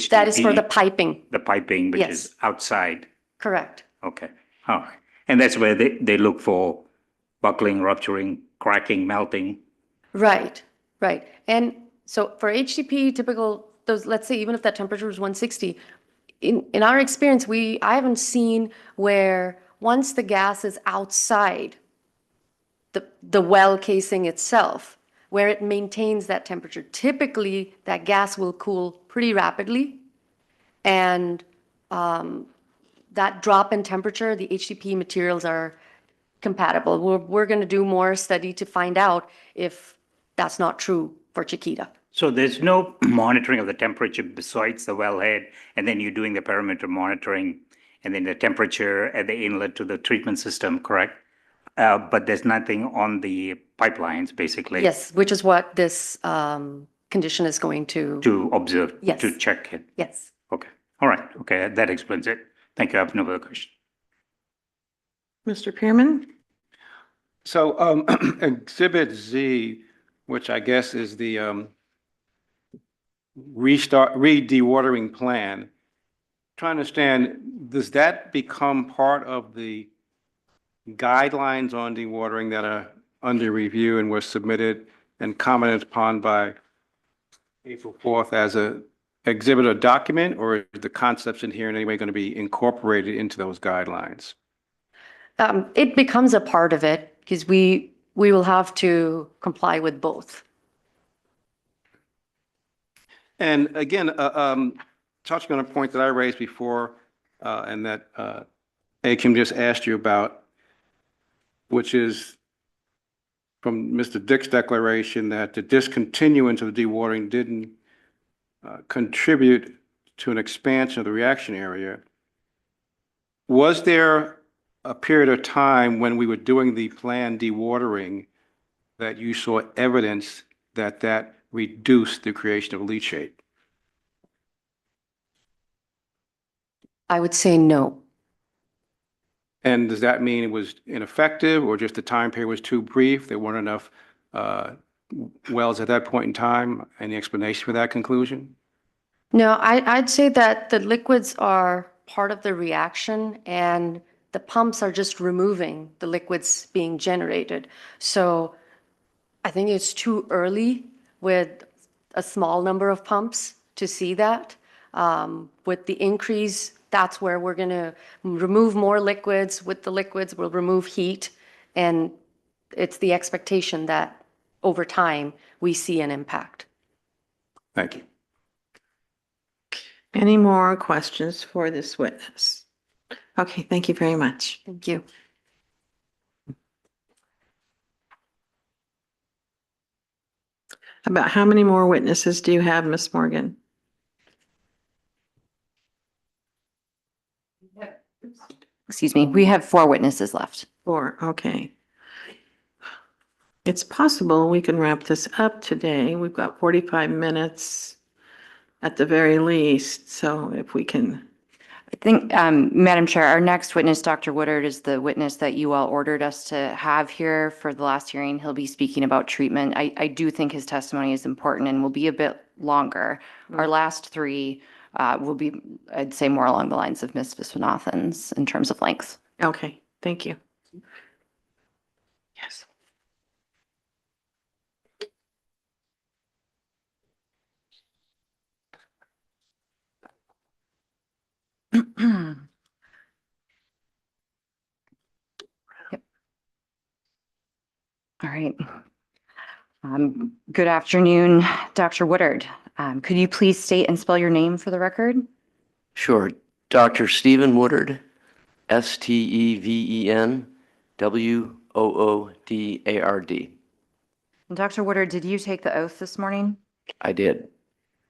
Speaker 19: That is for the piping.
Speaker 2: The piping, which
Speaker 19: Yes.
Speaker 2: is outside.
Speaker 19: Correct.
Speaker 2: Okay. All right. And that's where they look for buckling, rupturing, cracking, melting.
Speaker 19: Right. And so for HDPE, typical, let's say even if that temperature is 160, in our experience, I haven't seen where once the gas is outside the well casing itself, where it maintains that temperature. Typically, that gas will cool pretty rapidly, and that drop in temperature, the HDPE materials are compatible. We're going to do more study to find out if that's not true for Chiquita.
Speaker 2: So there's no monitoring of the temperature besides the wellhead, and then you're doing the parameter monitoring, and then the temperature at the inlet to the treatment system, correct? But there's nothing on the pipelines, basically.
Speaker 19: Yes, which is what this condition is going
Speaker 2: to observe,
Speaker 19: Yes.
Speaker 2: to check it.
Speaker 19: Yes.
Speaker 2: Okay. All right. Okay. That explains it. Thank you. I have no other question.
Speaker 1: Mr. Pearman?
Speaker 4: So Exhibit Z, which I guess is the re-dewatering plan, trying to understand, does that become part of the guidelines on dewatering that are under review and were submitted and commented upon by April 4th as a exhibit or document, or is the concepts in here in any way going to be incorporated into those guidelines?
Speaker 19: It becomes a part of it because we will have to comply with both.
Speaker 4: And again, touching on a point that I raised before, and that AQM just asked you about, which is from Mr. Dick's declaration that the discontinuance of the dewatering didn't contribute to an expansion of the reaction area. Was there a period of time when we were doing the planned dewatering that you saw evidence that that reduced the creation of leachate?
Speaker 19: I would say no.
Speaker 4: And does that mean it was ineffective or just the time period was too brief? There weren't enough wells at that point in time? Any explanation for that conclusion?
Speaker 19: No, I'd say that the liquids are part of the reaction and the pumps are just removing the liquids being generated. So I think it's too early with a small number of pumps to see that. With the increase, that's where we're going to remove more liquids. With the liquids, we'll remove heat. And it's the expectation that over time, we see an impact.
Speaker 4: Thank you.
Speaker 1: Any more questions for this witness? Okay, thank you very much.
Speaker 19: Thank you.
Speaker 1: About how many more witnesses do you have, Ms. Morgan?
Speaker 8: Excuse me, we have 4 witnesses left.
Speaker 1: 4, okay. It's possible we can wrap this up today. We've got 45 minutes at the very least, so if we can.
Speaker 8: I think, Madam Chair, our next witness, Dr. Woodard, is the witness that you all ordered us to have here for the last hearing. He'll be speaking about treatment. I do think his testimony is important and will be a bit longer. Our last 3 will be, I'd say, more along the lines of Ms. Viswanathan's in terms of length.
Speaker 1: Okay, thank you. Yes.
Speaker 8: Yep. All right. Good afternoon, Dr. Woodard. Could you please state and spell your name for the record?
Speaker 20: Sure. Dr. Stephen Woodard, Steven Woodard.
Speaker 8: And Dr. Woodard, did you take the oath this morning?
Speaker 20: I did.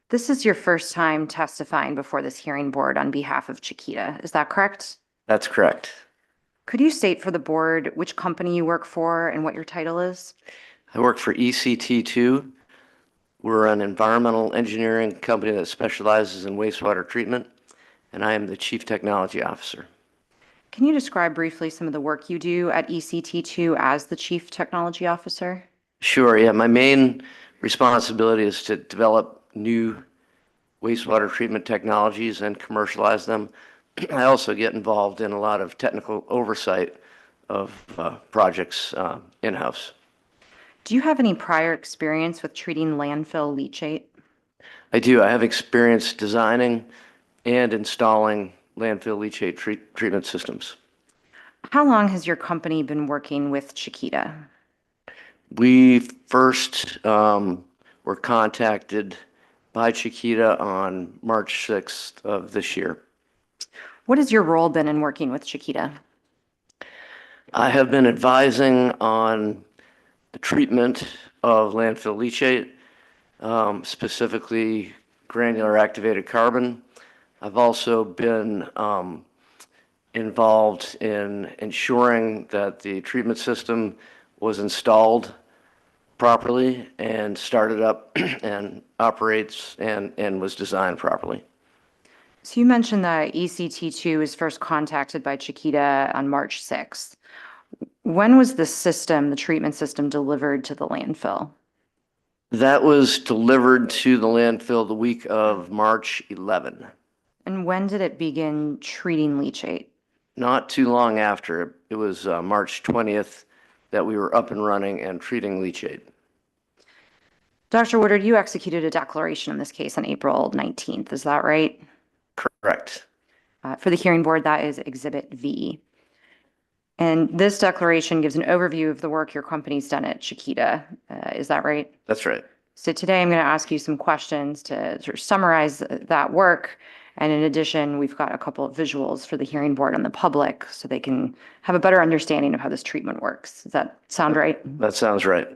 Speaker 8: This is your first time testifying before this hearing board on behalf of Chiquita. Is that correct?
Speaker 20: That's correct.
Speaker 8: Could you state for the board which company you work for and what your title is?
Speaker 20: I work for ECT2. We're an environmental engineering company that specializes in wastewater treatment, and I am the Chief Technology Officer.
Speaker 8: Can you describe briefly some of the work you do at ECT2 as the Chief Technology Officer?
Speaker 20: Sure, yeah. My main responsibility is to develop new wastewater treatment technologies and commercialize them. I also get involved in a lot of technical oversight of projects in-house.
Speaker 8: Do you have any prior experience with treating landfill leachate?
Speaker 20: I do. I have experience designing and installing landfill leachate treatment systems.
Speaker 8: How long has your company been working with Chiquita?
Speaker 20: We first were contacted by Chiquita on March 6th of this year.
Speaker 8: What has your role been in working with Chiquita?
Speaker 20: I have been advising on the treatment of landfill leachate, specifically granular activated carbon. I've also been involved in ensuring that the treatment system was installed properly and started up and operates and was designed properly.
Speaker 8: So you mentioned that ECT2 was first contacted by Chiquita on March 6th. When was the system, the treatment system, delivered to the landfill?
Speaker 20: That was delivered to the landfill the week of March 11.
Speaker 8: And when did it begin treating leachate?
Speaker 20: Not too long after. It was March 20th that we were up and running and treating leachate.
Speaker 8: Dr. Woodard, you executed a declaration in this case on April 19th. Is that right?
Speaker 20: Correct.
Speaker 8: For the hearing board, that is Exhibit V. And this declaration gives an overview of the work your company's done at Chiquita. Is that right?
Speaker 20: That's right.
Speaker 8: So today I'm going to ask you some questions to sort of summarize that work. And in addition, we've got a couple of visuals for the hearing board and the public so they can have a better understanding of how this treatment works. Does that sound right?
Speaker 20: That sounds right.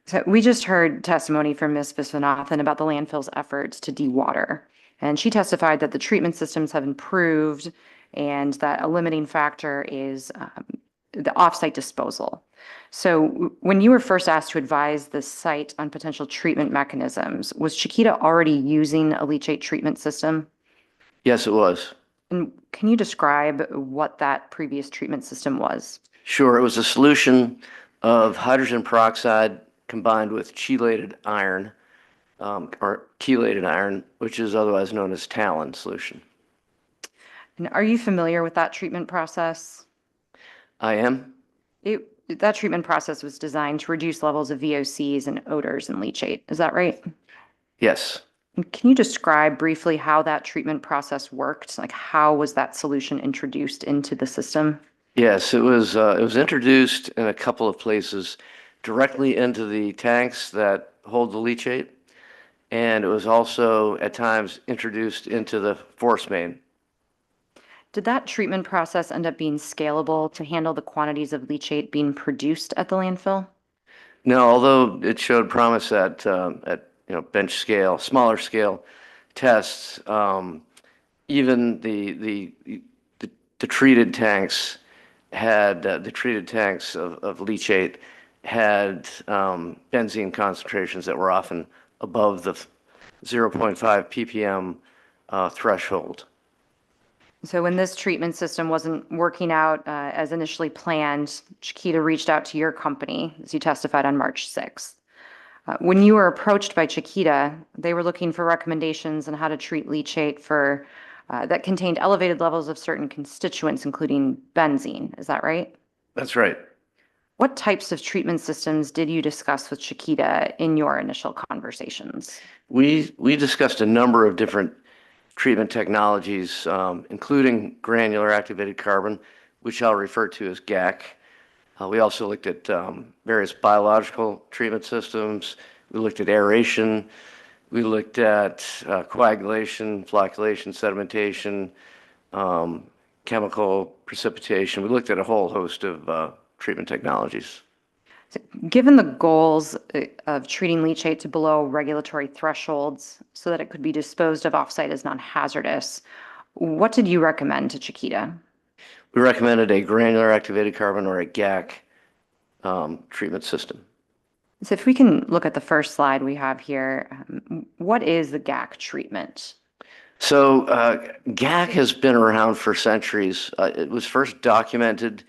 Speaker 8: So we just heard testimony from Ms. Viswanathan about the landfill's efforts to dewater. And she testified that the treatment systems have improved and that a limiting factor is the offsite disposal. So when you were first asked to advise the site on potential treatment mechanisms, was Chiquita already using a leachate treatment system?
Speaker 20: Yes, it was.
Speaker 8: And can you describe what that previous treatment system was?
Speaker 20: Sure. It was a solution of hydrogen peroxide combined with chelated iron, or chelated iron, which is otherwise known as talon solution.
Speaker 8: And are you familiar with that treatment process?
Speaker 20: I am.
Speaker 8: That treatment process was designed to reduce levels of VOCs and odors in leachate. Is that right?
Speaker 20: Yes.
Speaker 8: And can you describe briefly how that treatment process worked? Like, how was that solution introduced into the system?
Speaker 20: Yes, it was introduced in a couple of places, directly into the tanks that hold the leachate, and it was also at times introduced into the force main.
Speaker 8: Did that treatment process end up being scalable to handle the quantities of leachate being produced at the landfill?
Speaker 20: No, although it showed promise at bench scale, smaller scale tests, even the treated tanks had the treated tanks of leachate had benzene concentrations that were often above the 0.5 ppm threshold.
Speaker 8: So when this treatment system wasn't working out as initially planned, Chiquita reached out to your company, as you testified on March 6th. When you were approached by Chiquita, they were looking for recommendations on how to treat leachate for that contained elevated levels of certain constituents, including benzene. Is that right?
Speaker 20: That's right.
Speaker 8: What types of treatment systems did you discuss with Chiquita in your initial conversations?
Speaker 20: We discussed a number of different treatment technologies, including granular activated carbon, which I'll refer to as GAC. We also looked at various biological treatment systems. We looked at aeration. We looked at coagulation, flocculation, sedimentation, chemical precipitation. We looked at a whole host of treatment technologies.
Speaker 8: Given the goals of treating leachate to below regulatory thresholds so that it could be disposed of offsite as non-hazardous, what did you recommend to Chiquita?
Speaker 20: We recommended a granular activated carbon, or a GAC, treatment system.
Speaker 8: So if we can look at the first slide we have here, what is the GAC treatment?
Speaker 20: So GAC has been around for centuries. It was first documented,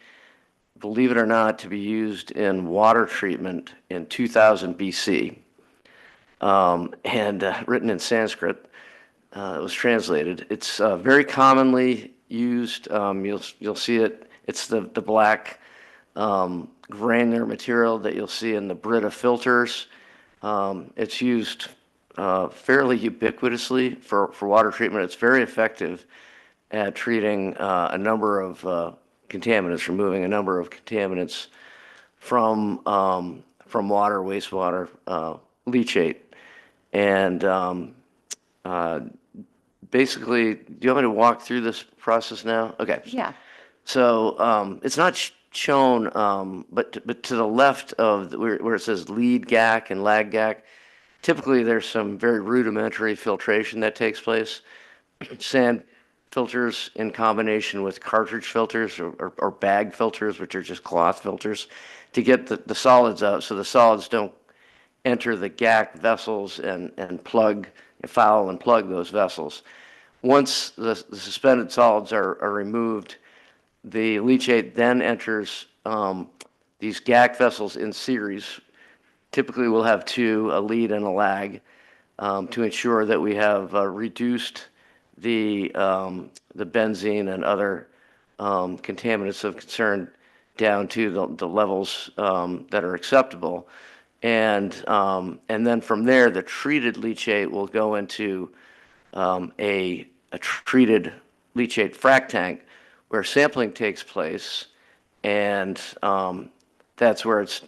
Speaker 20: believe it or not, to be used in water treatment in 2000 BC, and written in Sanskrit. It was translated. It's very commonly used. You'll see it. It's the black granular material that you'll see in the Brita filters. It's used fairly ubiquitously for water treatment. It's very effective at treating a number of contaminants, removing a number of contaminants from water, wastewater, leachate. And basically, do you want me to walk through this process now? Okay.
Speaker 8: Yeah.
Speaker 20: So it's not shown, but to the left of where it says lead GAC and lag GAC, typically there's some very rudimentary filtration that takes place. Sand filters in combination with cartridge filters or bag filters, which are just cloth filters, to get the solids out so the solids don't enter the GAC vessels and foul and plug those vessels. Once the suspended solids are removed, the leachate then enters these GAC vessels in series. Typically we'll have two, a lead and a lag, to ensure that we have reduced the benzene and other contaminants of concern down to the levels that are acceptable. And then from there, the treated leachate will go into a treated leachate frac tank where sampling takes place And that's where it's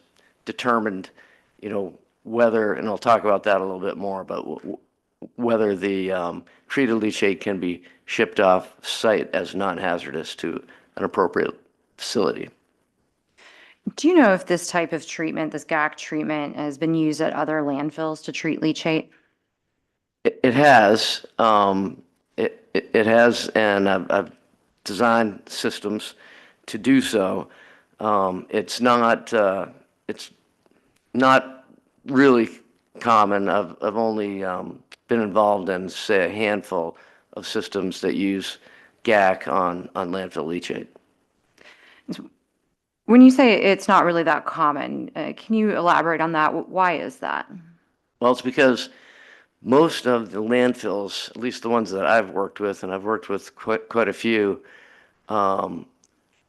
Speaker 20: determined, whether, and I'll talk about that a little bit more, but whether the treated leachate can be shipped off site as non-hazardous to an appropriate facility.
Speaker 8: Do you know if this type of treatment, this GAC treatment, has been used at other landfills to treat leachate?
Speaker 20: It has. It has, and I've designed systems to do so. It's not really common. I've only been involved in, say, a handful of systems that use GAC on landfill leachate.
Speaker 8: When you say it's not really that common, can you elaborate on that? Why is that?
Speaker 20: Well, it's because most of the landfills, at least the ones that I've worked with, and I've worked with quite a few,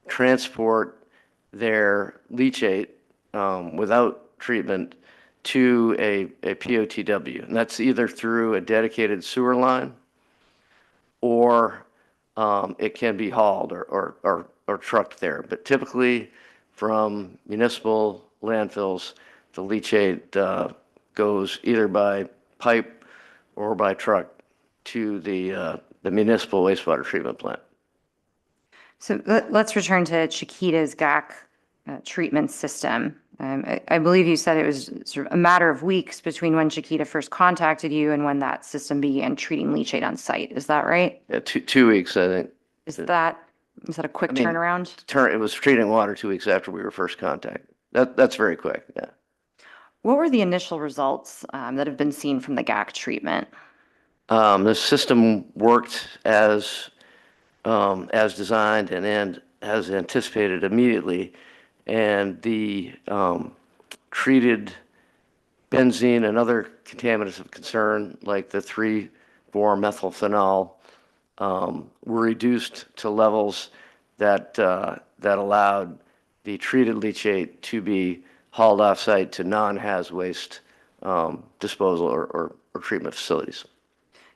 Speaker 20: transport their leachate without treatment to a POTW. And that's either through a dedicated sewer line or it can be hauled or trucked there. But typically from municipal landfills, the leachate goes either by pipe or by truck to the municipal wastewater treatment plant.
Speaker 8: So let's return to Chiquita's GAC treatment system. I believe you said it was sort of a matter of weeks between when Chiquita first contacted you and when that system began treating leachate on site. Is that right?
Speaker 20: Yeah, 2 weeks, I think.
Speaker 8: Is that a quick turnaround?
Speaker 20: It was treating water 2 weeks after we were first contacted. That's very quick, yeah.
Speaker 8: What were the initial results that have been seen from the GAC treatment?
Speaker 20: The system worked as designed and as anticipated immediately, and the treated benzene and other contaminants of concern, like the 3,4-methylphenol, were reduced to levels that allowed the treated leachate to be hauled off-site to non-haz waste disposal or treatment facilities.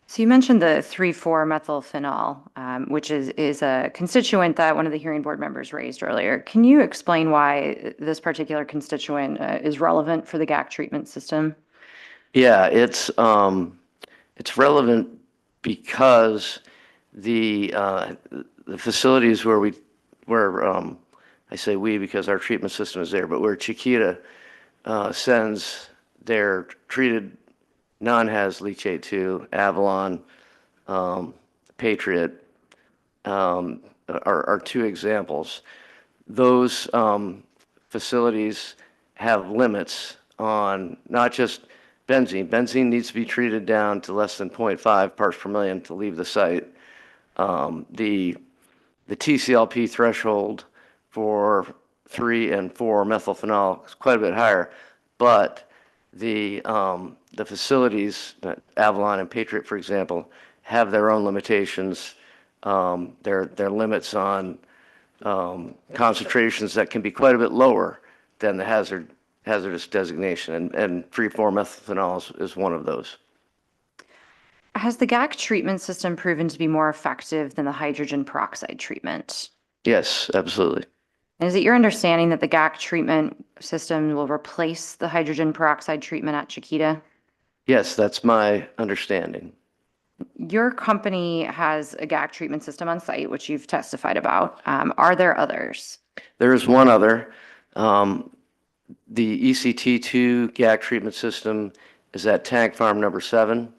Speaker 8: So you mentioned the 3,4-methylphenol, which is a constituent that one of the hearing board members raised earlier. Can you explain why this particular constituent is relevant for the GAC treatment system?
Speaker 20: Yeah, it's relevant because the facilities where I say we because our treatment system is there, but where Chiquita sends their treated non-haz leachate to, Avalon, Patriot, are two examples. Those facilities have limits on not just benzene. Benzene needs to be treated down to less than 0.5 parts per million to leave the site. The TCLP threshold for 3 and 4 methylphenol is quite a bit higher, but the facilities, Avalon and Patriot, for example, have their own limitations. Their limits on concentrations that can be quite a bit lower than the hazardous designation, and 3,4-methylphenol is one of those.
Speaker 8: Has the GAC treatment system proven to be more effective than the hydrogen peroxide treatment?
Speaker 20: Yes, absolutely.
Speaker 8: And is it your understanding that the GAC treatment system will replace the hydrogen peroxide treatment at Chiquita?
Speaker 20: Yes, that's my understanding.
Speaker 8: Your company has a GAC treatment system on site, which you've testified about. Are there others?
Speaker 20: There is one other. The ECT2 GAC treatment system is at tank farm number 7.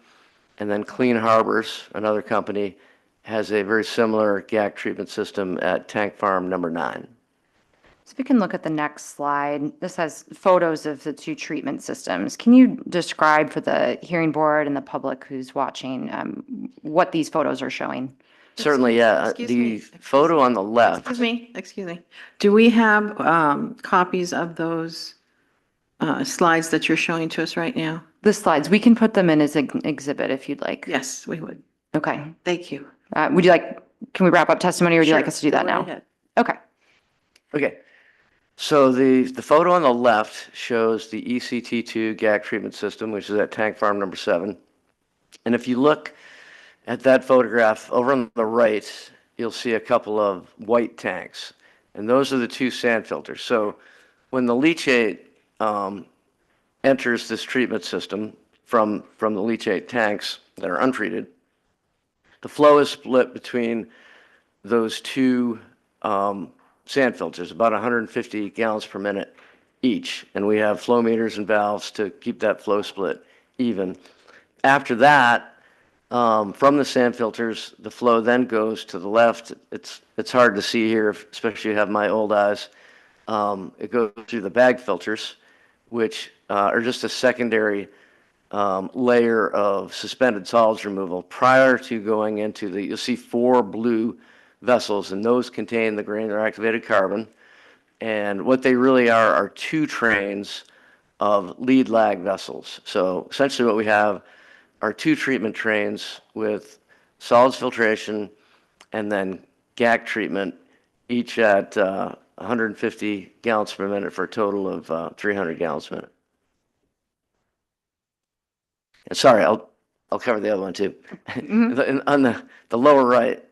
Speaker 20: And then Clean Harbors, another company, has a very similar GAC treatment system at tank farm number 9.
Speaker 8: So if we can look at the next slide, this has photos of the two treatment systems. Can you describe for the hearing board and the public who's watching what these photos are showing?
Speaker 20: Certainly, yeah. The photo on the left.
Speaker 1: Excuse me. Do we have copies of those slides that you're showing to us right now?
Speaker 8: The slides, we can put them in as an exhibit if you'd like.
Speaker 1: Yes, we would.
Speaker 8: Okay.
Speaker 1: Thank you.
Speaker 8: Would you like, can we wrap up testimony or would you
Speaker 1: Sure.
Speaker 8: like us to do that
Speaker 1: Go right
Speaker 8: now?
Speaker 1: ahead.
Speaker 8: Okay.
Speaker 20: Okay. So the photo on the left shows the ECT2 GAC treatment system, which is at tank farm number 7. And if you look at that photograph over on the right, you'll see a couple of white tanks. And those are the two sand filters. So when the leachate enters this treatment system from the leachate tanks that are untreated, the flow is split between those two sand filters, about 150 gallons per minute each. And we have flow meters and valves to keep that flow split even. After that, from the sand filters, the flow then goes to the left. It's hard to see here, especially if you have my old eyes. It goes through the bag filters, which are just a secondary layer of suspended solids removal prior to going into the, you'll see 4 blue vessels, and those contain the granular activated carbon. And what they really are 2 trains of lead lag vessels. So essentially what we have are 2 treatment trains with solids filtration and then GAC treatment, each at 150 gallons per minute for a total of 300 gallons per minute. And sorry, I'll cover the other one too. On the lower right,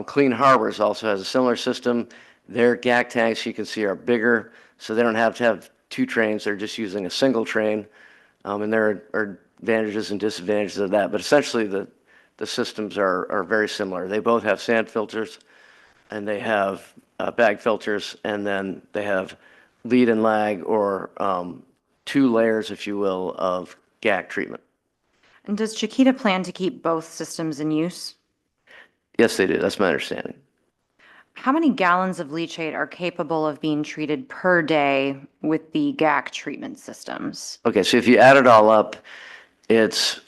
Speaker 20: Clean Harbors also has a similar system. Their GAC tanks, you can see, are bigger, so they don't have to have 2 trains. They're just using a single train, and there are advantages and disadvantages of that. But essentially, the systems are very similar. They both have sand filters, and they have bag filters, and then they have lead and lag, or 2 layers, if you will, of GAC treatment.
Speaker 8: And does Chiquita plan to keep both systems in use?
Speaker 20: Yes, they do. That's my understanding.
Speaker 8: How many gallons of leachate are capable of being treated per day with the GAC treatment systems?
Speaker 20: Okay, so if you add it all up, it's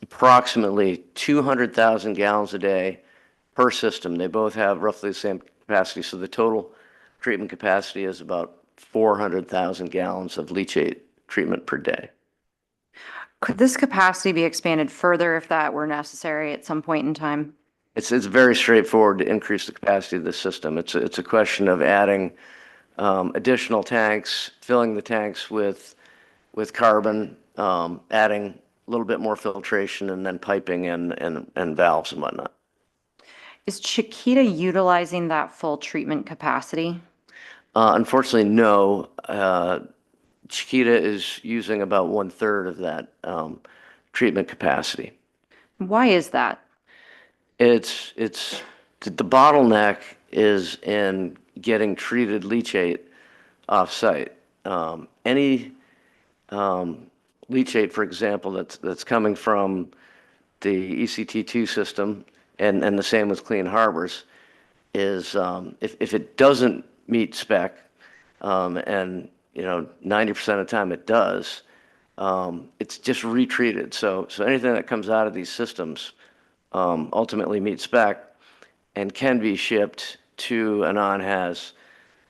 Speaker 20: approximately 200,000 gallons a day per system. They both have roughly the same capacity, so the total treatment capacity is about 400,000 gallons of leachate treatment per day.
Speaker 8: Could this capacity be expanded further if that were necessary at some point in time?
Speaker 20: It's very straightforward to increase the capacity of the system. It's a question of adding additional tanks, filling the tanks with carbon, adding a little bit more filtration, and then piping and valves and whatnot.
Speaker 8: Is Chiquita utilizing that full treatment capacity?
Speaker 20: Unfortunately, no. Chiquita is using about 1/3 of that treatment capacity.
Speaker 8: Why is that?
Speaker 20: It's the bottleneck is in getting treated leachate off-site. Any leachate, for example, that's coming from the ECT2 system, and the same with Clean Harbors, is if it doesn't meet spec, and 90% of the time it does, it's just retreated. So anything that comes out of these systems ultimately meets spec and can be shipped to a non-haz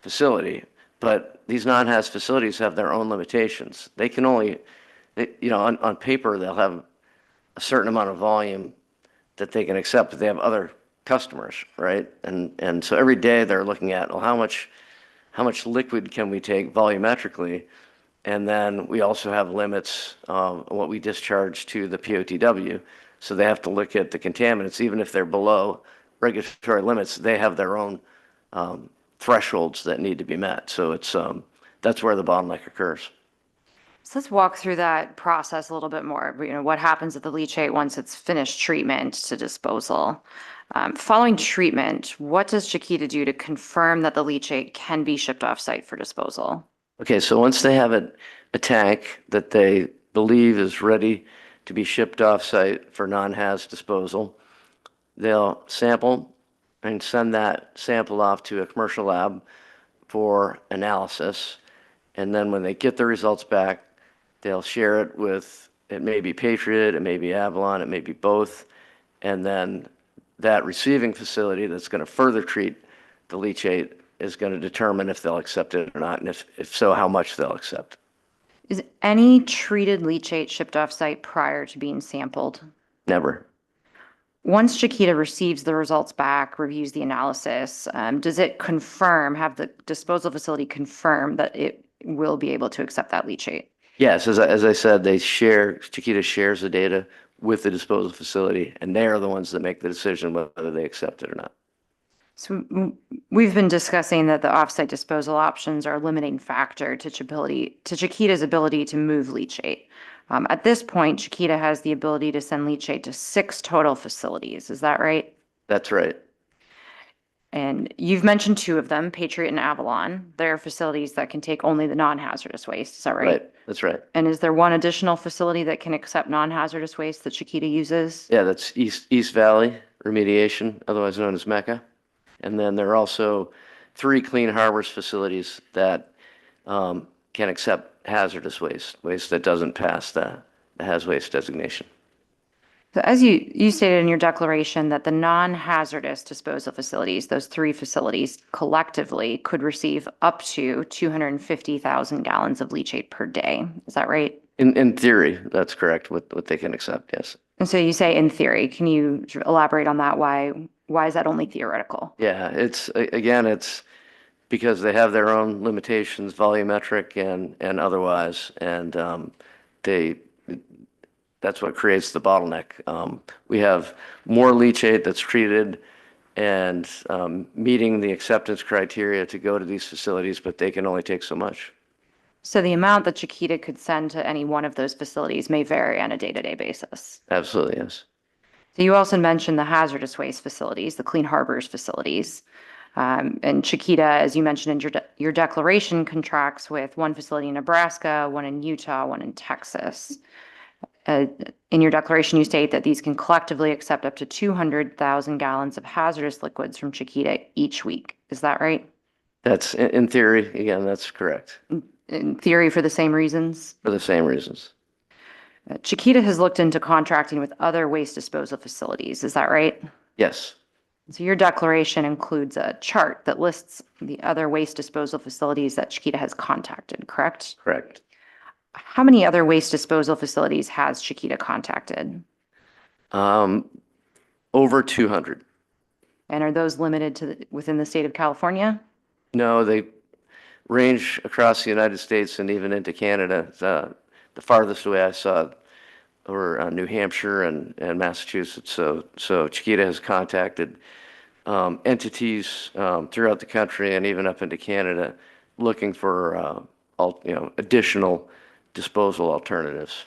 Speaker 20: facility. But these non-haz facilities have their own limitations. They can only, on paper, they'll have a certain amount of volume that they can accept, but they have other customers, right? And so every day they're looking at, well, how much liquid can we take volumetrically? And then we also have limits on what we discharge to the POTW. So they have to look at the contaminants, even if they're below regulatory limits, they have their own thresholds that need to be met. So that's where the bottleneck occurs.
Speaker 8: So let's walk through that process a little bit more. What happens with the leachate once it's finished treatment to disposal? Following treatment, what does Chiquita do to confirm that the leachate can be shipped off-site for disposal?
Speaker 20: Okay, so once they have a tank that they believe is ready to be shipped off-site for non-haz disposal, they'll sample and send that sample off to a commercial lab for analysis. And then when they get the results back, they'll share it with, it may be Patriot, it may be Avalon, it may be both. And then that receiving facility that's going to further treat the leachate is going to determine if they'll accept it or not, and if so, how much they'll accept.
Speaker 8: Is any treated leachate shipped off-site prior to being sampled?
Speaker 20: Never.
Speaker 8: Once Chiquita receives the results back, reviews the analysis, does it have the disposal facility confirm that it will be able to accept that leachate?
Speaker 20: Yes, as I said, Chiquita shares the data with the disposal facility, and they are the ones that make the decision whether they accept it or not.
Speaker 8: So we've been discussing that the offsite disposal options are a limiting factor to Chiquita's ability to move leachate. At this point, Chiquita has the ability to send leachate to 6 total facilities. Is that right?
Speaker 20: That's right.
Speaker 8: And you've mentioned 2 of them, Patriot and Avalon. They're facilities that can take only the non-hazardous waste. Is that right?
Speaker 20: Right. That's right.
Speaker 8: And is there one additional facility that can accept non-hazardous waste that Chiquita uses?
Speaker 20: Yeah, that's East Valley Remediation, otherwise known as Mecca. And then there are also 3 Clean Harbors facilities that can accept hazardous waste that doesn't pass the haz waste designation.
Speaker 8: So as you stated in your declaration that the non-hazardous disposal facilities, those 3 facilities collectively could receive up to 250,000 gallons of leachate per day. Is that right?
Speaker 20: In theory, that's correct, what they can accept, yes.
Speaker 8: And so you say in theory, can you elaborate on that? Why is that only theoretical?
Speaker 20: Yeah, it's because they have their own limitations, volumetric and otherwise, and that's what creates the bottleneck. We have more leachate that's treated and meeting the acceptance criteria to go to these facilities, but they can only take so much.
Speaker 8: So the amount that Chiquita could send to any one of those facilities may vary on a day-to-day basis.
Speaker 20: Absolutely, yes.
Speaker 8: So you also mentioned the hazardous waste facilities, the Clean Harbors facilities. And Chiquita, as you mentioned in your declaration, contracts with 1 facility in Nebraska, 1 in Utah, 1 in Texas. In your declaration, you state that these can collectively accept up to 200,000 gallons of hazardous liquids from Chiquita each week. Is that right?
Speaker 20: That's in theory, again, that's correct.
Speaker 8: In theory, for the same reasons?
Speaker 20: For the same reasons.
Speaker 8: Chiquita has looked into contracting with other waste disposal facilities. Is that right?
Speaker 20: Yes.
Speaker 8: So your declaration includes a chart that lists the other waste disposal facilities that Chiquita has contacted, correct?
Speaker 20: Correct.
Speaker 8: How many other waste disposal facilities has Chiquita contacted?
Speaker 20: Over 200.
Speaker 8: And are those limited to within the state of California?
Speaker 20: No, they range across the United States and even into Canada. The farthest away I saw were New Hampshire and Massachusetts. So Chiquita has contacted entities throughout the country and even up into Canada looking for additional disposal alternatives.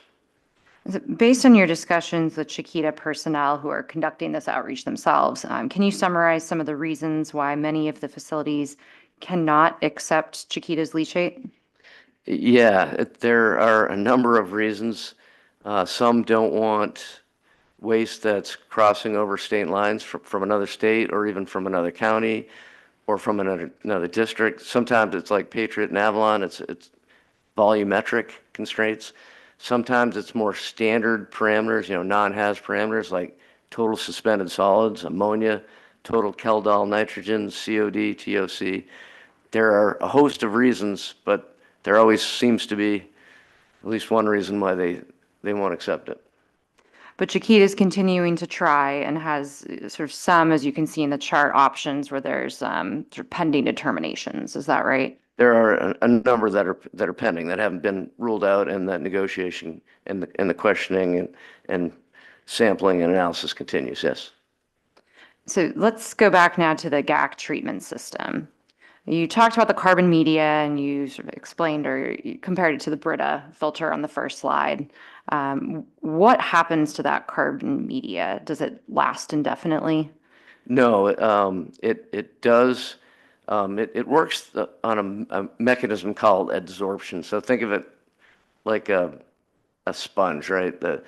Speaker 8: Based on your discussions with Chiquita personnel who are conducting this outreach themselves, can you summarize some of the reasons why many of the facilities cannot accept Chiquita's leachate?
Speaker 20: Yeah, there are a number of reasons. Some don't want waste that's crossing over state lines from another state or even from another county or from another district. Sometimes it's like Patriot and Avalon, it's volumetric constraints. Sometimes it's more standard parameters, non-haz parameters like total suspended solids, ammonia, total Keldol nitrogen, COD, TOC. There are a host of reasons, but there always seems to be at least one reason why they won't accept it.
Speaker 8: But Chiquita is continuing to try and has sort of some, as you can see in the chart, options where there's sort of pending determinations. Is that right?
Speaker 20: There are a number that are pending that haven't been ruled out, and that negotiation and the questioning and sampling and analysis continues. Yes.
Speaker 8: So let's go back now to the GAC treatment system. You talked about the carbon media and you sort of explained or you compared it to the Brita filter on the first slide. What happens to that carbon media? Does it last indefinitely?
Speaker 20: No, it does. It works on a mechanism called adsorption. So think of it like a sponge, right? The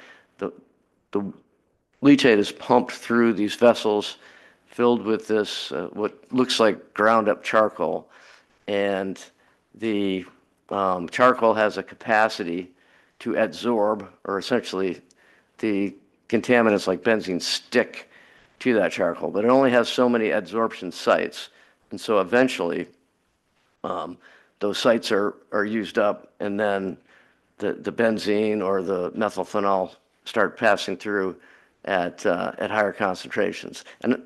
Speaker 20: leachate is pumped through these vessels filled with this what looks like ground up charcoal, and the charcoal has a capacity to adsorb, or essentially the contaminants like benzene stick to that charcoal, but it only has so many adsorption sites. And so eventually, those sites are used up, and then the benzene or the methylphenol start passing through at higher concentrations. And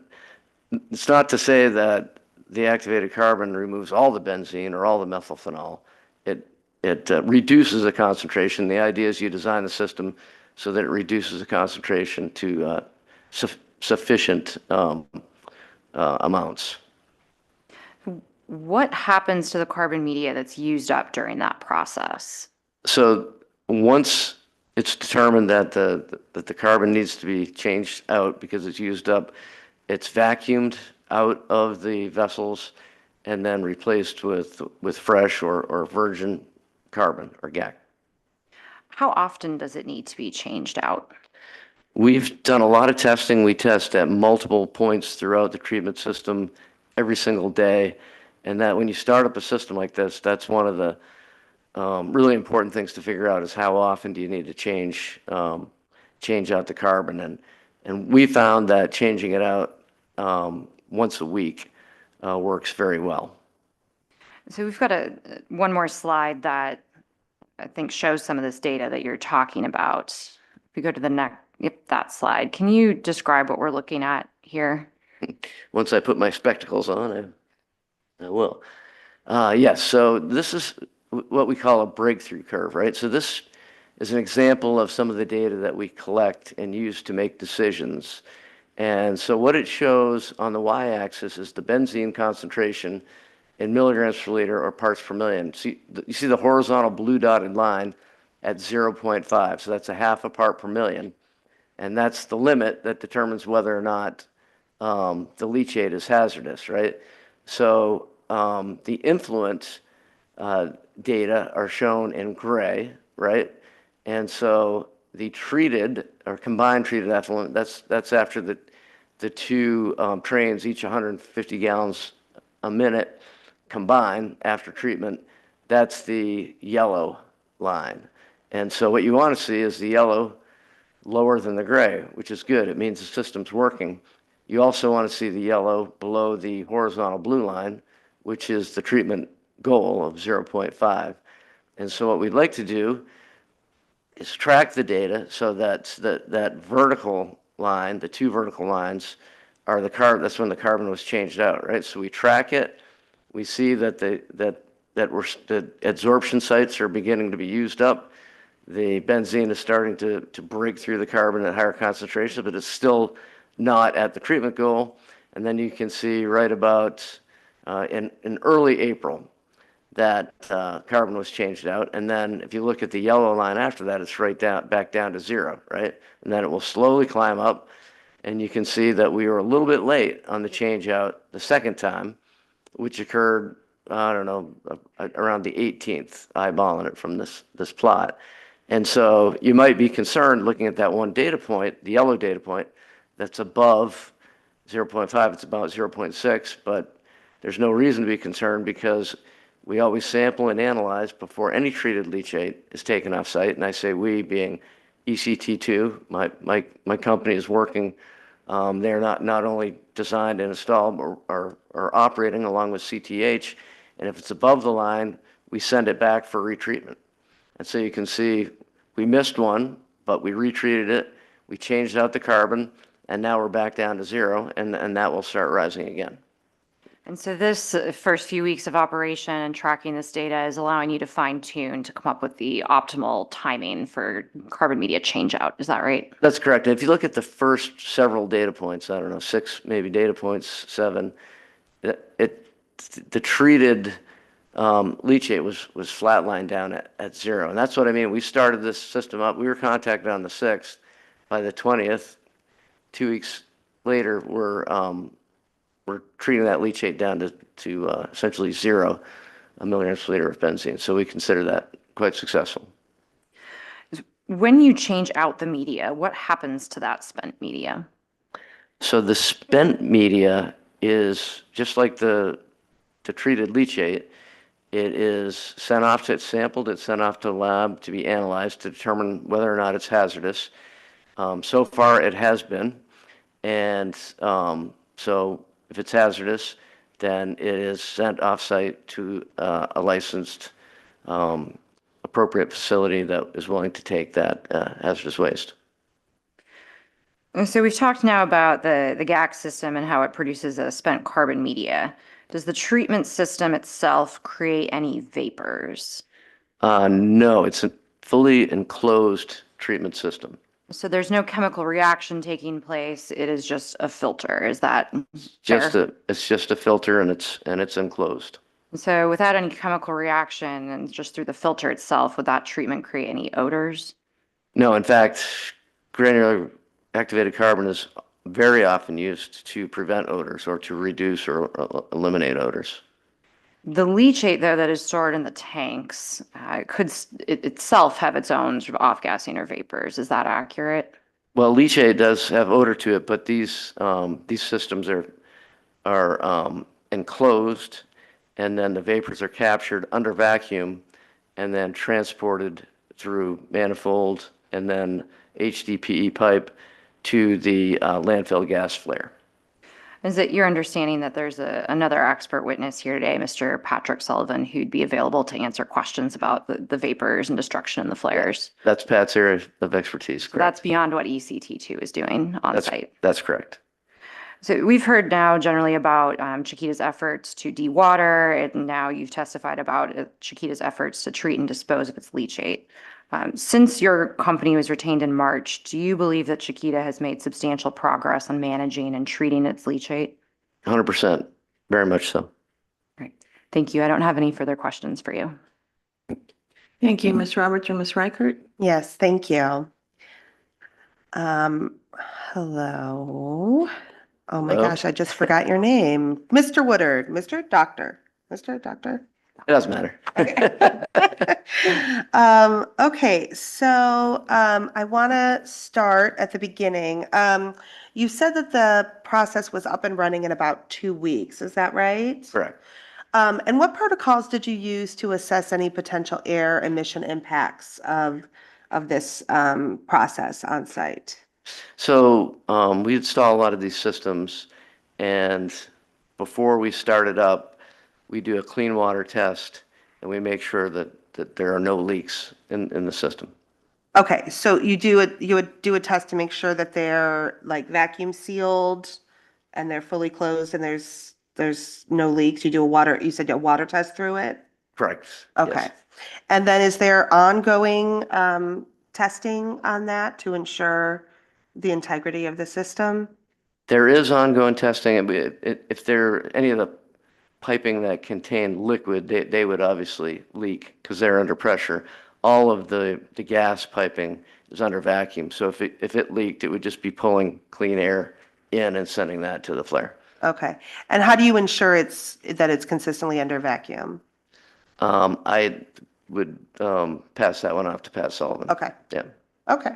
Speaker 20: it's not to say that the activated carbon removes all the benzene or all the methylphenol. It reduces the concentration. The idea is you design the system so that it reduces the concentration to sufficient amounts.
Speaker 8: What happens to the carbon media that's used up during that process?
Speaker 20: So once it's determined that the carbon needs to be changed out because it's used up, it's vacuumed out of the vessels and then replaced with fresh or virgin carbon or GAC.
Speaker 8: How often does it need to be changed out?
Speaker 20: We've done a lot of testing. We test at multiple points throughout the treatment system every single day. And that when you start up a system like this, that's one of the really important things to figure out is how often do you need to change out the carbon. And we found that changing it out once a week works very well.
Speaker 8: So we've got one more slide that I think shows some of this data that you're talking about. If we go to the next, yep, that slide. Can you describe what we're looking at here?
Speaker 20: Once I put my spectacles on, I will. Yes, so this is what we call a breakthrough curve, right? So this is an example of some of the data that we collect and use to make decisions. And so what it shows on the y-axis is the benzene concentration in milligrams per liter or parts per million. You see the horizontal blue dotted line at 0.5, so that's a half a part per million. And that's the limit that determines whether or not the leachate is hazardous, right? So the influence data are shown in gray, right? And so the treated or combined treated effluent, that's after the two trains, each 150 gallons a minute combined after treatment, that's the yellow line. And so what you want to see is the yellow lower than the gray, which is good. It means the system's working. You also want to see the yellow below the horizontal blue line, which is the treatment goal of 0.5. And so what we'd like to do is track the data so that that vertical line, the two vertical lines, are the carbon. That's when the carbon was changed out, right? So we track it. We see that the adsorption sites are beginning to be used up. The benzene is starting to break through the carbon at higher concentrations, but it's still not at the treatment goal. And then you can see right about in early April that carbon was changed out. And then if you look at the yellow line after that, it's right down, back down to zero, right? And then it will slowly climb up. And you can see that we were a little bit late on the change out the second time, which occurred, I don't know, around the 18th, eyeballing it from this plot. And so you might be concerned looking at that one data point, the yellow data point, that's above 0.5, it's about 0.6, but there's no reason to be concerned because we always sample and analyze before any treated leachate is taken off site. And I say we being ECT2, my company is working. They're not only designed and installed but are operating along with CTH. And if it's above the line, we send it back for retreatment. And so you can see we missed one, but we retreated it. We changed out the carbon, and now we're back down to zero, and that will start rising again.
Speaker 8: And so this first few weeks of operation and tracking this data is allowing you to fine tune to come up with the optimal timing for carbon media change out. Is that right?
Speaker 20: That's correct. And if you look at the first several data points, I don't know, 6 maybe data points, 7, the treated leachate was flatlined down at zero. And that's what I mean. We started this system up. We were contacted on the 6th. By the 20th, 2 weeks later, we're treating that leachate down to essentially 0 milligrams per liter of benzene. So we consider that quite successful.
Speaker 8: When you change out the media, what happens to that spent media?
Speaker 20: So the spent media is just like the treated leachate. It is sent off to, it's sampled, it's sent off to the lab to be analyzed to determine whether or not it's hazardous. So far it has been. And so if it's hazardous, then it is sent off-site to a licensed appropriate facility that is willing to take that hazardous waste.
Speaker 8: And so we've talked now about the GAC system and how it produces a spent carbon media. Does the treatment system itself create any vapors?
Speaker 20: No, it's a fully enclosed treatment system.
Speaker 8: So there's no chemical reaction taking place. It is just a filter. Is that fair?
Speaker 20: It's just a filter and it's enclosed.
Speaker 8: So without any chemical reaction and just through the filter itself, would that treatment create any odors?
Speaker 20: No, in fact, granular activated carbon is very often used to prevent odors or to reduce or eliminate odors.
Speaker 8: The leachate, though, that is stored in the tanks could itself have its own sort of off-gassing or vapors. Is that accurate?
Speaker 20: Well, leachate does have odor to it, but these systems are enclosed, and then the vapors are captured under vacuum, and then transported through manifold and then HDPE pipe to the landfill gas flare.
Speaker 8: Is it your understanding that there's another expert witness here today, Mr. Patrick Sullivan, who'd be available to answer questions about the vapors and destruction in the flares?
Speaker 20: That's Pat's area of expertise, correct?
Speaker 8: That's beyond what ECT2 is doing on site.
Speaker 20: That's correct.
Speaker 8: So we've heard now generally about Chiquita's efforts to dewater, and now you've testified about Chiquita's efforts to treat and dispose of its leachate. Since your company was retained in March, do you believe that Chiquita has made substantial progress on managing and treating its leachate?
Speaker 20: 100%, very much so.
Speaker 8: Great. Thank you. I don't have any further questions for you.
Speaker 1: Thank you, Ms. Roberts or Ms. Reichert.
Speaker 10: Yes, thank you. Hello. Oh my
Speaker 20: Hello?
Speaker 10: gosh, I just forgot your name. Mr. Woodard, Mr. Doctor, Mr. Doctor.
Speaker 20: It doesn't matter.
Speaker 10: Okay, so I want to start at the beginning. You said that the process was up and running in about 2 weeks. Is that right?
Speaker 20: Correct.
Speaker 10: And what protocols did you use to assess any potential air emission impacts of this process on site?
Speaker 20: So we install a lot of these systems, and before we start it up, we do a clean water test, and we make sure that there are no leaks in the system.
Speaker 10: Okay, so you would do a test to make sure that they're like vacuum sealed and they're fully closed and there's no leaks. You said a water test through it?
Speaker 20: Correct.
Speaker 10: Okay.
Speaker 20: Yes.
Speaker 10: And then is there ongoing testing on that to ensure the integrity of the system?
Speaker 20: There is ongoing testing. If there any of the piping that contain liquid, they would obviously leak because they're under pressure. All of the gas piping is under vacuum. So if it leaked, it would just be pulling clean air in and sending that to the flare.
Speaker 10: Okay. And how do you ensure that it's consistently under vacuum?
Speaker 20: I would pass that one off to Pat Sullivan.
Speaker 10: Okay.
Speaker 20: Yeah.
Speaker 10: Okay.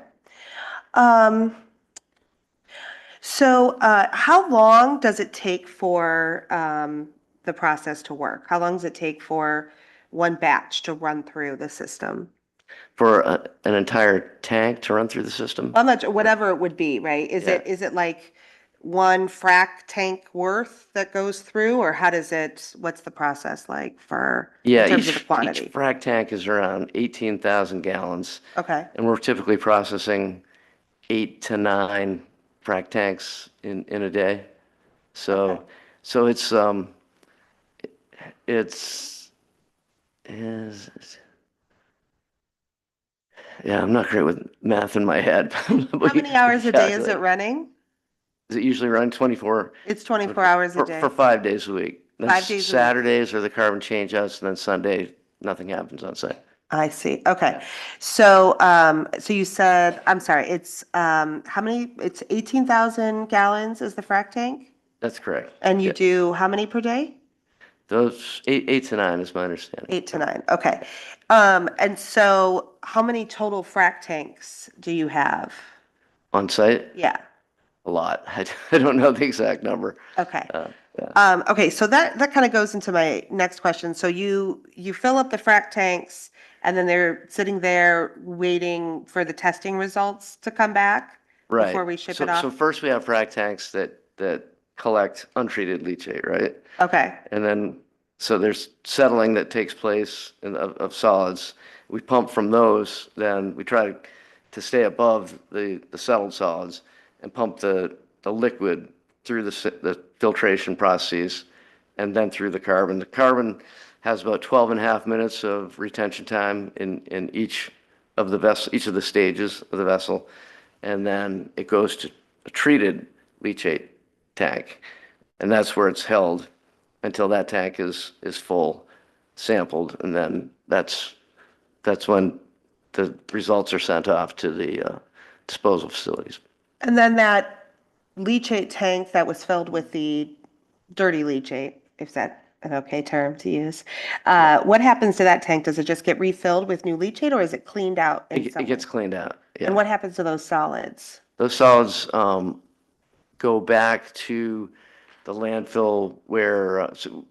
Speaker 10: So how long does it take for the process to work? How long does it take for one batch to run through the system?
Speaker 20: For an entire tank to run through the system?
Speaker 10: How much, whatever it would be, right? Is
Speaker 20: Yeah.
Speaker 10: it like one frac tank worth that goes through, or what's the process like
Speaker 20: Yeah,
Speaker 10: in terms of
Speaker 20: each
Speaker 10: the quantity?
Speaker 20: frac tank is around 18,000 gallons.
Speaker 10: Okay.
Speaker 20: And we're typically processing 8 to 9 frac tanks in a day. So yeah, I'm not great with math in my head.
Speaker 10: How many hours a day is it running?
Speaker 20: Is it usually run 24?
Speaker 10: It's 24 hours a day.
Speaker 20: For 5 days a week. Then
Speaker 10: 5 days a week.
Speaker 20: Saturdays are the carbon change outs, and then Sunday, nothing happens on site.
Speaker 10: I see. Okay. So, so you said, I'm sorry, it's, how many, it's 18,000 gallons is the frac tank?
Speaker 20: That's correct.
Speaker 10: And you
Speaker 20: Yeah.
Speaker 10: do how many per day?
Speaker 20: Those 8 to 9 is my understanding.
Speaker 10: 8 to 9. Okay. And so how many total frac tanks do you have?
Speaker 20: On site?
Speaker 10: Yeah.
Speaker 20: A lot. I don't know the exact number.
Speaker 10: Okay.
Speaker 20: Yeah.
Speaker 10: Okay, so that kind of goes into my next question. So you fill up the frac tanks and then they're sitting there waiting for the testing results to come back
Speaker 20: Right.
Speaker 10: before we ship
Speaker 20: So,
Speaker 10: it off?
Speaker 20: so first we have frac tanks that collect untreated leachate, right?
Speaker 10: Okay.
Speaker 20: And then, so there's settling that takes place of solids. We pump from those, then we try to stay above the settled solids and pump the liquid through the filtration processes and then through the carbon. The carbon has about 12.5 minutes of retention time in each of the stages of the vessel. and then it goes to a treated leachate tank. And that's where it's held until that tank is full, sampled, and then that's when the results are sent off to the disposal facilities.
Speaker 10: And then that leachate tank that was filled with the dirty leachate, if that's an okay term to use, what happens to that tank? Does it just get refilled with new leachate, or is it cleaned out in
Speaker 20: It
Speaker 10: some
Speaker 20: gets
Speaker 10: way?
Speaker 20: cleaned out, yeah.
Speaker 10: And what happens to those solids?
Speaker 20: Those solids go back to the landfill where so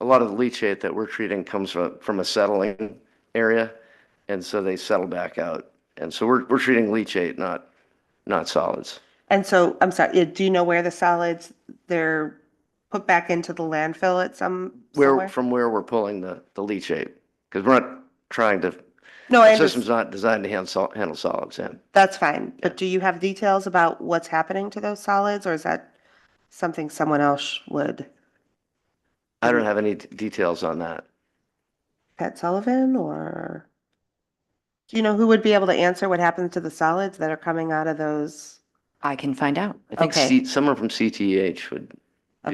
Speaker 20: a lot of the leachate that we're treating comes from a settling area, and so they settle back out. And so we're treating leachate, not solids.
Speaker 10: And so, I'm sorry, do you know where the solids, they're put back into the landfill at somewhere?
Speaker 20: From where we're pulling the leachate, because we're not trying to.
Speaker 10: No, I
Speaker 20: The system's
Speaker 10: understand.
Speaker 20: not designed to handle solids in.
Speaker 10: That's fine, but do you have details about what's happening to those solids, or is that something someone else would?
Speaker 20: I don't have any details on that.
Speaker 10: Pat Sullivan, or? Do you know who would be able to answer what happens to the solids that are coming out of those?
Speaker 8: I can find out.
Speaker 20: I think
Speaker 10: Okay.
Speaker 20: someone from CTEH would be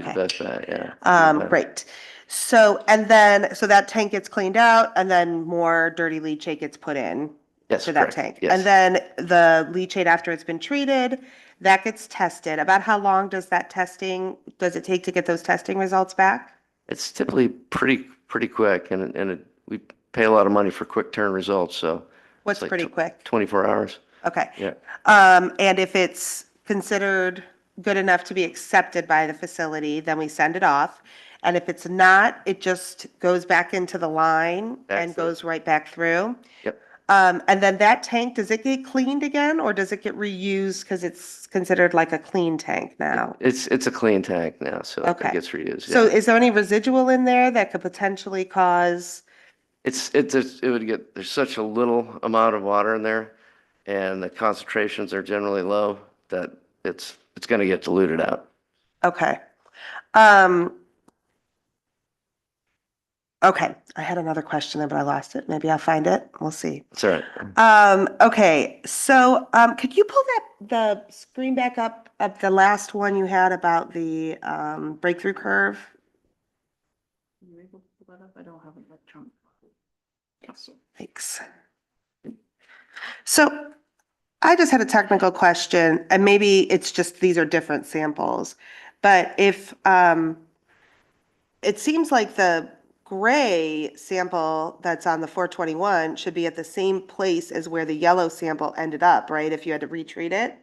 Speaker 20: the
Speaker 10: Okay.
Speaker 20: best bet, yeah.
Speaker 10: Great. So, and then, so that tank gets cleaned out, and then more dirty leachate gets put in
Speaker 20: Yes,
Speaker 10: to that
Speaker 20: correct.
Speaker 10: tank.
Speaker 20: Yes.
Speaker 10: And then the leachate, after it's been treated, that gets tested. About how long does it take to get those testing results back?
Speaker 20: It's typically pretty quick, and we pay a lot of money for quick turn results, so.
Speaker 10: What's
Speaker 20: it's like
Speaker 10: pretty quick?
Speaker 20: 24 hours.
Speaker 10: Okay.
Speaker 20: Yeah.
Speaker 10: And if it's considered good enough to be accepted by the facility, then we send it off. And if it's not, it just goes back into the line and goes right back through.
Speaker 20: Yep.
Speaker 10: And then that tank, does it get cleaned again, or does it get reused because it's considered like a clean tank now?
Speaker 20: It's a clean tank now, so
Speaker 10: Okay.
Speaker 20: it gets reused.
Speaker 10: So
Speaker 20: Yeah.
Speaker 10: is there any residual in there that could potentially cause?
Speaker 20: There's such a little amount of water in there, and the concentrations are generally low that it's going to get diluted out.
Speaker 10: Okay. Okay, I had another question there, but I lost it. Maybe I'll find it. We'll see.
Speaker 20: It's all right.
Speaker 10: Okay, so could you pull the screen back up of the last one you had about the breakthrough curve?
Speaker 1: You able to pull that up? I don't have an electronic.
Speaker 10: Thanks. So I just had a technical question, and maybe it's just these are different samples, but if it seems like the gray sample that's on the 421 should be at the same place as where the yellow sample ended up, right? If you had to retreat it,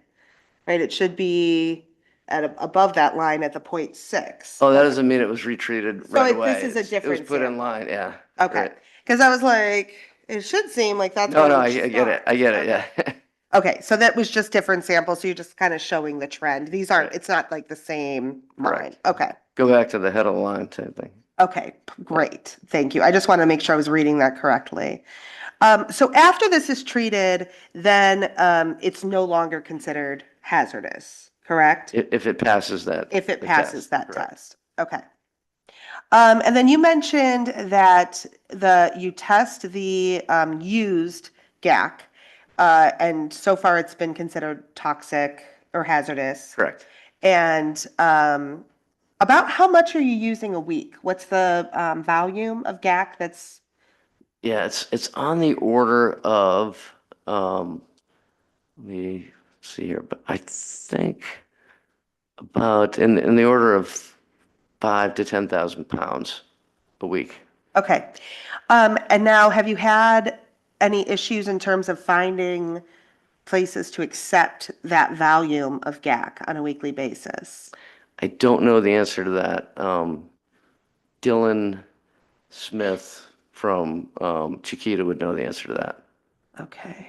Speaker 10: right? It should be above that line at the 0.6.
Speaker 20: Oh, that doesn't mean it was retreated right away.
Speaker 10: This is a different
Speaker 20: It was put in
Speaker 10: sample.
Speaker 20: line, yeah.
Speaker 10: Okay,
Speaker 20: Right.
Speaker 10: because I was like, it should seem like that's.
Speaker 20: No,
Speaker 10: where
Speaker 20: no,
Speaker 10: we
Speaker 20: I
Speaker 10: should
Speaker 20: get it. I get it, yeah.
Speaker 10: Okay, so that was just different samples, so you're just kind of showing the trend. These aren't, it's not like the same line.
Speaker 20: Correct.
Speaker 10: Okay,
Speaker 20: Go back to the head of the line type thing.
Speaker 10: okay, great, thank you. I just want to make sure I was reading that correctly. So after this is treated, then it's no longer considered hazardous, correct?
Speaker 20: If it passes that.
Speaker 10: If it
Speaker 20: the
Speaker 10: passes
Speaker 20: test,
Speaker 10: that
Speaker 20: correct.
Speaker 10: test, okay. And then you mentioned that you test the used GAC, and so far it's been considered toxic or hazardous.
Speaker 20: Correct.
Speaker 10: And about how much are you using a week? What's the volume of GAC that's?
Speaker 20: Yeah, it's on the order of, let me see here, but I think about in the order of 5,000 to 10,000 pounds a week.
Speaker 10: Okay. And now, have you had any issues in terms of finding places to accept that volume of GAC on a weekly basis?
Speaker 20: I don't know the answer to that. Dylan Smith from Chiquita would know the answer to that.
Speaker 10: Okay.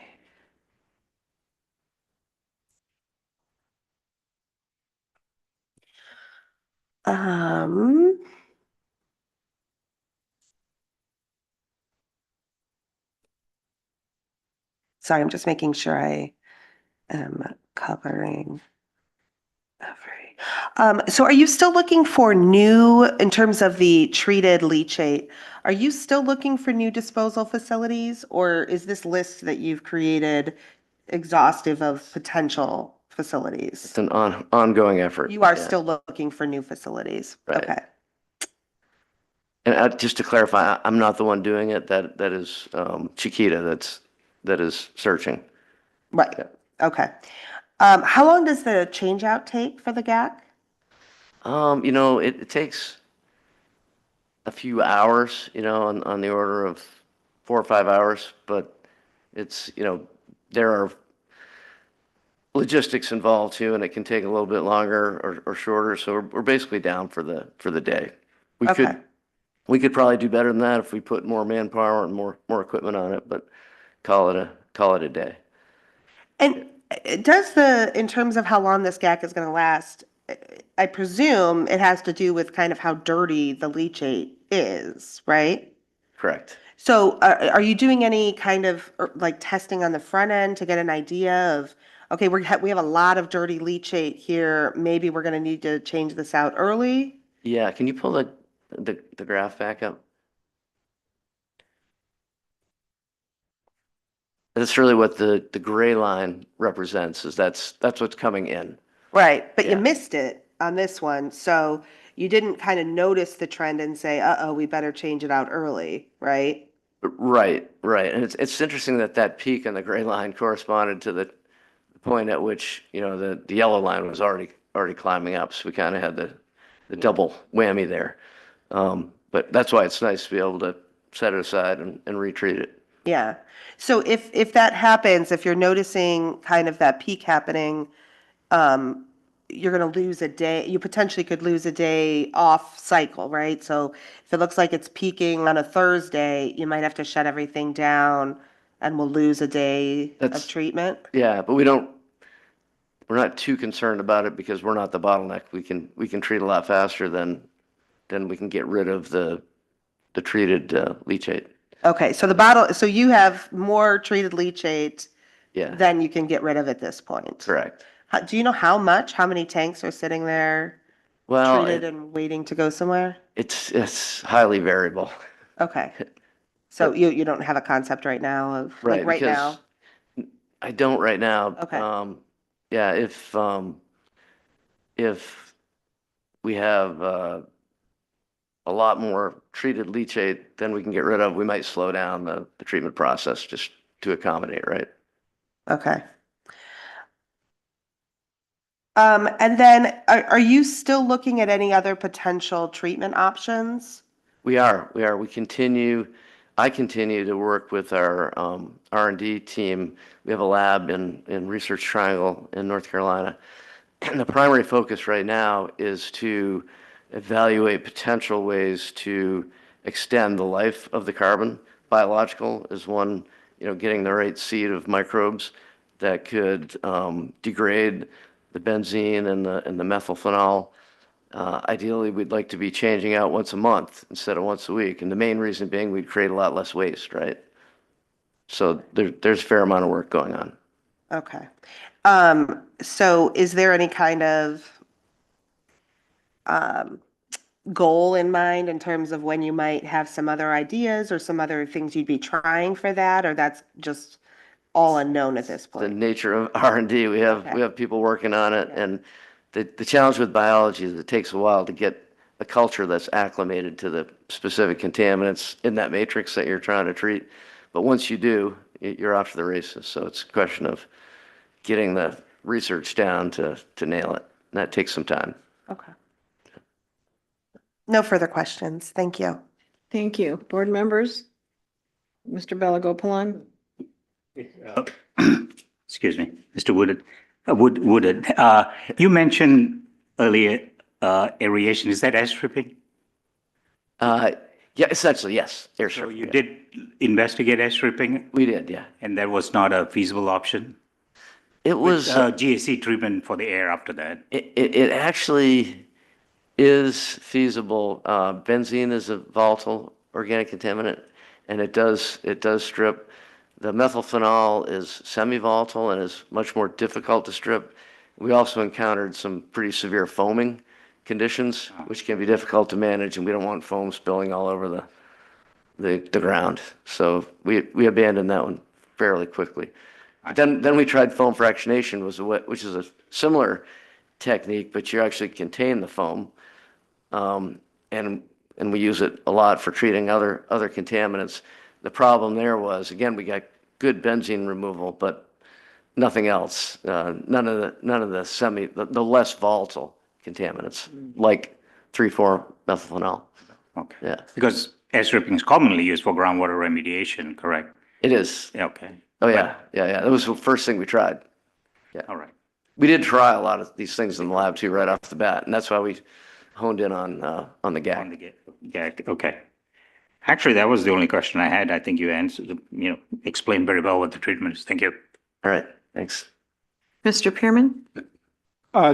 Speaker 10: Sorry, I'm just making sure I am covering every. So are you still looking for new, in terms of the treated leachate, are you still looking for new disposal facilities, or is this list that you've created exhaustive of potential facilities.
Speaker 20: It's an ongoing effort.
Speaker 10: You are
Speaker 20: yeah.
Speaker 10: still looking for new facilities.
Speaker 20: Right.
Speaker 10: Okay.
Speaker 20: And just to clarify, I'm not the one doing it. That is Chiquita that is searching.
Speaker 10: Right.
Speaker 20: Yeah.
Speaker 10: Okay. How long does the change out take for the GAC?
Speaker 20: It takes a few hours, on the order of 4 or 5 hours, but it's, there are logistics involved too, and it can take a little bit longer or shorter. So we're basically down for the day.
Speaker 10: Okay.
Speaker 20: We could probably do better than that if we put more manpower and more equipment on it, but call it a day.
Speaker 10: And in terms of how long this GAC is going to last, I presume it has to do with kind of how dirty the leachate is, right?
Speaker 20: Correct.
Speaker 10: So are you doing any kind of like testing on the front end to get an idea of, okay, we have a lot of dirty leachate here, maybe we're going to need to change this out early?
Speaker 20: Yeah, can you pull the graph back up? That's really what the gray line represents, is that's what's coming in.
Speaker 10: Right, but you
Speaker 20: Yeah.
Speaker 10: missed it on this one, so you didn't kind of notice the trend and say, uh-oh, we better change it out early, right?
Speaker 20: Right. And it's interesting that peak on the gray line corresponded to the point at which, the yellow line was already climbing up. So we kind of had the double whammy there. But that's why it's nice to be able to set it aside and retreat it.
Speaker 10: Yeah. So if that happens, if you're noticing kind of that peak happening, you're going to lose a day. You potentially could lose a day off cycle, right? So if it looks like it's peaking on a Thursday, you might have to shut everything down and we'll lose a day of treatment.
Speaker 20: Yeah, but we're not too concerned about it because we're not the bottleneck. We can treat a lot faster than we can get rid of the treated leachate.
Speaker 10: Okay, so so you have more treated leachate
Speaker 20: Yeah.
Speaker 10: than you can get rid of at this point.
Speaker 20: Correct.
Speaker 10: Do you know how many tanks are sitting there
Speaker 20: Well,
Speaker 10: treated and waiting to go somewhere?
Speaker 20: it's highly variable.
Speaker 10: Okay. So you don't have a concept right now of, like, right now?
Speaker 20: I don't right now.
Speaker 10: Okay.
Speaker 20: Yeah, if we have a lot more treated leachate than we can get rid of, we might slow down the treatment process just to accommodate, right?
Speaker 10: Okay. And then are you still looking at any other potential treatment options?
Speaker 20: We are. I continue to work with our R&D team. We have a lab in Research Triangle in North Carolina. And the primary focus right now is to evaluate potential ways to extend the life of the carbon. Biological is one, getting the right seed of microbes that could degrade the benzene and the methylphenol. Ideally, we'd like to be changing out once a month instead of once a week. And the main reason being we'd create a lot less waste, right? So there's a fair amount of work going on.
Speaker 10: Okay. So is there any kind of goal in mind in terms of when you might have some other ideas or some other things you'd be trying for that, or that's just all unknown at this
Speaker 20: The
Speaker 10: point?
Speaker 20: nature of R&D, we have people working on it, and the challenge with biology is it takes a while to get a culture that's acclimated to the specific contaminants in that matrix that you're trying to treat. But once you do, you're off to the races. So it's a question of getting the research down to nail it. And that takes some time.
Speaker 10: Okay. No further questions. Thank you.
Speaker 1: Thank you. Board members? Mr. Balagopalan?
Speaker 2: Excuse me, Mr. Woodard. You mentioned earlier aeration. Is that air stripping?
Speaker 20: Yeah, essentially, yes. Air
Speaker 2: So
Speaker 20: stripping.
Speaker 2: you did investigate air stripping?
Speaker 20: We did, yeah.
Speaker 2: And that was not a feasible option?
Speaker 20: It was
Speaker 2: GAC treatment for the air after that.
Speaker 20: It actually is feasible. Benzene is a volatile organic contaminant, and it does strip. The methylphenol is semi-volatile and is much more difficult to strip. We also encountered some pretty severe foaming conditions, which can be difficult to manage, and we don't want foam spilling all over the ground. So we abandoned that one fairly quickly. Then we tried foam fractionation, which is a similar technique, but you actually contain the foam. And we use it a lot for treating other contaminants. The problem there was, again, we got good benzene removal, but nothing else. None of the less volatile contaminants, like 3,4-methylphenol.
Speaker 2: Okay.
Speaker 20: Yeah,
Speaker 2: Because air stripping is commonly used for groundwater remediation, correct?
Speaker 20: it is.
Speaker 2: Okay.
Speaker 20: Oh, yeah, yeah. That was the first thing we tried. Yeah.
Speaker 2: All right.
Speaker 20: We did try a lot of these things in the lab too, right off the bat, and that's why we honed in on the GAC.
Speaker 2: On the GAC, okay. Actually, that was the only question I had. I think you answered, explained very well what the treatment is. Thank you.
Speaker 20: All right, thanks.
Speaker 1: Mr. Pearman?
Speaker 4: I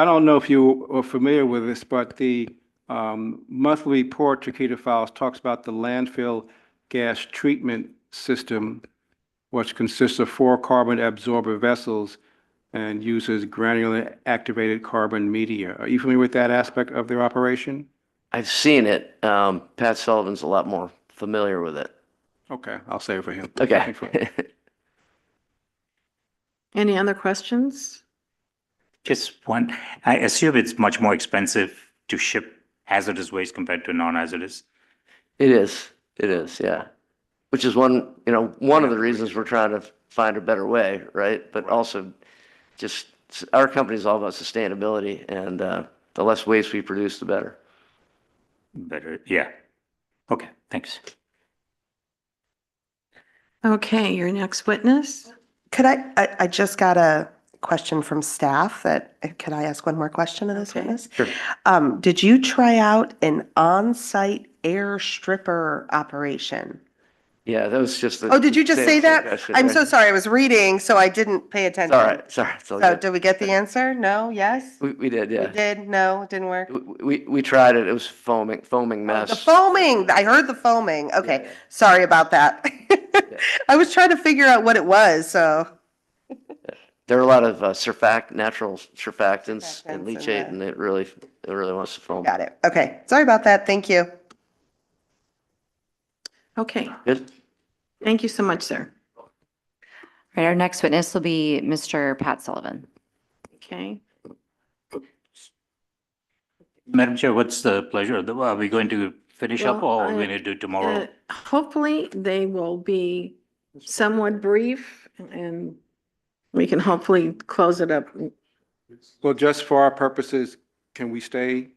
Speaker 4: don't know if you are familiar with this, but the monthly report, Chiquita Files, talks about the landfill gas treatment system, which consists of 4 carbon absorber vessels and uses granular activated carbon media. Are you familiar with that aspect of their operation?
Speaker 20: I've seen it. Pat Sullivan's a lot more familiar with it.
Speaker 4: Okay, I'll save it for him.
Speaker 20: Okay.
Speaker 1: Any other questions?
Speaker 2: Just one. I assume it's much more expensive to ship hazardous waste compared to non-hazardous.
Speaker 20: It is, yeah. Which is one of the reasons we're trying to find a better way, right? But also just our company is all about sustainability, and the less waste we produce, the better.
Speaker 2: Better, yeah. Okay, thanks.
Speaker 1: Okay, your next witness?
Speaker 10: Could I just got a question from staff could I ask one more question of this witness?
Speaker 20: Sure.
Speaker 10: Did you try out an on-site air stripper operation?
Speaker 20: Yeah, that was just.
Speaker 10: Oh, did you just say that?
Speaker 20: suggestion
Speaker 10: I'm
Speaker 20: there.
Speaker 10: so sorry. I was reading, so I didn't pay attention.
Speaker 20: It's all right, sorry. It's all
Speaker 10: So
Speaker 20: good.
Speaker 10: did we get the answer? No? Yes?
Speaker 20: We did, yeah.
Speaker 10: We did? No? It didn't work?
Speaker 20: We tried it. It was foaming mess.
Speaker 10: The foaming. I heard the foaming. Okay.
Speaker 20: Yeah.
Speaker 10: Sorry about that. I was trying to figure out what it was, so.
Speaker 20: There are a lot of natural surfactants and
Speaker 10: Surfactants
Speaker 20: leachate, and it really wants to foam.
Speaker 10: Got it. Okay. Sorry about that. Thank you.
Speaker 1: Okay,
Speaker 20: Good.
Speaker 1: thank you so much, sir.
Speaker 8: All right, our next witness will be Mr. Pat Sullivan.
Speaker 1: Okay.
Speaker 2: Madam Chair, what's the pleasure? Are we going to finish up
Speaker 1: Well,
Speaker 2: or are we going to do tomorrow?
Speaker 1: Hopefully, they will be somewhat brief and we can hopefully close it up.
Speaker 4: Well, just for our purposes, can we stay?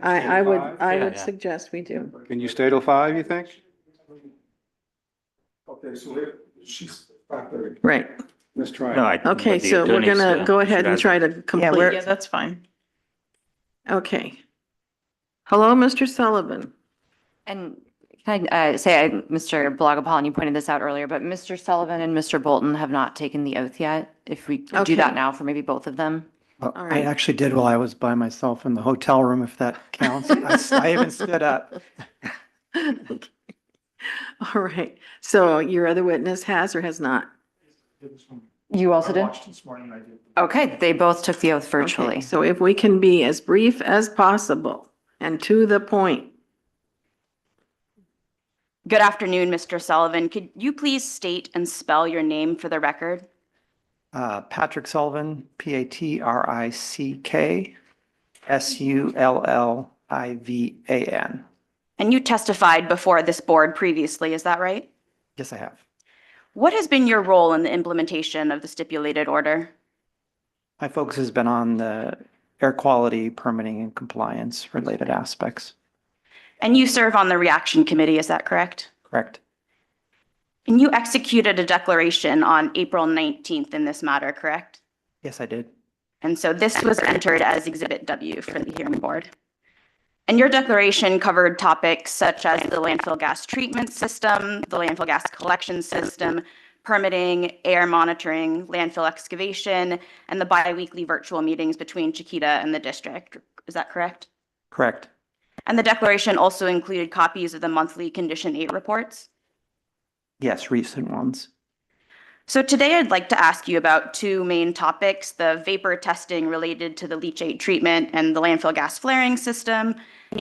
Speaker 1: I would
Speaker 2: Yeah.
Speaker 1: suggest we do.
Speaker 4: Can you stay till 5, you think?
Speaker 5: Okay, so she's 5:30.
Speaker 1: Right.
Speaker 4: Let's try it.
Speaker 2: No,
Speaker 1: Okay,
Speaker 2: but the
Speaker 1: so we're
Speaker 2: attorneys,
Speaker 1: gonna go ahead
Speaker 2: should
Speaker 1: and
Speaker 2: ask-
Speaker 1: try to complete.
Speaker 10: we're-
Speaker 6: Yeah, that's fine.
Speaker 1: Okay. Hello, Mr. Sullivan.
Speaker 8: And can I say, Mr. Balagapal, you pointed this out earlier, but Mr. Sullivan and Mr. Bolton have not taken the oath yet. If we could do that
Speaker 1: Okay.
Speaker 8: now for maybe both of them.
Speaker 7: Well,
Speaker 1: All
Speaker 7: I
Speaker 1: right.
Speaker 7: actually did while I was by myself in the hotel room, if that counts. I even stood up.
Speaker 1: All right. So your other witness has or has not?
Speaker 8: You also did?
Speaker 7: this morning, I did.
Speaker 8: Okay, they both took the oath
Speaker 1: Okay,
Speaker 8: virtually.
Speaker 1: so if we can be as brief as possible and to the point.
Speaker 21: Good afternoon, Mr. Sullivan. Could you please state and spell your name for the record?
Speaker 7: Patrick Sullivan, Patrick Sullivan.
Speaker 21: And you testified before this board previously, is that right?
Speaker 7: Yes, I have.
Speaker 21: What has been your role in the implementation of the stipulated order?
Speaker 7: My focus has been on the air quality, permitting, and compliance related aspects.
Speaker 21: And you serve on the reaction committee, is that correct?
Speaker 7: Correct.
Speaker 21: And you executed a declaration on April 19th in this matter, correct?
Speaker 7: Yes, I did.
Speaker 21: And so this was entered as Exhibit W for the hearing board. And your declaration covered topics such as the landfill gas treatment system, the landfill gas collection system, permitting, air monitoring, landfill excavation, and the biweekly virtual meetings between Chiquita and the district. Is that correct?
Speaker 7: Correct.
Speaker 21: And the declaration also included copies of the monthly Condition 8 reports.
Speaker 7: Yes, recent ones.
Speaker 21: So today I'd like to ask you about two main topics, the vapor testing related to the leachate treatment and the landfill gas flaring system,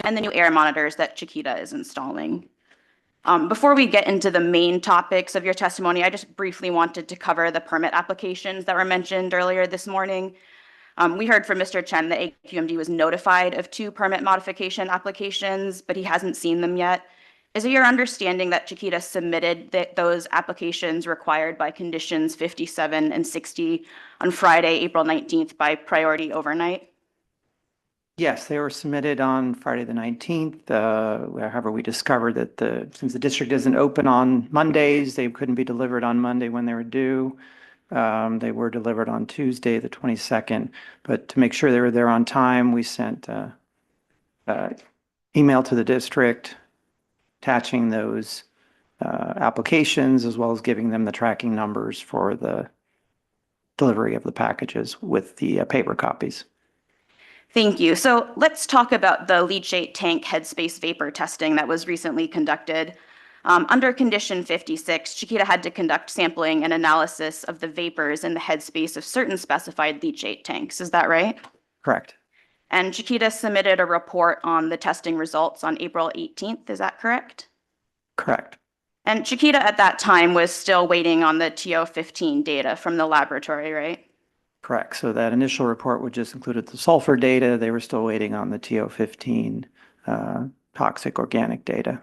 Speaker 21: and the new air monitors that Chiquita is installing. Before we get into the main topics of your testimony, I just briefly wanted to cover the permit applications that were mentioned earlier this morning. We heard from Mr. Chen that AQMD was notified of 2 permit modification applications, but he hasn't seen them yet. Is it your understanding that Chiquita submitted those applications required by conditions 57 and 60 on Friday, April 19th by priority overnight?
Speaker 11: Yes, they were submitted on Friday the 19th. However, we discovered that since the district isn't open on Mondays, they couldn't be delivered on Monday when they were due. They were delivered on Tuesday, the 22nd. But to make sure they were there on time, we sent email to the district attaching those applications as well as giving them the tracking numbers for the delivery of the packages with the paper copies.
Speaker 21: Thank you. So let's talk about the leachate tank headspace vapor testing that was recently conducted. Under condition 56, Chiquita had to conduct sampling and analysis of the vapors in the headspace of certain specified leachate tanks. Is that right?
Speaker 11: Correct.
Speaker 21: And Chiquita submitted a report on the testing results on April 18th. Is that correct?
Speaker 11: Correct.
Speaker 21: And Chiquita at that time was still waiting on the TO15 data from the laboratory, right?
Speaker 11: Correct. So that initial report would just included the sulfur data. They were still waiting on the TO15 toxic organic data.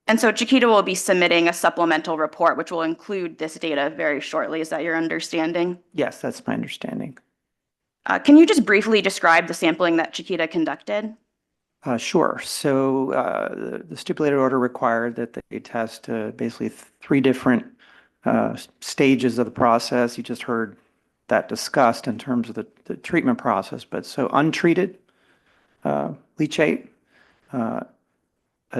Speaker 21: And so Chiquita will be submitting a supplemental report, which will include this data very shortly. Is that your understanding?
Speaker 11: Yes, that's my understanding.
Speaker 21: Can you just briefly describe the sampling that Chiquita conducted?
Speaker 11: Sure. So the stipulated order required that they test basically 3 different stages of the process. You just heard that discussed in terms of the treatment process, but so untreated leachate,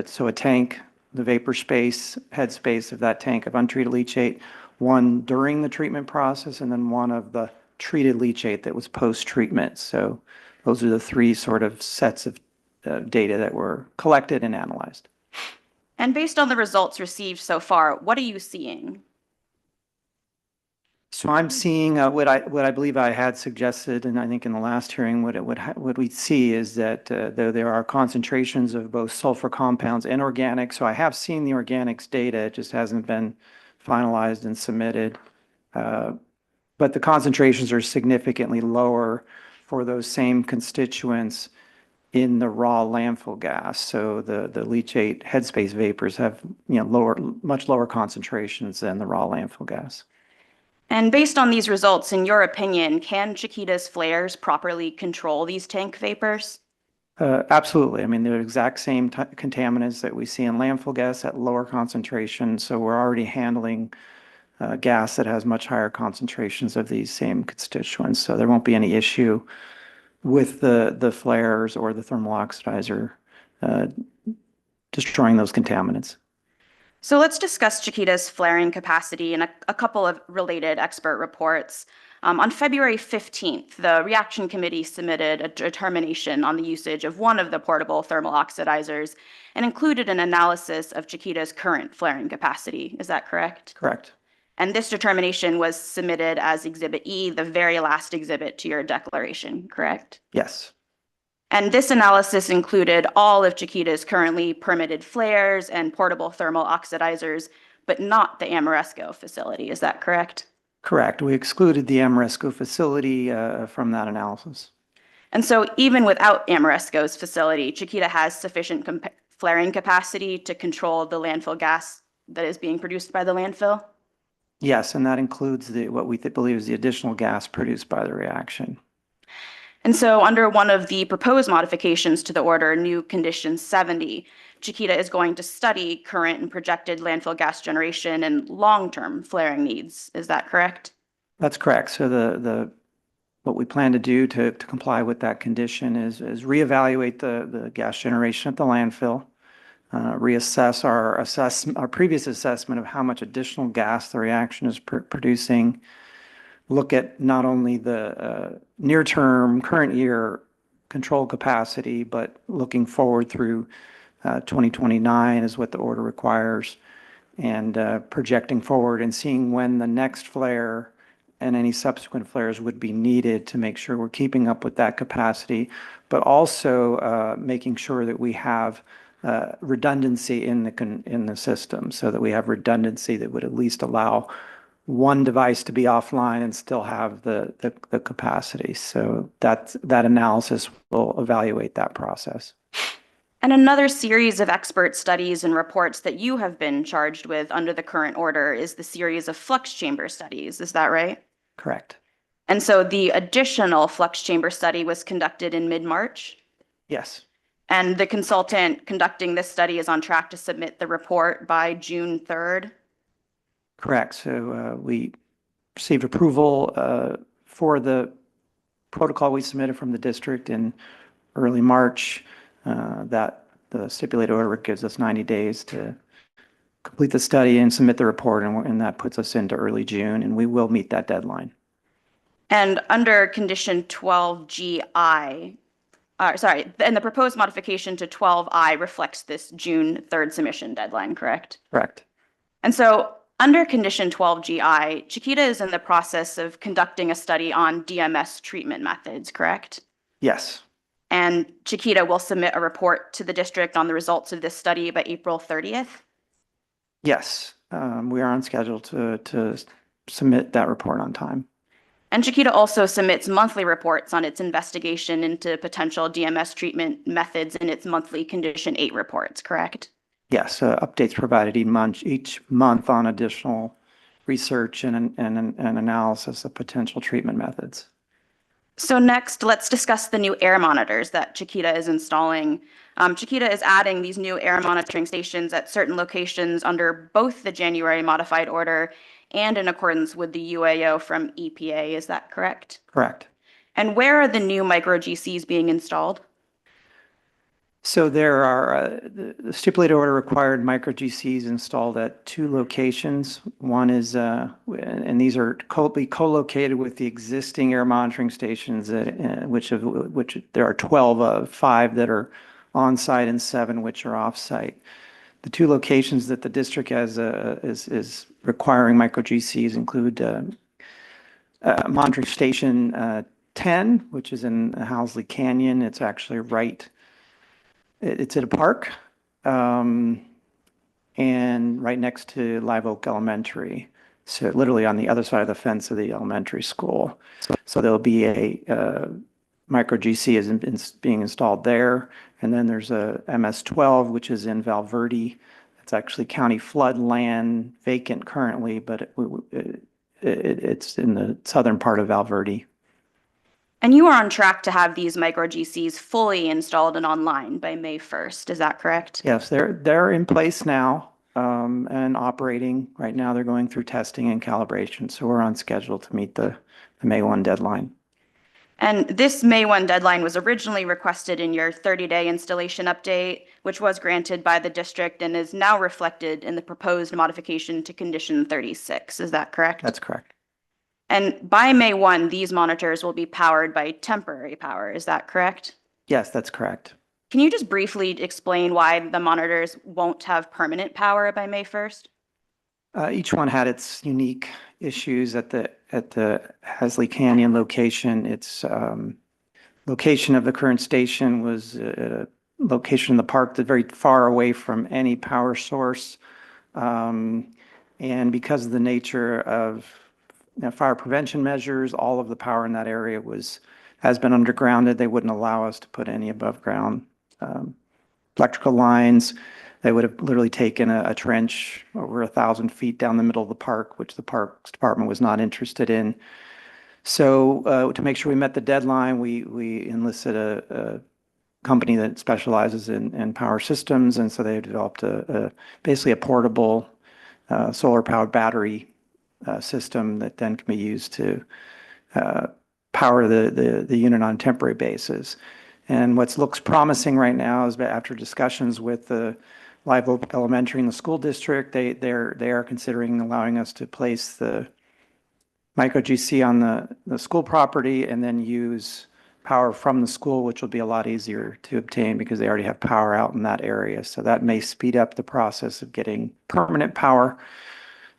Speaker 11: so a tank, the vapor space, head space of that tank of untreated leachate, one during the treatment process, and then one of the treated leachate that was post-treatment. So those are the 3 sort of sets of data that were collected and analyzed.
Speaker 21: And based on the results received so far, what are you seeing?
Speaker 11: So I'm seeing what I believe I had suggested, and I think in the last hearing, what we see is that though there are concentrations of both sulfur compounds and organics, so I have seen the organics data, it just hasn't been finalized and submitted. But the concentrations are significantly lower for those same constituents in the raw landfill gas. So the leachate headspace vapors have much lower concentrations than the raw landfill gas.
Speaker 21: And based on these results, in your opinion, can Chiquita's flares properly control these tank vapors?
Speaker 11: Absolutely. I mean, they're the exact same contaminants that we see in landfill gas at lower concentrations. So we're already handling gas that has much higher concentrations of these same constituents. So there won't be any issue with the flares or the thermal oxidizer destroying those contaminants.
Speaker 21: So let's discuss Chiquita's flaring capacity and a couple of related expert reports. On February 15th, the reaction committee submitted a determination on the usage of one of the portable thermal oxidizers and included an analysis of Chiquita's current flaring capacity. Is that correct?
Speaker 11: Correct.
Speaker 21: And this determination was submitted as Exhibit E, the very last exhibit to your declaration, correct?
Speaker 11: Yes.
Speaker 21: And this analysis included all of Chiquita's currently permitted flares and portable thermal oxidizers, but not the Amoresco facility. Is that correct?
Speaker 11: Correct. We excluded the Amoresco facility from that analysis.
Speaker 21: And so even without Amoresco's facility, Chiquita has sufficient flaring capacity to control the landfill gas that is being produced by the landfill?
Speaker 11: Yes, and that includes what we believe is the additional gas produced by the reaction.
Speaker 21: And so under one of the proposed modifications to the order, new condition 70, Chiquita is going to study current and projected landfill gas generation and long-term flaring needs. Is that correct?
Speaker 11: That's correct. So what we plan to do to comply with that condition is reevaluate the gas generation at the landfill, reassess our previous assessment of how much additional gas the reaction is producing, look at not only the near-term, current year control capacity, but looking forward through 2029 is what the order requires, and projecting forward and seeing when the next flare and any subsequent flares would be needed to make sure we're keeping up with that capacity, but also making sure that we have redundancy in the system, so that we have redundancy that would at least allow one device to be offline and still have the capacity. So that analysis will evaluate that process.
Speaker 21: And another series of expert studies and reports that you have been charged with under the current order is the series of flux chamber studies. Is that right?
Speaker 11: Correct.
Speaker 21: And so the additional flux chamber study was conducted in mid-March?
Speaker 11: Yes.
Speaker 21: And the consultant conducting this study is on track to submit the report by June 3rd?
Speaker 11: Correct. So we received approval for the protocol we submitted from the district in early March. That the stipulated order gives us 90 days to complete the study and submit the report, and that puts us into early June, and we will meet that deadline.
Speaker 21: And under condition 12GI, and the proposed modification to 12I reflects this June 3rd submission deadline, correct?
Speaker 11: Correct.
Speaker 21: And so under condition 12GI, Chiquita is in the process of conducting a study on DMS treatment methods, correct?
Speaker 11: Yes.
Speaker 21: And Chiquita will submit a report to the district on the results of this study by April 30th?
Speaker 11: Yes. We are on schedule to submit that report on time.
Speaker 21: And Chiquita also submits monthly reports on its investigation into potential DMS treatment methods in its monthly Condition 8 reports, correct?
Speaker 11: Yes, updates provided each month on additional research and analysis of potential treatment methods.
Speaker 21: So next, let's discuss the new air monitors that Chiquita is installing. Chiquita is adding these new air monitoring stations at certain locations under both the January modified order and in accordance with the UAO from EPA. Is that correct?
Speaker 11: Correct.
Speaker 21: And where are the new micro GCs being installed?
Speaker 11: So there are the stipulated order required micro GCs installed at 2 locations. One is, and these are co-located with the existing air monitoring stations, which there are 12 of, 5 that are on-site and 7 which are off-site. The 2 locations that the district has is requiring micro GCs include monitoring station 10, which is in Housley Canyon. It's actually it's at a park, and right next to Live Oak Elementary. So literally on the other side of the fence of the elementary school. So there'll be a micro GC is being installed there. And then there's a MS-12, which is in Valverde. It's actually county flood land, vacant currently, but it's in the southern part of Valverde.
Speaker 21: And you are on track to have these micro GCs fully installed and online by May 1st. Is that correct?
Speaker 11: Yes, they're in place now and operating. Right now, they're going through testing and calibration. So we're on schedule to meet the May 1 deadline.
Speaker 21: And this May 1 deadline was originally requested in your 30-day installation update, which was granted by the district and is now reflected in the proposed modification to condition 36. Is that correct?
Speaker 11: That's correct.
Speaker 21: And by May 1, these monitors will be powered by temporary power. Is that correct?
Speaker 11: Yes, that's correct.
Speaker 21: Can you just briefly explain why the monitors won't have permanent power by May 1st?
Speaker 11: Each one had its unique issues at the Housley Canyon location. Its location of the current station was a location in the park that's very far away from any power source. And because of the nature of fire prevention measures, all of the power in that area has been undergrounded. They wouldn't allow us to put any above ground electrical lines. They would have literally taken a trench over 1,000 feet down the middle of the park, which the Parks Department was not interested in. So to make sure we met the deadline, we enlisted a company that specializes in power systems, and so they developed basically a portable solar-powered battery system that then can be used to power the unit on a temporary basis. And what looks promising right now is that after discussions with the Live Oak Elementary and the school district, they are considering allowing us to place the micro GC on the school property and then use power from the school, which will be a lot easier to obtain because they already have power out in that area. So that may speed up the process of getting permanent power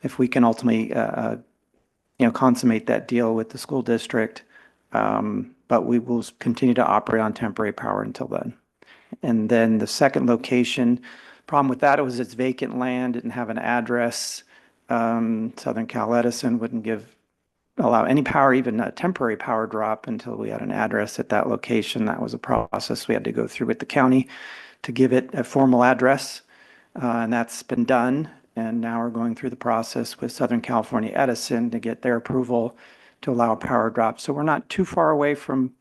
Speaker 11: if we can ultimately consummate that deal with the school district. But we will continue to operate on temporary power until then.
Speaker 12: And then the second location, problem with that was it's vacant land, didn't have an address. Southern Cal Edison wouldn't allow any power, even a temporary power drop, until we had an address at that location. That was a process we had to go through with the county to give it a formal address, and that's been done. And now we're going through the process with Southern California Edison to get their approval to allow a power drop. So we're not too far away from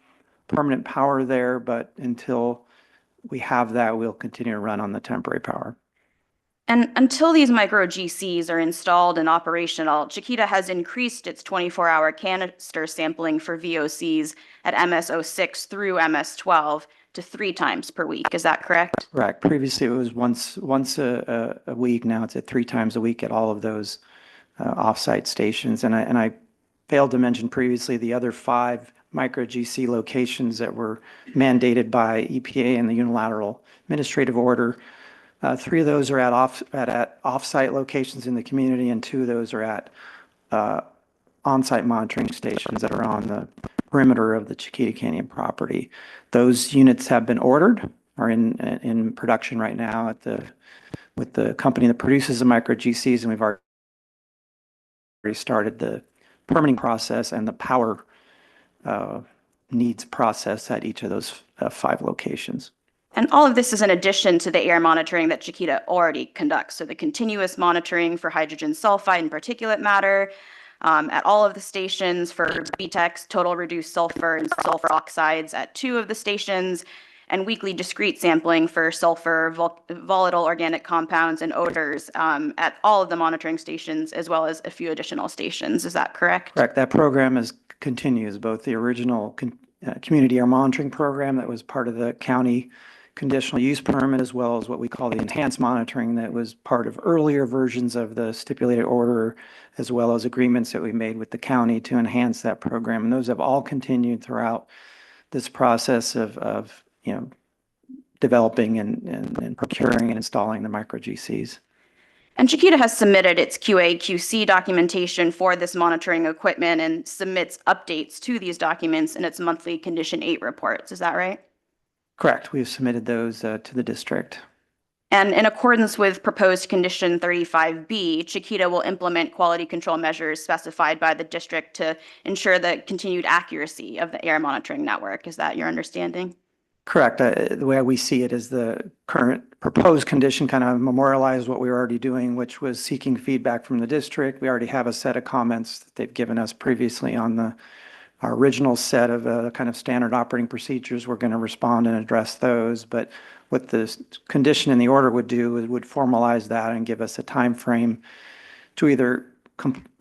Speaker 12: permanent power there, but until we have that, we'll continue to run on the temporary power.
Speaker 21: And until these micro GCs are installed and operational, Chiquita has increased its 24-hour canister sampling for VOCs at MS06 through MS12 to 3 times per week. Is that correct?
Speaker 12: Correct. Previously, it was once a week. Now it's at 3 times a week at all of those offsite stations. And I failed to mention previously the other 5 micro GC locations that were mandated by EPA in the unilateral administrative order. 3 of those are at off-site locations in the community, and 2 of those are at on-site monitoring stations that are on the perimeter of the Chiquita Canyon property. Those units have been ordered, are in production right now with the company that produces the micro GCs, and we've already started the permitting process and the power needs process at each of those 5 locations.
Speaker 21: And all of this is in addition to the air monitoring that Chiquita already conducts. So the continuous monitoring for hydrogen sulfide and particulate matter at all of the stations, for BTEX, total reduced sulfur and sulfur oxides at 2 of the stations, and weekly discrete sampling for sulfur, volatile organic compounds, and odors at all of the monitoring stations, as well as a few additional stations. Is that correct?
Speaker 12: Correct. That program continues, both the original community air monitoring program that was part of the county conditional use permit, as well as what we call the enhanced monitoring that was part of earlier versions of the stipulated order, as well as agreements that we made with the county to enhance that program. And those have all continued throughout this process of developing and procuring and installing the micro GCs.
Speaker 21: And Chiquita has submitted its QA/QC documentation for this monitoring equipment and submits updates to these documents in its monthly Condition 8 reports. Is that right?
Speaker 12: Correct. We've submitted those to the district.
Speaker 21: And in accordance with proposed Condition 35B, Chiquita will implement quality control measures specified by the district to ensure the continued accuracy of the air monitoring network. Is that your understanding?
Speaker 12: Correct. The way we see it is the current proposed condition kind of memorialized what we were already doing, which was seeking feedback from the district. We already have a set of comments that they've given us previously on our original set of kind of standard operating procedures. We're going to respond and address those. But what the condition in the order would do is would formalize that and give us a time frame to either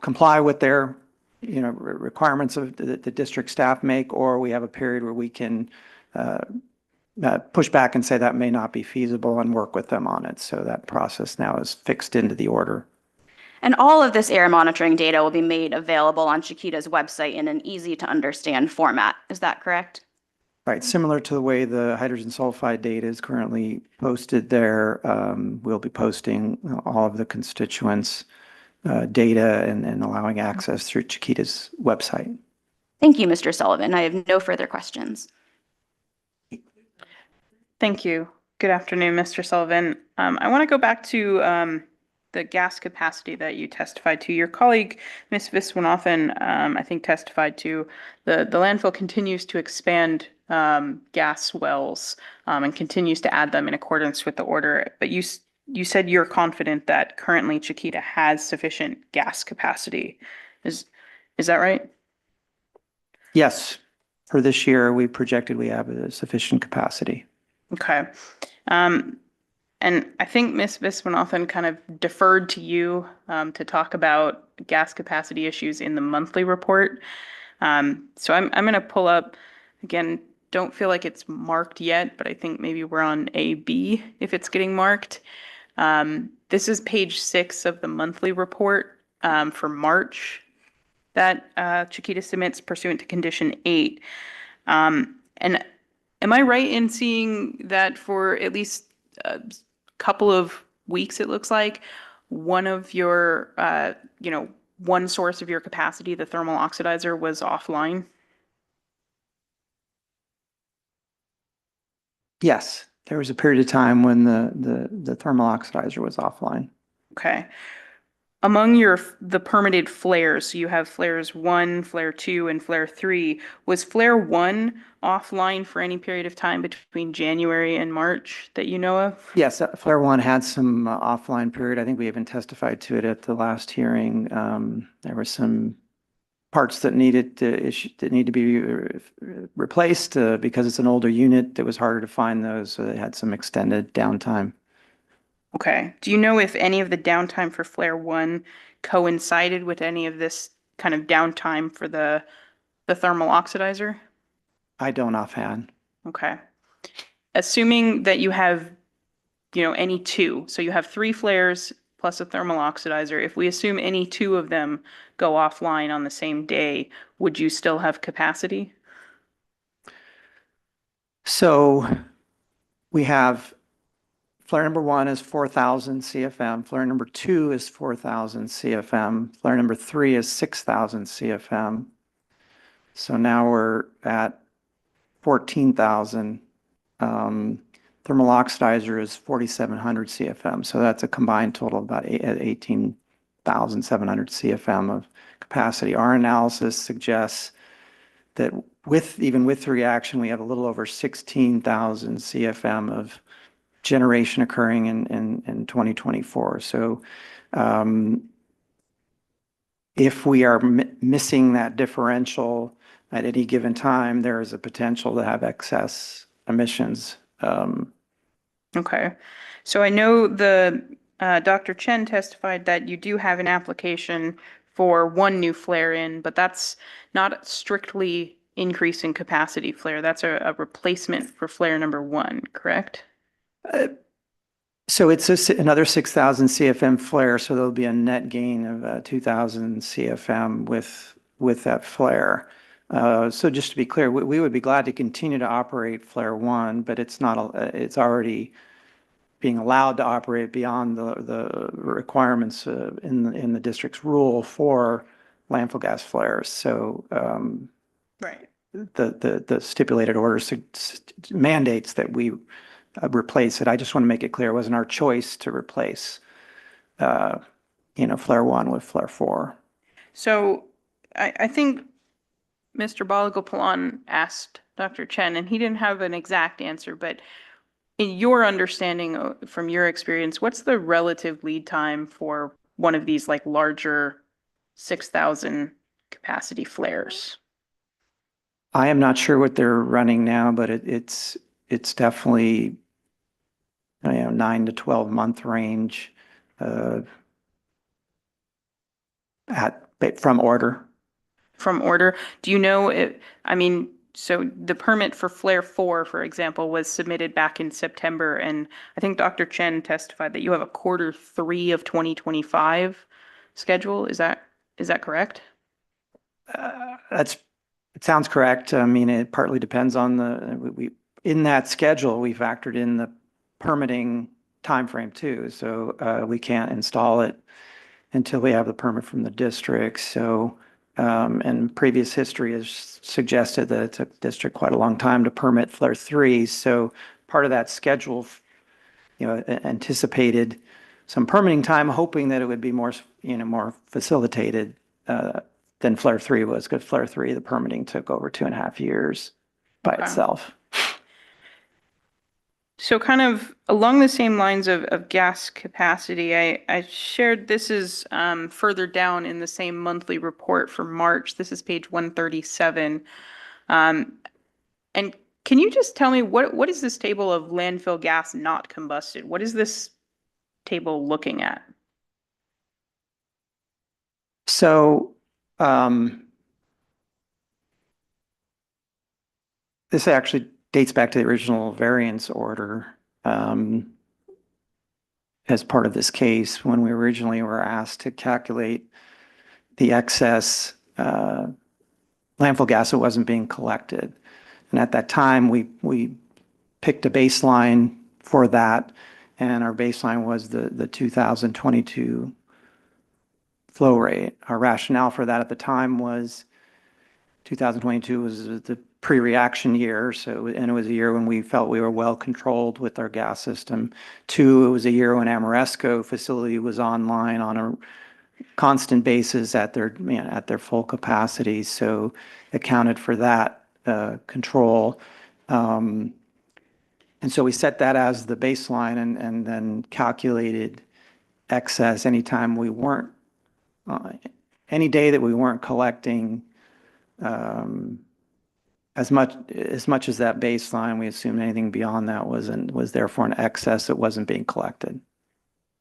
Speaker 12: comply with their requirements of the district staff make, or we have a period where we can push back and say that may not be feasible and work with them on it. So that process now is fixed into the order.
Speaker 21: And all of this air monitoring data will be made available on Chiquita's website in an easy to understand format. Is that correct?
Speaker 12: Right. Similar to the way the hydrogen sulfide data is currently posted there, we'll be posting all of the constituents' data and allowing access through Chiquita's website.
Speaker 21: Thank you, Mr. Sullivan. I have no further questions.
Speaker 6: Thank you. Good afternoon, Mr. Sullivan. I want to go back to the gas capacity that you testified to. Your colleague, Ms. Viswanathan, I think testified to the landfill continues to expand gas wells and continues to add them in accordance with the order. But you said you're confident that currently Chiquita has sufficient gas capacity. Is that right?
Speaker 12: Yes. For this year, we projected we have a sufficient capacity.
Speaker 6: Okay. And I think Ms. Viswanathan kind of deferred to you to talk about gas capacity issues in the monthly report. So I'm going to pull up, again, don't feel like it's marked yet, but I think maybe we're on AB if it's getting marked. This is page 6 of the monthly report for March that Chiquita submits pursuant to Condition 8. And am I right in seeing that for at least couple of weeks, it looks like, one of your, one source of your capacity, the thermal oxidizer, was offline?
Speaker 12: Yes. There was a period of time when the thermal oxidizer was offline.
Speaker 6: Okay. Among the permitted flares, so you have flares 1, flare 2, and flare 3. Was flare 1 offline for any period of time between January and March that you know of?
Speaker 12: Yes, Flare 1 had some offline period. I think we even testified to it at the last hearing. There were some parts that needed to be replaced because it's an older unit. It was harder to find those, so they had some extended downtime.
Speaker 6: Okay. Do you know if any of the downtime for flare 1 coincided with any of this kind of downtime for the thermal oxidizer?
Speaker 12: I don't offhand.
Speaker 6: Okay. Assuming that you have, any two, so you have 3 flares plus a thermal oxidizer. If we assume any 2 of them go offline on the same day, would you still have capacity?
Speaker 12: So we have flare number 1 is 4,000 CFM. Flare number 2 is 4,000 CFM. Flare number 3 is 6,000 CFM. So now we're at 14,000. Thermal oxidizer is 4,700 CFM. So that's a combined total of about 18,700 CFM of capacity. Our analysis suggests that even with the reaction, we have a little over 16,000 CFM of generation occurring in 2024. So if we are missing that differential at any given time, there is a potential to have excess emissions.
Speaker 6: Okay. So I know Dr. Chen testified that you do have an application for 1 new flare in, but that's not strictly increasing capacity flare. That's a replacement for flare number 1, correct?
Speaker 12: So it's another 6,000 CFM flare, so there'll be a net gain of 2,000 CFM with that flare. So just to be clear, we would be glad to continue to operate flare 1, but it's already being allowed to operate beyond the requirements in the district's rule for landfill gas flares. So
Speaker 6: right.
Speaker 12: The stipulated order mandates that we replace it. I just want to make it clear, it wasn't our choice to replace, flare 1 with flare 4.
Speaker 6: So I think Mr. Balagopalan asked Dr. Chen, and he didn't have an exact answer, but in your understanding from your experience, what's the relative lead time for one of these like larger 6,000 capacity flares?
Speaker 12: I am not sure what they're running now, but it's definitely 9 to 12 month range from order.
Speaker 6: From order. Do you know so the permit for flare 4, for example, was submitted back in September, and I think Dr. Chen testified that you have a Q3 of 2025 schedule. Is that correct?
Speaker 12: It sounds correct. I mean, it partly depends on in that schedule, we factored in the permitting timeframe too. So we can't install it until we have the permit from the district. So, and previous history has suggested that it took district quite a long time to permit flare 3. So part of that schedule, anticipated some permitting time, hoping that it would be more facilitated than flare 3 was, because flare 3, the permitting took over 2.5 years by itself.
Speaker 6: So kind of along the same lines of gas capacity, I shared, this is further down in the same monthly report for March. This is page 137. And can you just tell me what is this table of landfill gas not combusted? What is this table looking at?
Speaker 12: So this actually dates back to the original variance order as part of this case, when we originally were asked to calculate the excess landfill gas that wasn't being collected. And at that time, we picked a baseline for that, and our baseline was the 2022 flow rate. Our rationale for that at the time was 2022 was the pre-reaction year. So, and it was a year when we felt we were well controlled with our gas system. Two, it was a year when Amoresco facility was online on a constant basis at their full capacity. So accounted for that control. And so we set that as the baseline and then calculated excess anytime we weren't, any day that we weren't collecting as much as that baseline. We assumed anything beyond that was therefore an excess that wasn't being collected.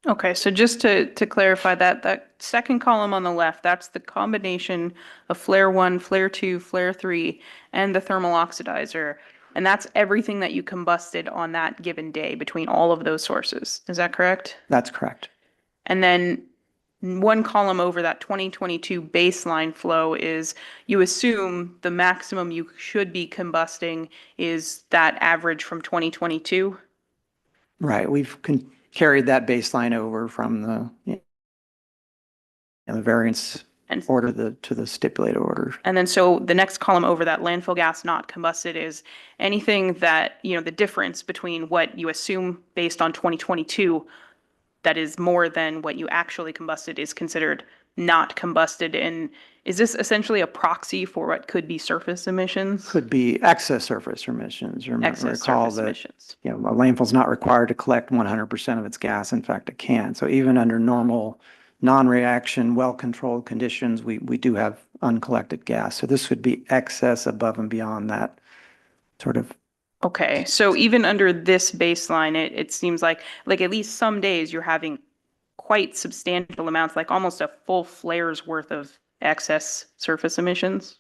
Speaker 6: Okay, so just to clarify that second column on the left, that's the combination of flare 1, flare 2, flare 3, and the thermal oxidizer. And that's everything that you combusted on that given day between all of those sources. Is that correct?
Speaker 12: That's correct.
Speaker 6: And then one column over that 2022 baseline flow is you assume the maximum you should be combusting is that average from 2022?
Speaker 12: Right. We've carried that baseline over from the variance order to the stipulated order.
Speaker 6: And then so the next column over that landfill gas not combusted is anything that, the difference between what you assume based on 2022 that is more than what you actually combusted is considered not combusted. And is this essentially a proxy for what could be surface emissions?
Speaker 12: Could be excess surface emissions. Recall that,
Speaker 6: emissions.
Speaker 12: A landfill's not required to collect 100% of its gas. In fact, it can. So even under normal non-reaction, well-controlled conditions, we do have uncollected gas. So this would be excess above and beyond that sort of.
Speaker 6: Okay, so even under this baseline, it seems like at least some days you're having quite substantial amounts, like almost a full flare's worth of excess surface emissions?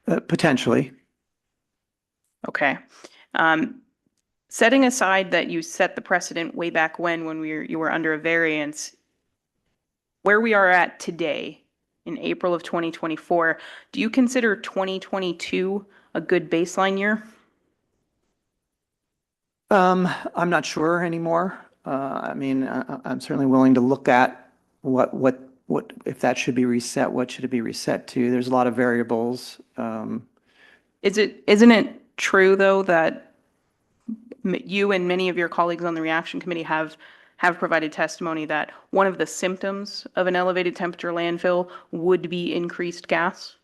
Speaker 12: Potentially.
Speaker 6: Okay. Setting aside that you set the precedent way back when you were under a variance, where we are at today in April of 2024, do you consider 2022 a good baseline year?
Speaker 12: I'm not sure anymore. I'm certainly willing to look at what if that should be reset, what should it be reset to? There's a lot of variables.
Speaker 6: Isn't it true though that you and many of your colleagues on the reaction committee have provided testimony that one of the symptoms of an elevated temperature landfill would be increased gas?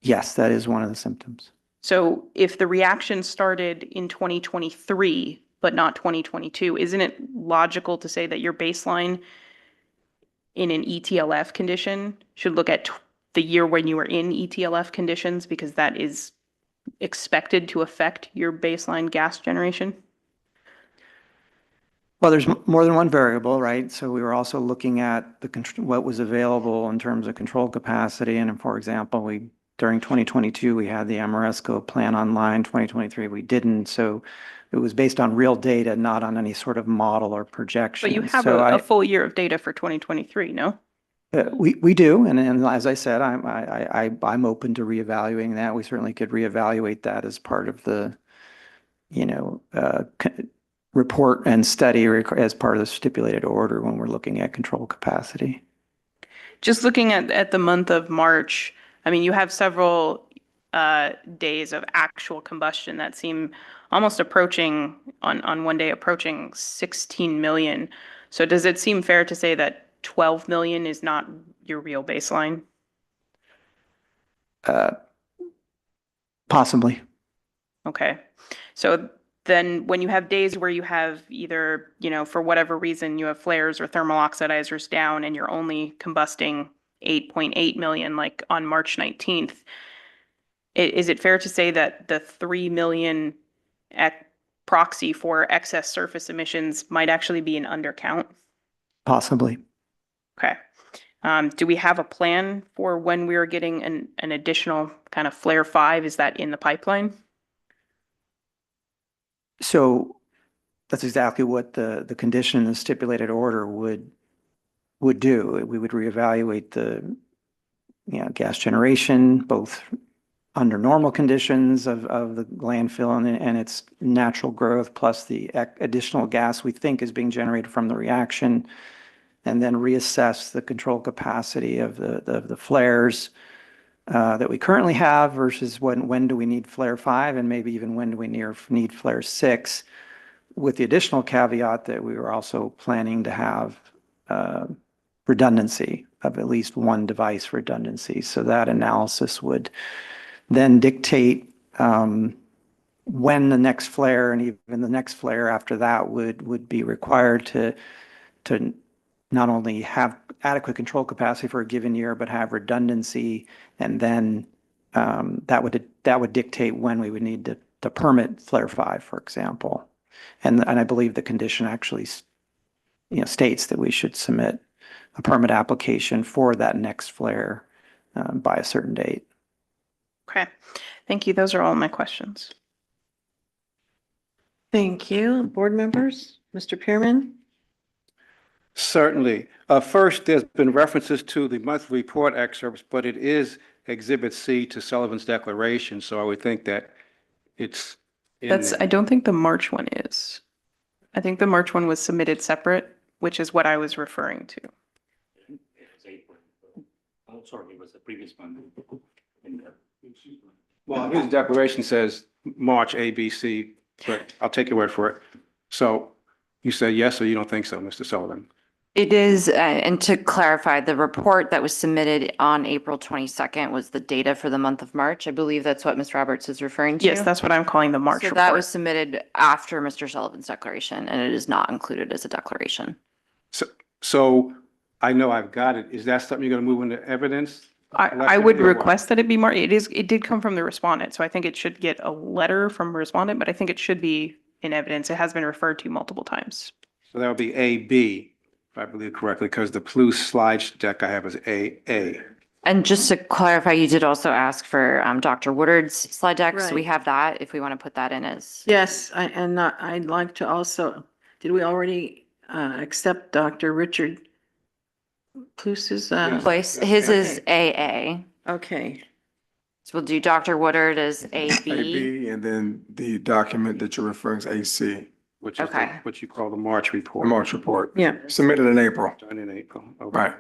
Speaker 12: Yes, that is one of the symptoms.
Speaker 6: So if the reaction started in 2023, but not 2022, isn't it logical to say that your baseline in an ETLF condition should look at the year when you were in ETLF conditions, because that is expected to affect your baseline gas generation?
Speaker 12: Well, there's more than one variable, right? So we were also looking at what was available in terms of control capacity. And for example, during 2022, we had the Amoresco plant online. 2023, we didn't. So it was based on real data, not on any sort of model or projection.
Speaker 6: But you have a full year of data for 2023, no?
Speaker 12: We do, and as I said, I'm open to reevaluating that. We certainly could reevaluate that as part of the, report and study as part of the stipulated order when we're looking at control capacity.
Speaker 6: Just looking at the month of March, you have several days of actual combustion that seem almost approaching, on one day, approaching 16 million. So does it seem fair to say that 12 million is not your real baseline?
Speaker 12: Possibly.
Speaker 6: Okay. So then when you have days where you have either, for whatever reason, you have flares or thermal oxidizers down and you're only combusting 8.8 million, like on March 19th, is it fair to say that the 3 million proxy for excess surface emissions might actually be an undercount?
Speaker 12: Possibly.
Speaker 6: Okay. Do we have a plan for when we're getting an additional kind of flare 5? Is that in the pipeline?
Speaker 12: So that's exactly what the condition in the stipulated order would do. We would reevaluate the gas generation, both under normal conditions of the landfill and its natural growth, plus the additional gas we think is being generated from the reaction, and then reassess the control capacity of the flares that we currently have versus when do we need flare 5 and maybe even when do we need flare 6, with the additional caveat that we were also planning to have redundancy of at least one device redundancy. So that analysis would then dictate when the next flare and even the next flare after that would be required to not only have adequate control capacity for a given year, but have redundancy. And then that would dictate when we would need to permit flare 5, for example. And I believe the condition actually states that we should submit a permit application for that next flare by a certain date.
Speaker 6: Okay, thank you. Those are all my questions.
Speaker 1: Thank you. Board members, Mr. Pearman?
Speaker 4: Certainly. First, there's been references to the monthly report excerpts, but it is Exhibit C to Sullivan's declaration, so I would think that it's in
Speaker 6: I don't think the March one is. I think the March one was submitted separate, which is what I was referring to.
Speaker 2: Oh, sorry, it was the previous one.
Speaker 4: Well, his declaration says March ABC, but I'll take your word for it. So you say yes or you don't think so, Mr. Sullivan?
Speaker 8: It is, and to clarify, the report that was submitted on April 22nd was the data for the month of March. I believe that's what Ms. Roberts is referring to.
Speaker 6: Yes, that's what I'm calling the March
Speaker 8: So
Speaker 6: report.
Speaker 8: that was submitted after Mr. Sullivan's declaration, and it is not included as a declaration.
Speaker 4: So I know I've got it. Is that something you're going to move into evidence?
Speaker 6: I would request that it be more, it did come from the respondent, so I think it should get a letter from a respondent, but I think it should be in evidence. It has been referred to multiple times.
Speaker 4: So that would be AB, if I believe correctly, because the blue slide deck I have is AA.
Speaker 8: And just to clarify, you did also ask for Dr. Woodard's slide deck, so we
Speaker 1: Right.
Speaker 8: have that if we want to put that in as.
Speaker 1: Yes, I'd like to also, did we already accept Dr. Richard Plus's?
Speaker 8: Place. His is AA.
Speaker 1: Okay.
Speaker 8: So we'll do Dr. Woodard as AB.
Speaker 5: AB, and then the document that you're referring to AC,
Speaker 4: Which is
Speaker 8: Okay.
Speaker 4: what you call the March
Speaker 5: the
Speaker 4: report.
Speaker 5: March report.
Speaker 1: Yeah.
Speaker 5: Submitted in April.
Speaker 4: Done in April. Okay.
Speaker 5: Right.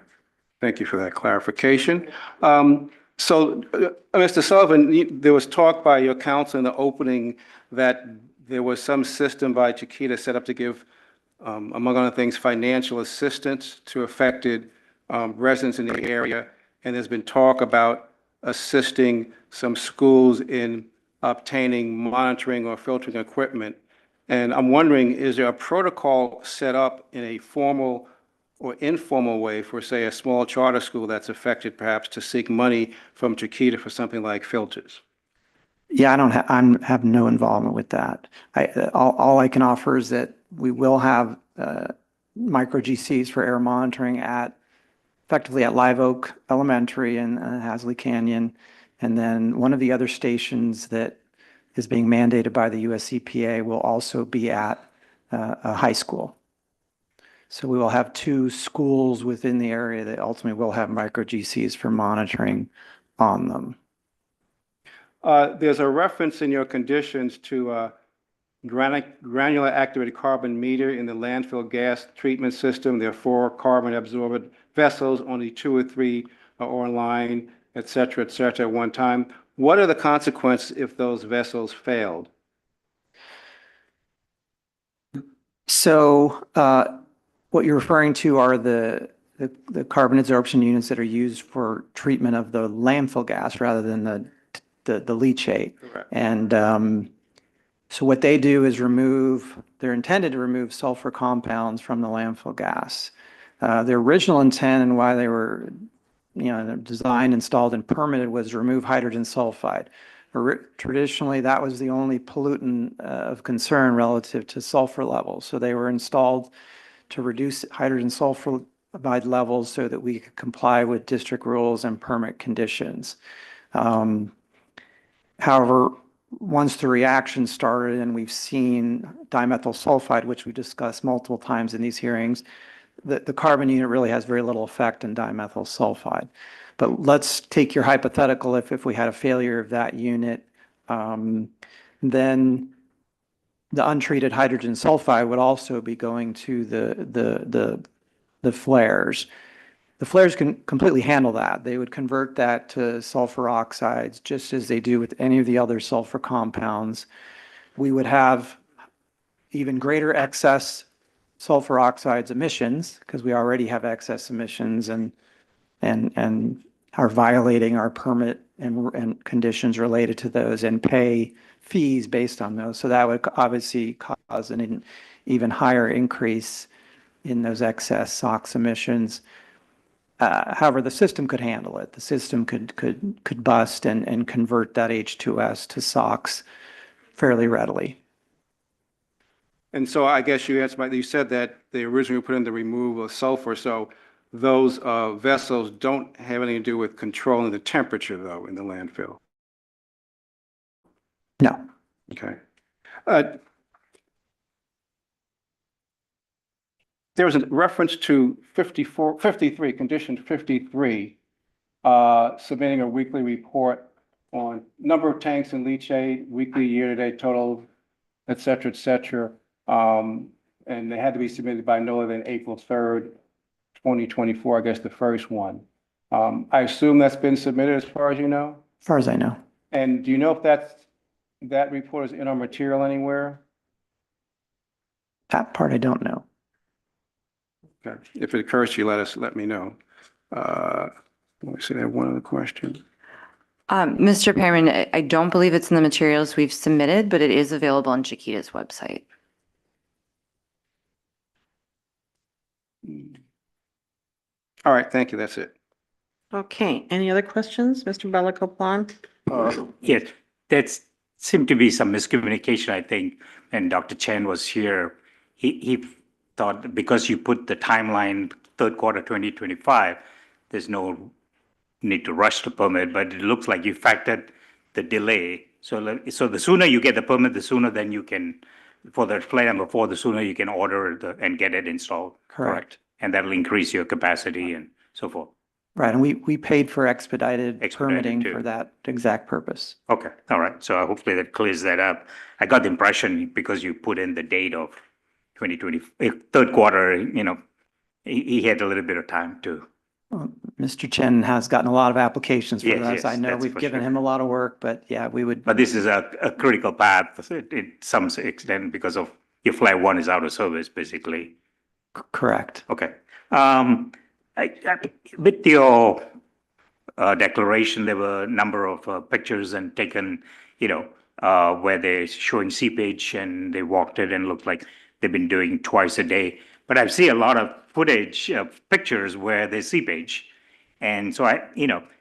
Speaker 4: Thank you for that clarification. Mr. Sullivan, there was talk by your counsel in the opening that there was some system by Chiquita set up to give, among other things, financial assistance to affected residents in the area. And there's been talk about assisting some schools in obtaining monitoring or filtering equipment. And I'm wondering, is there a protocol set up in a formal or informal way for, say, a small charter school that's affected perhaps to seek money from Chiquita for something like filters?
Speaker 12: Yeah, I have no involvement with that. All I can offer is that we will have micro GCs for air monitoring effectively at Live Oak Elementary and Hasley Canyon. And then one of the other stations that is being mandated by the US EPA will also be at a high school. So we will have 2 schools within the area that ultimately will have micro GCs for monitoring on them.
Speaker 4: There's a reference in your conditions to granular activated carbon meter in the landfill gas treatment system. There are 4 carbon absorbent vessels, only 2 or 3 are online, et cetera, at one time. What are the consequences if those vessels failed?
Speaker 12: So what you're referring to are the carbon absorption units that are used for treatment of the landfill gas rather than the leachate.
Speaker 4: Correct.
Speaker 12: And so what they do is they're intended to remove sulfur compounds from the landfill gas. Their original intent and why they were designed, installed, and permitted was to remove hydrogen sulfide. Traditionally, that was the only pollutant of concern relative to sulfur levels. So they were installed to reduce hydrogen sulfide levels so that we could comply with district rules and permit conditions. However, once the reaction started and we've seen dimethyl sulfide, which we discussed multiple times in these hearings, the carbon unit really has very little effect on dimethyl sulfide. But let's take your hypothetical, if we had a failure of that unit, then the untreated hydrogen sulfide would also be going to the flares. the flares can completely handle that. They would convert that to sulfur oxides, just as they do with any of the other sulfur compounds. We would have even greater excess sulfur oxides emissions, because we already have excess emissions and are violating our permit and conditions related to those and pay fees based on those. So that would obviously cause an even higher increase in those excess SOx emissions. However, the system could handle it. The system could bust and convert that H2S to SOx fairly readily.
Speaker 4: And so I guess you answered, you said that they originally put in the removal of sulfur, so those vessels don't have anything to do with controlling the temperature, though, in the landfill?
Speaker 12: No.
Speaker 4: Okay. There was a reference to 53, condition 53, submitting a weekly report on number of tanks in leachate, weekly year-to-date total, et cetera, and they had to be submitted by no later than April 3rd, 2024, I guess the first one. I assume that's been submitted as far as you know?
Speaker 12: As far as I know.
Speaker 4: And do you know if that report is in our material anywhere?
Speaker 12: That part I don't know.
Speaker 4: Okay. If it occurs to you, let me know. Let me see, I have one other question.
Speaker 8: Mr. Pearman, I don't believe it's in the materials we've submitted, but it is available on Chiquita's website.
Speaker 4: All right, thank you, that's it.
Speaker 1: Okay, any other questions, Mr. Bellicoplan?
Speaker 2: Yes, that seemed to be some miscommunication, I think, when Dr. Chen was here. He thought because you put the timeline third quarter 2025, there's no need to rush the permit, but it looks like you factored the delay. So the sooner you get the permit, the sooner then you can, for the flare number 4, the sooner you can order and get it installed.
Speaker 12: Correct.
Speaker 2: And that'll increase your capacity and so forth.
Speaker 12: Right, and we paid for expedited permitting
Speaker 2: too.
Speaker 12: for that exact purpose.
Speaker 2: Okay, all right. So hopefully that clears that up. I got the impression because you put in the date of 2020, third quarter, he had a little bit of time to.
Speaker 12: Well, Mr. Chen has gotten a lot of applications for
Speaker 2: Yes,
Speaker 12: this.
Speaker 2: yes,
Speaker 12: I know
Speaker 2: that's
Speaker 12: we've
Speaker 2: for
Speaker 12: given
Speaker 2: sure.
Speaker 12: him a lot of work, but yeah, we would.
Speaker 2: But this is a critical path to some extent because of your flare 1 is out of service, basically.
Speaker 12: Correct.
Speaker 2: Okay. With your declaration, there were a number of pictures and taken, where they're showing seepage and they walked it and looked like they've been doing twice a day. But I see a lot of footage of pictures where there's seepage. And so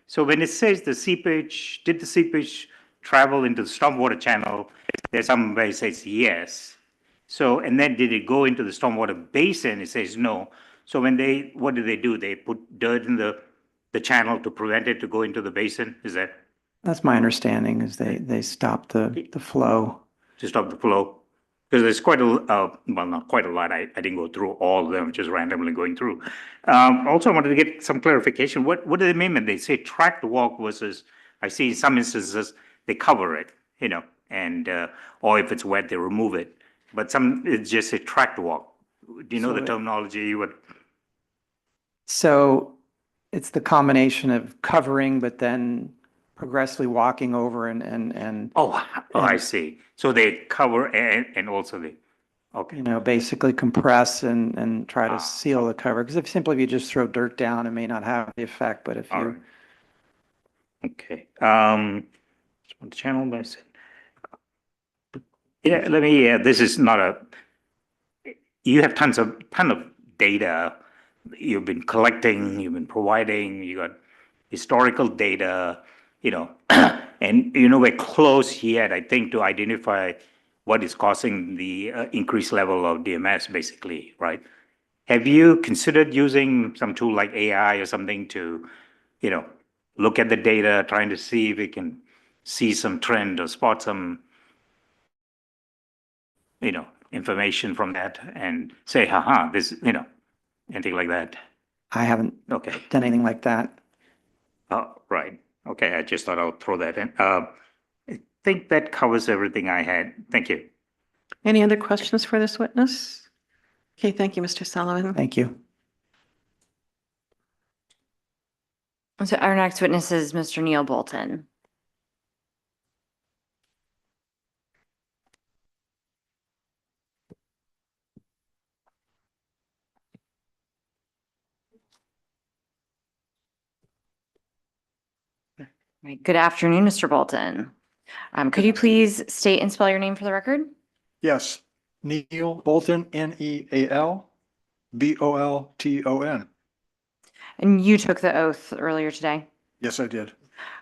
Speaker 2: so when it says did the seepage travel into the stormwater channel? There's some way it says yes. So, and then did it go into the stormwater basin? It says no. So what do? They put dirt in the channel to prevent it to go into the basin? Is that?
Speaker 12: That's my understanding, is they stopped the flow.
Speaker 2: To stop the flow? Because there's quite well, not quite a lot. I didn't go through all of them, just randomly going through. Also, I wanted to get some clarification. What do they mean when they say track the walk versus, I see in some instances, they cover it, and, or if it's wet, they remove it. But it's just a track the walk. Do you know the terminology?
Speaker 12: So it's the combination of covering, but then progressively walking over and.
Speaker 2: I see. So they cover and also they, okay.
Speaker 12: Basically compress and try to seal the cover. Because if you just throw dirt down, it may not have the effect, but if you.
Speaker 2: Right. Okay. Channel basin. Yeah, this is not you have ton of data you've been collecting, you've been providing, you got historical data, and we're close yet, I think, to identify what is causing the increased level of DMS, basically, right? Have you considered using some tool like AI or something to, look at the data, trying to see if we can see some trend or spot some, information from that and say, this, anything like that?
Speaker 12: I haven't
Speaker 2: Okay.
Speaker 12: done anything like that.
Speaker 2: Oh, right. Okay, I just thought I'll throw that in. I think that covers everything I had. Thank you.
Speaker 1: Any other questions for this witness? Okay, thank you, Mr. Sullivan.
Speaker 12: Thank you.
Speaker 8: So our next witness is Mr. Neil Bolton. Right. Good afternoon, Mr. Bolton. Could you please state and spell your name for the record?
Speaker 3: Yes, Neil Bolton, Nealbolton.
Speaker 8: And you took the oath earlier today.
Speaker 3: Yes, I did.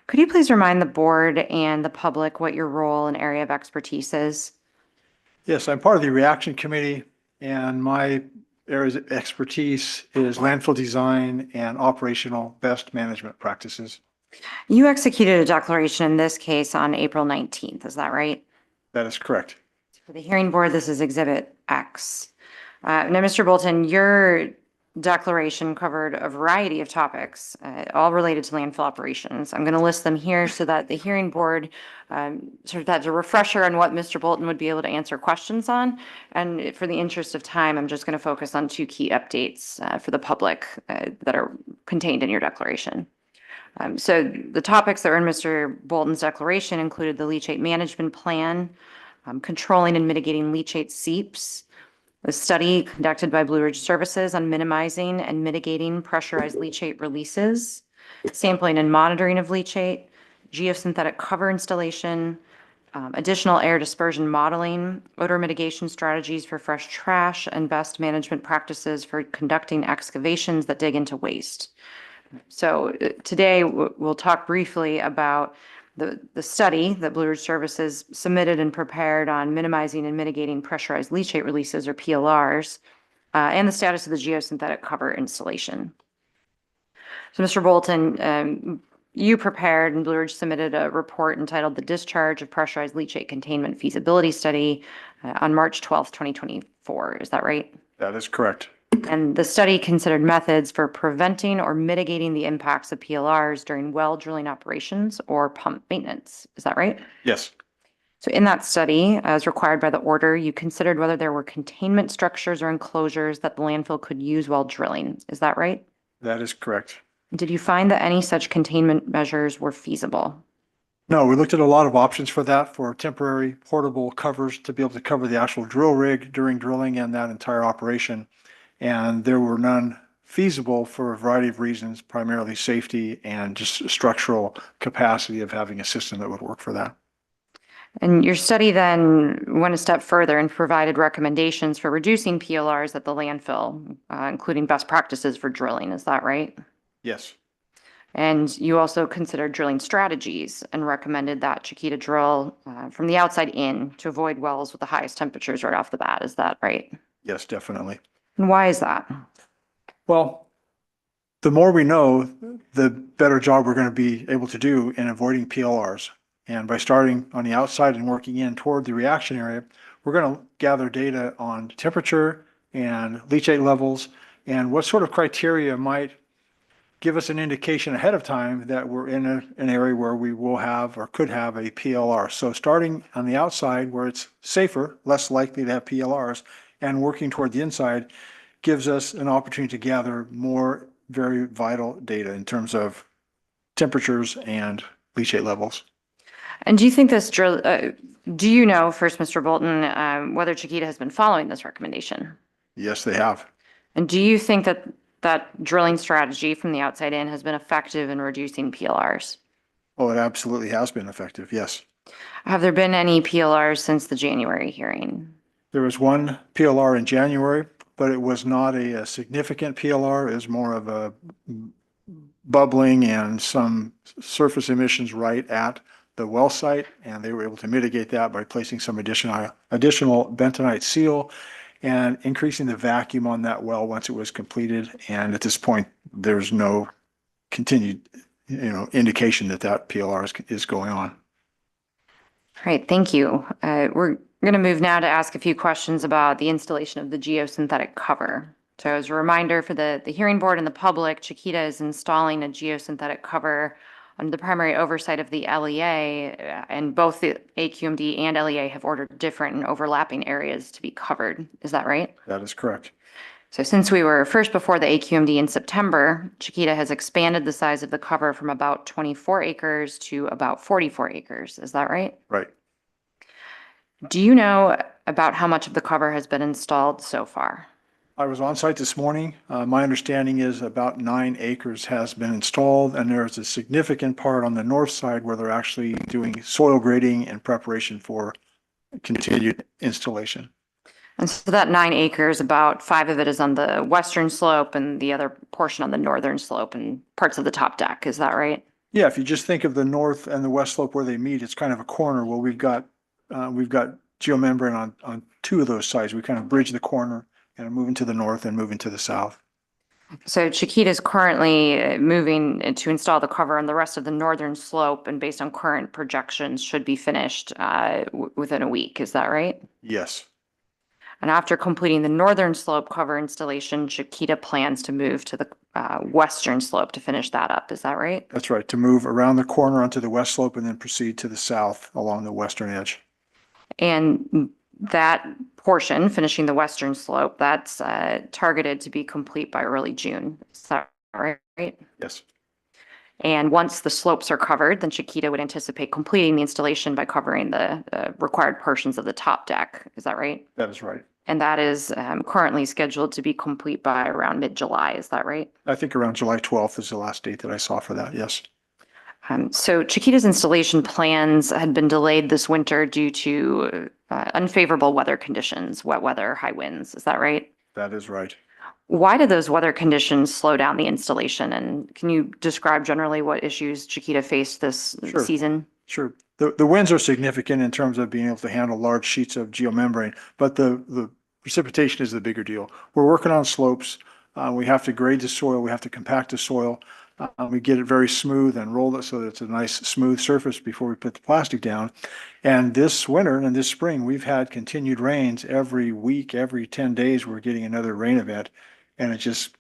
Speaker 8: Could you please remind the board and the public what your role and area of expertise is?
Speaker 3: Yes, I'm part of the reaction committee, and my areas of expertise is landfill design and operational best management practices.
Speaker 8: You executed a declaration in this case on April 19th, is that right?
Speaker 3: That is correct.
Speaker 8: For the hearing board, this is Exhibit X. Now, Mr. Bolton, your declaration covered a variety of topics, all related to landfill operations. I'm going to list them here so that the hearing board sort of has a refresher on what Mr. Bolton would be able to answer questions on. And for the interest of time, I'm just going to focus on two key updates for the public that are contained in your declaration. So the topics that were in Mr. Bolton's declaration included the leachate management plan, controlling and mitigating leachate seeps, a study conducted by Blue Ridge Services on minimizing and mitigating pressurized leachate releases, sampling and monitoring of leachate, geosynthetic cover installation, additional air dispersion modeling, odor mitigation strategies for fresh trash, and best management practices for conducting excavations that dig into waste. So today we'll talk briefly about the study that Blue Ridge Services submitted and prepared on minimizing and mitigating pressurized leachate releases, or PLRs, and the status of the geosynthetic cover installation. So Mr. Bolton, you prepared and Blue Ridge submitted a report entitled The Discharge of Pressurized Leachate Containment Feasibility Study on March 12th, 2024. Is that right?
Speaker 3: That is correct.
Speaker 8: And the study considered methods for preventing or mitigating the impacts of PLRs during well drilling operations or pump maintenance. Is that right?
Speaker 3: Yes.
Speaker 8: So in that study, as required by the order, you considered whether there were containment structures or enclosures that the landfill could use while drilling. Is that right?
Speaker 3: That is correct.
Speaker 8: Did you find that any such containment measures were feasible?
Speaker 3: No, we looked at a lot of options for that, for temporary portable covers to be able to cover the actual drill rig during drilling and that entire operation. And there were none feasible for a variety of reasons, primarily safety and just structural capacity of having a system that would work for that.
Speaker 8: And your study then went a step further and provided recommendations for reducing PLRs at the landfill, including best practices for drilling. Is that right?
Speaker 3: Yes.
Speaker 8: And you also considered drilling strategies and recommended that Chiquita drill from the outside in to avoid wells with the highest temperatures right off the bat. Is that right?
Speaker 3: Yes, definitely.
Speaker 8: And why is that?
Speaker 3: Well, the more we know, the better job we're going to be able to do in avoiding PLRs. And by starting on the outside and working in toward the reaction area, we're going to gather data on temperature and leachate levels and what sort of criteria might give us an indication ahead of time that we're in an area where we will have or could have a PLR. So starting on the outside where it's safer, less likely to have PLRs, and working toward the inside gives us an opportunity to gather more very vital data in terms of temperatures and leachate levels.
Speaker 8: And do you think this drill, do you know, first, Mr. Bolton, whether Chiquita has been following this recommendation?
Speaker 3: Yes, they have.
Speaker 8: And do you think that that drilling strategy from the outside in has been effective in reducing PLRs?
Speaker 3: Oh, it absolutely has been effective, yes.
Speaker 8: Have there been any PLRs since the January hearing?
Speaker 3: There was one PLR in January, but it was not a significant PLR. It was more of a bubbling and some surface emissions right at the well site, and they were able to mitigate that by placing some additional bentonite seal and increasing the vacuum on that well once it was completed. And at this point, there's no continued, indication that that PLR is going on.
Speaker 8: Great, thank you. We're going to move now to ask a few questions about the installation of the geosynthetic cover. So as a reminder for the hearing board and the public, Chiquita is installing a geosynthetic cover under the primary oversight of the LEA, and both the AQMD and LEA have ordered different and overlapping areas to be covered. Is that right?
Speaker 3: That is correct.
Speaker 8: So since we were first before the AQMD in September, Chiquita has expanded the size of the cover from about 24 acres to about 44 acres. Is that right?
Speaker 3: Right.
Speaker 8: Do you know about how much of the cover has been installed so far?
Speaker 3: I was on site this morning. My understanding is about 9 acres has been installed, and there's a significant part on the north side where they're actually doing soil grading in preparation for continued installation.
Speaker 8: And so that 9 acres, about 5 of it is on the western slope and the other portion on the northern slope and parts of the top deck. Is that right?
Speaker 3: Yeah, if you just think of the north and the west slope where they meet, it's kind of a corner. Well, we've got geomembrane on 2 of those sides. We kind of bridge the corner and moving to the north and moving to the south.
Speaker 8: So Chiquita is currently moving to install the cover on the rest of the northern slope, and based on current projections, should be finished within a week. Is that right?
Speaker 3: Yes.
Speaker 8: And after completing the northern slope cover installation, Chiquita plans to move to the western slope to finish that up. Is that right?
Speaker 3: That's right, to move around the corner onto the west slope and then proceed to the south along the western edge.
Speaker 8: And that portion, finishing the western slope, that's targeted to be complete by early June. Is that right?
Speaker 3: Yes.
Speaker 8: And once the slopes are covered, then Chiquita would anticipate completing the installation by covering the required portions of the top deck. Is that right?
Speaker 3: That is right.
Speaker 8: And that is currently scheduled to be complete by around mid-July. Is that right?
Speaker 3: I think around July 12th is the last date that I saw for that, yes.
Speaker 8: So Chiquita's installation plans had been delayed this winter due to unfavorable weather conditions, wet weather, high winds. Is that right?
Speaker 3: That is right.
Speaker 8: Why did those weather conditions slow down the installation? And can you describe generally what issues Chiquita faced this season?
Speaker 3: Sure. The winds are significant in terms of being able to handle large sheets of geomembrane, but the precipitation is the bigger deal. We're working on slopes. We have to grade the soil. We have to compact the soil. We get it very smooth and roll it so that it's a nice smooth surface before we put the plastic down. And this winter and this spring, we've had continued rains every week, every 10 days, we're getting another rain event. And it just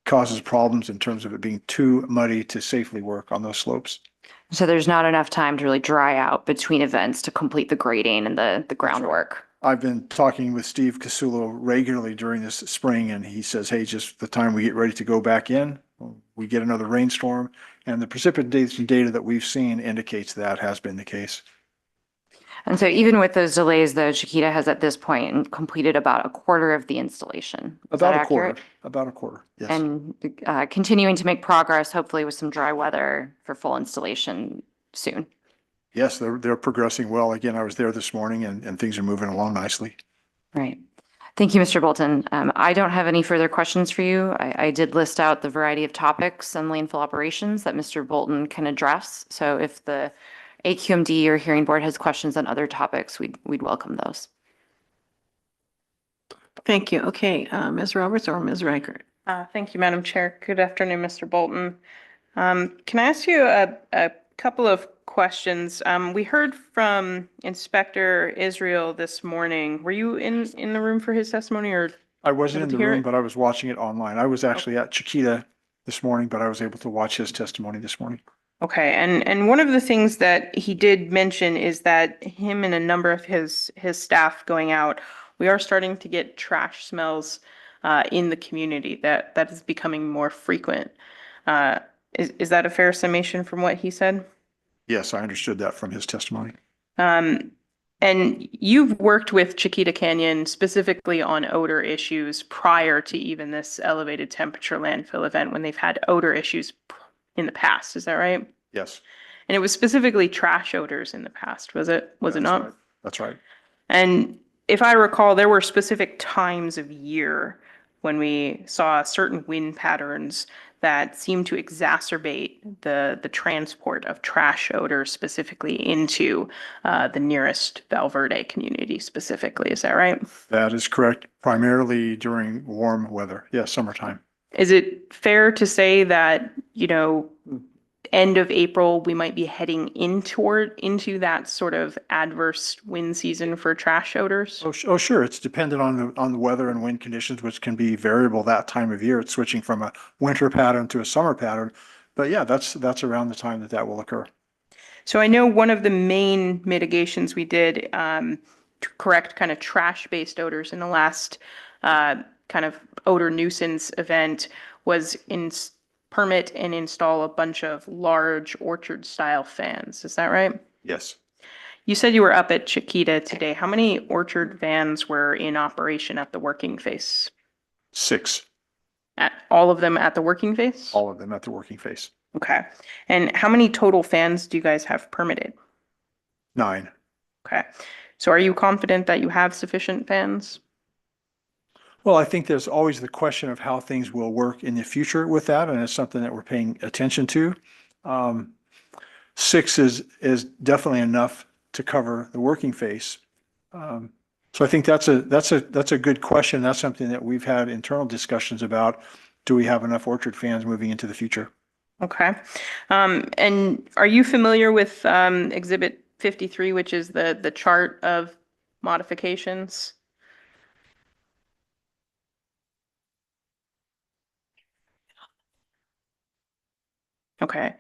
Speaker 3: causes problems in terms of it being too muddy to safely work on those slopes.
Speaker 8: So there's not enough time to really dry out between events to complete the grading and the groundwork.
Speaker 3: I've been talking with Steve Casulo regularly during this spring, and he says, hey, just the time we get ready to go back in, we get another rainstorm. And the precipitation data that we've seen indicates that has been the case.
Speaker 8: And so even with those delays, though, Chiquita has at this point completed about a quarter of the installation. Is that accurate?
Speaker 3: About a quarter, yes.
Speaker 8: And continuing to make progress, hopefully with some dry weather for full installation soon.
Speaker 3: Yes, they're progressing well. Again, I was there this morning and things are moving along nicely.
Speaker 8: Right. Thank you, Mr. Bolton. I don't have any further questions for you. I did list out the variety of topics and landfill operations that Mr. Bolton can address. So if the AQMD or hearing board has questions on other topics, we'd welcome those.
Speaker 1: Thank you. Okay, Ms. Roberts or Ms. Reichert?
Speaker 6: Thank you, Madam Chair. Good afternoon, Mr. Bolton. Can I ask you a couple of questions? We heard from Inspector Israel this morning. Were you in the room for his testimony, or?
Speaker 3: I wasn't in the room,
Speaker 6: it?
Speaker 3: but I was watching it online. I was actually at Chiquita this morning, but I was able to watch his testimony this morning.
Speaker 6: Okay, and one of the things that he did mention is that him and a number of his staff going out, we are starting to get trash smells in the community that is becoming more frequent. Is that a fair summation from what he said?
Speaker 3: Yes, I understood that from his testimony.
Speaker 6: And you've worked with Chiquita Canyon specifically on odor issues prior to even this elevated temperature landfill event, when they've had odor issues in the past. Is that right?
Speaker 3: Yes.
Speaker 6: And it was specifically trash odors in the past, was it? Was it not?
Speaker 3: Right. That's right.
Speaker 6: And if I recall, there were specific times of year when we saw certain wind patterns that seemed to exacerbate the transport of trash odors specifically into the nearest Valverde community specifically. Is that right?
Speaker 3: That is correct. Primarily during warm weather. Yes, summertime.
Speaker 6: Is it fair to say that, end of April, we might be heading into that sort of adverse wind season for trash odors?
Speaker 3: Oh, sure. It's dependent on the weather and wind conditions, which can be variable that time of year. It's switching from a winter pattern to a summer pattern. But yeah, that's around the time that will occur.
Speaker 6: So I know one of the main mitigations we did to correct kind of trash-based odors in the last kind of odor nuisance event was permit and install a bunch of large orchard style fans. Is that right?
Speaker 3: Yes.
Speaker 6: You said you were up at Chiquita today. How many orchard vans were in operation at the working face?
Speaker 3: 6,
Speaker 6: At all of them at the working face?
Speaker 3: all of them at the working face.
Speaker 6: Okay. And how many total fans do you guys have permitted?
Speaker 3: 9.
Speaker 6: Okay. So are you confident that you have sufficient fans?
Speaker 3: Well, I think there's always the question of how things will work in the future with that, and it's something that we're paying attention to. 6 is definitely enough to cover the working face. So I think that's a good question. That's something that we've had internal discussions about. Do we have enough orchard fans moving into the future?
Speaker 6: Okay. And are you familiar with Exhibit 53, which is the chart of modifications? Okay.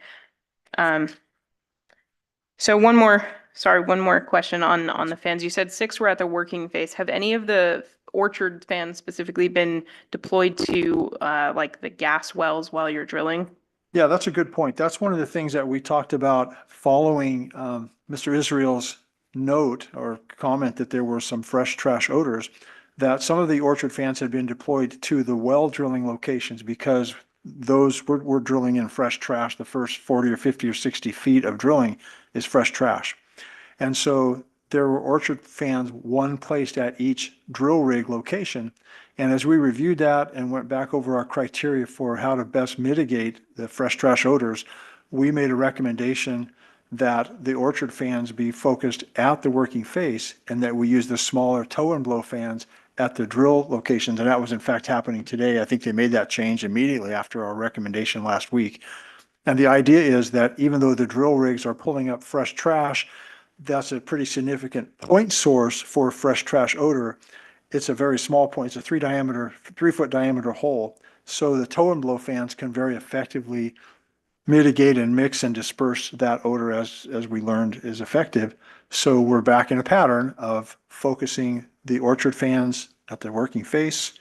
Speaker 6: So one more question on the fans. You said 6 were at the working face. Have any of the orchard fans specifically been deployed to like the gas wells while you're drilling?
Speaker 3: Yeah, that's a good point. That's one of the things that we talked about following Mr. Israel's note or comment that there were some fresh trash odors, that some of the orchard fans had been deployed to the well drilling locations because those were drilling in fresh trash. The first 40 or 50 or 60 feet of drilling is fresh trash. And so there were orchard fans, one placed at each drill rig location. And as we reviewed that and went back over our criteria for how to best mitigate the fresh trash odors, we made a recommendation that the orchard fans be focused at the working face and that we use the smaller tow and blow fans at the drill locations. And that was in fact happening today. I think they made that change immediately after our recommendation last week. And the idea is that even though the drill rigs are pulling up fresh trash, that's a pretty significant point source for fresh trash odor. It's a very small point. It's a 3-foot diameter hole. So the tow and blow fans can very effectively mitigate and mix and disperse that odor as we learned is effective. So we're back in a pattern of focusing the orchard fans at the working face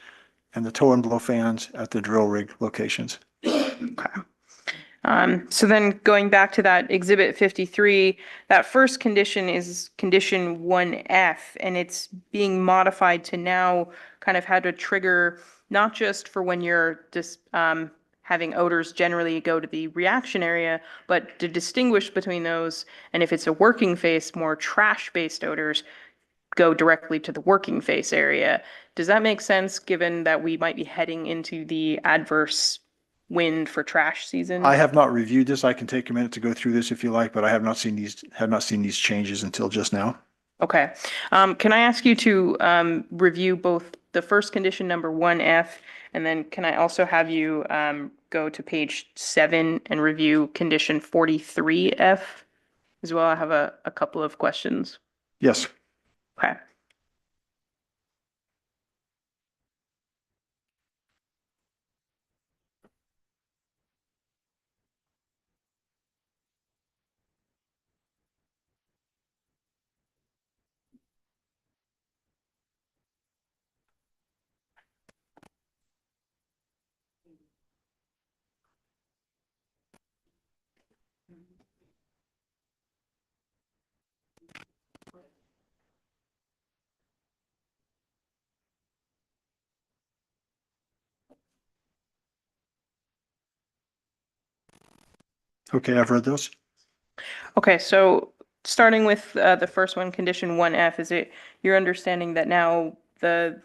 Speaker 3: and the tow and blow fans at the drill rig locations.
Speaker 6: Okay. So then going back to that Exhibit 53, that first condition is condition 1F, and it's being modified to now kind of how to trigger, not just for when you're just having odors generally go to the reaction area, but to distinguish between those, and if it's a working face, more trash-based odors go directly to the working face area. Does that make sense, given that we might be heading into the adverse wind for trash season?
Speaker 3: I have not reviewed this. I can take a minute to go through this if you like, but I have not seen these changes until just now.
Speaker 6: Okay. Can I ask you to review both the first condition number 1F, and then can I also have you go to page 7 and review condition 43F as well? I have a couple of questions.
Speaker 3: Yes.
Speaker 6: Okay.
Speaker 3: Okay, I've read those.
Speaker 6: Okay, so starting with the first one, condition 1F, is it your understanding that now the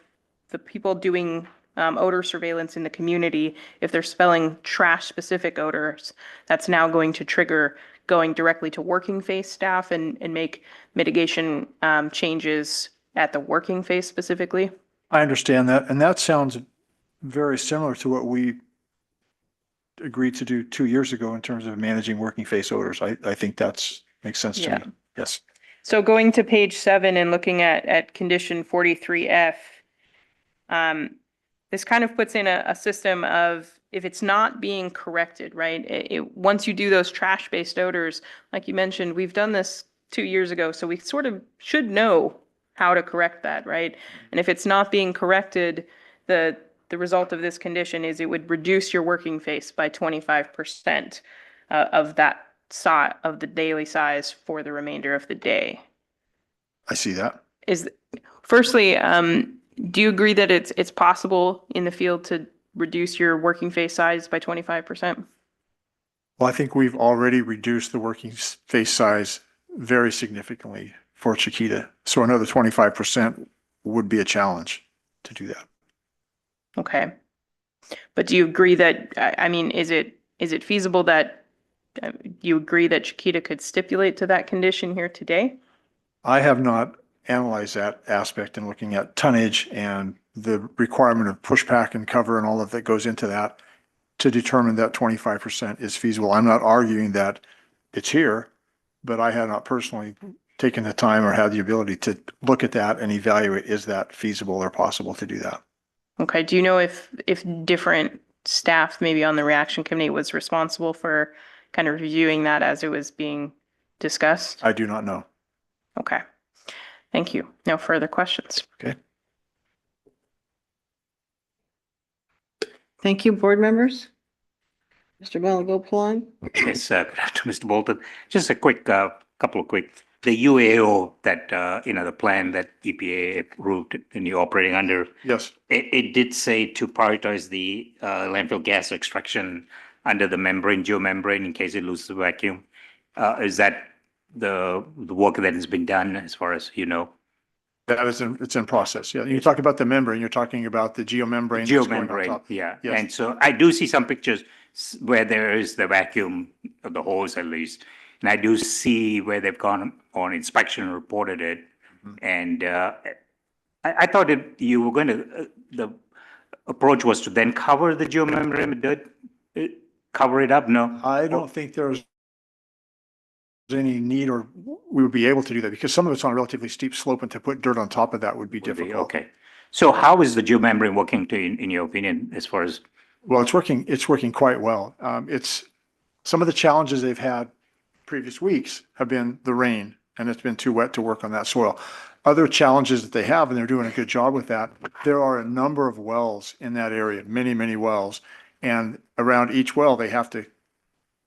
Speaker 6: people doing odor surveillance in the community, if they're smelling trash-specific odors, that's now going to trigger going directly to working face staff and make mitigation changes at the working face specifically?
Speaker 3: I understand that, and that sounds very similar to what we agreed to do 2 years ago in terms of managing working face odors. I think makes sense to me. Yes.
Speaker 6: So going to page 7 and looking at condition 43F, this kind of puts in a system of if it's not being corrected, right? Once you do those trash-based odors, like you mentioned, we've done this 2 years ago, so we sort of should know how to correct that, right? And if it's not being corrected, the the result of this condition is it would reduce your working face by 25% of that of the daily size for the remainder of the day.
Speaker 3: I see that.
Speaker 6: Firstly, do you agree that it's possible in the field to reduce your working face size by 25%?
Speaker 3: Well, I think we've already reduced the working face size very significantly for Chiquita. So another 25% would be a challenge to do that.
Speaker 6: Okay. But do you agree that, I mean, is it feasible that you agree that Chiquita could stipulate to that condition here today?
Speaker 3: I have not analyzed that aspect in looking at tonnage and the requirement of pushback and cover and all of that goes into that to determine that 25% is feasible. I'm not arguing that it's here, but I have not personally taken the time or had the ability to look at that and evaluate, is that feasible or possible to do that?
Speaker 6: Okay. Do you know if different staff maybe on the reaction committee was responsible for kind of reviewing that as it was being discussed?
Speaker 3: I do not know.
Speaker 6: Okay. Thank you. No further questions.
Speaker 3: Okay.
Speaker 1: Thank you, board members. Mr. Malagopoulos.
Speaker 2: Yes, good afternoon, Mr. Bolton. Just a quick, couple of quick, the UAO that, the plan that EPA approved and you're operating under.
Speaker 3: Yes.
Speaker 2: It did say to prioritize the landfill gas extraction under the membrane, geomembrane, in case it loses the vacuum. Is that the work that has been done as far as you know?
Speaker 3: That is it's in process. Yeah. You talk about the membrane, you're talking about the geomembrane. that's going on
Speaker 2: Geomembrane,
Speaker 3: top.
Speaker 2: yeah.
Speaker 3: Yes.
Speaker 2: And so I do see some pictures where there is the vacuum of the hose at least. And I do see where they've gone on inspection and reported it. And I thought you were going to, the approach was to then cover the geomembrane with dirt, cover it up, no?
Speaker 3: I don't think there's any need or we would be able to do that because some of it's on a relatively steep slope and to put dirt on top of that would be difficult.
Speaker 2: Okay. So how is the geomembrane working in your opinion, as far as?
Speaker 3: Well, it's working quite well. It's some of the challenges they've had previous weeks have been the rain and it's been too wet to work on that soil. Other challenges that they have, and they're doing a good job with that, there are a number of wells in that area, many, many wells. And around each well, they have to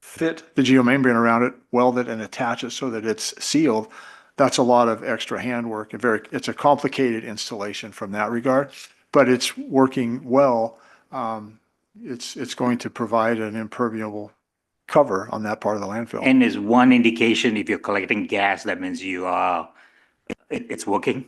Speaker 3: fit the geomembrane around it, weld it and attach it so that it's sealed. That's a lot of extra handwork. It's a complicated installation from that regard, but it's working well. It's going to provide an impermeable cover on that part of the landfill.
Speaker 2: And is one indication if you're collecting gas, that means it's working?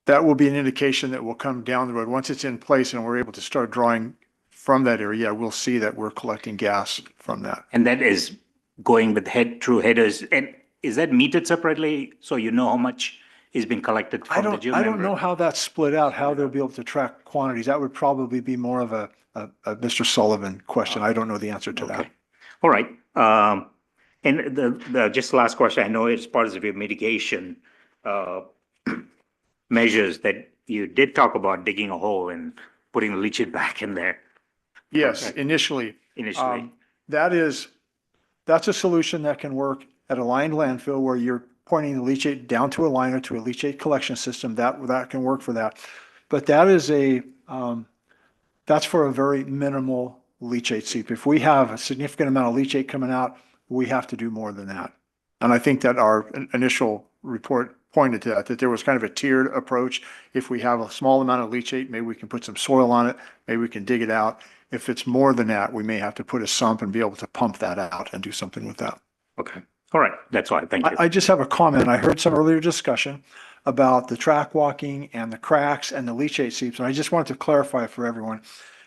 Speaker 3: That will be an indication that will come down the road. Once it's in place and we're able to start drawing from that area, we'll see that we're collecting gas from that.
Speaker 2: And that is going with through headers. And is that metered separately so you know how much is being collected from the geomembrane?
Speaker 3: I don't know how that's split out, how they'll be able to track quantities. That would probably be more of a Mr. Sullivan question. I don't know the answer to that.
Speaker 2: All right. And the just last question, I know it's part of your mitigation measures that you did talk about digging a hole and putting the leachate back in there.
Speaker 3: Yes, initially. That's a solution that can work at a lined landfill where you're pointing the leachate down to a liner to a leachate collection system. That can work for that. But that is that's for a very minimal leachate seep. If we have a significant amount of leachate coming out, we have to do more than that. And I think that our initial report pointed to that there was kind of a tiered approach. If we have a small amount of leachate, maybe we can put some soil on it, maybe we can dig it out. If it's more than that, we may have to put a sump and be able to pump that out and do something with that.
Speaker 2: Okay. All right. That's all. Thank you.
Speaker 3: I just have a comment. I heard some earlier discussion about the track walking and the cracks and the leachate seeps. And I just wanted to clarify for everyone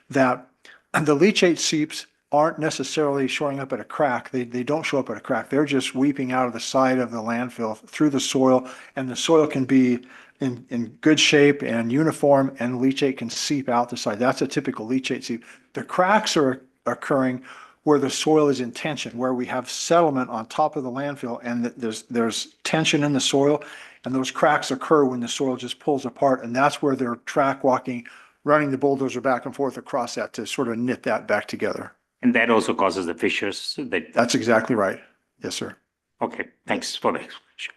Speaker 3: that the leachate seeps aren't necessarily showing up at a crack. They don't show up at a crack. They're just weeping out of the side of the landfill through the soil, and the soil can be in good shape and uniform, and leachate can seep out the side. That's a typical leachate seep. The cracks are occurring where the soil is in tension, where we have settlement on top of the landfill, and there's tension in the soil, and those cracks occur when the soil just pulls apart, and that's where they're track walking, running the bulldozer back and forth across that to sort of knit that back together.
Speaker 2: And that also causes the fissures.
Speaker 3: That's exactly right. Yes, sir.
Speaker 2: Okay. Thanks for the explanation.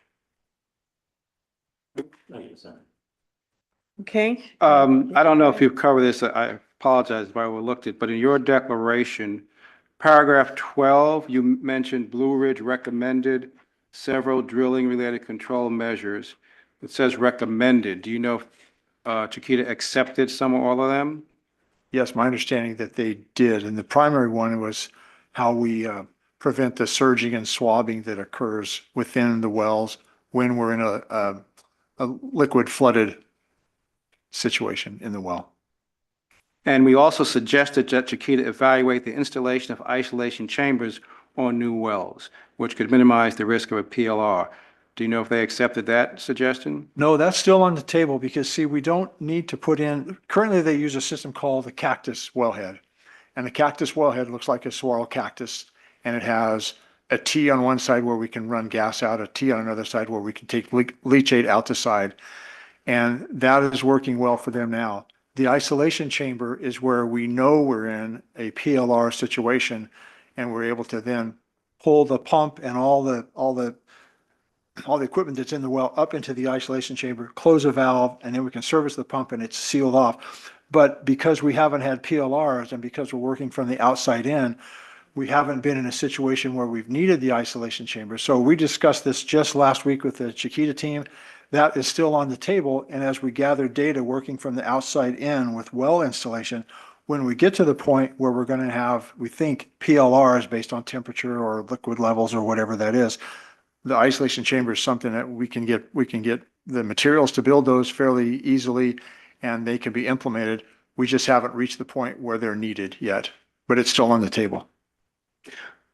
Speaker 1: Okay.
Speaker 4: I don't know if you've covered this. I apologize if I overlooked it, but in your declaration, paragraph 12, you mentioned Blue Ridge recommended several drilling-related control measures. It says recommended. Do you know if Chiquita accepted some or all of them?
Speaker 3: Yes, my understanding that they did, and the primary one was how we prevent the surging and swabbing that occurs within the wells when we're in a liquid flooded situation in the well.
Speaker 4: And we also suggested that Chiquita evaluate the installation of isolation chambers on new wells, which could minimize the risk of a PLR. Do you know if they accepted that suggestion?
Speaker 3: No, that's still on the table because, see, we don't need to put in, currently they use a system called the cactus wellhead. And the cactus wellhead looks like a saguaro cactus, and it has a T on one side where we can run gas out, a T on another side where we can take leachate out the side. And that is working well for them now. The isolation chamber is where we know we're in a PLR situation, and we're able to then pull the pump and all the equipment that's in the well up into the isolation chamber, close a valve, and then we can service the pump and it's sealed off. But because we haven't had PLRs and because we're working from the outside in, we haven't been in a situation where we've needed the isolation chamber. So we discussed this just last week with the Chiquita team. That is still on the table. And as we gather data working from the outside in with well installation, when we get to the point where we're going to have, we think, PLRs based on temperature or liquid levels or whatever that is, the isolation chamber is something that we can get the materials to build those fairly easily, and they can be implemented. We just haven't reached the point where they're needed yet, but it's still on the table.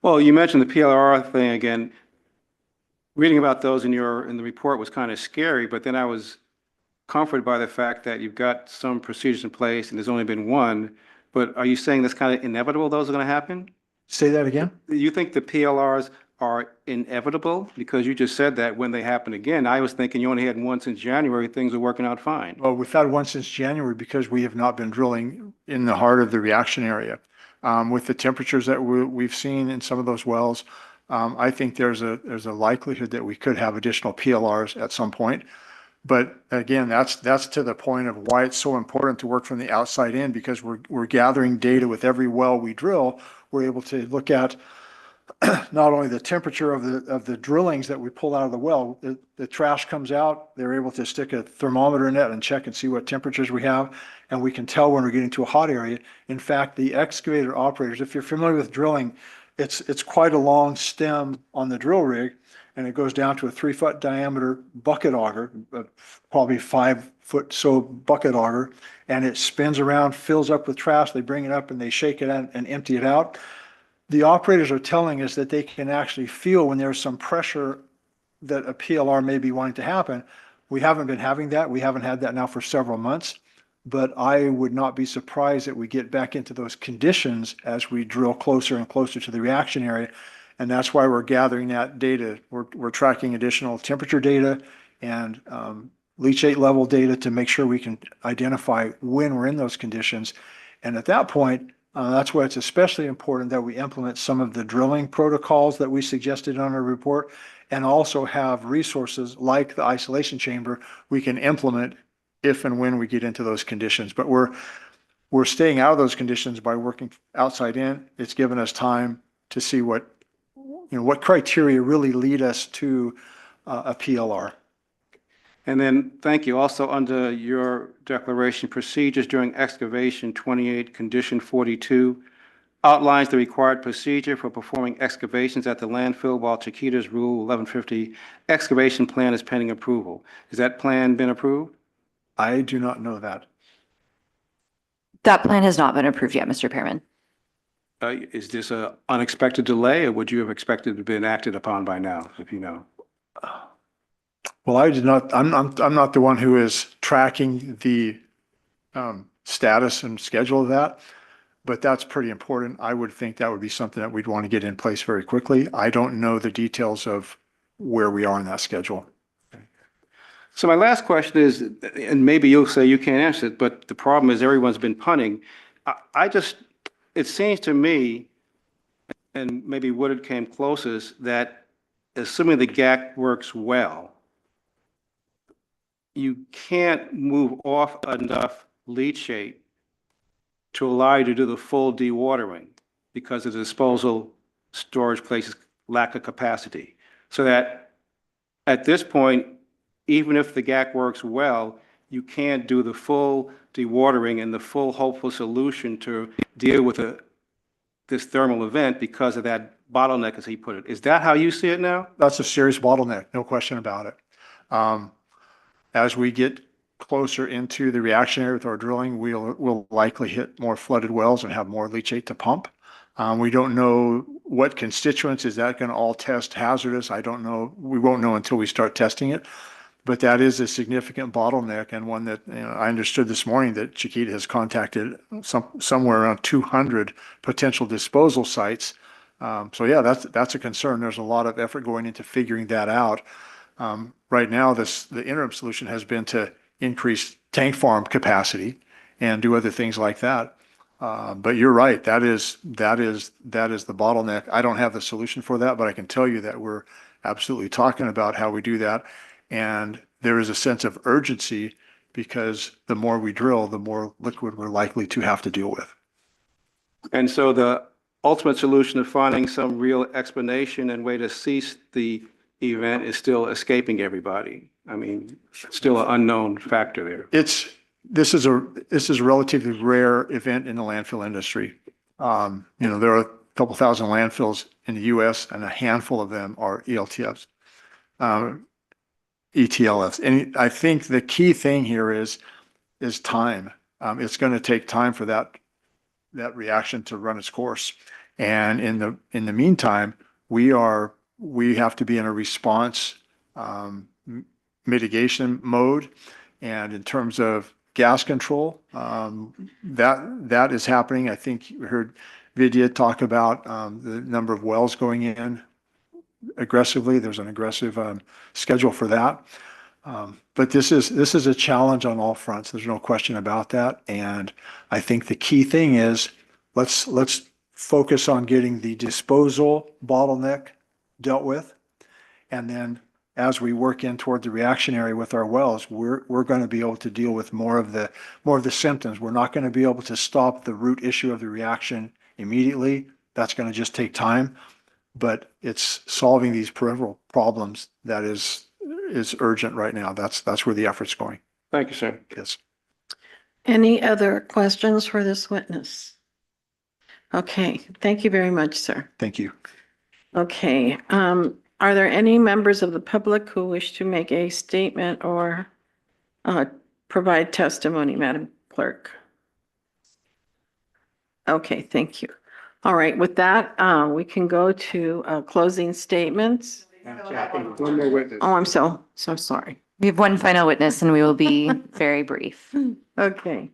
Speaker 4: Well, you mentioned the PLR thing again. Reading about those in the report was kind of scary, but then I was comforted by the fact that you've got some procedures in place and there's only been one. But are you saying that's kind of inevitable those are going to happen?
Speaker 3: Say that again?
Speaker 4: You think the PLRs are inevitable? Because you just said that when they happen again. I was thinking you only had one since January, things are working out fine.
Speaker 3: Well, we've had one since January because we have not been drilling in the heart of the reaction area. With the temperatures that we've seen in some of those wells, I think there's a likelihood that we could have additional PLRs at some point. But again, that's to the point of why it's so important to work from the outside in, because we're gathering data with every well we drill. We're able to look at not only the temperature of the drillings that we pull out of the well, the trash comes out, they're able to stick a thermometer in it and check and see what temperatures we have, and we can tell when we're getting to a hot area. In fact, the excavator operators, if you're familiar with drilling, it's quite a long stem on the drill rig, and it goes down to a 3-foot diameter bucket auger, probably 5-foot so bucket auger, and it spins around, fills up with trash, they bring it up and they shake it out and empty it out. The operators are telling us that they can actually feel when there's some pressure that a PLR may be wanting to happen. We haven't been having that. We haven't had that now for several months, but I would not be surprised that we get back into those conditions as we drill closer and closer to the reaction area. And that's why we're gathering that data. We're tracking additional temperature data and leachate level data to make sure we can identify when we're in those conditions. And at that point, that's why it's especially important that we implement some of the drilling protocols that we suggested on our report, and also have resources like the isolation chamber we can implement if and when we get into those conditions. But we're staying out of those conditions by working outside in. It's given us time to see what criteria really lead us to a PLR.
Speaker 4: And then, thank you. Also, under your declaration, procedures during excavation, 28, condition 42, outlines the required procedure for performing excavations at the landfill while Chiquita's Rule 1150 excavation plan is pending approval. Has that plan been approved?
Speaker 3: I do not know that.
Speaker 8: That plan has not been approved yet, Mr. Pearman.
Speaker 4: Is this an unexpected delay, or would you have expected to have been acted upon by now, if you know?
Speaker 3: Well, I did not. I'm not the one who is tracking the status and schedule of that, but that's pretty important. I would think that would be something that we'd want to get in place very quickly. I don't know the details of where we are in that schedule.
Speaker 4: So my last question is, and maybe you'll say you can't answer it, but the problem is everyone's been punting. It seems to me, and maybe Woodard came closest, that assuming the GAC works well, you can't move off enough leachate to allow you to do the full dewatering because of the disposal storage places lack of capacity. So that at this point, even if the GAC works well, you can't do the full dewatering and the full hopeful solution to deal with this thermal event because of that bottleneck, as he put it. Is that how you see it now?
Speaker 3: That's a serious bottleneck, no question about it. As we get closer into the reaction area with our drilling, we'll likely hit more flooded wells and have more leachate to pump. We don't know what constituents. Is that going to all test hazardous? I don't know. We won't know until we start testing it. But that is a significant bottleneck, and one that, I understood this morning that Chiquita has contacted somewhere around 200 potential disposal sites. So yeah, that's a concern. There's a lot of effort going into figuring that out. Right now, the interim solution has been to increase tank farm capacity and do other things like that. But you're right. That is the bottleneck. I don't have the solution for that, but I can tell you that we're absolutely talking about how we do that. And there is a sense of urgency because the more we drill, the more liquid we're likely to have to deal with. And so the ultimate solution of finding some real explanation and way to cease the event is still escaping everybody. I mean, still an unknown factor there. This is a relatively rare event in the landfill industry. There are a couple thousand landfills in the U.S. and a handful of them are ELTFs. ETLFs. And I think the key thing here is time. It's going to take time for that reaction to run its course. And in the meantime, we have to be in a response mitigation mode. And in terms of gas control, that is happening. I think you heard Vidya talk about the number of wells going in aggressively. There's an aggressive schedule for that. But this is a challenge on all fronts. There's no question about that. And I think the key thing is let's focus on getting the disposal bottleneck dealt with. And then as we work in toward the reaction area with our wells, we're going to be able to deal with more of the symptoms. We're not going to be able to stop the root issue of the reaction immediately. That's going to just take time. But it's solving these peripheral problems that is urgent right now. That's where the effort's going.
Speaker 4: Thank you, sir.
Speaker 3: Yes.
Speaker 1: Any other questions for this witness? Okay, thank you very much, sir.
Speaker 3: Thank you.
Speaker 1: Okay, are there any members of the public who wish to make a statement or provide testimony, Madam Clerk? Okay, thank you. All right, with that, we can go to closing statements.
Speaker 4: One more witness.
Speaker 1: Oh, I'm so sorry.
Speaker 8: We have one final witness and we will be very brief.
Speaker 1: Okay.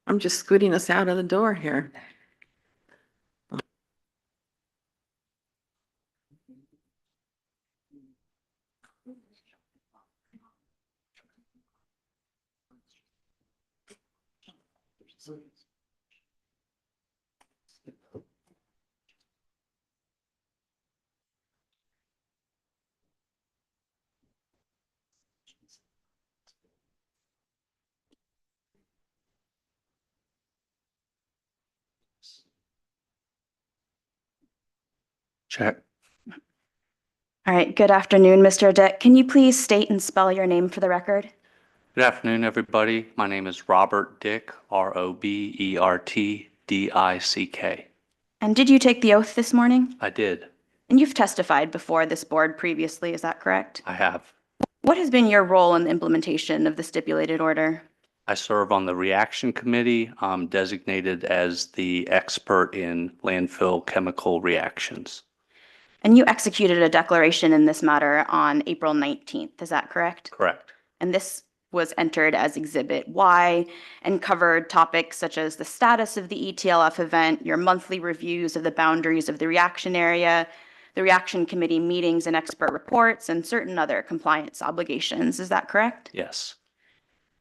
Speaker 1: I'm just scooting us out of the door here.
Speaker 14: Check.
Speaker 21: All right, good afternoon, Mr. Adet. Can you please state and spell your name for the record?
Speaker 13: Good afternoon, everybody. My name is Robert Dick, ROBERTDICK.
Speaker 21: And did you take the oath this morning?
Speaker 13: I did.
Speaker 21: And you've testified before this board previously, is that correct?
Speaker 13: I have.
Speaker 21: What has been your role in the implementation of the stipulated order?
Speaker 13: I serve on the reaction committee. I'm designated as the expert in landfill chemical reactions.
Speaker 21: And you executed a declaration in this matter on April 19th, is that correct?
Speaker 13: Correct.
Speaker 21: And this was entered as Exhibit Y and covered topics such as the status of the ETLF event, your monthly reviews of the boundaries of the reaction area, the reaction committee meetings and expert reports, and certain other compliance obligations. Is that correct?
Speaker 13: Yes.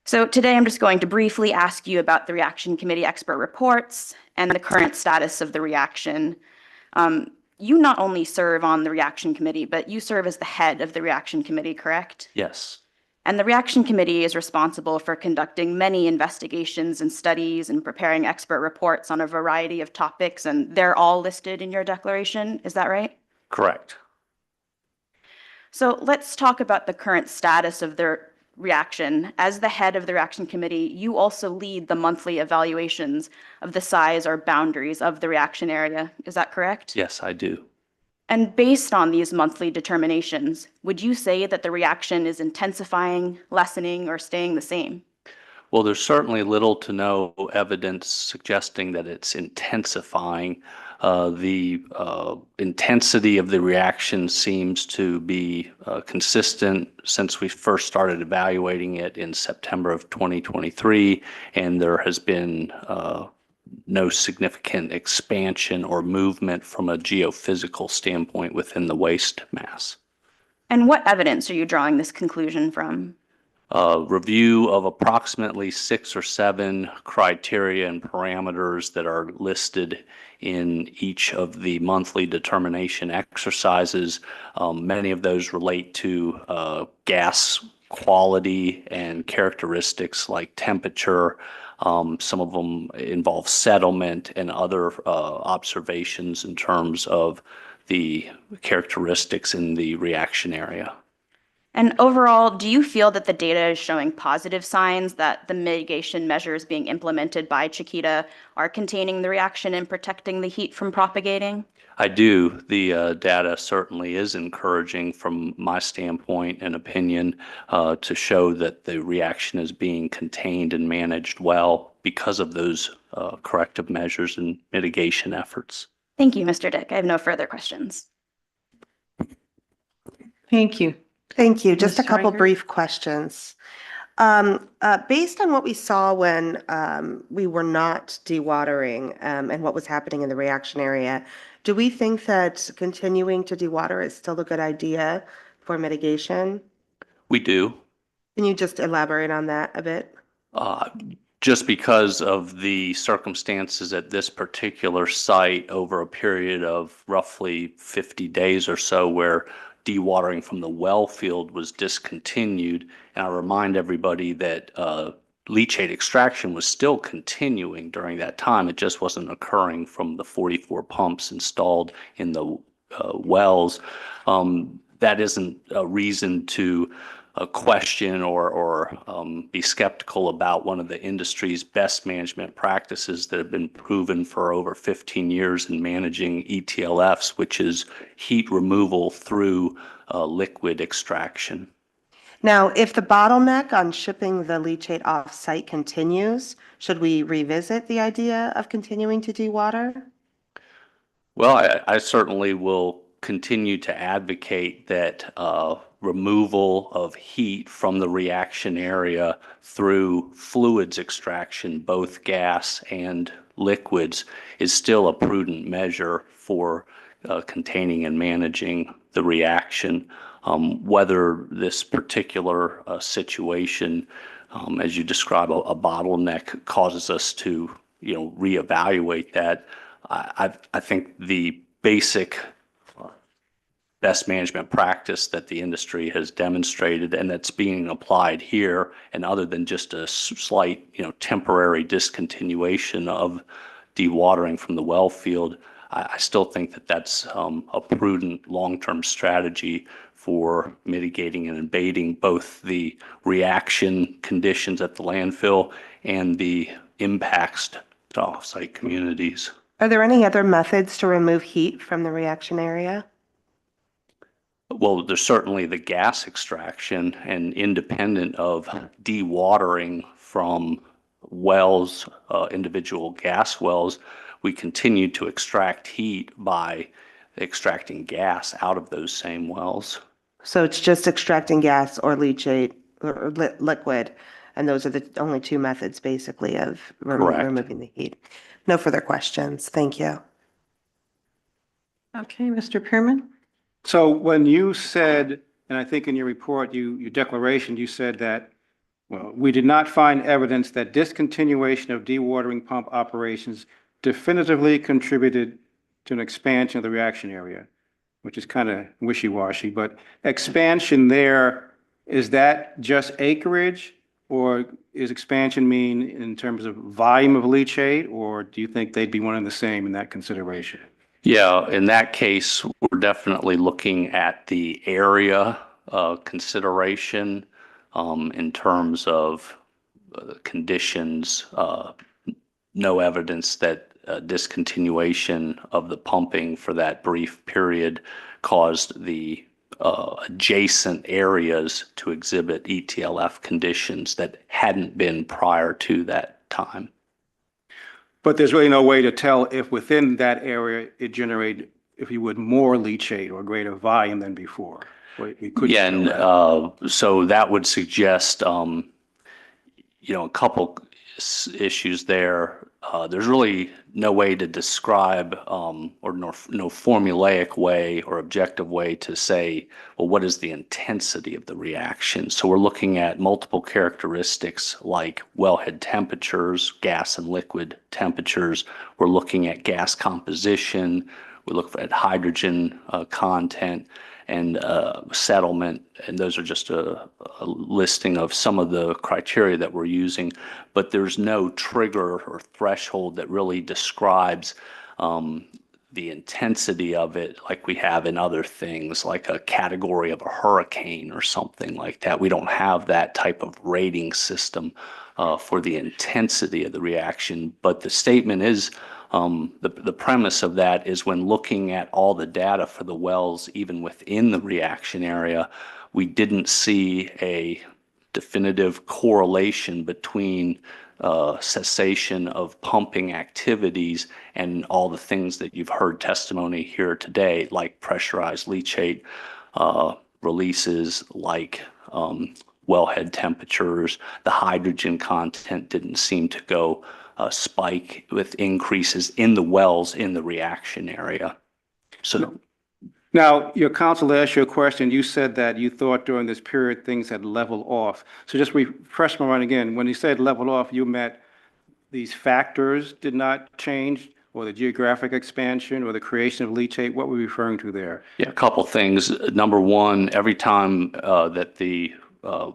Speaker 21: So today I'm just going to briefly ask you about the reaction committee expert reports and the current status of the reaction. You not only serve on the reaction committee, but you serve as the head of the reaction committee, correct?
Speaker 13: Yes.
Speaker 21: And the reaction committee is responsible for conducting many investigations and studies and preparing expert reports on a variety of topics, and they're all listed in your declaration. Is that right?
Speaker 13: Correct.
Speaker 21: So let's talk about the current status of the reaction. As the head of the reaction committee, you also lead the monthly evaluations of the size or boundaries of the reaction area. Is that correct?
Speaker 13: Yes, I do.
Speaker 21: And based on these monthly determinations, would you say that the reaction is intensifying, lessening, or staying the same?
Speaker 13: Well, there's certainly little to no evidence suggesting that it's intensifying. The intensity of the reaction seems to be consistent since we first started evaluating it in September of 2023, and there has been no significant expansion or movement from a geophysical standpoint within the waste mass.
Speaker 21: And what evidence are you drawing this conclusion from?
Speaker 13: Review of approximately 6 or 7 criteria and parameters that are listed in each of the monthly determination exercises. Many of those relate to gas quality and characteristics like temperature. Some of them involve settlement and other observations in terms of the characteristics in the reaction area.
Speaker 21: And overall, do you feel that the data is showing positive signs that the mitigation measures being implemented by Chiquita are containing the reaction and protecting the heat from propagating?
Speaker 13: I do. The data certainly is encouraging from my standpoint and opinion to show that the reaction is being contained and managed well because of those corrective measures and mitigation efforts.
Speaker 21: Thank you, Mr. Dick. I have no further questions.
Speaker 10: Thank you. Thank you. Just a
Speaker 1: Ms.
Speaker 10: couple
Speaker 1: Stryker?
Speaker 10: brief questions. Based on what we saw when we were not dewatering and what was happening in the reaction area, do we think that continuing to dewater is still a good idea for mitigation?
Speaker 13: We do.
Speaker 10: Can you just elaborate on that a bit?
Speaker 13: Just because of the circumstances at this particular site over a period of roughly 50 days or so where dewatering from the well field was discontinued. And I remind everybody that leachate extraction was still continuing during that time. It just wasn't occurring from the 44 pumps installed in the wells. That isn't a reason to question or be skeptical about one of the industry's best management practices that have been proven for over 15 years in managing ETLFs, which is heat removal through liquid extraction.
Speaker 10: Now, if the bottleneck on shipping the leachate off-site continues, should we revisit the idea of continuing to dewater?
Speaker 13: Well, I certainly will continue to advocate that removal of heat from the reaction area through fluids extraction, both gas and liquids, is still a prudent measure for containing and managing the reaction. Whether this particular situation, as you describe, a bottleneck causes us to, reevaluate that. I think the basic best management practice that the industry has demonstrated and that's being applied here, and other than just a slight, temporary discontinuation of dewatering from the well field, I still think that that's a prudent long-term strategy for mitigating and abating both the reaction conditions at the landfill and the impacts to off-site communities.
Speaker 10: Are there any other methods to remove heat from the reaction area?
Speaker 13: Well, there's certainly the gas extraction, and independent of dewatering from wells, individual gas wells, we continue to extract heat by extracting gas out of those same wells.
Speaker 10: So it's just extracting gas or leachate or liquid, and those are the only two methods basically of removing the heat. No further questions. Thank you.
Speaker 1: Okay, Mr. Pearman?
Speaker 4: So when you said, and I think in your report, your declaration, you said that, well, we did not find evidence that discontinuation of dewatering pump operations definitively contributed to an expansion of the reaction area, which is kind of wishy-washy, but expansion there is that just acreage, or is expansion mean in terms of volume of leachate, or do you think they'd be one and the same in that consideration?
Speaker 13: Yeah, in that case, we're definitely looking at the area consideration in terms of conditions, no evidence that discontinuation of the pumping for that brief period caused the adjacent areas to exhibit ETLF conditions that hadn't been prior to that time.
Speaker 4: But there's really no way to tell if within that area it generated, if you would, more leachate or greater volume than before. We could
Speaker 13: Yeah,
Speaker 4: show
Speaker 13: and
Speaker 4: that.
Speaker 13: so that would suggest, a couple issues there. There's really no way to describe or no formulaic way or objective way to say, well, what is the intensity of the reaction? So we're looking at multiple characteristics like wellhead temperatures, gas and liquid temperatures. We're looking at gas composition. We look at hydrogen content and settlement, and those are just a listing of some of the criteria that we're using, but there's no trigger or threshold that really describes the intensity of it like we have in other things, like a category of a hurricane or something like that. We don't have that type of rating system for the intensity of the reaction, but the statement is the premise of that is when looking at all the data for the wells, even within the reaction area, we didn't see a definitive correlation between cessation of pumping activities and all the things that you've heard testimony here today, like pressurized leachate releases, like wellhead temperatures. The hydrogen content didn't seem to go spike with increases in the wells in the reaction area. So
Speaker 4: Now, your counsel asked you a question. You said that you thought during this period things had leveled off. So just refresh my mind again. When you said leveled off, you meant these factors did not change, or the geographic expansion, or the creation of leachate? What were we referring to there?
Speaker 13: yeah, a couple things. Number one, every time that the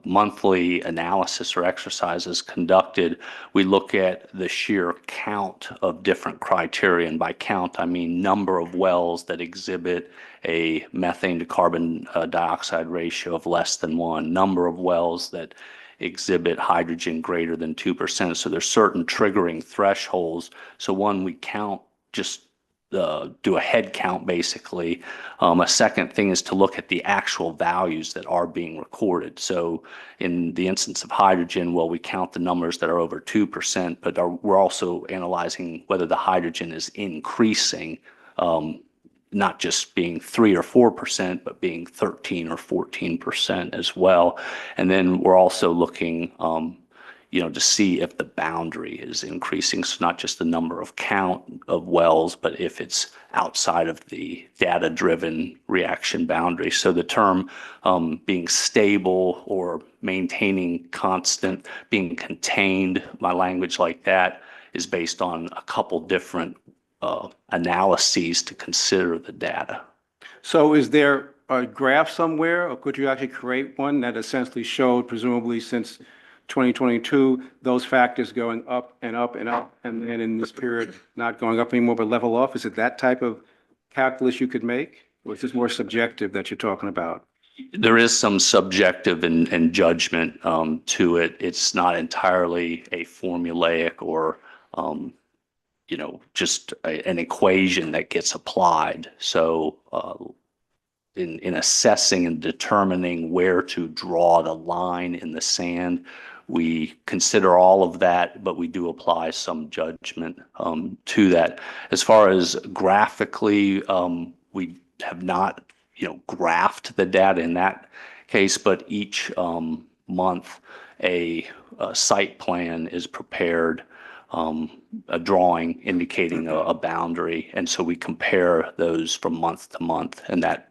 Speaker 13: monthly analysis or exercise is conducted, we look at the sheer count of different criteria. And by count, I mean number of wells that exhibit a methane to carbon dioxide ratio of less than 1, number of wells that exhibit hydrogen greater than 2%. So there's certain triggering thresholds. So one, we count, just do a head count basically. A second thing is to look at the actual values that are being recorded. So in the instance of hydrogen, well, we count the numbers that are over 2%, but we're also analyzing whether the hydrogen is increasing, not just being 3 or 4%, but being 13 or 14% as well. And then we're also looking to see if the boundary is increasing. So not just the number of count of wells, but if it's outside of the data-driven reaction boundary. So the term being stable or maintaining constant, being contained, my language like that, is based on a couple different analyses to consider the data.
Speaker 4: So is there a graph somewhere, or could you actually create one that essentially showed, presumably since 2022, those factors going up and up and up, and then in this period not going up anymore but level off? Is it that type of calculus you could make, or is this more subjective that you're talking about?
Speaker 13: There is some subjective and judgment to it. It's not entirely a formulaic or just an equation that gets applied. So in assessing and determining where to draw the line in the sand, we consider all of that, but we do apply some judgment to that. As far as graphically, we have not graphed the data in that case, but each month a site plan is prepared, a drawing indicating a boundary, and so we compare those from month to month, and that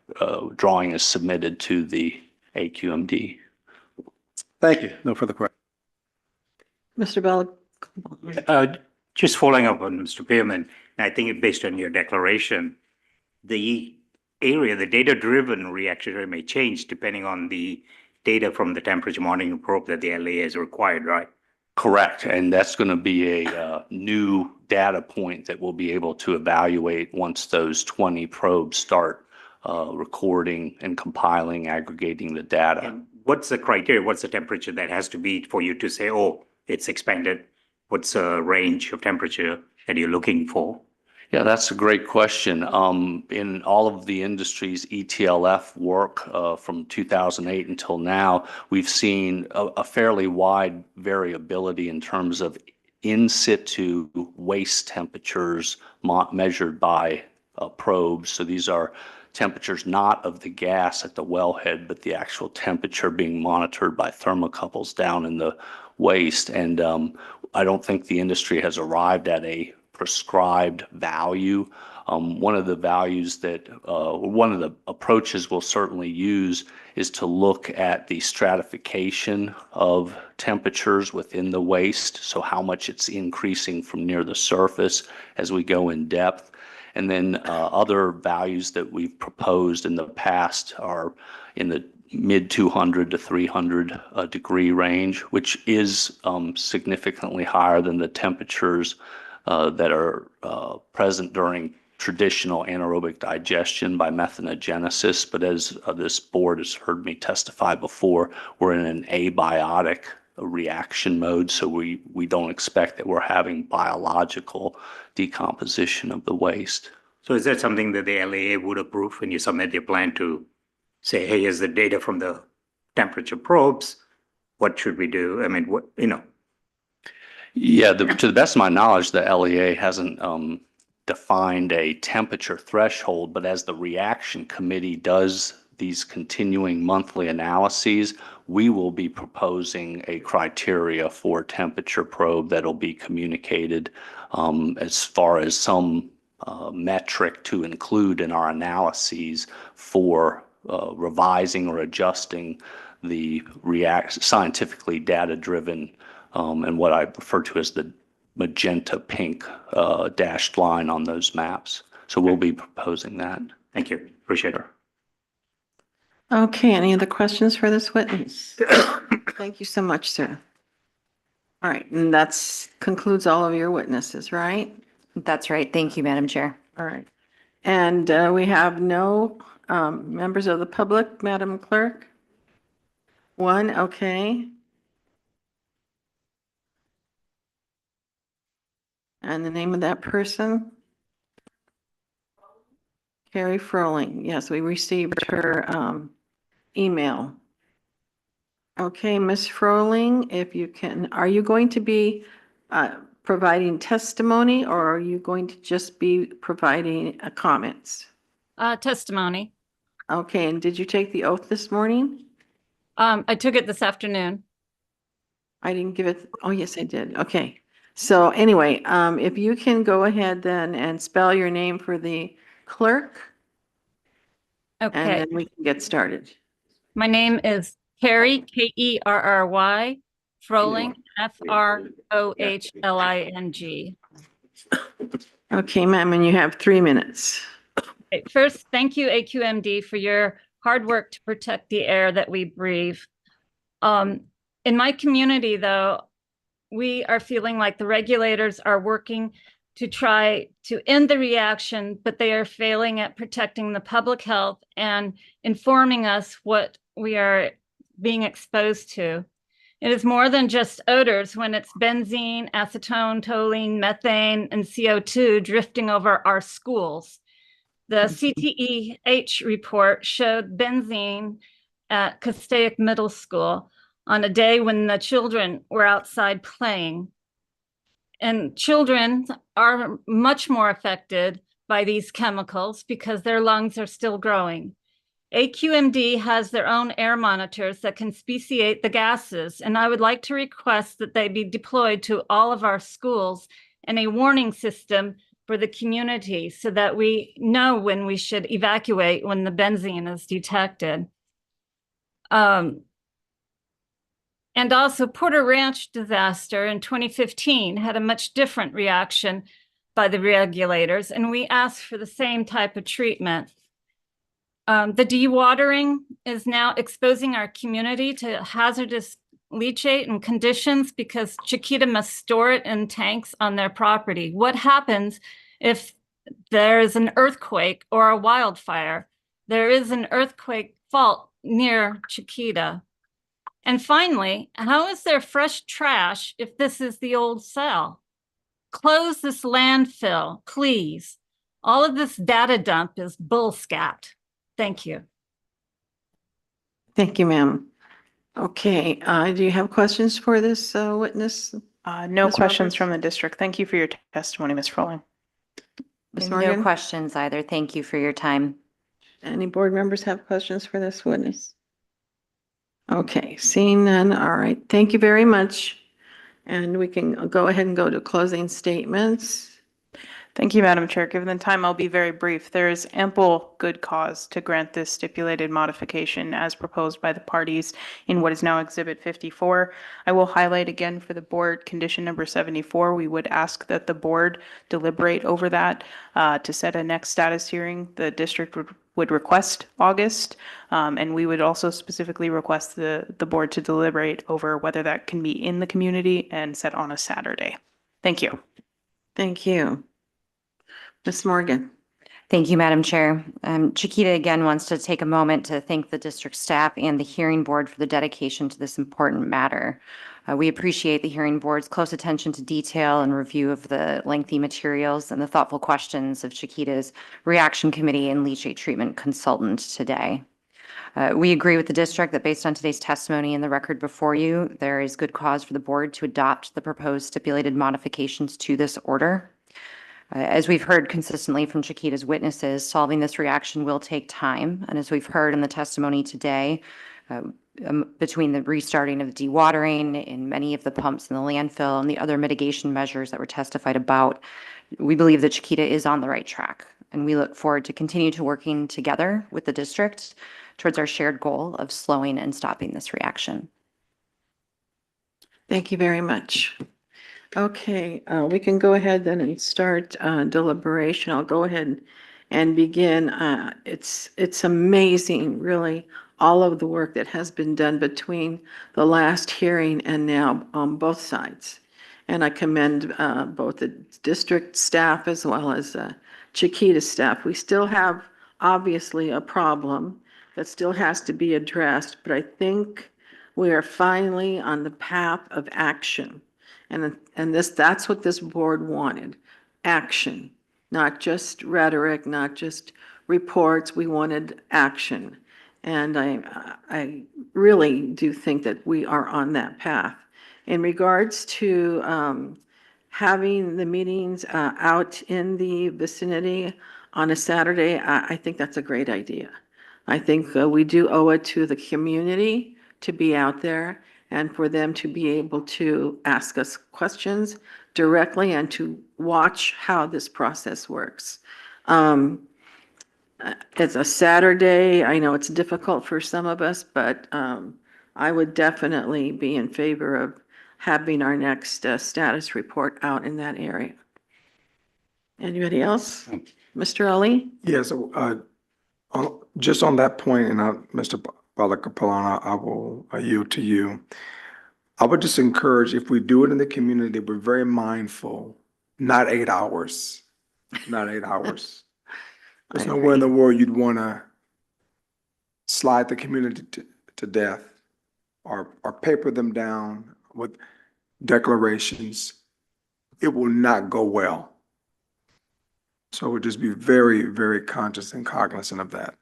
Speaker 13: drawing is submitted to the AQMD.
Speaker 4: Thank you. No further questions.
Speaker 1: Mr. Bell.
Speaker 2: Just following up on Mr. Pearman, I think based on your declaration, the area, the data-driven reaction area may change depending on the data from the temperature monitoring probe that the LEA is required, right?
Speaker 13: Correct. And that's going to be a new data point that we'll be able to evaluate once those 20 probes start recording and compiling, aggregating the data.
Speaker 2: And what's the criteria? What's the temperature that has to be for you to say, oh, it's expanded? What's the range of temperature that you're looking for?
Speaker 13: Yeah, that's a great question. In all of the industry's ETLF work from 2008 until now, we've seen a fairly wide variability in terms of in situ waste temperatures measured by probes. So these are temperatures not of the gas at the wellhead, but the actual temperature being monitored by thermocouples down in the waste. And I don't think the industry has arrived at a prescribed value. One of the values that, one of the approaches we'll certainly use is to look at the stratification of temperatures within the waste, so how much it's increasing from near the surface as we go in depth. And then other values that we've proposed in the past are in the mid 200 to 300 degree range, which is significantly higher than the temperatures that are present during traditional anaerobic digestion by methanogenesis. But as this board has heard me testify before, we're in an abiotic reaction mode, so we don't expect that we're having biological decomposition of the waste.
Speaker 2: So is that something that the LEA would approve when you submit your plan to say, hey, here's the data from the temperature probes, what should we do? I mean, what, you know?
Speaker 13: Yeah, to the best of my knowledge, the LEA hasn't defined a temperature threshold, but as the reaction committee does these continuing monthly analyses, we will be proposing a criteria for temperature probe that'll be communicated as far as some metric to include in our analyses for revising or adjusting the scientifically data-driven and what I refer to as the magenta pink dashed line on those maps. So we'll be proposing that.
Speaker 2: Thank you. Appreciate it.
Speaker 1: Okay, any other questions for this witness? Thank you so much, sir. All right, and that's concludes all of your witnesses, right?
Speaker 8: That's right. Thank you, Madam Chair.
Speaker 1: All right. And we have no members of the public, Madam Clerk? One, okay. And the name of that person? Carrie Froling. Yes, we received her email. Okay, Ms. Froling, if you can, are you going to be providing testimony or are you going to just be providing comments?
Speaker 15: Testimony.
Speaker 1: Okay, and did you take the oath this morning?
Speaker 15: I took it this afternoon.
Speaker 1: I didn't give it, oh yes, I did. Okay. So anyway, if you can go ahead then and spell your name for the clerk.
Speaker 15: Okay.
Speaker 1: And then we can get started.
Speaker 15: My name is Carrie, Kerry, Froling, Frohling.
Speaker 1: Okay, ma'am, and you have 3 minutes.
Speaker 15: Okay, first, thank you, AQMD, for your hard work to protect the air that we breathe. In my community, though, we are feeling like the regulators are working to try to end the reaction, but they are failing at protecting the public health and informing us what we are being exposed to. It is more than just odors when it's benzene, acetone, toluene, methane, and CO2 drifting over our schools. The CTEH report showed benzene at Castaic Middle School on a day when the children were outside playing. And children are much more affected by these chemicals because their lungs are still growing. AQMD has their own air monitors that can speciate the gases, and I would like to request that they be deployed to all of our schools and a warning system for the community so that we know when we should evacuate when the benzene is detected. And also Porter Ranch disaster in 2015 had a much different reaction by the regulators, and we asked for the same type of treatment. The dewatering is now exposing our community to hazardous leachate and conditions because Chiquita must store it in tanks on their property. What happens if there's an earthquake or a wildfire? There is an earthquake fault near Chiquita. And finally, how is there fresh trash if this is the old cell? Close this landfill, please. All of this data dump is bullscat. Thank you.
Speaker 1: Thank you, ma'am. Okay, do you have questions for this witness?
Speaker 6: No
Speaker 1: Ms.
Speaker 6: questions
Speaker 1: Roberts?
Speaker 6: from the district. Thank you for your testimony, Ms. Froling.
Speaker 1: Ms.
Speaker 8: No
Speaker 1: Morgan?
Speaker 8: questions either. Thank you for your time.
Speaker 1: Any board members have questions for this witness? Okay, seeing none, all right, thank you very much. And we can go ahead and go to closing statements.
Speaker 6: Thank you, Madam Chair. Given the time, I'll be very brief. There is ample good cause to grant this stipulated modification as proposed by the parties in what is now Exhibit 54. I will highlight again for the board condition number 74. We would ask that the board deliberate over that to set a next status hearing. The district would request August, and we would also specifically request the board to deliberate over whether that can be in the community and set on a Saturday. Thank you.
Speaker 1: Thank you. Ms. Morgan.
Speaker 8: Thank you, Madam Chair. Chiquita again wants to take a moment to thank the district staff and the hearing board for the dedication to this important matter. We appreciate the hearing board's close attention to detail and review of the lengthy materials and the thoughtful questions of Chiquita's reaction committee and leachate treatment consultant today. We agree with the district that based on today's testimony and the record before you, there is good cause for the board to adopt the proposed stipulated modifications to this order. As we've heard consistently from Chiquita's witnesses, solving this reaction will take time. And as we've heard in the testimony today, between the restarting of the dewatering in many of the pumps in the landfill and the other mitigation measures that were testified about, we believe that Chiquita is on the right track. And we look forward to continue to working together with the district towards our shared goal of slowing and stopping this reaction.
Speaker 1: Thank you very much. Okay, we can go ahead then and start deliberation. I'll go ahead and begin. It's amazing, really, all of the work that has been done between the last hearing and now on both sides. And I commend both the district staff as well as Chiquita staff. We still have obviously a problem that still has to be addressed, but I think we are finally on the path of action. And that's what this board wanted, action, not just rhetoric, not just reports. We wanted action. And I really do think that we are on that path. In regards to having the meetings out in the vicinity on a Saturday, I think that's a great idea. I think we do owe it to the community to be out there and for them to be able to ask us questions directly and to watch how this process works. It's a Saturday. I know it's difficult for some of us, but I would definitely be in favor of having our next status report out in that area. Anybody else? Mr. Ali?
Speaker 5: Yes, just on that point, and Mr. Balakapalana, I will yield to you. I would just encourage, if we do it in the community, we're very mindful, not 8 hours, not 8 hours. There's nowhere in the world you'd want to slide the community to death or paper them down with declarations. It will not go well. So we'll just be very, very conscious and cognizant of that.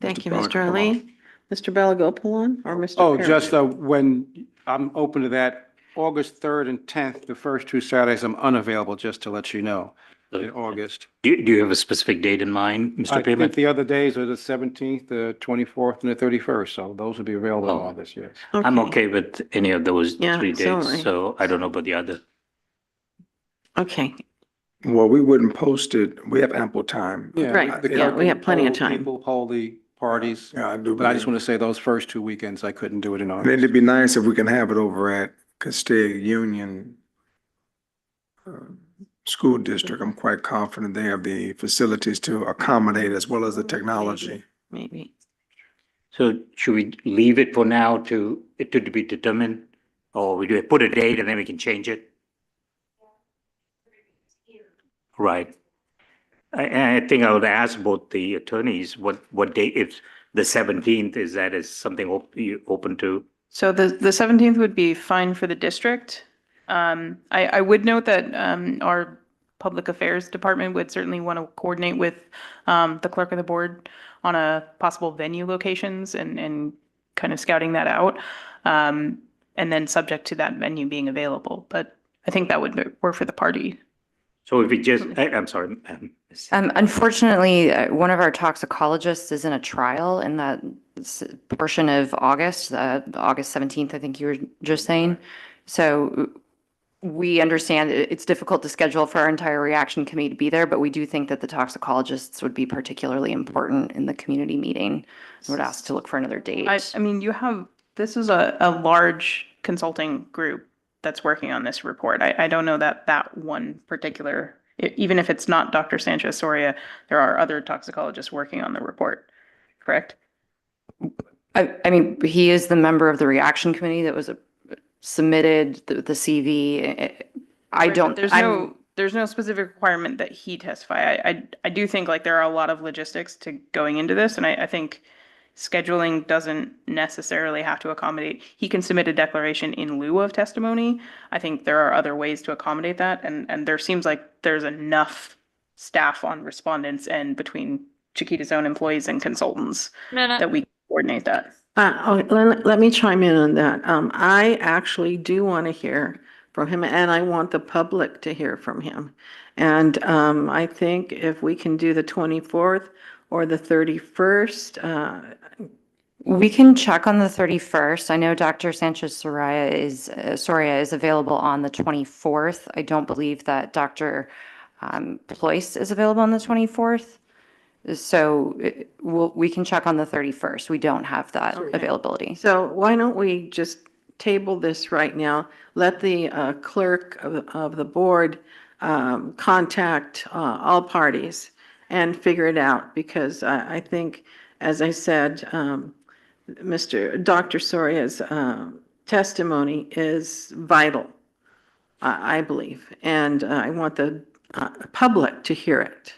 Speaker 1: Thank you, Mr. Ali. Mr. Balagopalan or Mr.
Speaker 4: Oh,
Speaker 1: Parrish?
Speaker 4: just when I'm open to that, August 3rd and 10th, the first 2 Saturdays, I'm unavailable, just to let you know, in August.
Speaker 2: Do you have a specific date in mind, Mr.
Speaker 4: I
Speaker 2: Peterman?
Speaker 4: think the other days are the 17th, the 24th, and the 31st, so those will be available in August, yes.
Speaker 2: I'm okay with any of those 3
Speaker 1: so am I.
Speaker 2: dates, so I don't know about the other.
Speaker 1: Okay.
Speaker 5: Well, we wouldn't post it. We have ample time.
Speaker 4: Yeah,
Speaker 1: Right,
Speaker 4: the
Speaker 1: yeah, we have plenty of
Speaker 4: hold
Speaker 1: time.
Speaker 4: People hold the parties,
Speaker 5: Yeah, I do.
Speaker 4: but I just want to say those first 2 weekends, I couldn't do it in
Speaker 5: And
Speaker 4: August.
Speaker 5: it'd be nice if we can have it over at Castaic Union School District. I'm quite confident they have the facilities to accommodate as well as the technology.
Speaker 1: maybe.
Speaker 2: So should we leave it for now to be determined? Or we do put a date and then we can change it? Right. I think I would ask both the attorneys what date, if the 17th, is something you open to?
Speaker 6: So the 17th would be fine for the district. I would note that our Public Affairs Department would certainly want to coordinate with the clerk of the board on a possible venue locations and kind of scouting that out. And then subject to that venue being available. But I think that would work for the party.
Speaker 2: So if we just, I'm sorry.
Speaker 8: Unfortunately, one of our toxicologists is in a trial in that portion of August, August 17th, I think you were just saying. So we understand it's difficult to schedule for our entire reaction committee to be there, but we do think that the toxicologists would be particularly important in the community meeting. I would ask to look for another date.
Speaker 6: I mean, this is a large consulting group that's working on this report. I don't know that one particular, even if it's not Dr. Sanchez Soria, there are other toxicologists working on the report, correct?
Speaker 8: I mean, he is the member of the reaction committee that was submitted the CV.
Speaker 6: There's no specific requirement that he testify. I do think like there are a lot of logistics to going into this, and I think scheduling doesn't necessarily have to accommodate. He can submit a declaration in lieu of testimony. I think there are other ways to accommodate that, and there seems like there's enough staff on respondents and between Chiquita's own employees and consultants that we coordinate that.
Speaker 1: Let me chime in on that. I actually do want to hear from him, and I want the public to hear from him. And I think if we can do the 24th or the 31st,
Speaker 8: we can check on the 31st. I know Dr. Sanchez Soria is available on the 24th. I don't believe that Dr. Ployce is available on the 24th. So we can check on the 31st. We don't have that availability.
Speaker 1: So why don't we just table this right now? Let the clerk of the board contact all parties and figure it out, because I think, as I said, Dr. Soria's testimony is vital, I believe, and I want the public to hear it.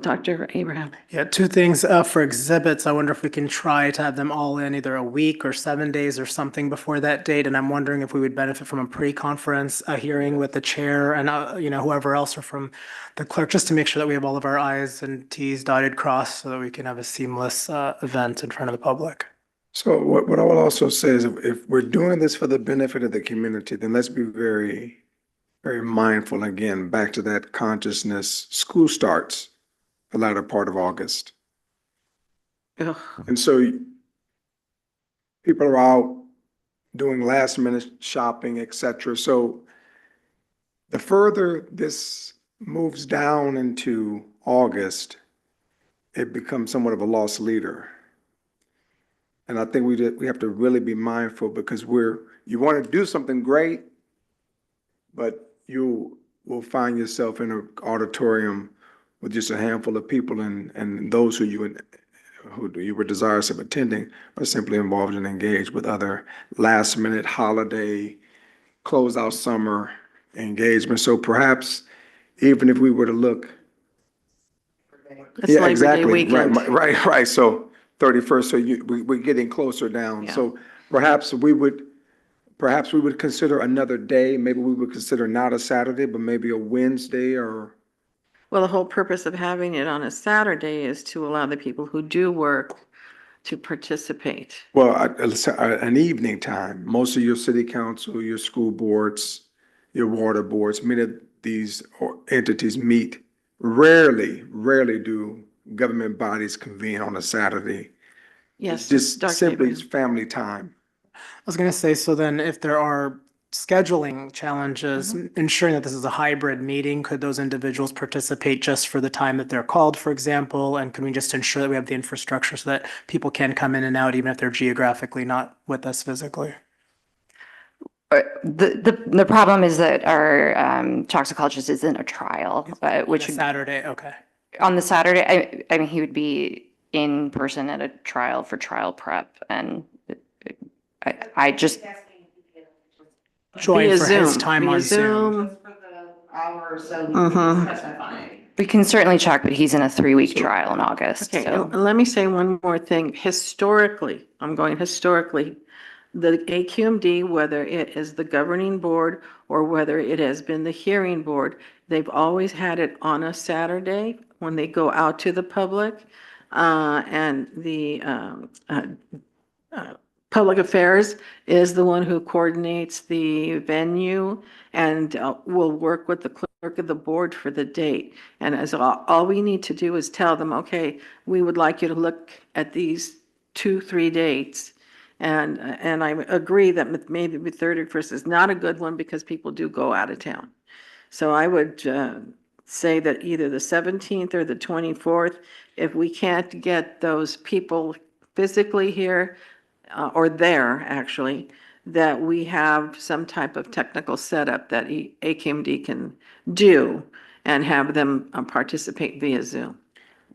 Speaker 1: Dr. Abraham.
Speaker 7: Yeah, two things for exhibits. I wonder if we can try to have them all in either a week or 7 days or something before that date. And I'm wondering if we would benefit from a pre-conference hearing with the chair and whoever else, or from the clerk, just to make sure that we have all of our I's and T's dotted, crossed, so that we can have a seamless event in front of the public.
Speaker 5: So what I will also say is, if we're doing this for the benefit of the community, then let's be very, very mindful, again, back to that consciousness. School starts the latter part of August.
Speaker 1: Ugh.
Speaker 5: And so people are out doing last minute shopping, et cetera. So the further this moves down into August, it becomes somewhat of a lost leader. And I think we have to really be mindful, because you want to do something great, but you will find yourself in an auditorium with just a handful of people, and those who you were desirous of attending are simply involved and engaged with other last minute holiday, close out summer engagement. So perhaps even if we were to look.
Speaker 1: It's Labor Day weekend.
Speaker 5: Right. So 31st, so we're getting closer down.
Speaker 1: Yeah.
Speaker 5: So perhaps we would consider another day. Maybe we would consider not a Saturday, but maybe a Wednesday or.
Speaker 1: Well, the whole purpose of having it on a Saturday is to allow the people who do work to participate.
Speaker 5: Well, an evening time. Most of your city council, your school boards, your water boards, many of these entities meet. Rarely do government bodies convene on a Saturday.
Speaker 1: Yes.
Speaker 5: It's just
Speaker 1: Dr.
Speaker 5: simply
Speaker 1: Abraham.
Speaker 5: family time.
Speaker 7: I was going to say, so then if there are scheduling challenges, ensuring that this is a hybrid meeting, could those individuals participate just for the time that they're called, for example? And can we just ensure that we have the infrastructure so that people can come in and out, even if they're geographically not with us physically?
Speaker 8: The problem is that our toxicologist is in a trial, which
Speaker 7: Saturday, okay.
Speaker 8: On the Saturday, I mean, he would be in person at a trial for trial prep. And I just,
Speaker 7: Join
Speaker 1: Via
Speaker 7: for his
Speaker 1: Zoom,
Speaker 7: time
Speaker 1: via
Speaker 7: on Zoom.
Speaker 1: Zoom.
Speaker 8: we can certainly check, but he's in a 3-week trial in August.
Speaker 1: Okay,
Speaker 8: So
Speaker 1: and let me say one more thing. Historically, I'm going historically, the AQMD, whether it is the governing board or whether it has been the hearing board, they've always had it on a Saturday when they go out to the public. And the Public Affairs is the one who coordinates the venue and will work with the clerk of the board for the date. And as all we need to do is tell them, okay, we would like you to look at these 2-3 dates. And I agree that maybe the 31st is not a good one because people do go out of town. So I would say that either the 17th or the 24th, if we can't get those people physically here, or there actually, that we have some type of technical setup that AQMD can do and have them participate via Zoom.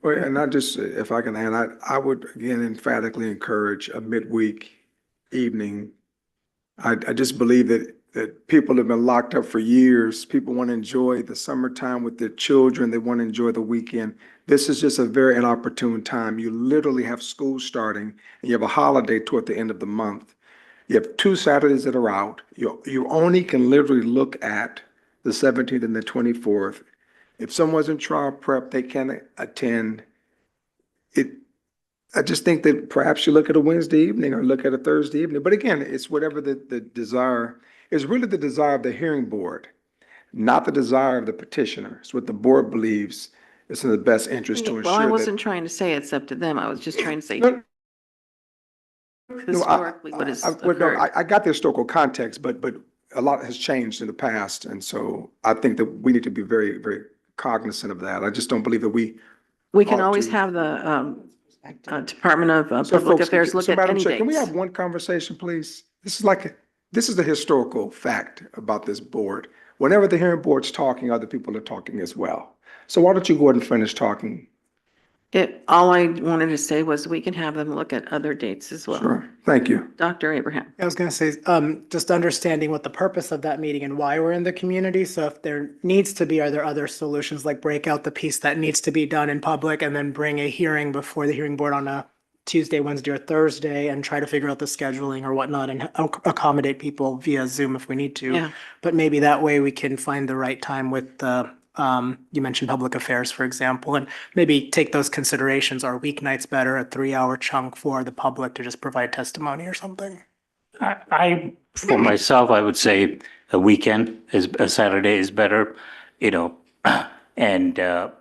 Speaker 5: Well, and I just, if I can add, I would again emphatically encourage a midweek evening. I just believe that people have been locked up for years. People want to enjoy the summertime with their children. They want to enjoy the weekend. This is just a very inopportune time. You literally have school starting and you have a holiday toward the end of the month. You have 2 Saturdays that are out. You only can literally look at the 17th and the 24th. If someone's in trial prep, they can attend. I just think that perhaps you look at a Wednesday evening or look at a Thursday evening. But again, it's whatever the desire is, really the desire of the hearing board, not the desire of the petitioner. It's what the board believes is in the best interest to
Speaker 1: Well, I
Speaker 5: ensure
Speaker 1: wasn't
Speaker 5: that.
Speaker 1: trying to say it's up to them. I was just trying to say
Speaker 5: No,
Speaker 1: historically what has occurred.
Speaker 5: I got the historical context, but a lot has changed in the past. And so I think that we need to be very, very cognizant of that. I just don't believe that we
Speaker 1: can
Speaker 5: ought
Speaker 1: always
Speaker 5: to.
Speaker 1: have the Department of
Speaker 5: So
Speaker 1: Public
Speaker 5: folks,
Speaker 1: Affairs look
Speaker 5: so
Speaker 1: at
Speaker 5: Madam
Speaker 1: any
Speaker 5: Chair, can we
Speaker 1: dates.
Speaker 5: have one conversation, please? This is the historical fact about this board. Whenever the hearing board's talking, other people are talking as well. So why don't you go ahead and finish talking?
Speaker 1: All I wanted to say was we can have them look at other dates as well.
Speaker 5: Sure, thank you.
Speaker 1: Dr. Abraham.
Speaker 7: I was going to say, just understanding what the purpose of that meeting and why we're in the community. So if there needs to be, are there other solutions like break out the piece that needs to be done in public and then bring a hearing before the hearing board on a Tuesday, Wednesday, or Thursday and try to figure out the scheduling or whatnot and accommodate people via Zoom if we need to.
Speaker 1: Yeah.
Speaker 7: But maybe that way we can find the right time with the, you mentioned public affairs, for example, and maybe take those considerations. Are weeknights better, a 3-hour chunk for the public to just provide testimony or something?
Speaker 2: For myself, I would say a Saturday is better, and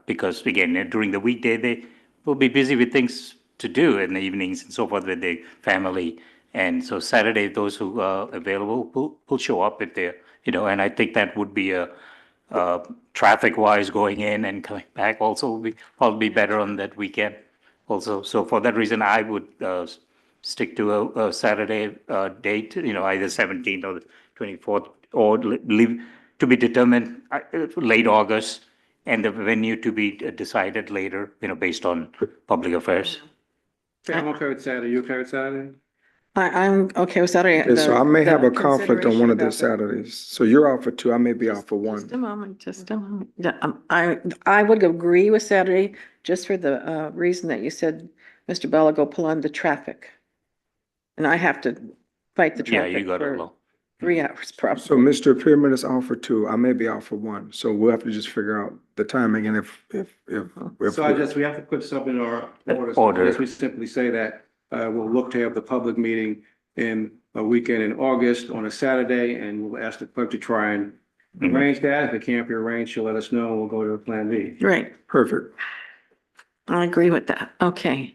Speaker 2: because again, during the weekday, they will be busy with things to do in the evenings and so forth with their family. And so Saturday, those who are available will show up if they're, and I think that would be traffic wise going in and coming back also will be probably better on that weekend also. So for that reason, I would stick to a Saturday date, either 17th or the 24th, or leave to be determined late August, and the venue to be decided later, based on public affairs.
Speaker 4: Okay, I'm okay with Saturday. You okay with Saturday?
Speaker 1: I'm okay with Saturday.
Speaker 5: Okay, so I may have a
Speaker 1: The
Speaker 5: conflict on one of those
Speaker 1: consideration about
Speaker 5: Saturdays. So you're out for 2, I may be out for
Speaker 1: Just a
Speaker 5: 1.
Speaker 1: moment, just a moment. Yeah, I would agree with Saturday, just for the reason that you said, Mr. Bella, go pull on the traffic. And I have to fight the
Speaker 2: Yeah, you
Speaker 1: traffic
Speaker 2: got it,
Speaker 1: for
Speaker 2: Lo.
Speaker 1: 3 hours probably.
Speaker 5: So Mr. Pearman is out for 2, I may be out for 1. So we'll have to just figure out the timing and if.
Speaker 4: So we have to put something in our orders.
Speaker 2: Order.
Speaker 4: I guess we simply say that we'll look to have the public meeting in a weekend in August on a Saturday, and we'll ask the clerk to try and arrange that. If it can't be arranged, she'll let us know, and we'll go to Plan B.
Speaker 1: Right,
Speaker 5: Perfect.
Speaker 1: I agree with that. Okay.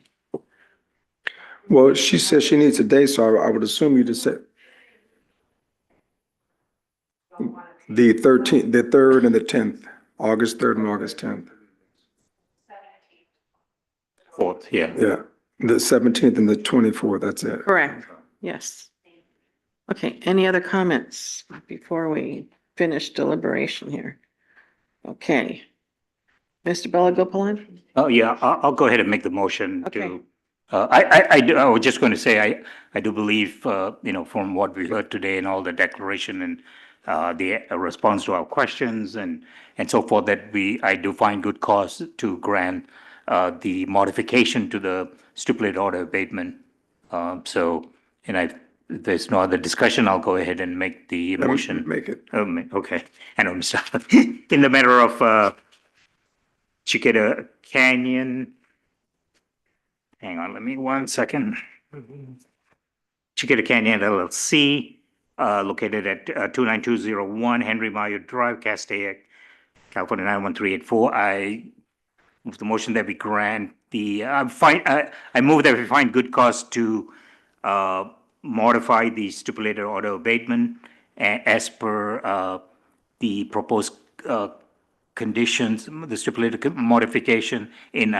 Speaker 5: Well, she says she needs a day, so I would assume you just said the 13th, the 3rd and the 10th, August 3rd and August 10th.
Speaker 2: 4th, yeah.
Speaker 5: Yeah, the 17th and the 24th, that's it.
Speaker 1: Correct, yes. Okay, any other comments before we finish deliberation here? Okay. Mr. Balagopalan?
Speaker 2: Oh, yeah, I'll go ahead and make the motion
Speaker 1: Okay.
Speaker 2: to, I was just going to say, I do believe, from what we heard today and all the declaration and the response to our questions and so forth, that I do find good cause to grant the modification to the stipulated order abatement. So, if there's no other discussion, I'll go ahead and make the motion.
Speaker 5: Make it.
Speaker 2: Okay, I know, Mr. In the matter of Chiquita Canyon. Hang on, let me 1 second. Chiquita Canyon LLC, located at 29201 Henry Meyer Drive, Castaic, California 91384. I move the motion that we grant I move that we find good cause to modify the stipulated order abatement as per the proposed conditions, the stipulated modification in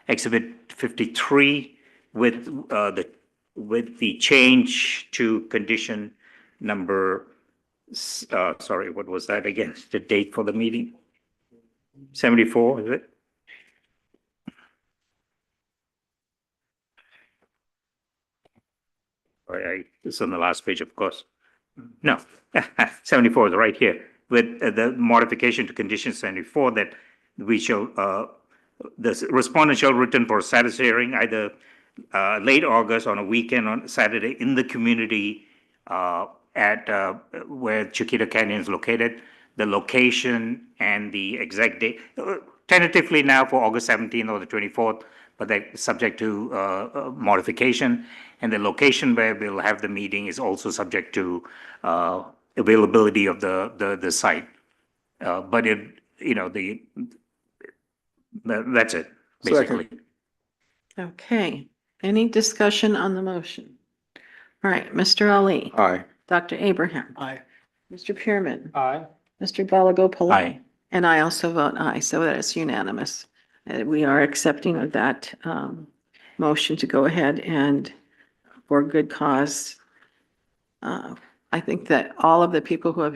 Speaker 2: Exhibit 53 with the change to condition number, sorry, what was that again? The date for the meeting? 74, is it? Sorry, it's on the last page, of course. No, 74 is right here. With the modification to condition 74 that we shall, the respondent shall return for a status hearing either late August on a weekend on Saturday in the community at where Chiquita Canyon is located, the location and the exact date, tentatively now for August 17th or the 24th, but that subject to modification. And the location where we'll have the meeting is also subject to availability of the site. But that's it, basically.
Speaker 1: Okay. Any discussion on the motion? All right, Mr. Ali.
Speaker 5: Aye.
Speaker 1: Dr. Abraham.
Speaker 7: Aye.
Speaker 1: Mr. Pearman.
Speaker 3: Aye.
Speaker 1: Mr. Balagopalan.
Speaker 2: Aye.
Speaker 1: And I also vote aye, so that is unanimous. We are accepting of that motion to go ahead and for good cause. I think that all of the people who have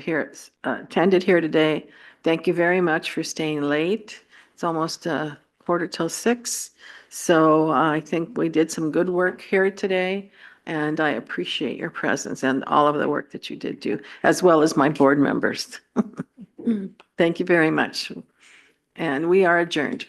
Speaker 1: attended here today, thank you very much for staying late. It's almost 5:45. So I think we did some good work here today, and I appreciate your presence and all of the work that you did do, as well as my board members. Thank you very much. And we are adjourned.